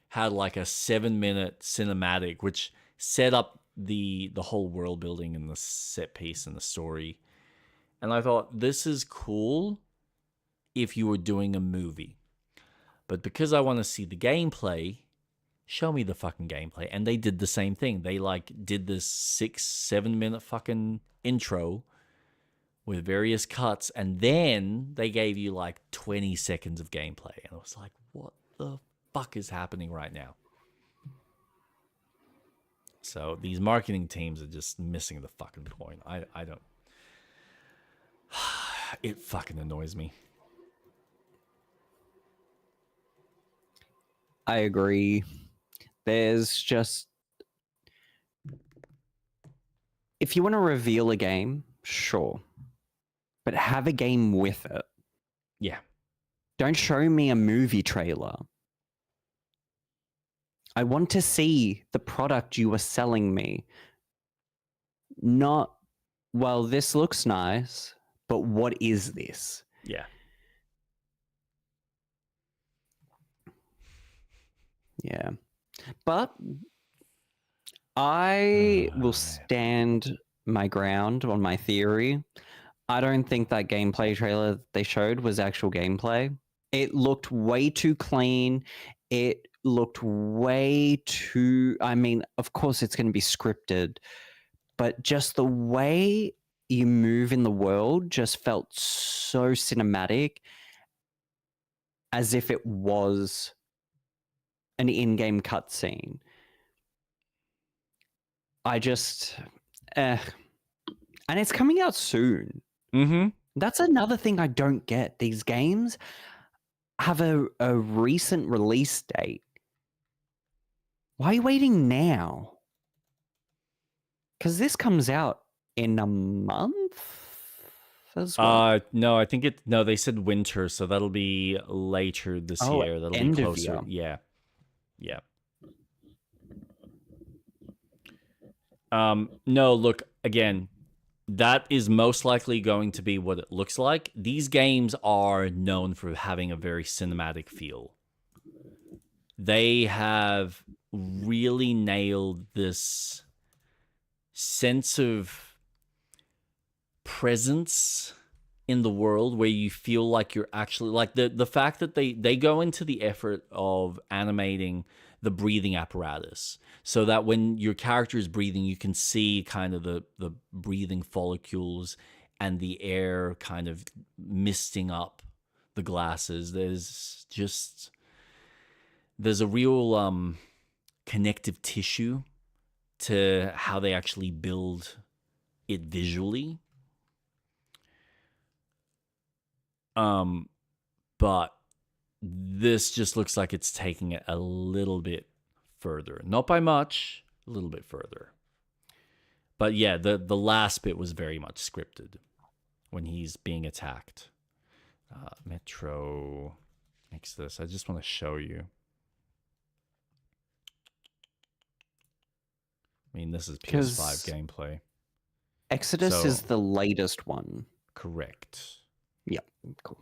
had like a 7-minute cinematic which set up the whole world building and the set piece and the story. And I thought, this is cool if you were doing a movie. But because I want to see the gameplay, show me the fucking gameplay. And they did the same thing. They like did this 6-7 minute fucking intro with various cuts, and then they gave you like 20 seconds of gameplay. And I was like, what the fuck is happening right now? So these marketing teams are just missing the fucking point. I don't... It fucking annoys me. I agree. There's just... If you want to reveal a game, sure. But have a game with it. Yeah. Don't show me a movie trailer. I want to see the product you are selling me. Not, well, this looks nice, but what is this? Yeah. Yeah. But I will stand my ground on my theory. I don't think that gameplay trailer they showed was actual gameplay. It looked way too clean. It looked way too... I mean, of course it's going to be scripted, but just the way you move in the world just felt so cinematic, as if it was an in-game cutscene. I just... And it's coming out soon. Mm-hmm. That's another thing I don't get. These games have a recent release date. Why are you waiting now? Because this comes out in a month as well. No, I think no, they said winter, so that'll be later this year. That'll end be of closer. year. Yeah. No, look, again, that is most likely going to be what it looks like. These games are known for having a very cinematic feel. They have really nailed this sense of presence in the world where you feel like you're actually... Like the fact that they go into the effort of animating the breathing apparatus so that when your character is breathing, you can see kind of the breathing follicles and the air kind of misting up the glasses. There's a real connective tissue to how they actually build it visually. But this just looks like it's taking it a little bit further. Not by much, a little bit further. But yeah, the last bit was very much scripted when he's being attacked. Metro Exodus. I just want to show you. I mean, this is PS5 gameplay. Exodus is the latest one. Correct. Yep, cool.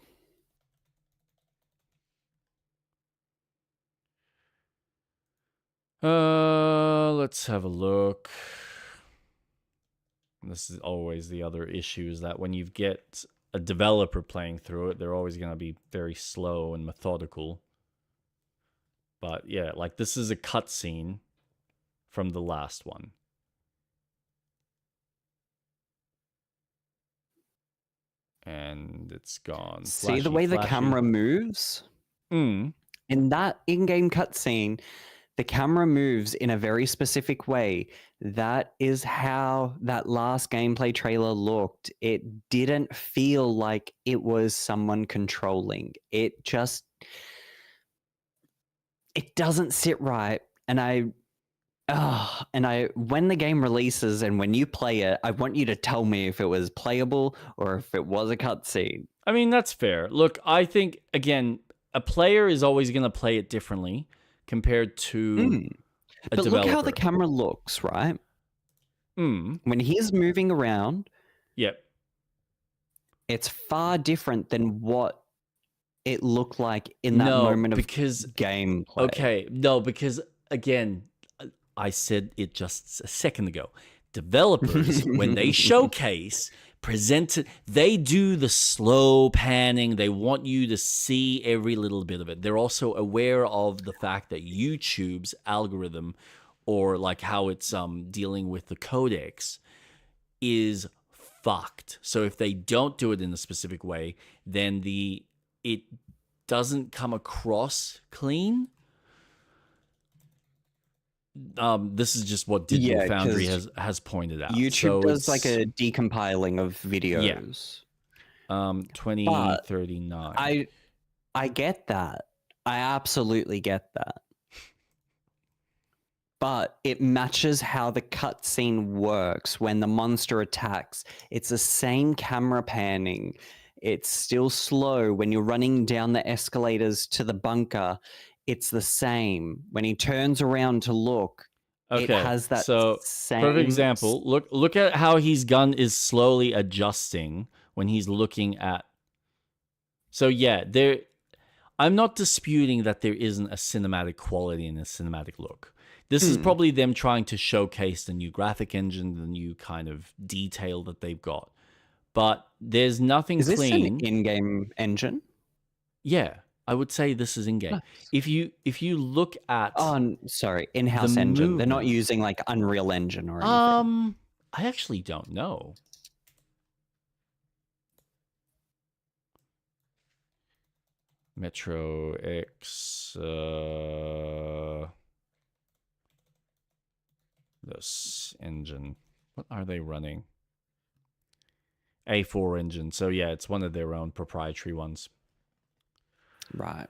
Let's have a look. This is always the other issue, is that when you get a developer playing through it, they're always going to be very slow and methodical. But yeah, like this is a cutscene from the last one. And it's gone. See the way the camera moves? Mm. In that in-game cutscene, the camera moves in a very specific way. That is how that last gameplay trailer looked. It didn't feel like it was someone controlling. It doesn't sit right. And when the game releases and when you play it, I want you to tell me if it was playable or if it was a cutscene. I mean, that's fair. Look, I think, again, a player is always going to play it differently compared to a But developer. look how the camera looks, right? When he's moving around, Yep. it's far different than what it looked like in that moment of gameplay. Okay, no, because again, I said it just a second ago. Developers, when they showcase, present it, they do the slow panning. They want you to see every little bit of it. They're also aware of the fact that YouTube's algorithm, or like how it's dealing with the codecs, is fucked. So if they don't do it in a specific way, then it doesn't come across clean. This is just what Digital Foundry has pointed out. YouTube does like a decompiling of videos. 2039. I get that. I absolutely get that. But it matches how the cutscene works when the monster attacks. It's the same camera panning. It's still slow when you're running down the escalators to the bunker. It's the same. When he turns around to look, it has that same... Perfect example. Look at how his gun is slowly adjusting when he's looking at... So yeah, I'm not disputing that there isn't a cinematic quality and a cinematic look. This is probably them trying to showcase the new graphic engine, the new kind of detail that they've got. But there's nothing clean. Is this an in-game engine? Yeah, I would say this is in-game. Nice. If you look at... Oh, sorry, in-house engine. They're not using like Unreal Engine or anything. I actually don't know. Metro X... this engine. What are they running? A4 engine. So yeah, it's one of their own proprietary ones. Right.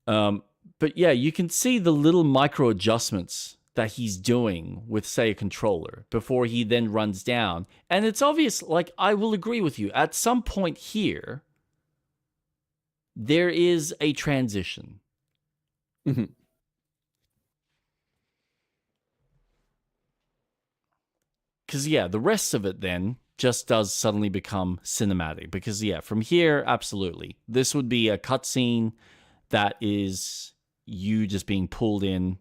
But yeah, you can see the little micro adjustments that he's doing with, say, a controller before he then runs down. And it's obvious, like, I will agree with you. At some point here, there is a transition. Mm-hmm. Because, yeah, the rest of it then just does suddenly become cinematic. Because, yeah, from here, absolutely. This would be a cutscene that is you just being pulled in,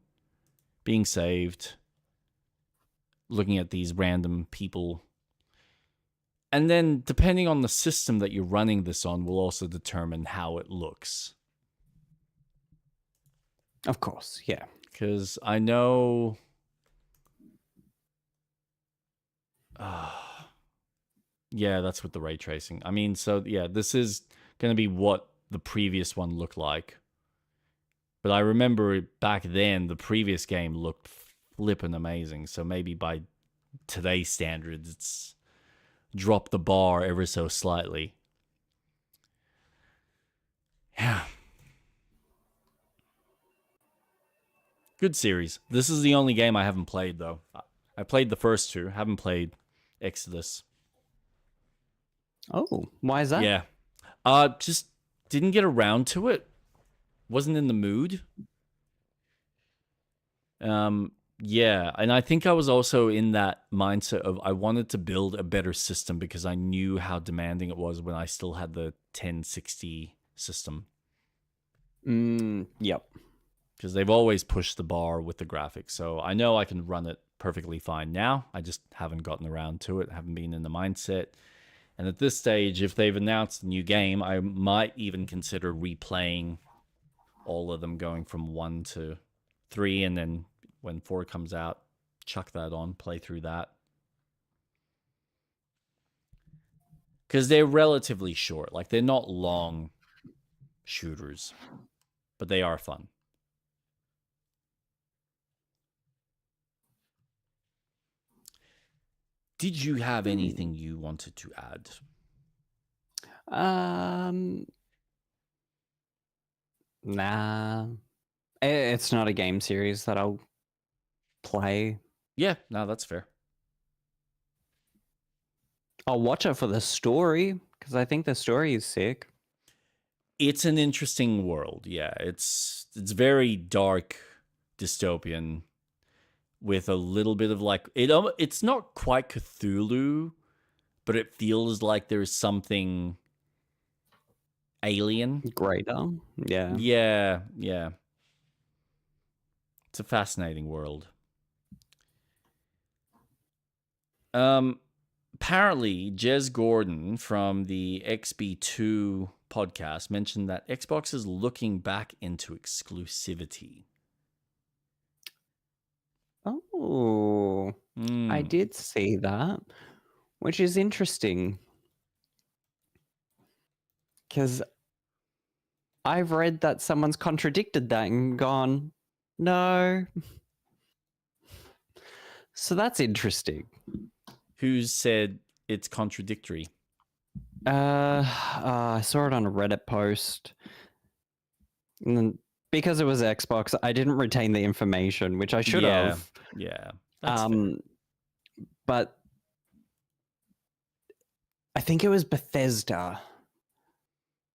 being saved, looking at these random people. And then, depending on the system that you're running this on, will also determine how it looks. Of course, yeah. Because I know... yeah, that's with the ray tracing. I mean, so yeah, this is going to be what the previous one looked like. But I remember back then, the previous game looked flippin' amazing. So maybe by today's standards, it's dropped the bar ever so slightly. Yeah. Good series. This is the only game I haven't played, though. I played the first two. Haven't played Exodus. Oh, why is that? Yeah. Just didn't get around to it. Wasn't in the mood. Yeah, and I think I was also in that mindset of I wanted to build a better system because I knew how demanding it was when I still had the 1060 system. Yep. Because they've always pushed the bar with the graphics, so I know I can run it perfectly fine now. I just haven't gotten around to it, haven't been in the mindset. And at this stage, if they've announced a new game, I might even consider replaying all of them, going from 1 to 3, and then when 4 comes out, chuck that on, play through that. Because they're relatively short. Like, they're not long shooters, but they are fun. Did you have anything you wanted to add? Nah. It's not a game series that I'll play. Yeah, no, that's fair. I'll watch it for the story, because I think the story is sick. It's an interesting world, yeah. It's very dark, dystopian with a little bit of like it's not quite Cthulhu, but it feels like there's something alien. Greater. Yeah. Yeah, yeah. It's a fascinating world. Apparently, Jez Gordon from the XB2 podcast mentioned that Xbox is looking back into exclusivity. Oh, I did see that, which is interesting. Because I've read that someone's contradicted that and gone, no. So that's interesting. Who said it's contradictory? I saw it on a Reddit post. And then because it was Xbox, I didn't retain the information, which I should have. Yeah. That's fair. But I think it was Bethesda.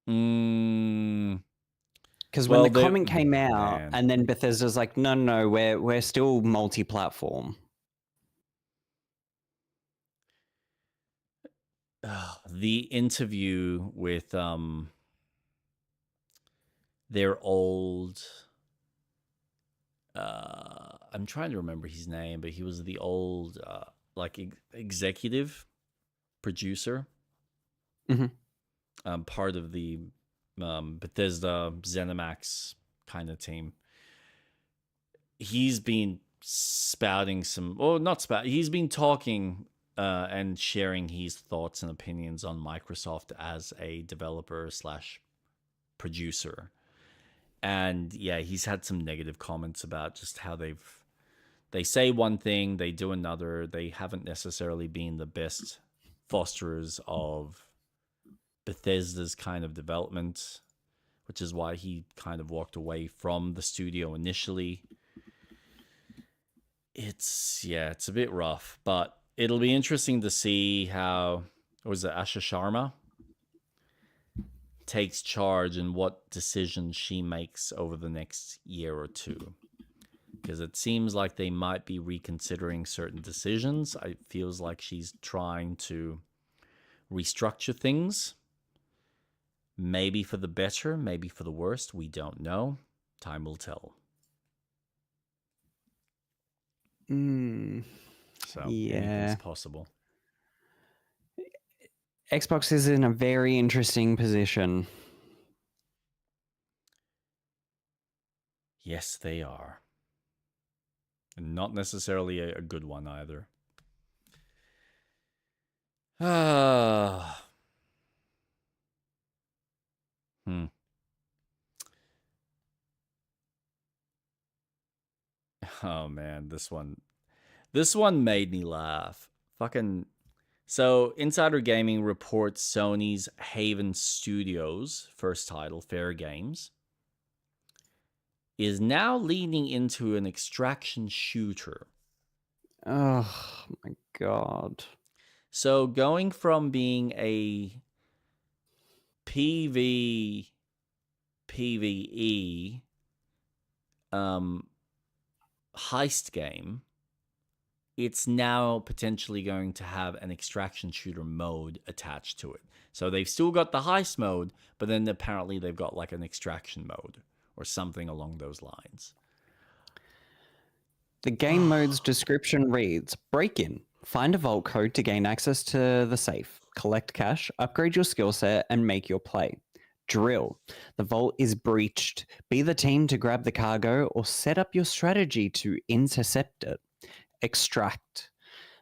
Because when the comment came out, and then Bethesda's like, no, we're still multi-platform. The interview with their old I'm trying to remember his name, but he was the old executive producer, part of the Bethesda ZeniMax kind of team. He's been spouting he's been talking and sharing his thoughts and opinions on Microsoft as a developer / producer. And yeah, he's had some negative comments about just how they say one thing, they do another. They haven't necessarily been the best fosterers of Bethesda's kind of development, which is why he kind of walked away from the studio initially. It's a bit rough, but it'll be interesting to see how, was it Asha Sharma takes charge and what decisions she makes over the next year or two. Because it seems like they might be reconsidering certain decisions. It feels like she's trying to restructure things. Maybe for the better, maybe for the worst. We don't know. Time will tell. So anything's possible. Xbox is in a very interesting position. Yes, they are. And not necessarily a good one either. Oh man, this one made me laugh. So Insider Gaming reports Sony's Haven Studios, first title, Fair Games, is now leaning into an extraction shooter. Oh my god. So going from being a PvE heist game, it's now potentially going to have an extraction shooter mode attached to it. So they've still got the heist mode, but then apparently they've got like an extraction mode or something along those lines. The game mode's description reads, break in, find a vault code to gain access to the safe, collect cash, upgrade your skill set, and make your play. Drill, the vault is breached. Be the team to grab the cargo or set up your strategy to intercept it. Extract,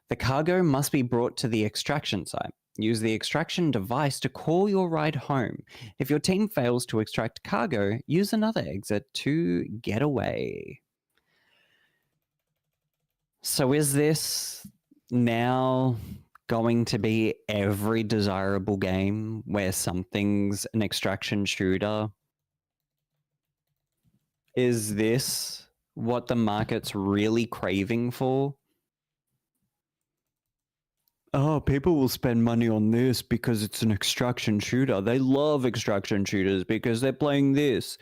the cargo must be brought to the extraction site. Use the extraction device to call your ride home. If your team fails to extract cargo, use another exit to get away. So is this now going to be every desirable game where something's an extraction shooter? Is this what the market's really craving for? Oh, people will spend money on this because it's an extraction shooter. They love extraction shooters because they're playing this.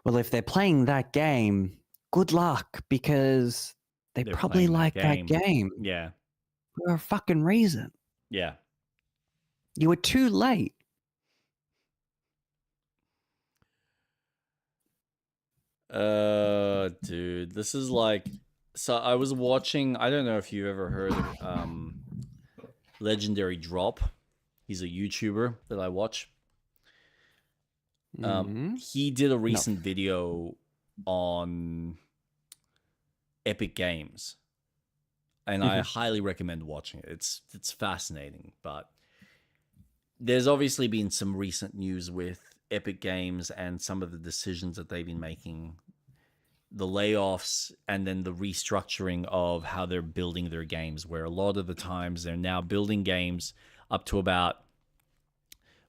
Well, if they're playing that game, good luck, because they They're probably playing like that game Yeah. for a fucking reason. Yeah. You were too late. Dude, this is like, so I was watching, I don't know if you ever heard of Legendary Drop. He's a YouTuber that I watch. He did a recent video on Epic Games, and I highly recommend watching it. It's fascinating, but there's obviously been some recent news with Epic Games and some of the decisions that they've been making, the layoffs, and then the restructuring of how they're building their games, where a lot of the times they're now building games up to about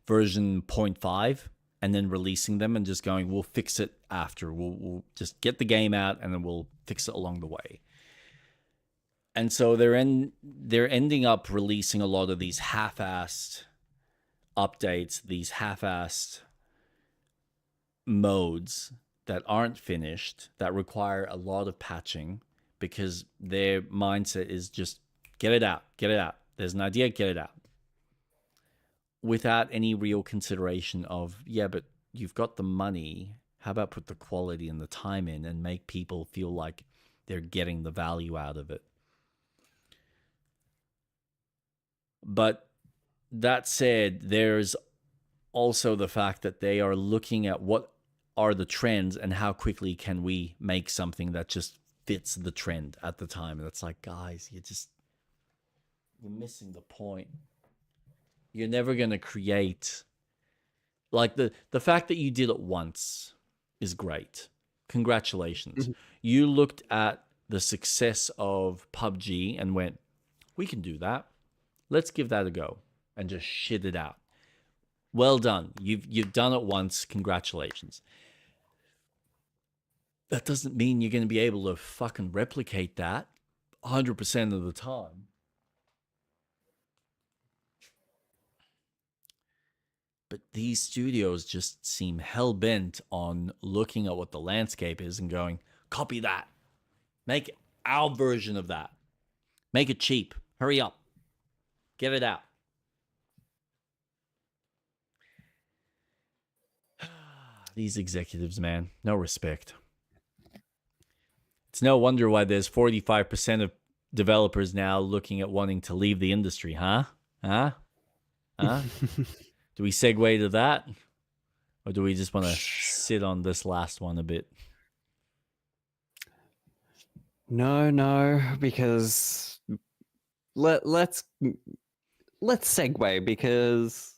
version 0.5 and then releasing them and just going, we'll fix it after. We'll just get the game out and then we'll fix it along the way. And so they're ending up releasing a lot of these half-assed updates, these half-assed modes that aren't finished, that require a lot of patching, because their mindset is just get it out. There's an idea, get it out. Without any real consideration of, yeah, but you've got the money. How about put the quality and the time in and make people feel like they're getting the value out of it? But that said, there's also the fact that they are looking at what are the trends and how quickly can we make something that just fits the trend at the time. And it's like, guys, you're missing the point. You're never going to create, like, the fact that you did it once is great. Congratulations. You looked at the success of PUBG and went, we can do that. Let's give that a go, and just shit it out. Well done. You've done it once. Congratulations. That doesn't mean you're going to be able to fucking replicate that 100% of the time. But these studios just seem hell-bent on looking at what the landscape is and going, copy that. Make our version of that. Make it cheap. Hurry up. Get it out. These executives, man, no respect. It's no wonder why there's 45% of developers now looking at wanting to leave the industry, huh? Do we segue to that? Or do we just want to sit on this last one a bit? No, because let's segue, because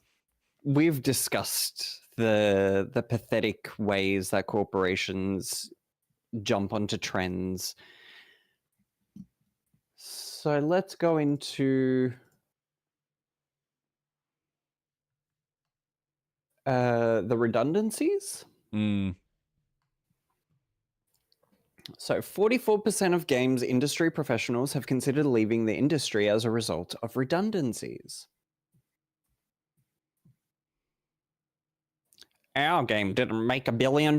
we've discussed the pathetic ways that corporations jump onto trends. So let's go into the redundancies. So 44% of games industry professionals have considered leaving the industry as a result of redundancies. Our game didn't make $1 billion.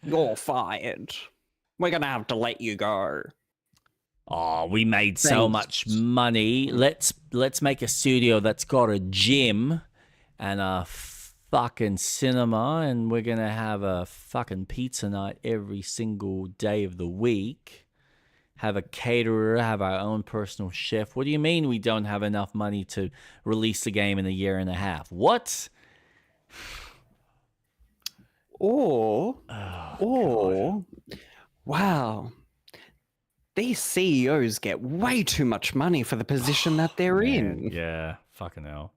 You're fired. We're going to have to let you go. Oh, we made so much money. Let's make a studio that's got a gym and a fucking cinema, and we're gonna have a fucking pizza night every single day of the week. Have a caterer, have our own personal chef. What do you mean we don't have enough money to release the game in a year and a half? What? Or, wow, these CEOs get way too much money for the position that they're in. Yeah, fucking hell.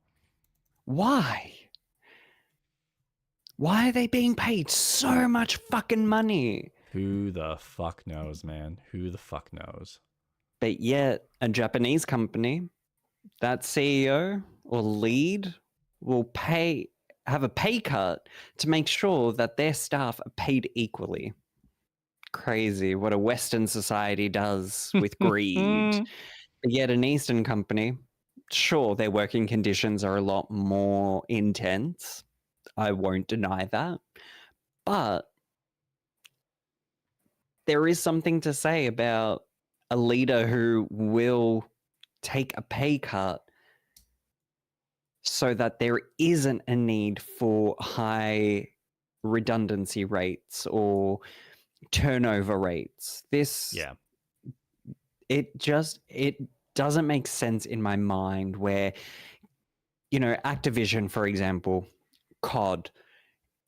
Why? Why are they being paid so much fucking money? Who the fuck knows, man? Who the fuck knows? But yet, a Japanese company, that CEO or lead will have a pay cut to make sure that their staff are paid equally. Crazy what a Western society does with greed. But yet an Eastern company, sure, their working conditions are a lot more intense. I won't deny that. But there is something to say about a leader who will take a pay cut so that there isn't a need for high redundancy rates or turnover rates. It doesn't make sense in my mind where, Activision, for example, COD,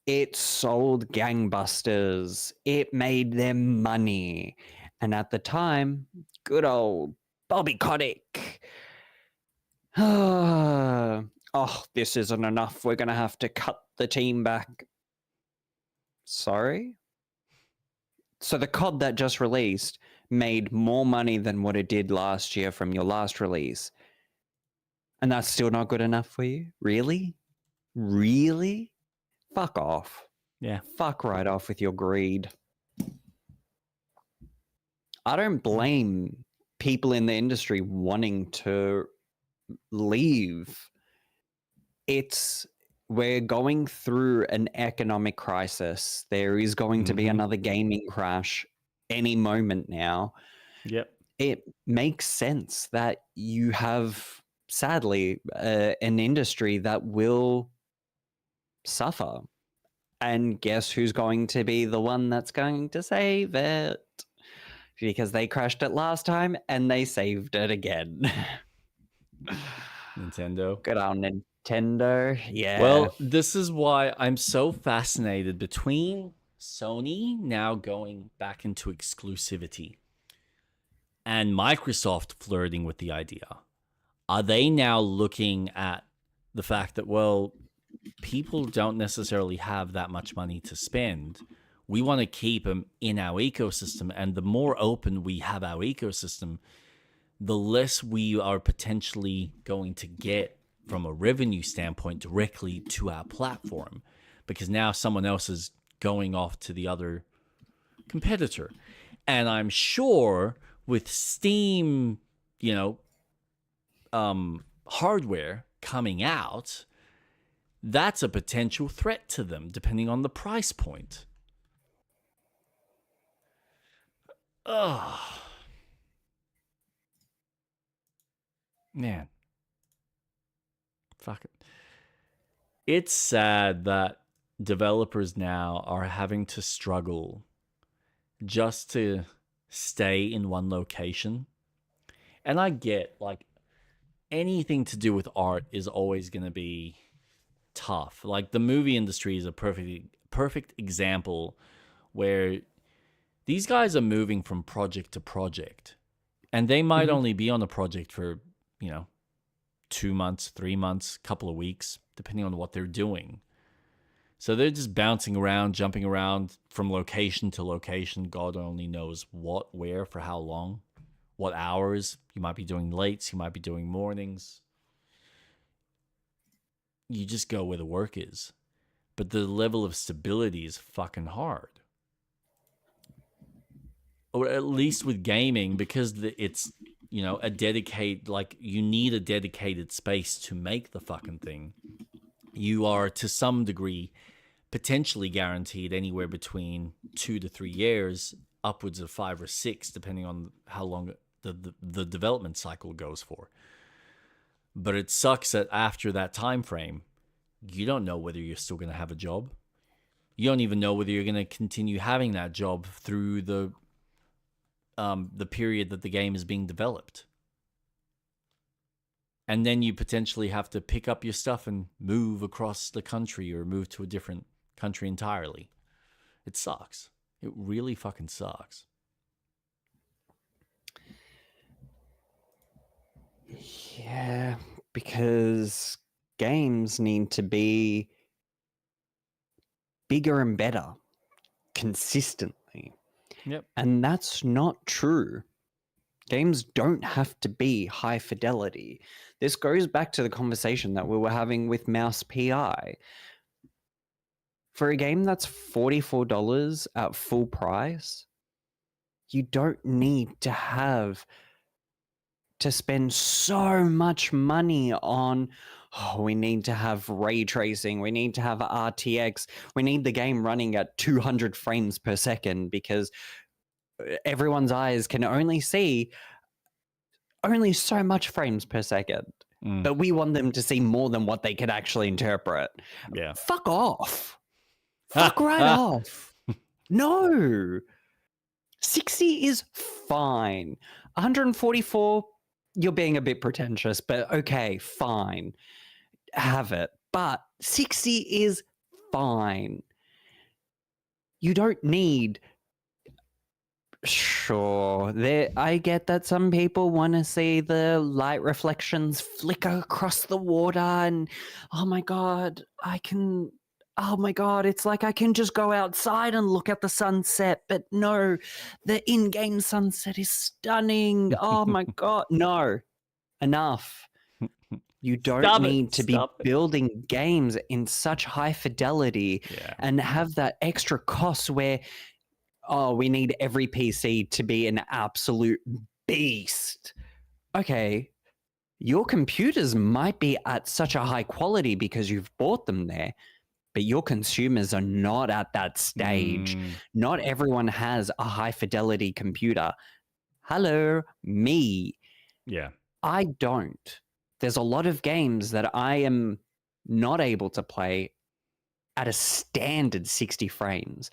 it sold gangbusters. It made them money. And at the time, good old Bobby Kotick. Oh, this isn't enough. We're going to have to cut the team back. Sorry? So the COD that just released made more money than what it did last year from your last release. And that's still not good enough for you? Really? Really? Fuck off. Yeah. Fuck right off with your greed. I don't blame people in the industry wanting to leave. We're going through an economic crisis. There is going to be another gaming crash any moment now. Yep. It makes sense that you have, sadly, an industry that will suffer. And guess who's going to be the one that's going to save it? Because they crashed it last time and they saved it again. Nintendo. Good on Nintendo. Yeah. Well, this is why I'm so fascinated between Sony now going back into exclusivity and Microsoft flirting with the idea. Are they now looking at the fact that, well, people don't necessarily have that much money to spend. We want to keep them in our ecosystem, and the more open we have our ecosystem, the less we are potentially going to get from a revenue standpoint directly to our platform, because now someone else is going off to the other competitor. And I'm sure with Steam, hardware coming out, that's a potential threat to them, depending on the price point. Ugh. Man. Fuck it. It's sad that developers now are having to struggle just to stay in one location. And I get, anything to do with art is always going to be tough. Like, the movie industry is a perfect example where these guys are moving from project to project, and they might only be on a project for 2 months, 3 months, couple of weeks, depending on what they're doing. So they're just bouncing around, jumping around from location to location. God only knows what, where, for how long, what hours. You might be doing lates, you might be doing mornings. You just go where the work is. But the level of stability is fucking hard. Or at least with gaming, because it's, a dedicated, you need a dedicated space to make the fucking thing. You are, to some degree, potentially guaranteed anywhere between 2 to 3 years, upwards of 5 or 6, depending on how long the development cycle goes for. But it sucks that after that time frame, you don't know whether you're still going to have a job. You don't even know whether you're going to continue having that job through the period that the game is being developed. And then you potentially have to pick up your stuff and move across the country or move to a different country entirely. It sucks. It really fucking sucks. Yeah, because games need to be bigger and better consistently. Yep. And that's not true. Games don't have to be high fidelity. This goes back to the conversation that we were having with Mouse PI. For a game that's $44 at full price, you don't need to spend so much money on, we need to have ray tracing, we need to have RTX, we need the game running at 200 frames per second, because everyone's eyes can only see only so much frames per second. But we want them to see more than what they can actually interpret. Yeah. Fuck off. Fuck right off. No. 60 is fine. 144, you're being a bit pretentious, but okay, fine. Have it. But 60 is fine. You don't need... Sure, I get that some people want to see the light reflections flicker across the water and, oh my god, it's like I can just go outside and look at the sunset, but no, the in-game sunset is stunning. Oh my god, no, enough. You don't need to be building games in such high fidelity and have that extra cost where, oh, we need every PC to be an absolute beast. Okay, your computers might be at such a high quality because you've bought them there, but your consumers are not at that stage. Not everyone has a high fidelity computer. Hello, me. Yeah. I don't. There's a lot of games that I am not able to play at a standard 60 frames.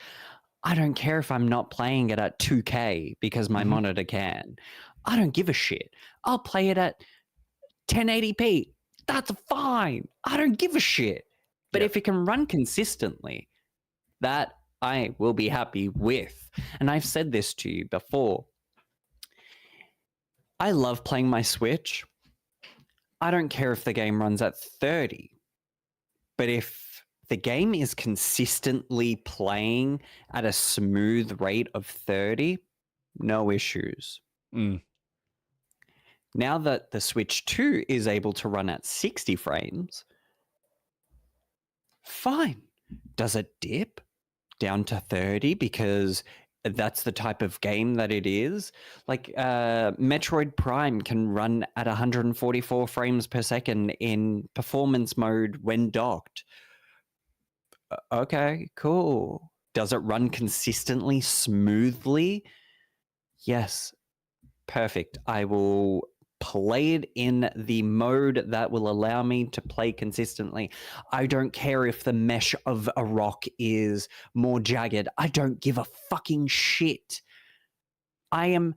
I don't care if I'm not playing it at 2K because my monitor can. I don't give a shit. I'll play it at 1080p. That's fine. I don't give a shit. But if it can run consistently, that I will be happy with. And I've said this to you before. I love playing my Switch. I don't care if the game runs at 30. But if the game is consistently playing at a smooth rate of 30, no issues. Now that the Switch 2 is able to run at 60 frames, fine. Does it dip down to 30 because that's the type of game that it is? Like Metroid Prime can run at 144 frames per second in performance mode when docked. Okay, cool. Does it run consistently, smoothly? Yes. Perfect. I will play it in the mode that will allow me to play consistently. I don't care if the mesh of a rock is more jagged. I don't give a fucking shit. I am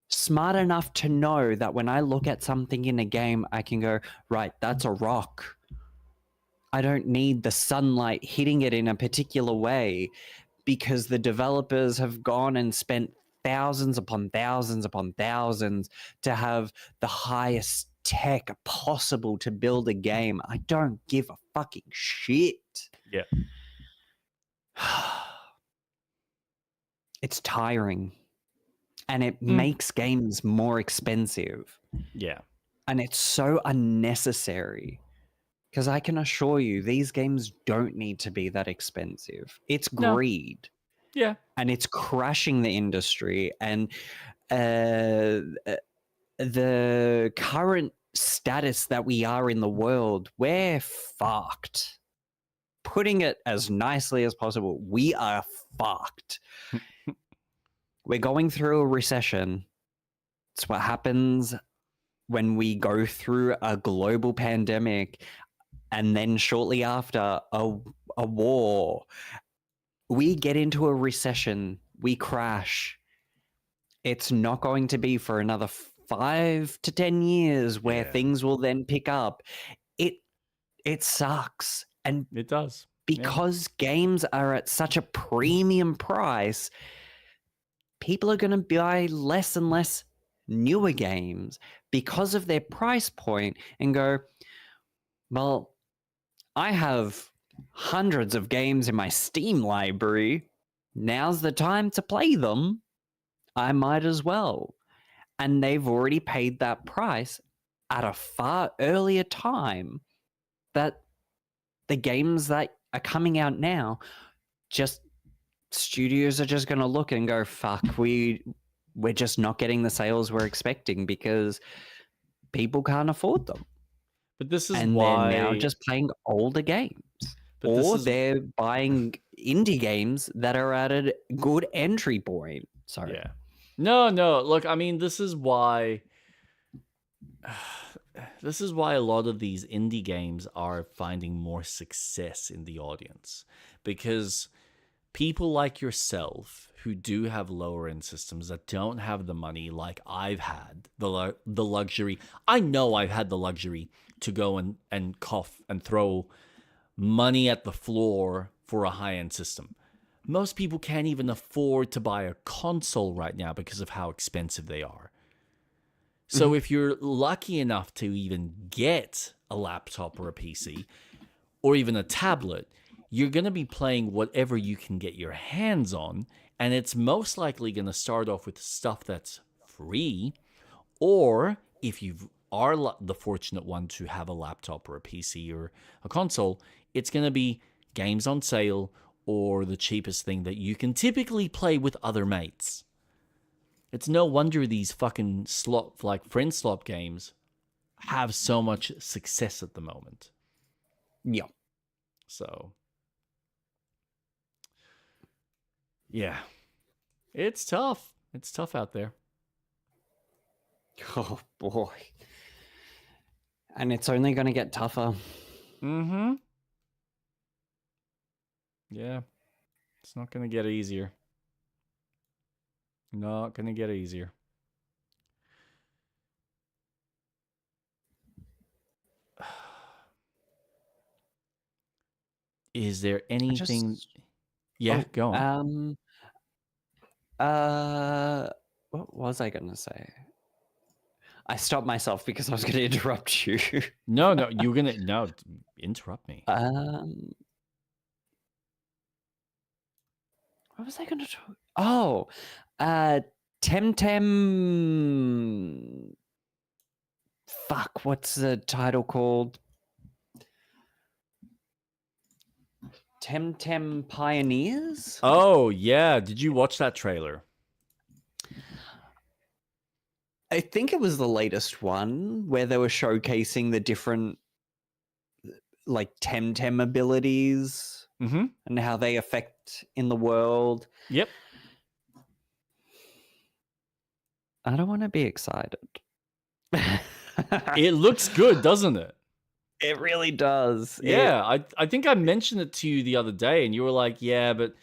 smart enough to know that when I look at something in a game, I can go, right, that's a rock. I don't need the sunlight hitting it in a particular way because the developers have gone and spent thousands upon thousands upon thousands to have the highest tech possible to build a game. I don't give a fucking shit. Yeah. It's tiring. And it makes games more expensive. Yeah. And it's so unnecessary. Because I can assure you, these games don't need to be that expensive. It's greed. Yeah. And it's crashing the industry. And the current status that we are in the world, we're fucked. Putting it as nicely as possible, we are fucked. We're going through a recession. It's what happens when we go through a global pandemic and then shortly after a war. We get into a recession, we crash. It's not going to be for another 5 to 10 years where things will then pick up. It sucks. And it does. Because games are at such a premium price, people are going to buy less and less newer games because of their price point and go, well, I have hundreds of games in my Steam library. Now's the time to play them. I might as well. And they've already paid that price at a far earlier time that the games that are coming out now, just studios are just going to look and go, fuck, we're just not getting the sales we're expecting because people can't afford them. But this is and why they're now just playing older games. Or they're buying indie games that are at a good entry point. Sorry. Yeah. No, no. Look, I mean, this is why a lot of these indie games are finding more success in the audience, because people like yourself who do have lower end systems that don't have the money, like I've had the luxury. I know I've had the luxury to go and cough and throw money at the floor for a high end system. Most people can't even afford to buy a console right now because of how expensive they are. So if you're lucky enough to even get a laptop or a PC or even a tablet, you're going to be playing whatever you can get your hands on, and it's most likely going to start off with stuff that's free, or if you are the fortunate one to have a laptop or a PC or a console, it's going to be games on sale or the cheapest thing that you can typically play with other mates. It's no wonder these fucking friend slot games have so much success at the moment. Yeah. So, yeah. It's tough. It's tough out there. Oh, boy. And it's only going to get tougher. Mm-hmm. Yeah. It's not going to get easier. Not going to get easier. Is there anything... Yeah, go on. What was I going to say? I stopped myself because I was going to interrupt you. No, you were going to... No, interrupt me. What was I going to talk? Oh, Temtem... Fuck, what's the title called? Temtem Pioneers? Oh, yeah. Did you watch that trailer? I think it was the latest one where they were showcasing the different like Temtem abilities and how they affect in the world. Yep. I don't want to be excited. It looks good, doesn't it? It really does. Yeah, I think I mentioned it to you the other day, and you were like, yeah, but,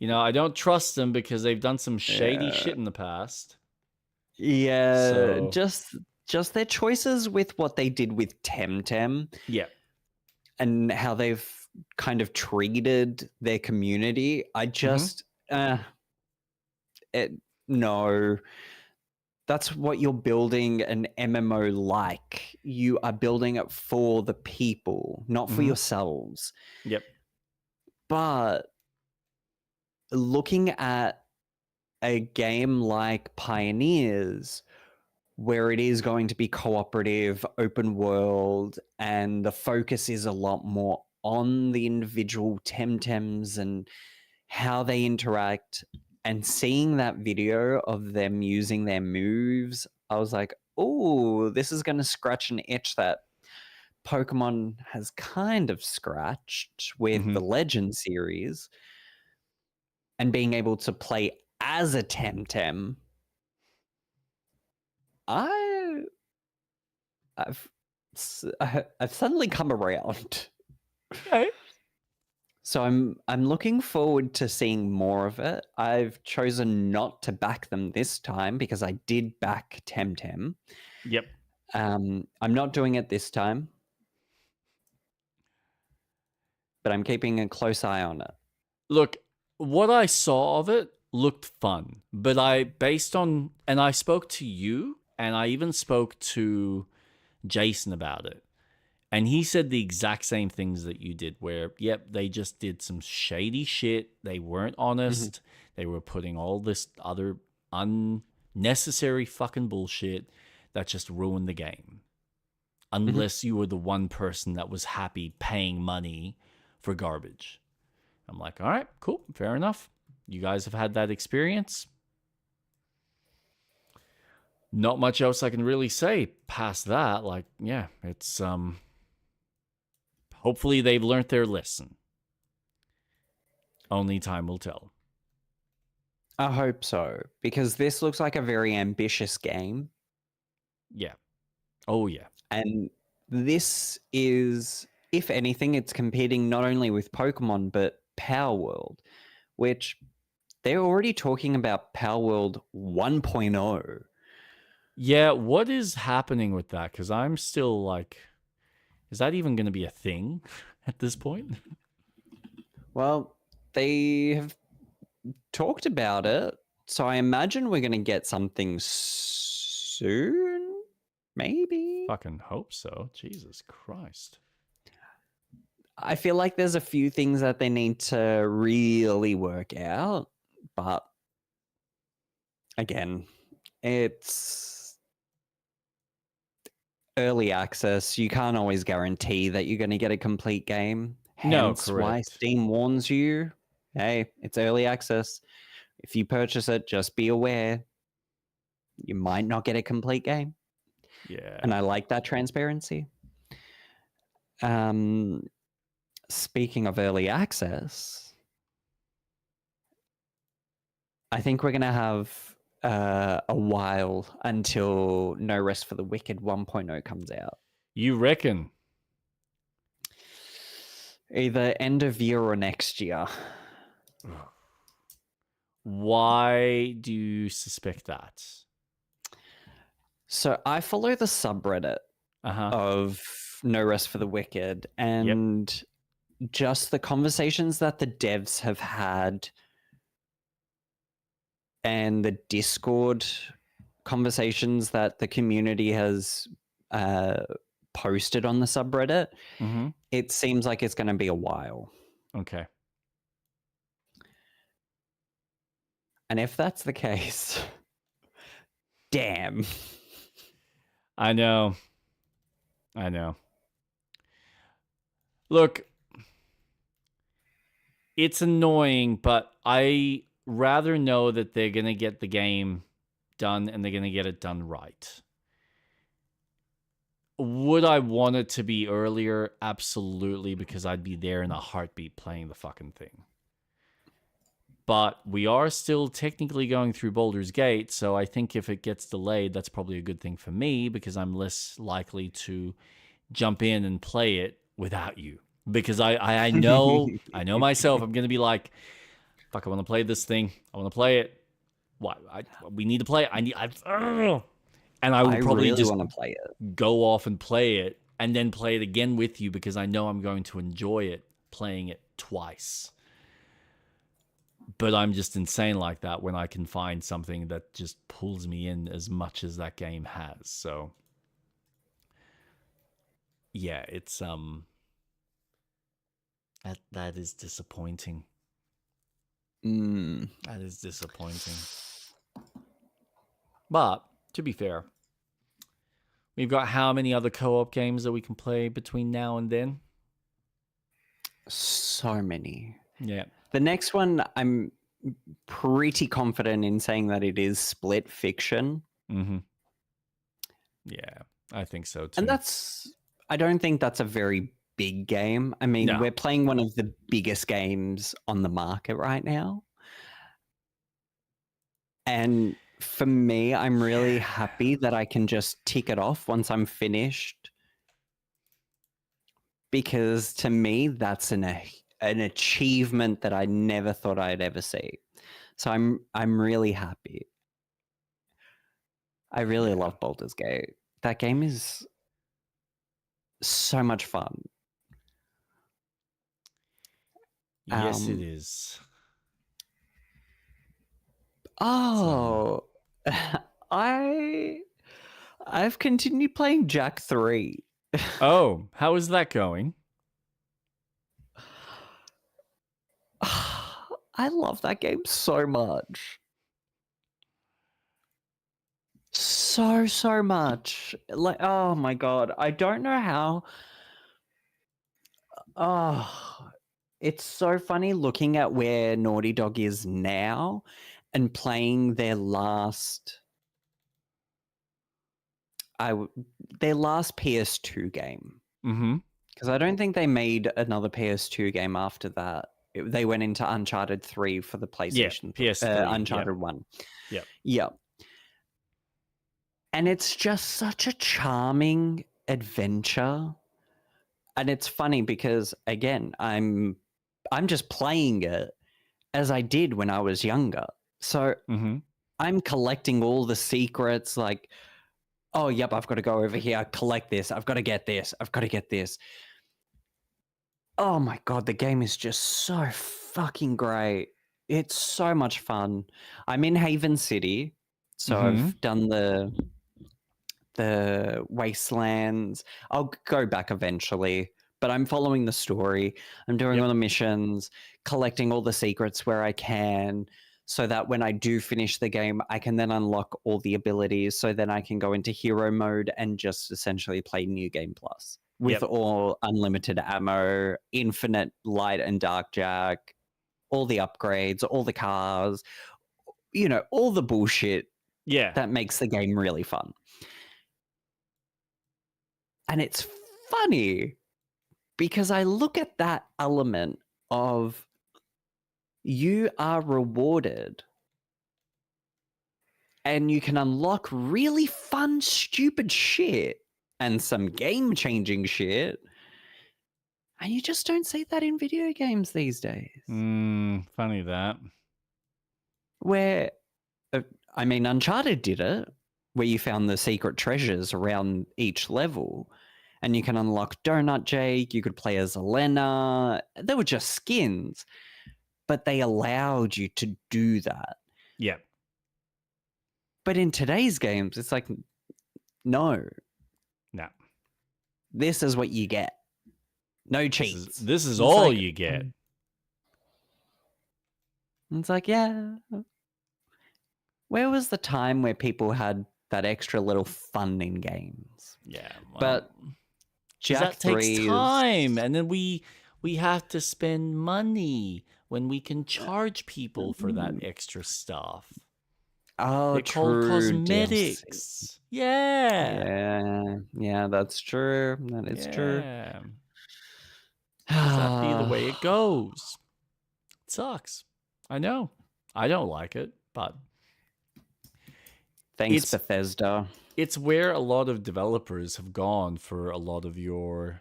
I don't trust them because they've done some shady shit in the past. Yeah, So... just their choices with what they did with Temtem. Yeah. And how they've kind of treated their community. I just... no. That's what you're building an MMO like. You are building it for the people, not for yourselves. Yep. But looking at a game like Pioneers, where it is going to be cooperative, open world, and the focus is a lot more on the individual Temtems and how they interact, and seeing that video of them using their moves, I was like, oh, this is going to scratch an itch that Pokemon has kind of scratched with the Legend series. And being able to play as a Temtem, I've suddenly come around. Okay. So I'm looking forward to seeing more of it. I've chosen not to back them this time because I did back Temtem. Yep. I'm not doing it this time, but I'm keeping a close eye on it. Look, what I saw of it looked fun, but I spoke to you, and I even spoke to Jason about it. And he said the exact same things that you did, where, yep, they just did some shady shit. They weren't honest. They were putting all this other unnecessary fucking bullshit that just ruined the game. Unless you were the one person that was happy paying money for garbage. I'm like, all right, cool, fair enough. You guys have had that experience. Not much else I can really say past that. Like, yeah, it's... Hopefully they've learned their lesson. Only time will tell. I hope so, because this looks like a very ambitious game. Yeah. Oh, yeah. And this is, if anything, it's competing not only with Pokemon, but Power World, which they're already talking about Power World 1.0. Yeah, what is happening with that? Because I'm still like, is that even going to be a thing at this point? Well, they have talked about it, so I imagine we're going to get something soon, maybe? Fucking hope so. Jesus Christ. I feel like there's a few things that they need to really work out, but again, it's early access. You can't always guarantee that you're going to get a complete game. No, Hence why correct. Steam warns you, hey, it's early access. If you purchase it, just be aware you might not get a complete game. Yeah. And I like that transparency. Speaking of early access, I think we're going to have a while until No Rest for the Wicked 1.0 comes out. You reckon? Either end of year or next year. Why do you suspect that? So I follow the subreddit of No Rest for the Wicked, and just the conversations that the devs have had and the Discord conversations that the community has posted on the subreddit, it seems like it's going to be a while. Okay. And if that's the case, damn. I know. Look, it's annoying, but I rather know that they're going to get the game done and they're going to get it done right. Would I want it to be earlier? Absolutely, because I'd be there in a heartbeat playing the fucking thing. But we are still technically going through Baldur's Gate, so I think if it gets delayed, that's probably a good thing for me because I'm less likely to jump in and play it without you. Because I know myself, I'm going to be like, fuck, I want to play this thing. I want to play it. What? We need to play it. And I would probably really just want to play it. Go off and play it and then play it again with you because I know I'm going to enjoy it playing it twice. But I'm just insane like that when I can find something that just pulls me in as much as that game has. So yeah, it's that is disappointing. That is disappointing. But to be fair, we've got how many other co-op games that we can play between now and then? So many. Yeah. The next one, I'm pretty confident in saying that it is Split Fiction. Yeah, I think so too. And I don't think that's a very big game. I mean, we're playing one of the biggest games on the market right now. And for me, I'm really happy that I can just tick it off once I'm finished. Because to me, that's an achievement that I never thought I'd ever see. So I'm really happy. I really love Baldur's Gate. That game is so much fun. Yes, it is. Oh, I've continued playing Jack 3. Oh, how is that going? I love that game so much. So much. Like, oh my god. I don't know how. Oh, it's so funny looking at where Naughty Dog is now and playing their last PS2 game. Mm-hmm. Because I don't think they made another PS2 game after that. they went into Uncharted 3 for the PlayStation. PS3, Uncharted 1. Yeah. Yeah. And it's just such a charming adventure. And it's funny because, again, I'm just playing it as I did when I was younger. So I'm collecting all the secrets, like, oh, yep, I've got to go over here, collect this, I've got to get this, I've got to get this. Oh my God, the game is just so fucking great. It's so much fun. I'm in Haven City, so I've done the wastelands. I'll go back eventually, but I'm following the story. I'm doing all the missions, collecting all the secrets where I can, so that when I do finish the game, I can then unlock all the abilities, so then I can go into hero mode and just essentially play New Game Plus with all unlimited ammo, infinite light and dark jack, all the upgrades, all the cars, you know, all the bullshit that makes the game really fun. And it's funny because I look at that element of you are rewarded and you can unlock really fun, stupid shit and some game-changing shit. And you just don't see that in video games these days. Funny that. Where, I mean, Uncharted did it, where you found the secret treasures around each level. And you can unlock Donut Jake, you could play as Elena. They were just skins, but they allowed you to do that. Yeah. But in today's games, it's like, no. No. This is what you get. No cheats. This is all you get. It's like, yeah. Where was the time where people had that extra little fun in games? Yeah. Well, but that takes time, and then we have to spend money when we can charge people for that extra stuff. Oh, they're called cosmetics. Yeah, that's true. That is true. Does that be the way it goes? It sucks. I know. I don't like it, but thanks, Bethesda. It's where a lot of developers have gone for a lot of your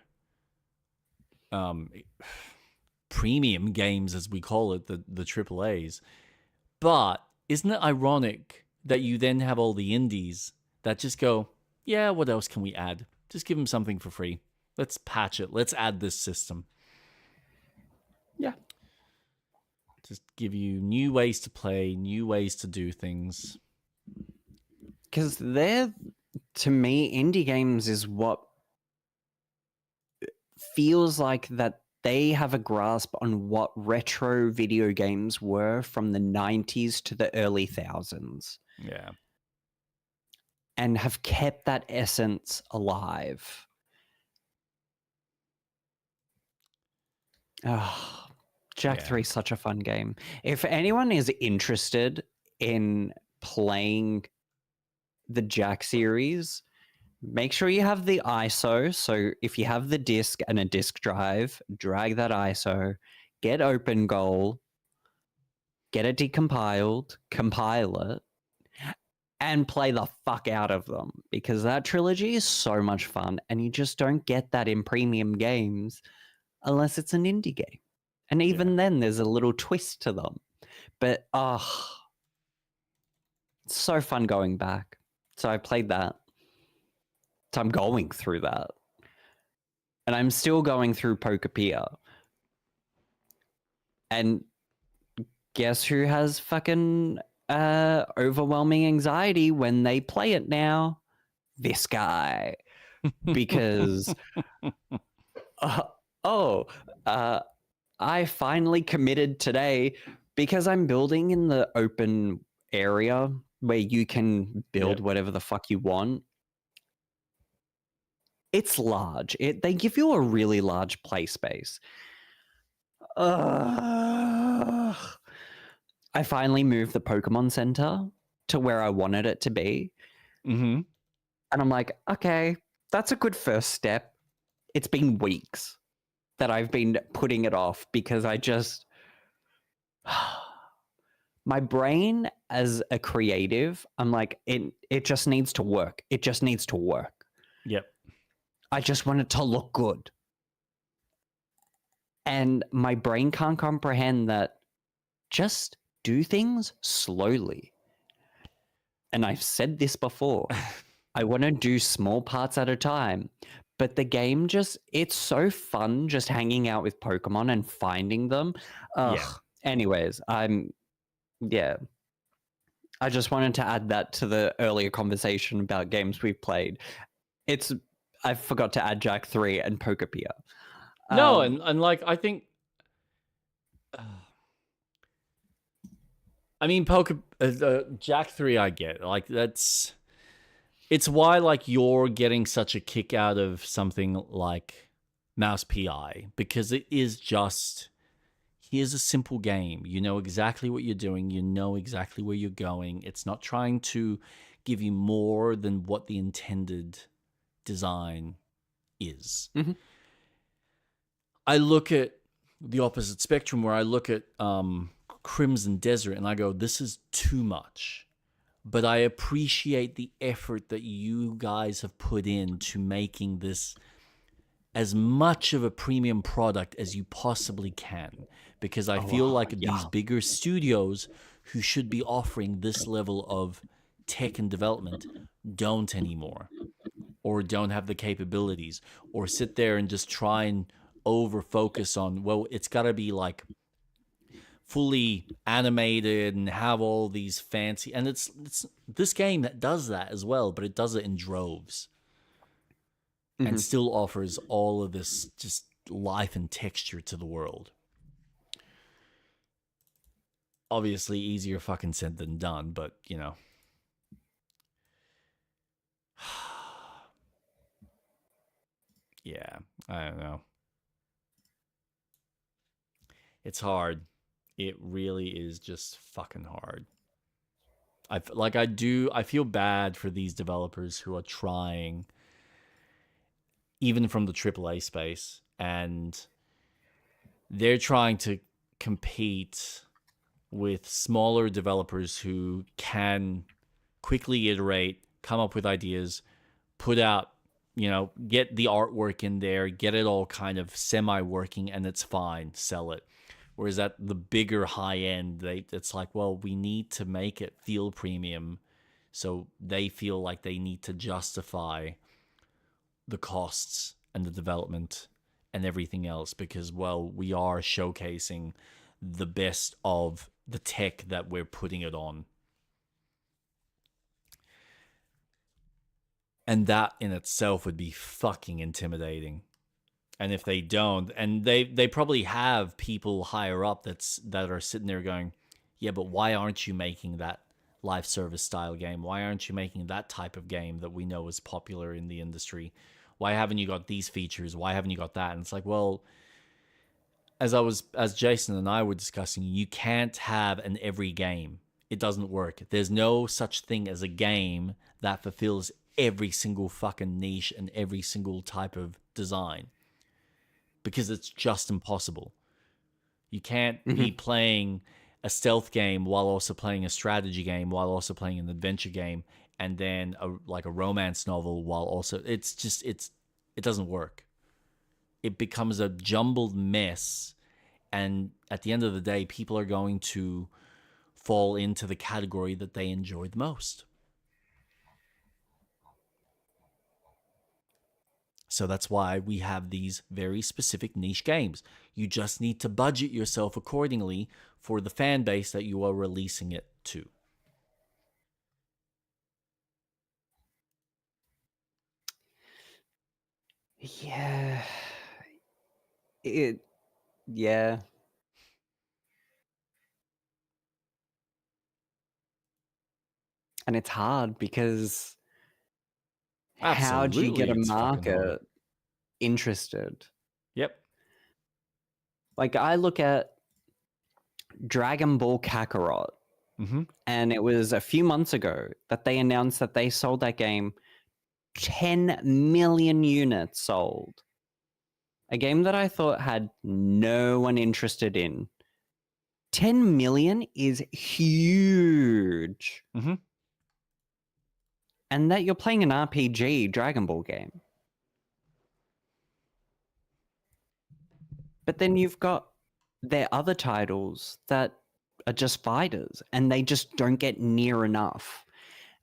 premium games, as we call it, the AAAs. But isn't it ironic that you then have all the indies that just go, yeah, what else can we add? Just give them something for free. Let's patch it. Let's add this system. Yeah. Just give you new ways to play, new ways to do things. Because to me, indie games is what feels like that they have a grasp on what retro video games were from the 90s to the early thousands. Yeah. And have kept that essence alive. Oh, Jak 3 is such a fun game. If anyone is interested in playing the Jak series, make sure you have the ISO. So if you have the disc and a disc drive, drag that ISO, get OpenGoal, get it decompiled, compile it, and play the fuck out of them, because that trilogy is so much fun, and you just don't get that in premium games unless it's an indie game. And even then, there's a little twist to them. But, it's so fun going back. So I played that. So I'm going through that. And I'm still going through Pokepia. And guess who has fucking overwhelming anxiety when they play it now? This guy. Because, I finally committed today because I'm building in the open area where you can build whatever the fuck you want. It's large. They give you a really large play space. I finally moved the Pokemon Center to where I wanted it to be. Mm-hmm. And I'm like, okay, that's a good first step. It's been weeks that I've been putting it off because I just My brain as a creative, I'm like, it just needs to work. It just needs to work. Yep. I just want it to look good. And my brain can't comprehend that. Just do things slowly. And I've said this before. I want to do small parts at a time. But the game it's so fun just hanging out with Pokemon and finding them. Ugh. Yeah. Anyways, yeah. I just wanted to add that to the earlier conversation about games we've played. I forgot to add Jack 3 and Pokepia. No, and like, I think... I mean, Jack 3 I get. Like, it's why, like, you're getting such a kick out of something like Mouse PI, because it is just, here's a simple game. You know exactly what you're doing. You know exactly where you're going. It's not trying to give you more than what the intended design is. Mm-hmm. I look at the opposite spectrum where I look at Crimson Desert and I go, this is too much. But I appreciate the effort that you guys have put into making this as much of a premium product as you possibly can. Because I feel like these bigger studios who should be offering this level of tech and development don't anymore. Or don't have the capabilities. Or sit there and just try and over-focus on, well, it's got to be like fully animated and have all these fancy, and it's this game that does that as well, but it does it in droves. Mm-hmm. And still offers all of this just life and texture to the world. Obviously easier fucking said than done, but you know. Yeah, I don't know. It's hard. It really is just fucking hard. I feel bad for these developers who are trying, even from the AAA space, and they're trying to compete with smaller developers who can quickly iterate, come up with ideas, put out, get the artwork in there, get it all kind of semi-working, and it's fine, sell it. Whereas at the bigger high end, it's like, well, we need to make it feel premium. So they feel like they need to justify the costs and the development and everything else because, well, we are showcasing the best of the tech that we're putting it on. And that in itself would be fucking intimidating. And if they don't, and they probably have people higher up that are sitting there going, yeah, but why aren't you making that live service style game? Why aren't you making that type of game that we know is popular in the industry? Why haven't you got these features? Why haven't you got that? And it's like, well, as Jason and I were discussing, you can't have an every game. It doesn't work. There's no such thing as a game that fulfills every single fucking niche and every single type of design. Because it's just impossible. You can't be playing a stealth game while also playing a strategy game, while also playing an adventure game, and then a romance novel while also... it doesn't work. It becomes a jumbled mess, and at the end of the day, people are going to fall into the category that they enjoy the most. So that's why we have these very specific niche games. You just need to budget yourself accordingly for the fan base that you are releasing it to. Yeah. Yeah. And it's hard because how do you get a market interested? Yep. Like I look at Dragon Ball Kakarot, and it was a few months ago that they announced that they sold that game 10 million units sold. A game that I thought had no one interested in. 10 million is huge. Mm-hmm. And that you're playing an RPG Dragon Ball game. But then you've got their other titles that are just fighters and they just don't get near enough.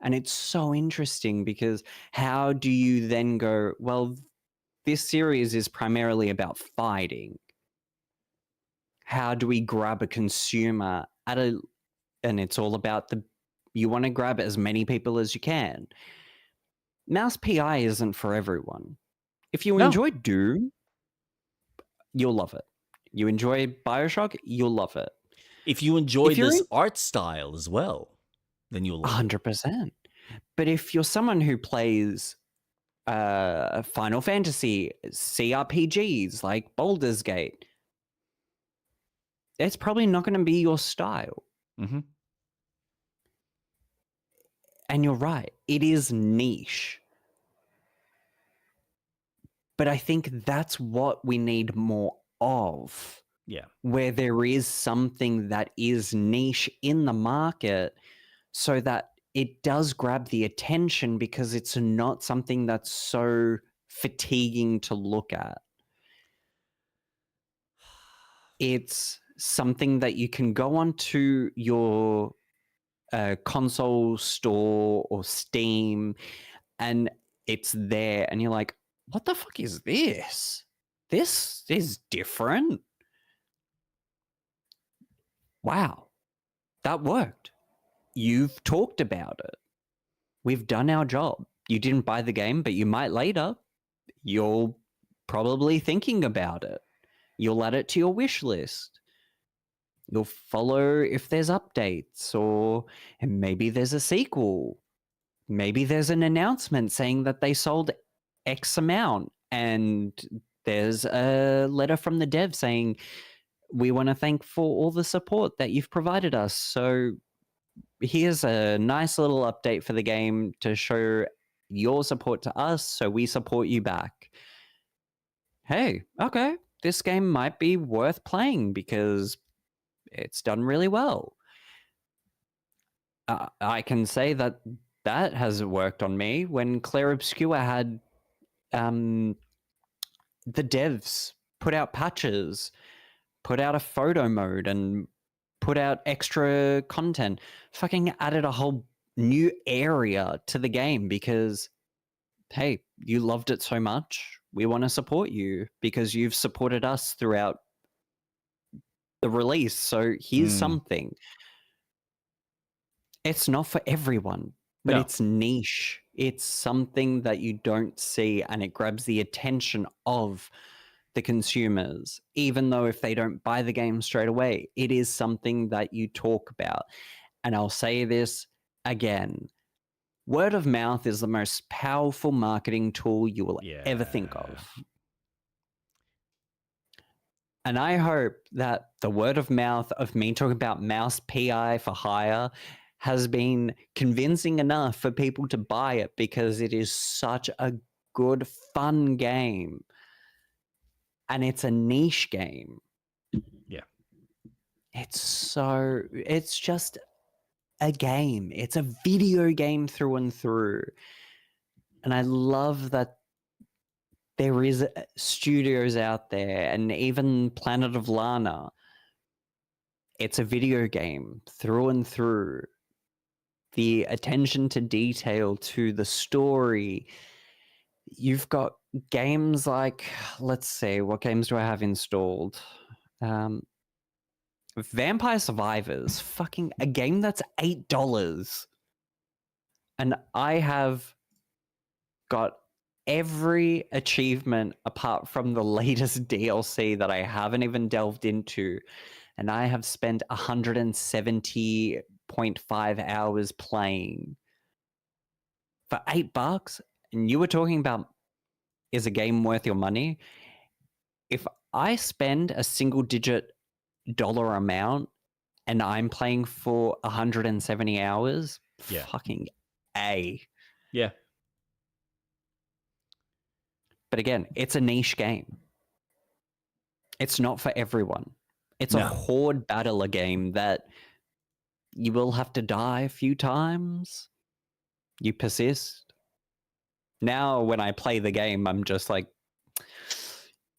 And it's so interesting because how do you then go, well, this series is primarily about fighting. How do we grab a consumer and it's all about you want to grab as many people as you can. Mouse PI isn't for everyone. If you enjoy Doom, you'll love it. You enjoy BioShock, you'll love it. If you enjoy this art style as well, then you'll love 100%. But if you're someone who plays Final Fantasy, CRPGs like Baldur's Gate, it's probably not going to be your style. Mm-hmm. And you're right, it is niche. But I think that's what we need more of. Yeah. Where there is something that is niche in the market so that it does grab the attention because it's not something that's so fatiguing to look at. It's something that you can go onto your console store or Steam and it's there and you're like, what the fuck is this? This is different. Wow, that worked. You've talked about it. We've done our job. You didn't buy the game, but you might later. You're probably thinking about it. You'll add it to your wish list. You'll follow if there's updates and maybe there's a sequel. Maybe there's an announcement saying that they sold X amount and there's a letter from the dev saying, we want to thank for all the support that you've provided us. So here's a nice little update for the game to show your support to us, so we support you back. Hey, okay, this game might be worth playing because it's done really well. I can say that has worked on me when Claire Obscure had the devs put out patches, put out a photo mode and put out extra content, fucking added a whole new area to the game because, hey, you loved it so much. We want to support you because you've supported us throughout the release. So here's something. It's not for everyone, but it's niche. It's something that you don't see and it grabs the attention of the consumers, even though if they don't buy the game straight away, it is something that you talk about. And I'll say this again, word of mouth is the most powerful marketing tool you will ever think of. And I hope that the word of mouth of me talking about Mouse PI for hire has been convincing enough for people to buy it because it is such a good, fun game. And it's a niche game. Yeah. It's just a game. It's a video game through and through. And I love that there is studios out there and even Planet of Lana. It's a video game through and through. The attention to detail, to the story. You've got games like, let's see, what games do I have installed? Vampire Survivors, fucking a game that's $8. And I have got every achievement apart from the latest DLC that I haven't even delved into. And I have spent 170.5 hours playing for $8. And you were talking about, is a game worth your money? If I spend a single digit dollar amount and I'm playing for 170 hours, fucking A. Yeah. But again, it's a niche game. It's not for everyone. It's a horde battler game that you will have to die a few times. You persist. Now, when I play the game, I'm just like,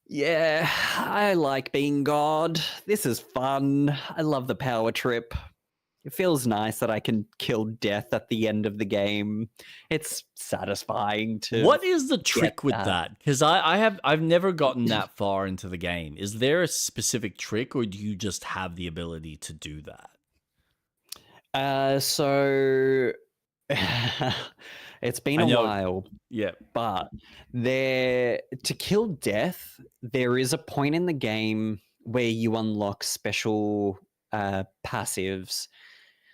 yeah, I like being God. This is fun. I love the power trip. It feels nice that I can kill death at the end of the game. It's satisfying to. What is the trick with that. that? Because I've never gotten that far into the game. Is there a specific trick, or do you just have the ability to do that? So it's been a while. Yeah. But to kill death, there is a point in the game where you unlock special passives.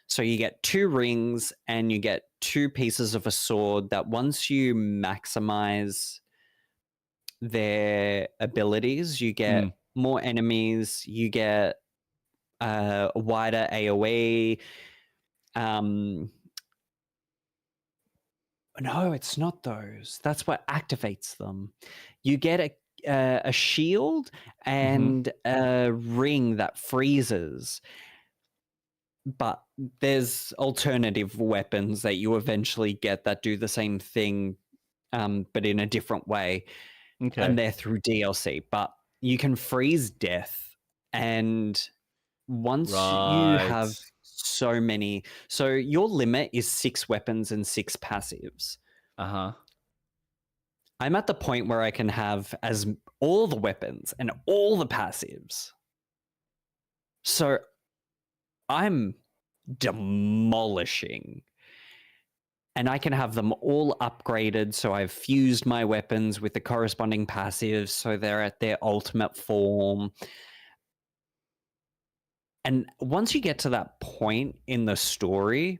So you get 2 rings and you get 2 pieces of a sword that once you maximize their abilities, you get more enemies, you get a wider AoE. No, it's not those. That's what activates them. You get a shield and a ring that freezes. But there's alternative weapons that you eventually get that do the same thing, but in a different way. Okay. And they're through DLC. But you can freeze death. And once you have so many... So your limit is 6 weapons and 6 passives. Uh-huh. I'm at the point where I can have all the weapons and all the passives. So I'm demolishing. And I can have them all upgraded, so I've fused my weapons with the corresponding passives, so they're at their ultimate form. And once you get to that point in the story,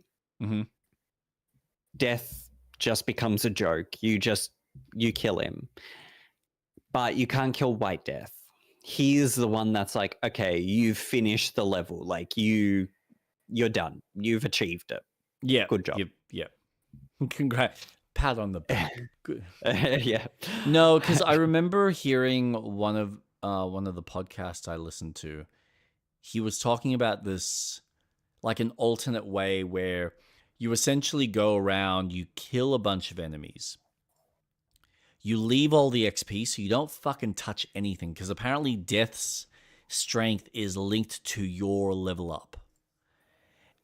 death just becomes a joke. You kill him. But you can't kill White Death. He's the one that's like, okay, you've finished the level. Like, you're done. You've achieved it. Yeah. Good job. Yeah. Congrats. Pat on the back. Good. Yeah. No, because I remember hearing one of the podcasts I listened to. He was talking about this, like an alternate way where you essentially go around, you kill a bunch of enemies. You leave all the XP, so you don't fucking touch anything, because apparently Death's strength is linked to your level up.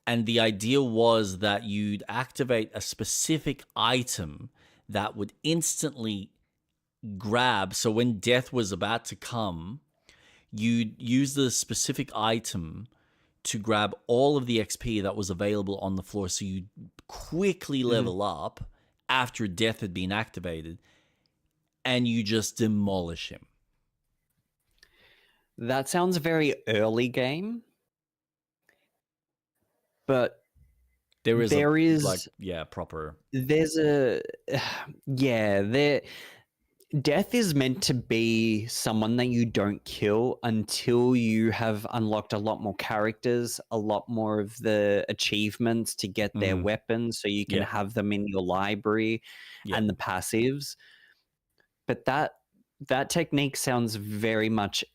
And the idea was that you'd activate a specific item that would instantly grab. So when Death was about to come, you'd use the specific item to grab all of the XP that was available on the floor. So you'd quickly level up after Death had been activated, and you just demolish him. That sounds very early game. But there is proper. There's Death is meant to be someone that you don't kill until you have unlocked a lot more characters, a lot more of the achievements to get their weapons, so you can have them in your library and the passives. But that technique sounds very much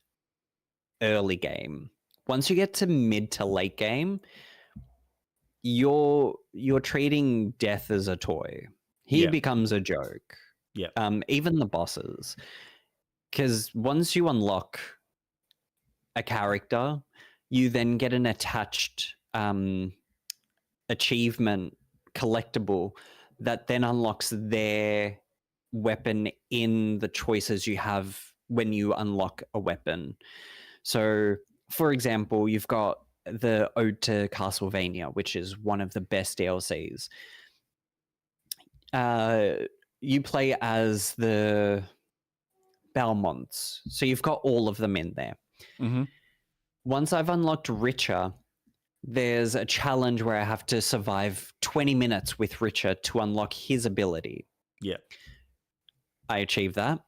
early game. Once you get to mid to late game, you're treating Death as a toy. He becomes a joke. Yeah. Even the bosses. Because once you unlock a character, you then get an attached achievement collectible that then unlocks their weapon in the choices you have when you unlock a weapon. So, for example, you've got the Ode to Castlevania, which is one of the best DLCs. You play as the Belmonts, so you've got all of them in there. Once I've unlocked Richer, there's a challenge where I have to survive 20 minutes with Richer to unlock his ability. Yeah. I achieve that.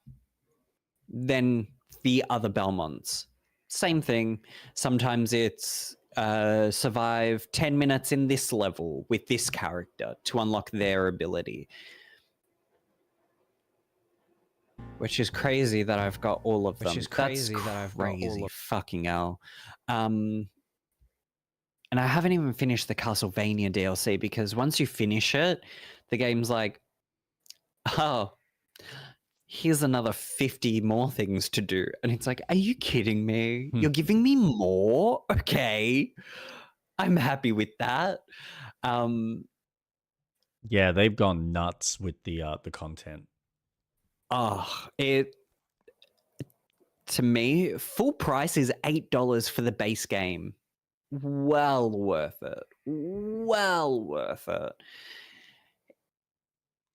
Then the other Belmonts, same thing. Sometimes it's survive 10 minutes in this level with this character to unlock their ability. Which is crazy that I've got all of them. Which is crazy that I've got all of fucking hell. And I haven't even finished the Castlevania DLC because once you finish it, the game's like, oh, here's another 50 more things to do. And it's like, are you kidding me? You're giving me more? Okay. I'm happy with that. Yeah, they've gone nuts with the content. Oh, to me, full price is $8 for the base game. Well worth it. Well worth it.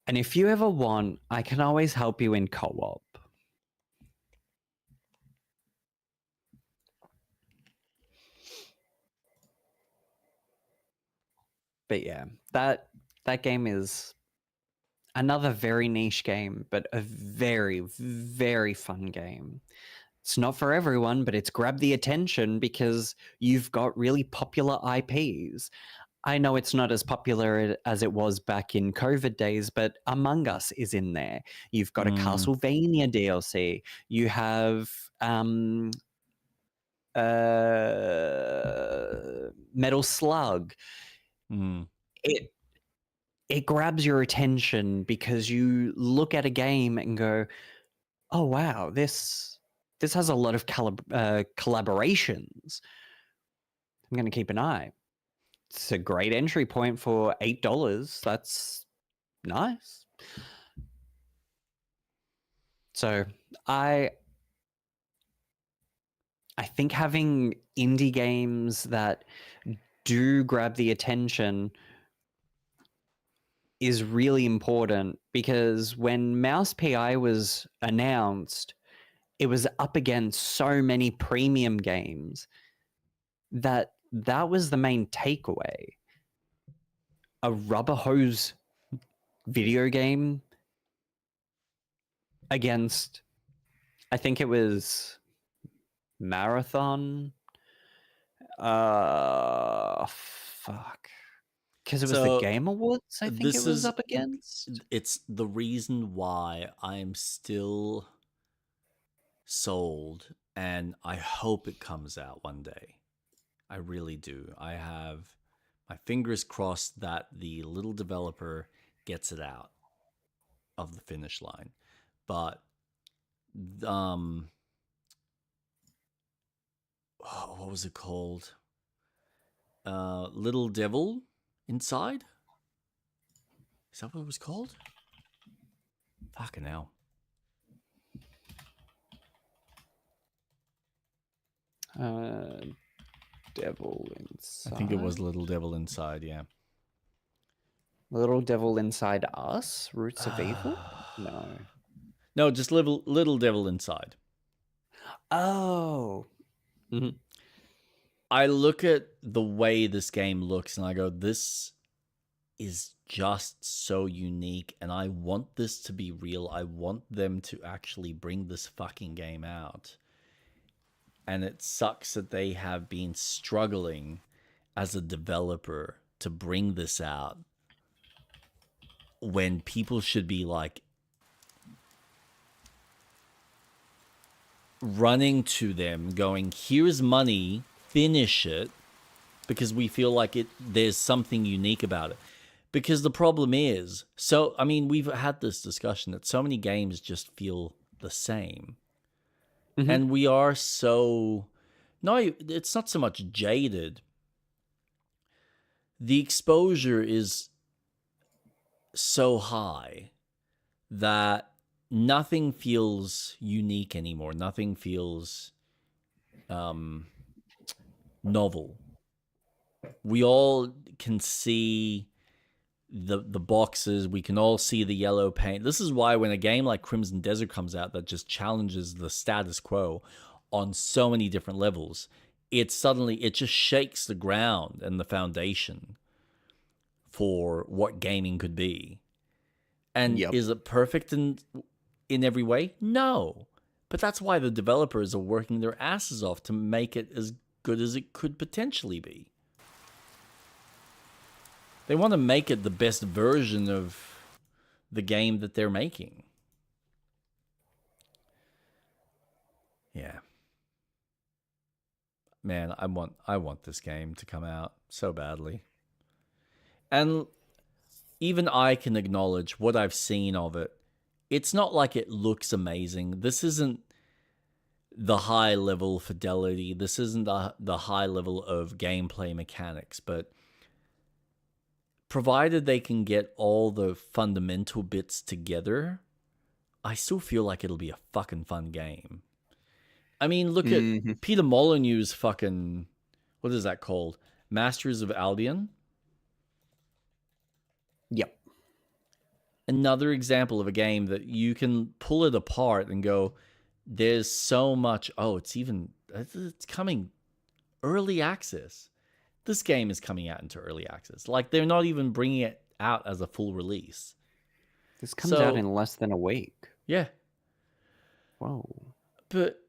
And if you ever want, I can always help you in co-op. But yeah, that game is another very niche game, but a very, very fun game. It's not for everyone, but it's grabbed the attention because you've got really popular IPs. I know it's not as popular as it was back in COVID days, but Among Us is in there. You've got a Castlevania DLC. You have Metal Slug. It grabs your attention because you look at a game and go, oh wow, this has a lot of collaborations. I'm going to keep an eye. It's a great entry point for $8. That's nice. So I think having indie games that do grab the attention is really important, because when Mouse PI was announced, it was up against so many premium games that was the main takeaway. A rubber hose video game against, I think it was Marathon. Fuck. Because it was the Game Awards, I think it was up against. It's the reason why I'm still sold, and I hope it comes out one day. I really do. I have my fingers crossed that the little developer gets it out of the finish line. But what was it called? Little Devil Inside? Is that what it was called? Fucking hell. Devil Inside. I think it was Little Devil Inside, yeah. Little Devil Inside Us? Roots of Evil? No, just Little Devil Inside. Oh. Mm-hmm. I look at the way this game looks and I go, this is just so unique, and I want this to be real. I want them to actually bring this fucking game out. And it sucks that they have been struggling as a developer to bring this out when people should be like running to them going, here's money, finish it, because we feel like there's something unique about it. Because the problem is, we've had this discussion that so many games just feel the same. Mm-hmm. And we are it's not so much jaded. The exposure is so high that nothing feels unique anymore. Nothing feels novel. We all can see the boxes. We can all see the yellow paint. This is why when a game like Crimson Desert comes out that just challenges the status quo on so many different levels, it just shakes the ground and the foundation for what gaming could be. And is it perfect in every way? No. But that's why the developers are working their asses off to make it as good as it could potentially be. They want to make it the best version of the game that they're making. Yeah. Man, I want this game to come out so badly. And even I can acknowledge what I've seen of it. It's not like it looks amazing. This isn't the high level fidelity. This isn't the high level of gameplay mechanics, but provided they can get all the fundamental bits together, I still feel like it'll be a fucking fun game. I mean, look at Peter Molyneux's fucking, what is that called? Masters of Albion? Yep. Another example of a game that you can pull it apart and go, there's so much. Oh, it's coming early access. This game is coming out into early access. Like, they're not even bringing it out as a full release. This comes out in less than a week. Yeah. Whoa. But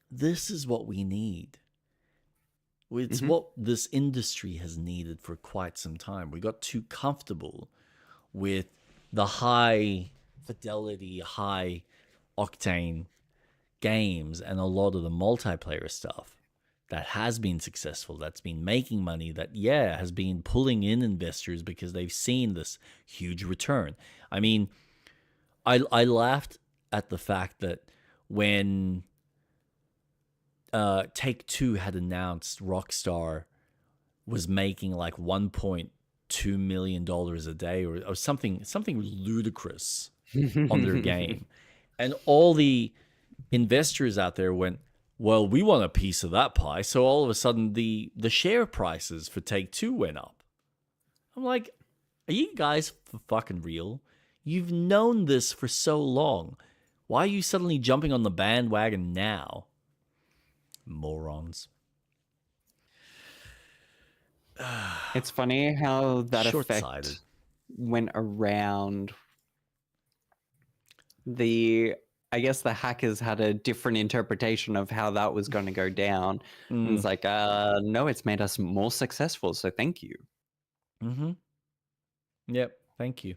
this is what we need. It's what this industry has needed for quite some time. We got too comfortable with the high fidelity, high octane games and a lot of the multiplayer stuff that has been successful, that's been making money, that, has been pulling in investors because they've seen this huge return. I mean, I laughed at the fact that when Take-Two had announced Rockstar was making like $1.2 million a day or something ludicrous on their game. And all the investors out there went, well, we want a piece of that pie. So all of a sudden the share prices for Take-Two went up. I'm like, are you guys for fucking real? You've known this for so long. Why are you suddenly jumping on the bandwagon now? Morons. It's funny how that Short-sighted. effect went around. I guess the hackers had a different interpretation of how that was going to go down. And it's like, no, it's made us more successful, so thank you. Yep, thank you.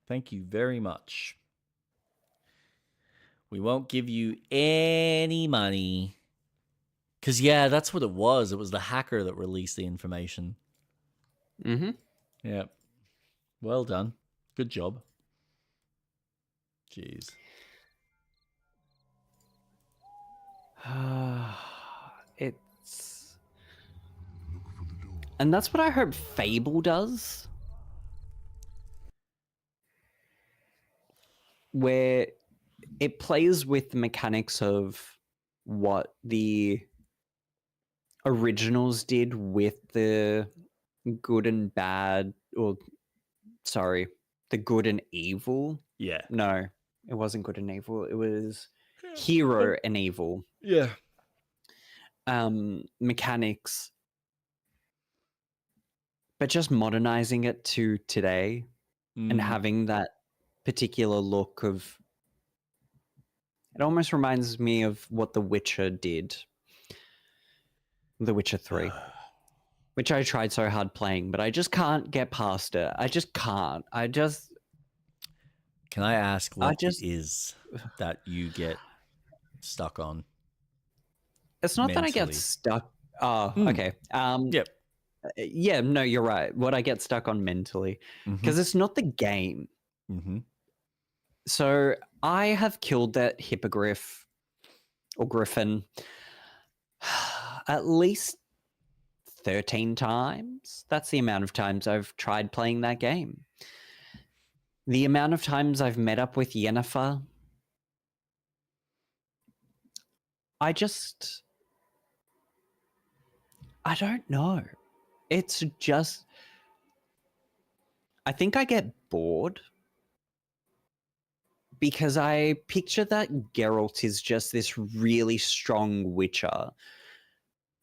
Thank you very much. We won't give you any money. Because, that's what it was. It was the hacker that released the information. Yeah. Well done. Good job. Jeez. And that's what I hope Fable does. Where it plays with the mechanics of what the originals did with the good and bad, the good and evil. Yeah. No, it wasn't good and evil. It was hero and evil. Yeah. Mechanics. But just modernizing it to today and having that particular look of... It almost reminds me of what The Witcher did. The Witcher 3. Which I tried so hard playing, but I just can't get past it. I just can't. Can I ask what it is that you get stuck on? It's not mentally? that I get stuck. Oh, okay. Yep. Yeah, no, you're right. What I get stuck on mentally. Because it's not the game. So I have killed that hippogriff or griffin at least 13 times. That's the amount of times I've tried playing that game. The amount of times I've met up with Yennefer, I don't know. It's just... I think I get bored because I picture that Geralt is just this really strong witcher,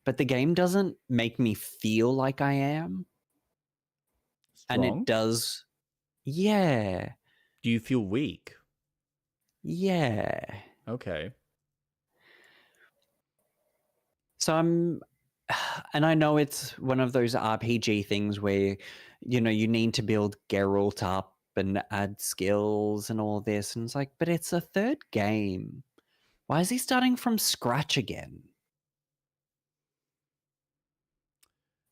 but the game doesn't make me feel like I am. Strong? And it does... Yeah. Do you feel weak? Yeah. Okay. So and I know it's one of those RPG things where, you need to build Geralt up and add skills and all this. And it's like, but it's a third game. Why is he starting from scratch again?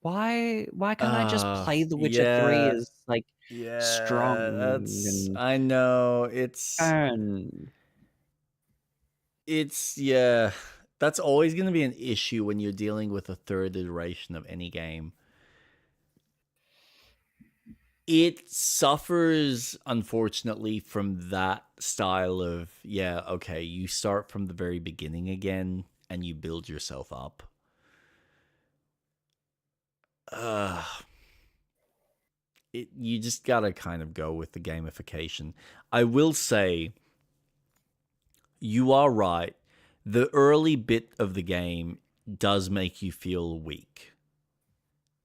Why can't I just play The Witcher 3 as like strong that's and I know it's that's always going to be an issue when you're dealing with a third iteration of any game. It suffers, unfortunately, from that style of, okay, you start from the very beginning again and you build yourself up. You just gotta kind of go with the gamification. I will say, you are right. The early bit of the game does make you feel weak.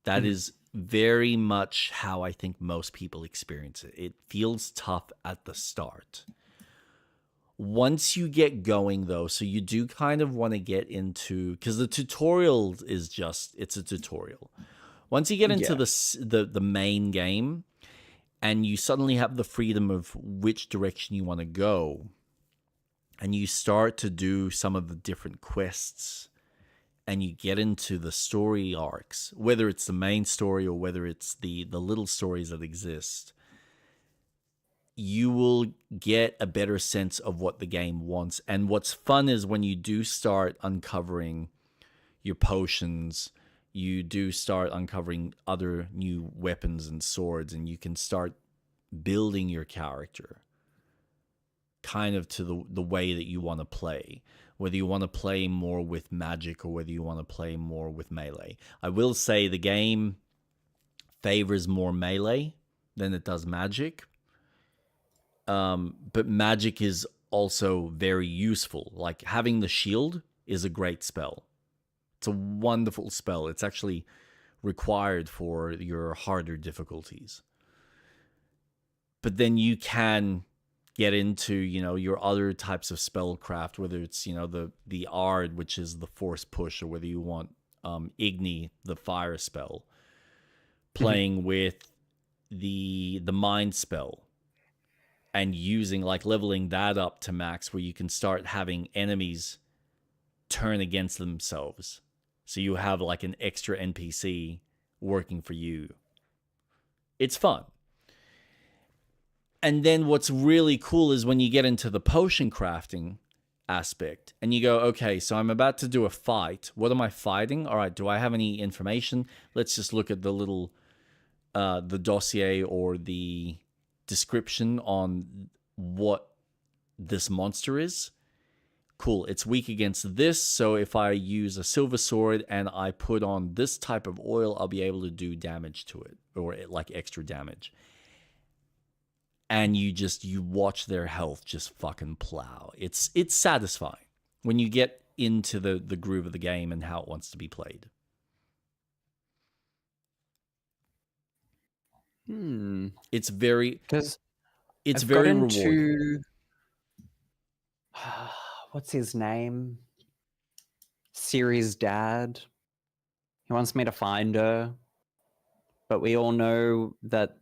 That is very much how I think most people experience it. It feels tough at the start. Once you get going, though, so you do kind of want to get into, because the tutorial is just, it's a tutorial. Once you get into the main game and you suddenly have the freedom of which direction you want to go, and you start to do some of the different quests, and you get into the story arcs, whether it's the main story or whether it's the little stories that exist, you will get a better sense of what the game wants. And what's fun is when you do start uncovering your potions, you do start uncovering other new weapons and swords, and you can start building your character kind of to the way that you want to play, whether you want to play more with magic or whether you want to play more with melee. I will say the game favors more melee than it does magic. But magic is also very useful. Like having the shield is a great spell. It's a wonderful spell. It's actually required for your harder difficulties. But then you can get into, your other types of spellcraft, whether it's, the Ard, which is the force push, or whether you want Igni, the fire spell, playing with the mind spell and using, leveling that up to max, where you can start having enemies turn against themselves. So you have an extra NPC working for you. It's fun. And then what's really cool is when you get into the potion crafting aspect and you go, okay, so I'm about to do a fight. What am I fighting? All right, do I have any information? Let's just look at the little, the dossier or the description on what this monster is. Cool, it's weak against this, so if I use a silver sword and I put on this type of oil, I'll be able to do damage to it, or extra damage. And you watch their health just fucking plow. It's satisfying when you get into the groove of the game and how it wants to be played. It's very rewarding. What's his name? Ciri's dad. He wants me to find her, but we all know that.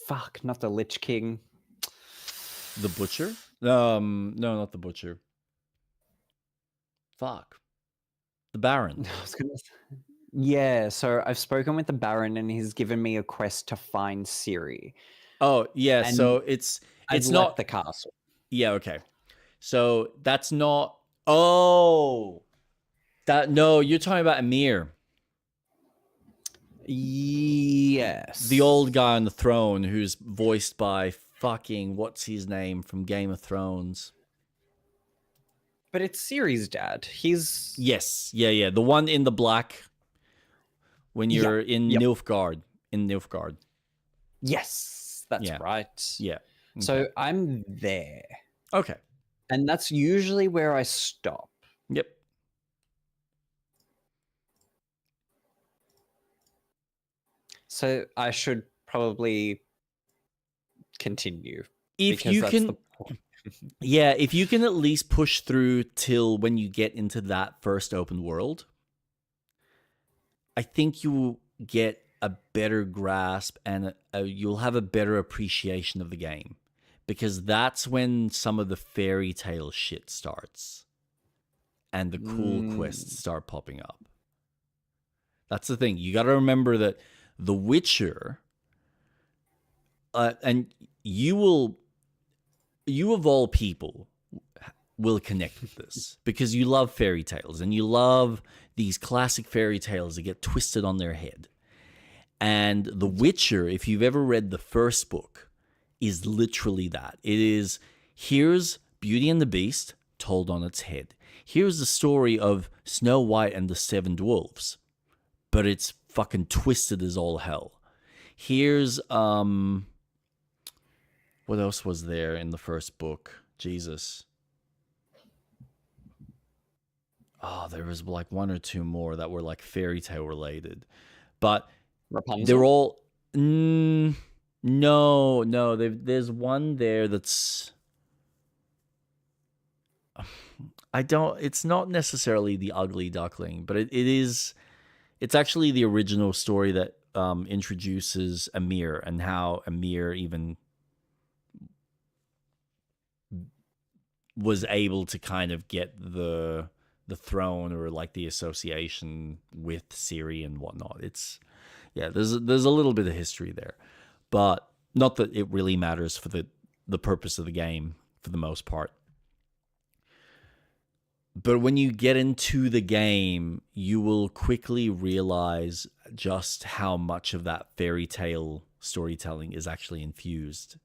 Fuck, not the Lich King. The Butcher? No, not the Butcher. Fuck. The Baron. Yeah, so I've spoken with the Baron and he's given me a quest to find Ciri. Oh, yeah, and so it's not the castle. Yeah, okay. So that's not no, you're talking about Emir. Yes. The old guy on the throne who's voiced by fucking, what's his name from Game of Thrones? But it's Ciri's dad. He's... Yes. Yeah. The one in the black when you're in Nilfgaard. In Nilfgaard. Yes, that's right. Yeah. Okay. So I'm there. Okay. And that's usually where I stop. Yep. So I should probably continue. If you can, if you can at least push through till when you get into that first open world, I think you will get a better grasp and you'll have a better appreciation of the game, because that's when some of the fairy tale shit starts and the cool quests start popping up. That's the thing. You got to remember that The Witcher, and you of all people will connect with this because you love fairy tales and you love these classic fairy tales that get twisted on their head. And The Witcher, if you've ever read the first book, is literally that. It is, here's Beauty and the Beast told on its head. Here's the story of Snow White and the Seven Dwarfs, but it's fucking twisted as all hell. Here's, what else was there in the first book? Jesus. Oh, there was like one or two more that were like fairy tale related. But Rapunzel? they're all... no. There's one there that's... It's not necessarily the Ugly Duckling, but it is... It's actually the original story that introduces Emir and how Emir even was able to kind of get the throne or like the association with Ciri and whatnot. It's... Yeah, there's a little bit of history there, but not that it really matters for the purpose of the game for the most part. But when you get into the game, you will quickly realize just how much of that fairy tale storytelling is actually infused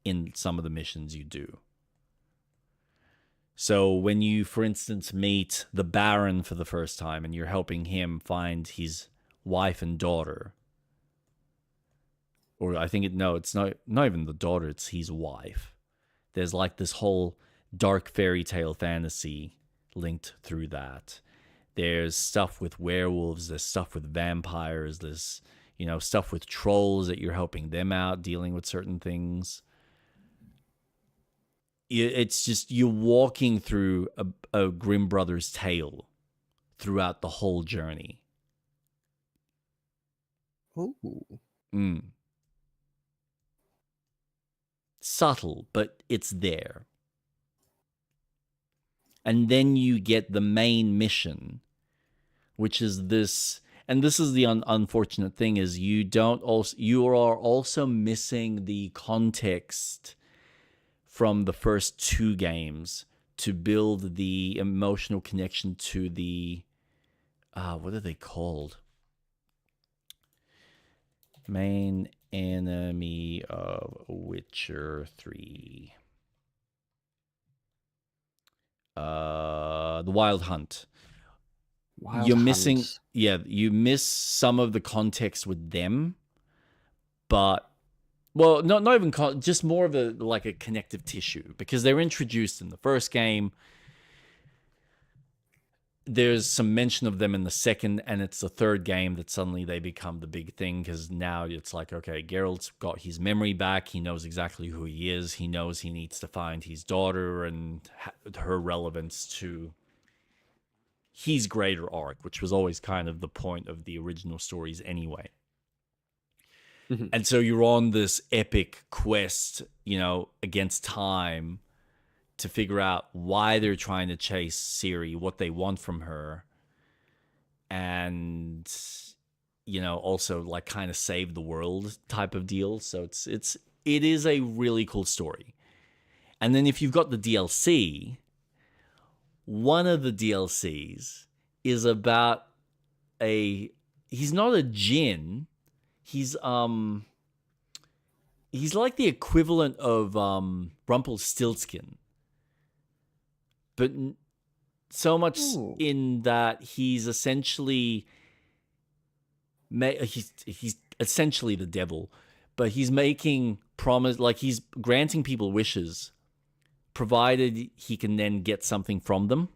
in some of the missions you do. So when you, for instance, meet the Baron for the first time and you're helping him find his wife and daughter, or I think it's not even the daughter, it's his wife. There's like this whole dark fairy tale fantasy linked through that. There's stuff with werewolves, there's stuff with vampires, there's, stuff with trolls that you're helping them out, dealing with certain things. It's just, you're walking through a Grimm Brothers tale throughout the whole journey. Ooh. Subtle, but it's there. And then you get the main mission, which is this, and this is the unfortunate thing, is you are also missing the context from the first two games to build the emotional connection to the, what are they called? Main enemy of Witcher 3. The Wild Hunt. You're missing, you miss some of the context with them, but, well, not even, just more of a connective tissue, because they're introduced in the first game. There's some mention of them in the second, and it's the third game that suddenly they become the big thing, because now it's like, okay, Geralt's got his memory back. He knows exactly who he is. He knows he needs to find his daughter and her relevance to his greater arc, which was always kind of the point of the original stories anyway. Mm-hmm. And so you're on this epic quest, against time, to figure out why they're trying to chase Ciri, what they want from her, and also like kind of save the world type of deal. So it is a really cool story. And then if you've got the DLC, one of the DLCs is about he's not a djinn, he's like the equivalent of Rumpelstiltskin. But so much in that he's essentially he's essentially the devil, but he's making promise, like he's granting people wishes, provided he can then get something from them.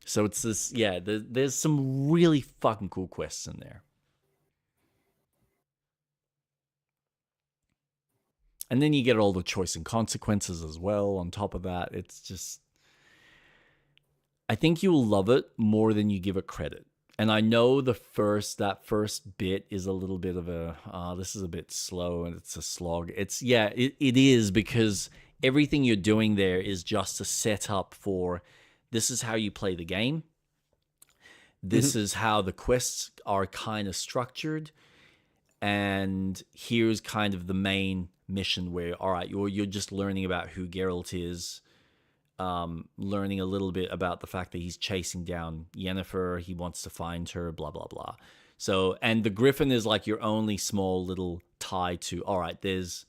So it's this, there's some really fucking cool quests in there. And then you get all the choice and consequences as well on top of that. It's just, I think you will love it more than you give it credit. And I know that first bit is a little bit of a this is a bit slow and it's a slog. It is, because everything you're doing there is just a setup for this is how you play the game. This is how the quests are kind of structured. And here's kind of the main mission where, all right, you're just learning about who Geralt is, learning a little bit about the fact that he's chasing down Yennefer, he wants to find her, blah, blah, blah. So, and the Griffin is like your only small little tie to, all right, there's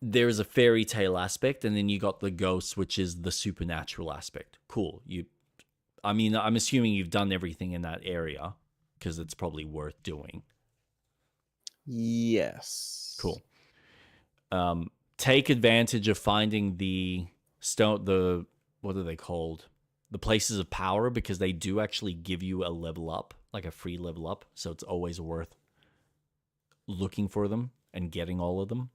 a fairy tale aspect, and then you got the ghosts, which is the supernatural aspect. Cool. I'm assuming you've done everything in that area, because it's probably worth doing. Yes. Cool. Take advantage of finding the stone, what are they called? The places of power, because they do actually give you a level up, like a free level up. So it's always worth looking for them and getting all of them.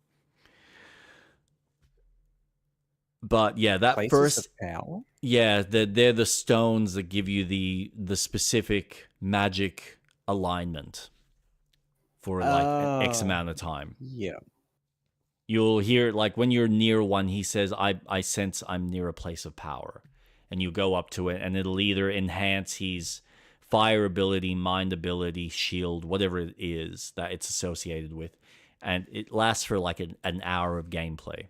But yeah, that Places first of power? Yeah, they're the stones that give you the specific magic alignment for like an X amount of time. Yeah. You'll hear, like, when you're near one, he says, I sense I'm near a place of power. And you go up to it, and it'll either enhance his fire ability, mind ability, shield, whatever it is that it's associated with. And it lasts for like an hour of gameplay.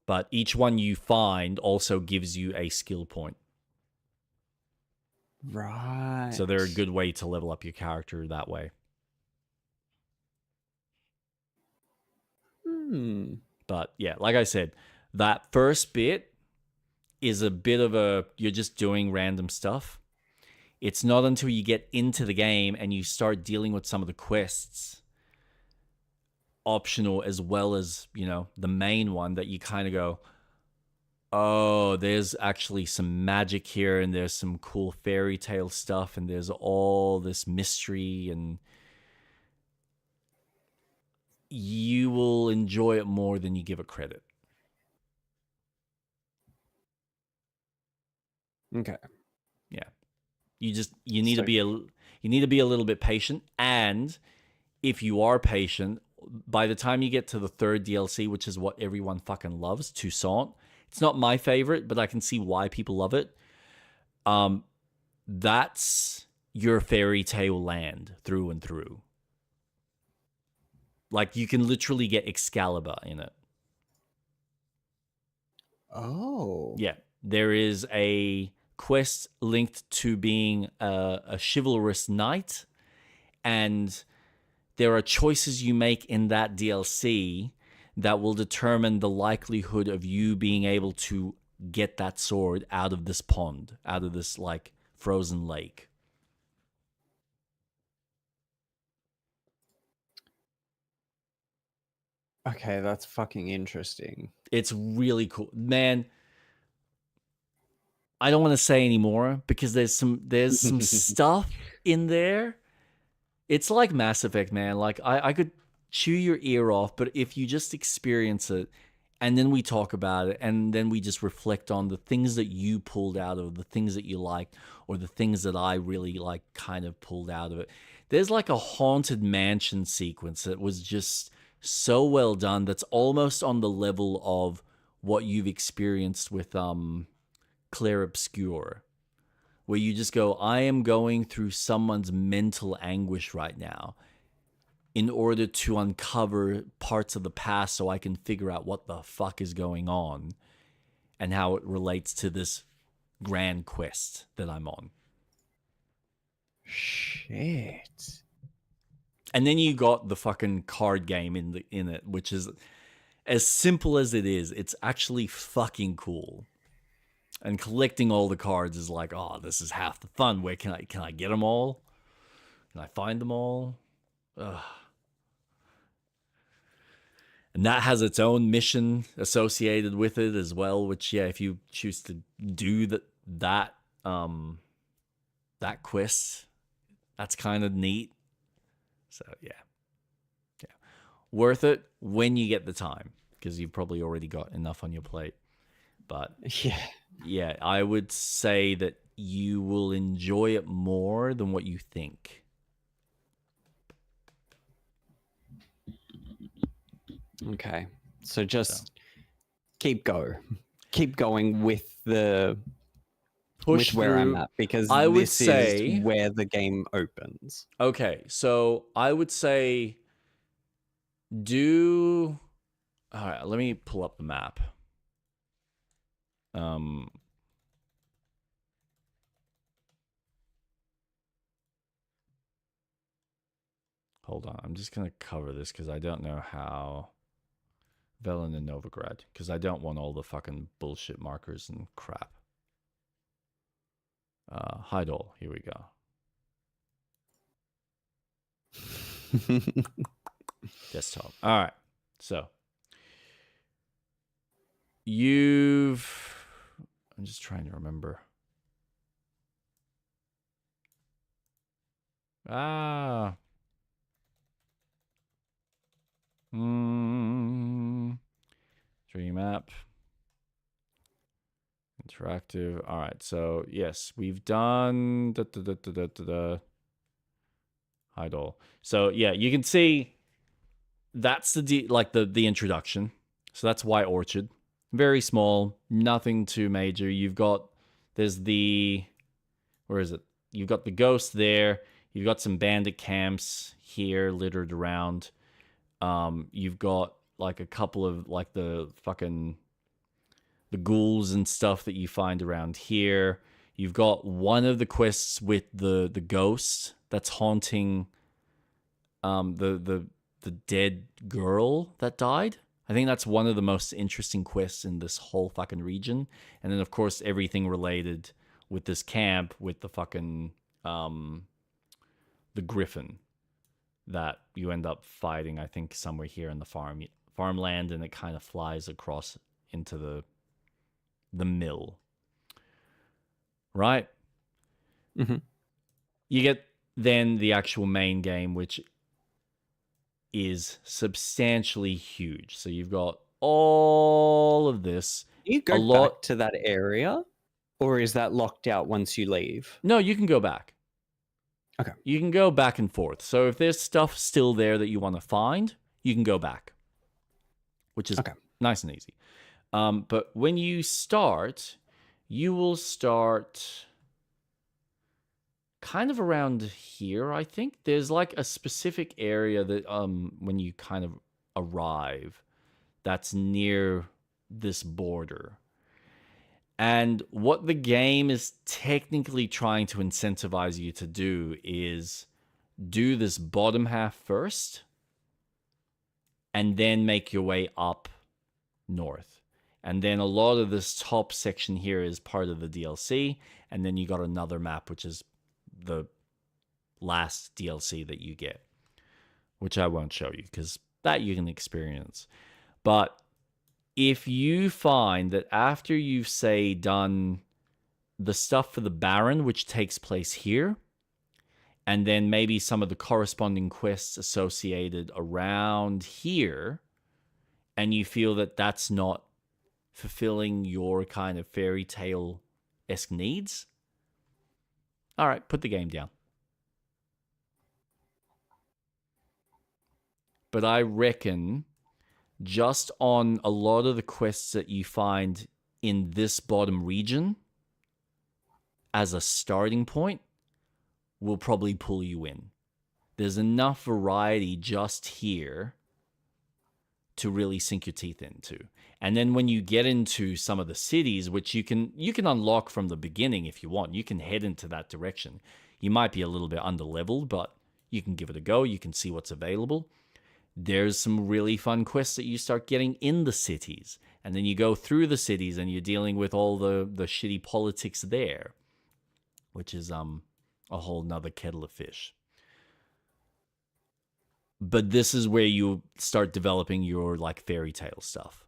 But each one you find also gives you a skill point. Right. So they're a good way to level up your character that way. But yeah, like I said, that first bit is a bit of you're just doing random stuff. It's not until you get into the game and you start dealing with some of the quests, optional as well as, the main one, that you kind of go, oh, there's actually some magic here, and there's some cool fairy tale stuff, and there's all this mystery, and you will enjoy it more than you give it credit. Okay. Yeah. You need to be a little bit patient, and if you are patient, by the time you get to the third DLC, which is what everyone fucking loves, Toussaint, it's not my favorite, but I can see why people love it. That's your fairy tale land through and through. Like, you can literally get Excalibur in it. Oh. Yeah. There is a quest linked to being a chivalrous knight, and there are choices you make in that DLC that will determine the likelihood of you being able to get that sword out of this pond, out of this, like, frozen lake. Okay, that's fucking interesting. It's really cool. Man, I don't want to say anymore because there's some stuff in there. It's like Mass Effect, man. Like, I could chew your ear off, but if you just experience it, and then we talk about it, and then we just reflect on the things that you pulled out of, the things that you liked, or the things that I really, like, kind of pulled out of it. There's like a haunted mansion sequence that was just so well done, that's almost on the level of what you've experienced with Claire Obscure, where you just go, I am going through someone's mental anguish right now in order to uncover parts of the past so I can figure out what the fuck is going on and how it relates to this grand quest that I'm on. Shit. And then you got the fucking card game in it, which is as simple as it is. It's actually fucking cool. And collecting all the cards is like, oh, this is half the fun. Where can I get them all? Can I find them all? Ugh. And that has its own mission associated with it as well, which, yeah, if you choose to do that quest, that's kind of neat. So, yeah. Worth it when you get the time, because you've probably already got enough on your plate. But, yeah, I would say that you will enjoy it more than what you think. Okay. So just keep going with the Push with where I'm through. at, because I would this say is where the game opens. okay. So I would say do. All right. Let me pull up the map. Hold on. I'm just gonna cover this because I don't know how. Velen and Novigrad, because I don't want all the fucking bullshit markers and crap. Hydol, here we go. Desktop. All right. So I'm just trying to remember. Tree map. Interactive. All right. So yes, we've done Hydol. So yeah, you can see that's the introduction. So that's White Orchard. Very small, nothing too major. There's the, where is it? You've got the ghost there. You've got some bandit camps here littered around. You've got like a couple of like the ghouls and stuff that you find around here. You've got one of the quests with the ghost that's haunting the dead girl that died. I think that's one of the most interesting quests in this whole fucking region. And then of course everything related with this camp with the fucking the griffin that you end up fighting, I think somewhere here in the farmland, and it kind of flies across into the mill. Right? Mm-hmm. You get then the actual main game, which is substantially huge. So you've got all of this. You go back to that area, or is that locked out once you leave? No, you can go back. Okay. You can go back and forth. So if there's stuff still there that you want to find, you can go back, which is nice and easy. But when you start, you will start kind of around here, I think. There's like a specific area that when you kind of arrive that's near this border. And what the game is technically trying to incentivize you to do is do this bottom half first and then make your way up north. And then a lot of this top section here is part of the DLC. And then you got another map, which is the last DLC that you get, which I won't show you because that you can experience. But if you find that after you've, say, done the stuff for the Baron, which takes place here, and then maybe some of the corresponding quests associated around here, and you feel that that's not fulfilling your kind of fairy tale-esque needs, all right, put the game down. But I reckon just on a lot of the quests that you find in this bottom region as a starting point will probably pull you in. There's enough variety just here to really sink your teeth into. And then when you get into some of the cities, which you can unlock from the beginning if you want, you can head into that direction. You might be a little bit underleveled, but you can give it a go. You can see what's available. There's some really fun quests that you start getting in the cities. And then you go through the cities and you're dealing with all the shitty politics there, which is a whole nother kettle of fish. But this is where you start developing your like fairy tale stuff.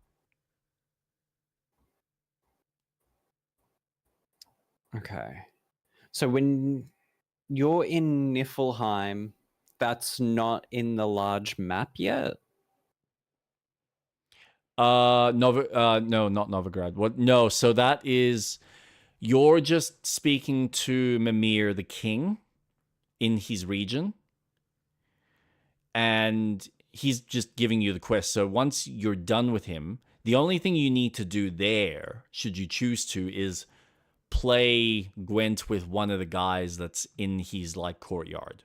Okay. So when you're in Niflheim, that's not in the large map yet? No, not Novigrad. What? No, so that is You're just speaking to Mimir the king in his region, and he's just giving you the quest. So once you're done with him, the only thing you need to do there, should you choose to, is play Gwent with one of the guys that's in his like courtyard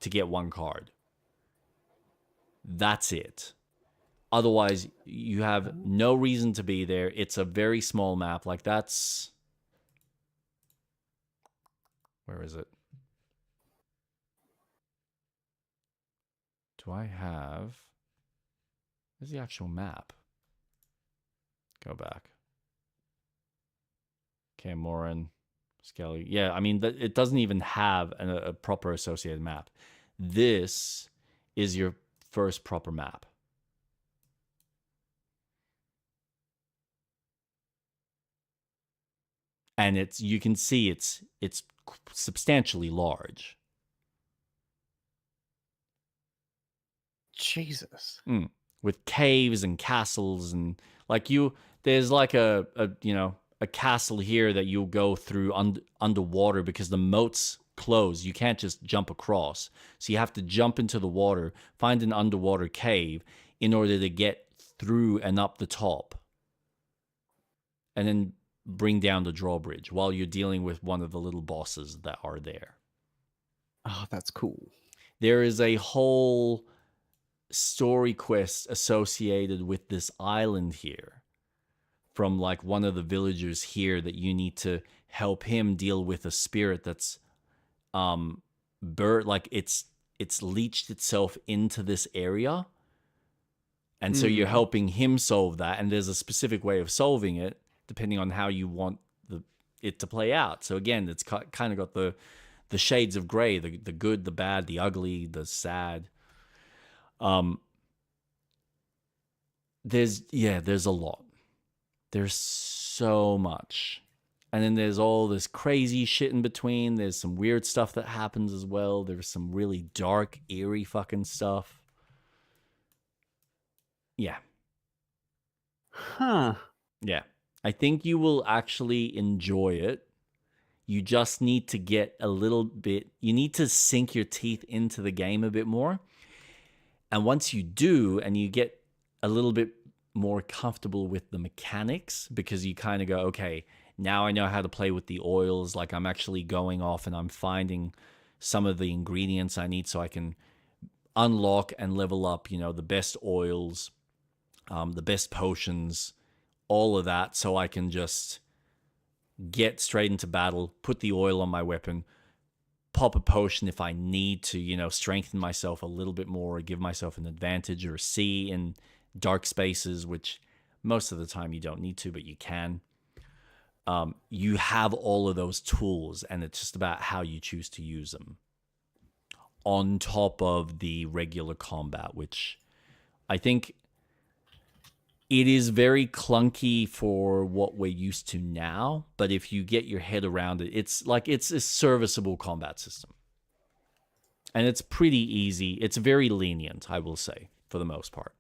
to get one card. That's it. Otherwise, you have no reason to be there. It's a very small map. Like that's... Where is it? Do I have... Where's the actual map? Go back. Okay, Morin, Skelly. Yeah, I mean, it doesn't even have a proper associated map. This is your first proper map. And it's, you can see it's substantially large. Jesus. With caves and castles and like there's like a castle here that you'll go through underwater because the moat's closed. You can't just jump across. So you have to jump into the water, find an underwater cave in order to get through and up the top. And then bring down the drawbridge while you're dealing with one of the little bosses that are there. Oh, that's cool. There is a whole story quest associated with this island here from like one of the villagers here that you need to help him deal with a spirit that's like it's leached itself into this area. And so you're helping him solve that, and there's a specific way of solving it depending on how you want it to play out. So again, it's kind of got the shades of gray, the good, the bad, the ugly, the sad. There's a lot. There's so much. And then there's all this crazy shit in between. There's some weird stuff that happens as well. There's some really dark, eerie fucking stuff. Yeah. Huh. Yeah. I think you will actually enjoy it. You just need to get a little bit, you need to sink your teeth into the game a bit more. And once you do, and you get a little bit more comfortable with the mechanics, because you kind of go, okay, now I know how to play with the oils. Like I'm actually going off and I'm finding some of the ingredients I need so I can unlock and level up, the best oils, the best potions, all of that, so I can just get straight into battle, put the oil on my weapon, pop a potion if I need to, strengthen myself a little bit more, or give myself an advantage, or see in dark spaces, which most of the time you don't need to, but you can. You have all of those tools, and it's just about how you choose to use them. On top of the regular combat, which I think it is very clunky for what we're used to now, but if you get your head around it, it's a serviceable combat system. And it's pretty easy. It's very lenient, I will say, for the most part.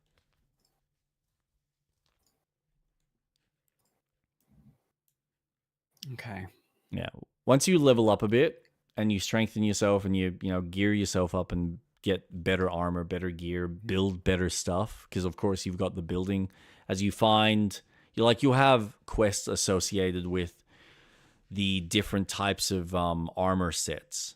Okay. Yeah. Once you level up a bit and you strengthen yourself and you gear yourself up and get better armor, better gear, build better stuff, because of course you've got the building. As you find, you'll have quests associated with the different types of armor sets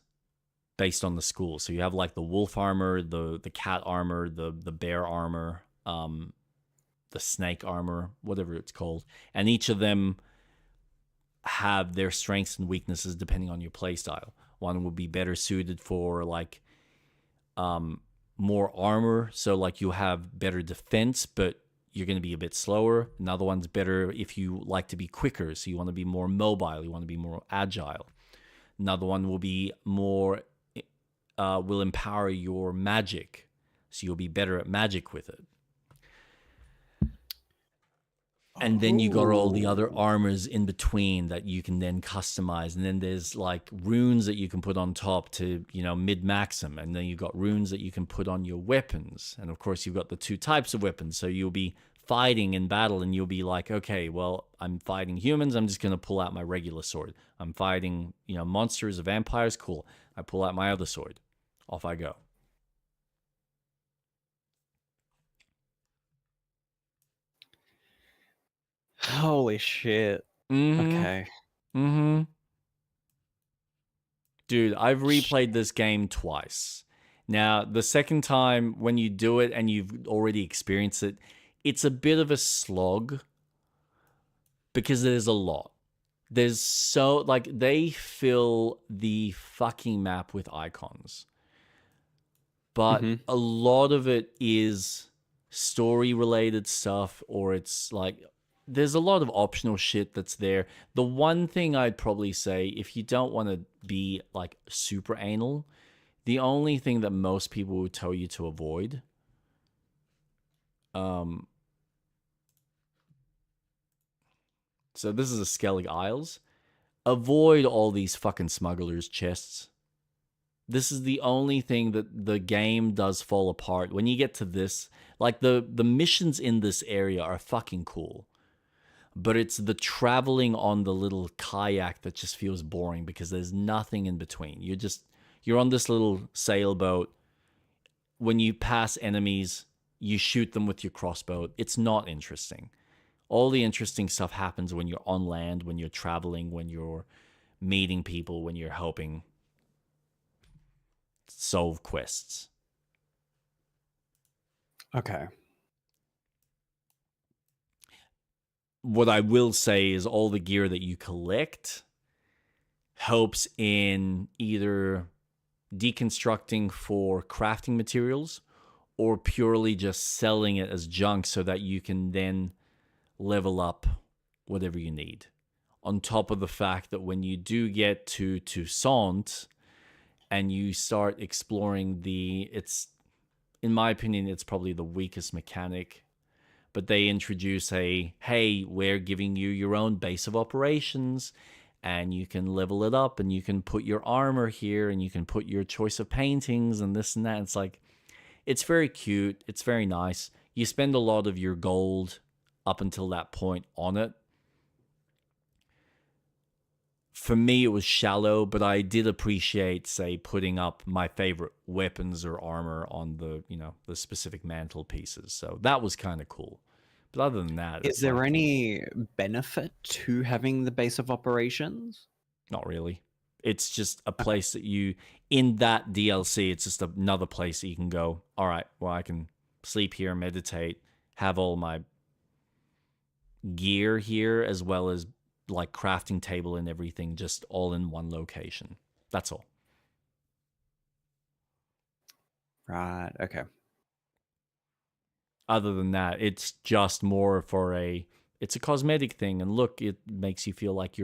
based on the school. So you have like the wolf armor, the cat armor, the bear armor, the snake armor, whatever it's called. And each of them have their strengths and weaknesses depending on your playstyle. One will be better suited for like more armor. So like you have better defense, but you're going to be a bit slower. Another one's better if you like to be quicker. So you want to be more mobile. You want to be more agile. Another one will be more, will empower your magic. So you'll be better at magic with it. And then you got all the other armors in between that you can then customize. And then there's like runes that you can put on top to, mid-max them. And then you've got runes that you can put on your weapons. And of course, you've got the two types of weapons. So you'll be fighting in battle, and you'll be like, okay, well, I'm fighting humans, I'm just going to pull out my regular sword. I'm fighting, monsters or vampires, cool. I pull out my other sword. Off I go. Holy shit. Mm-hmm. Okay. Mm-hmm. Dude, I've replayed this game twice. Now, the second time when you do it and you've already experienced it, it's a bit of a slog because there's a lot. There's so, like, they fill the fucking map with icons. But a lot of it is story-related stuff, or it's like, there's a lot of optional shit that's there. The one thing I'd probably say, if you don't want to be, like, super anal, the only thing that most people would tell you to avoid, so this is a Skellig Isles. Avoid all these fucking smugglers' chests. This is the only thing that the game does fall apart. When you get to this, like the missions in this area are fucking cool. But it's the traveling on the little kayak that just feels boring because there's nothing in between. You're on this little sailboat. When you pass enemies, you shoot them with your crossbow. It's not interesting. All the interesting stuff happens when you're on land, when you're traveling, when you're meeting people, when you're helping solve quests. Okay. What I will say is all the gear that you collect helps in either deconstructing for crafting materials or purely just selling it as junk so that you can then level up whatever you need. On top of the fact that when you do get to Toussaint and you start exploring it's, in my opinion, it's probably the weakest mechanic, but they introduce hey, we're giving you your own base of operations, and you can level it up, and you can put your armor here, and you can put your choice of paintings and this and that. It's like, it's very cute. It's very nice. You spend a lot of your gold up until that point on it. For me, it was shallow, but I did appreciate, say, putting up my favorite weapons or armor on the specific mantle pieces. So that was kind of cool. But other than that, is there any benefit to having the base of operations? Not really. It's just a place that in that DLC, it's just another place that you can go, all right, well, I can sleep here, meditate, have all my gear here, as well as like crafting table and everything, just all in one location. That's all. Right. Okay. Other than that, it's just more for it's a cosmetic thing. And look, it makes you feel like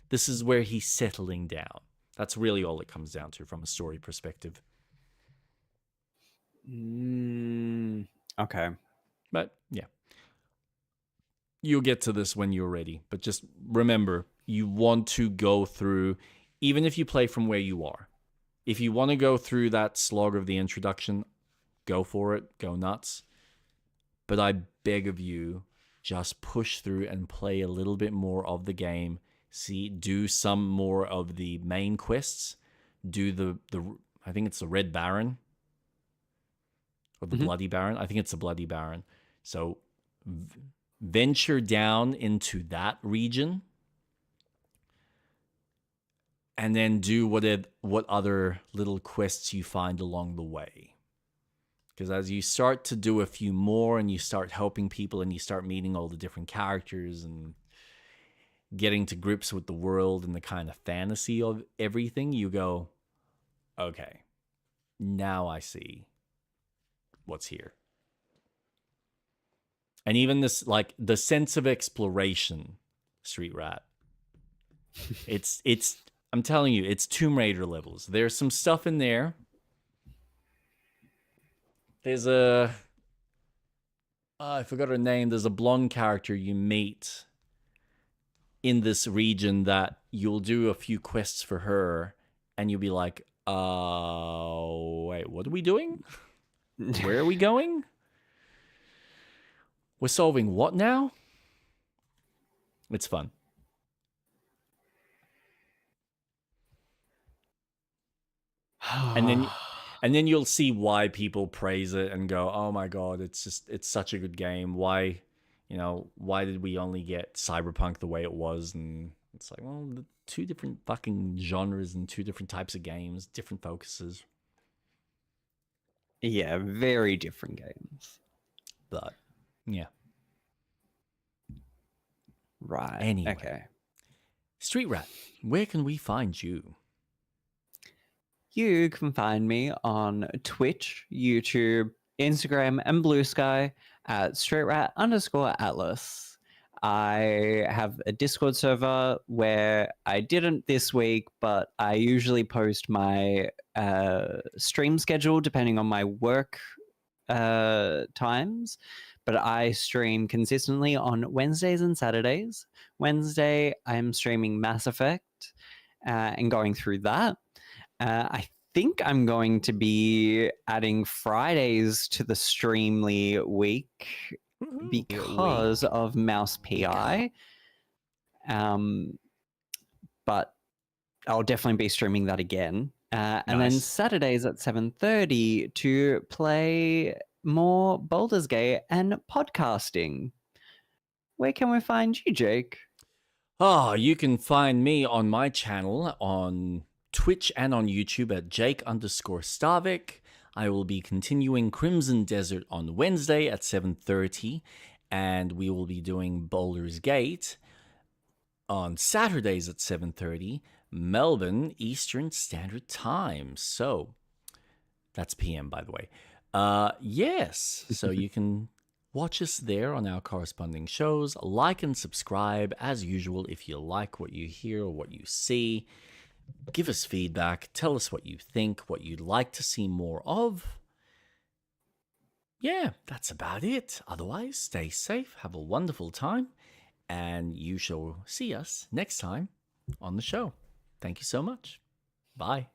this is where he's settling down. That's really all it comes down to from a story perspective. Okay. But yeah. You'll get to this when you're ready. But just remember, you want to go through, even if you play from where you are. If you want to go through that slog of the introduction, go for it. Go nuts. But I beg of you, just push through and play a little bit more of the game. Do some more of the main quests. Do I think it's the Red Baron. Or the Bloody Baron. I think it's the Bloody Baron. So venture down into that region. And then do what other little quests you find along the way. Because as you start to do a few more and you start helping people and you start meeting all the different characters and getting to grips with the world and the kind of fantasy of everything, you go, okay, now I see what's here. And even this, like, the sense of exploration, Street Rat, it's I'm telling you, it's Tomb Raider levels. There's some stuff in there. There's I forgot her name. There's a blonde character you meet in this region that you'll do a few quests for her, and you'll be like, wait, what are we doing? Where are we going? We're solving what now? It's fun. And then you'll see why people praise it and go, "Oh my god, it's such a good game. Why, why did we only get Cyberpunk the way it was?" And it's like, well, the two different fucking genres and two different types of games, different focuses. Yeah, very different games. But yeah. Right. Anyway. Okay. Street Rat, where can we find you? You can find me on Twitch, YouTube, Instagram, and Blue Sky at straightrat_atlas. I have a Discord server where I didn't this week, but I usually post my stream schedule depending on my work times. But I stream consistently on Wednesdays and Saturdays. Wednesday, I'm streaming Mass Effect and going through that. I think I'm going to be adding Fridays to the Streamly week because of Mouse PI. But I'll definitely be streaming that again. And then Saturdays at 7:30 to play more Baldur's Gate and podcasting. Where can we find you, Jake? Oh, you can find me on my channel on Twitch and on YouTube at Jake_Starvik. I will be continuing Crimson Desert on Wednesday at 7:30, and we will be doing Baldur's Gate on Saturdays at 7:30, Melbourne Eastern Standard Time. So that's PM, by the way. Yes, so you can watch us there on our corresponding shows. Like and subscribe as usual if you like what you hear or what you see. Give us feedback. Tell us what you think, what you'd like to see more of. Yeah, that's about it. Otherwise, stay safe, have a wonderful time, and you shall see us next time on the show. Thank you so much. Bye.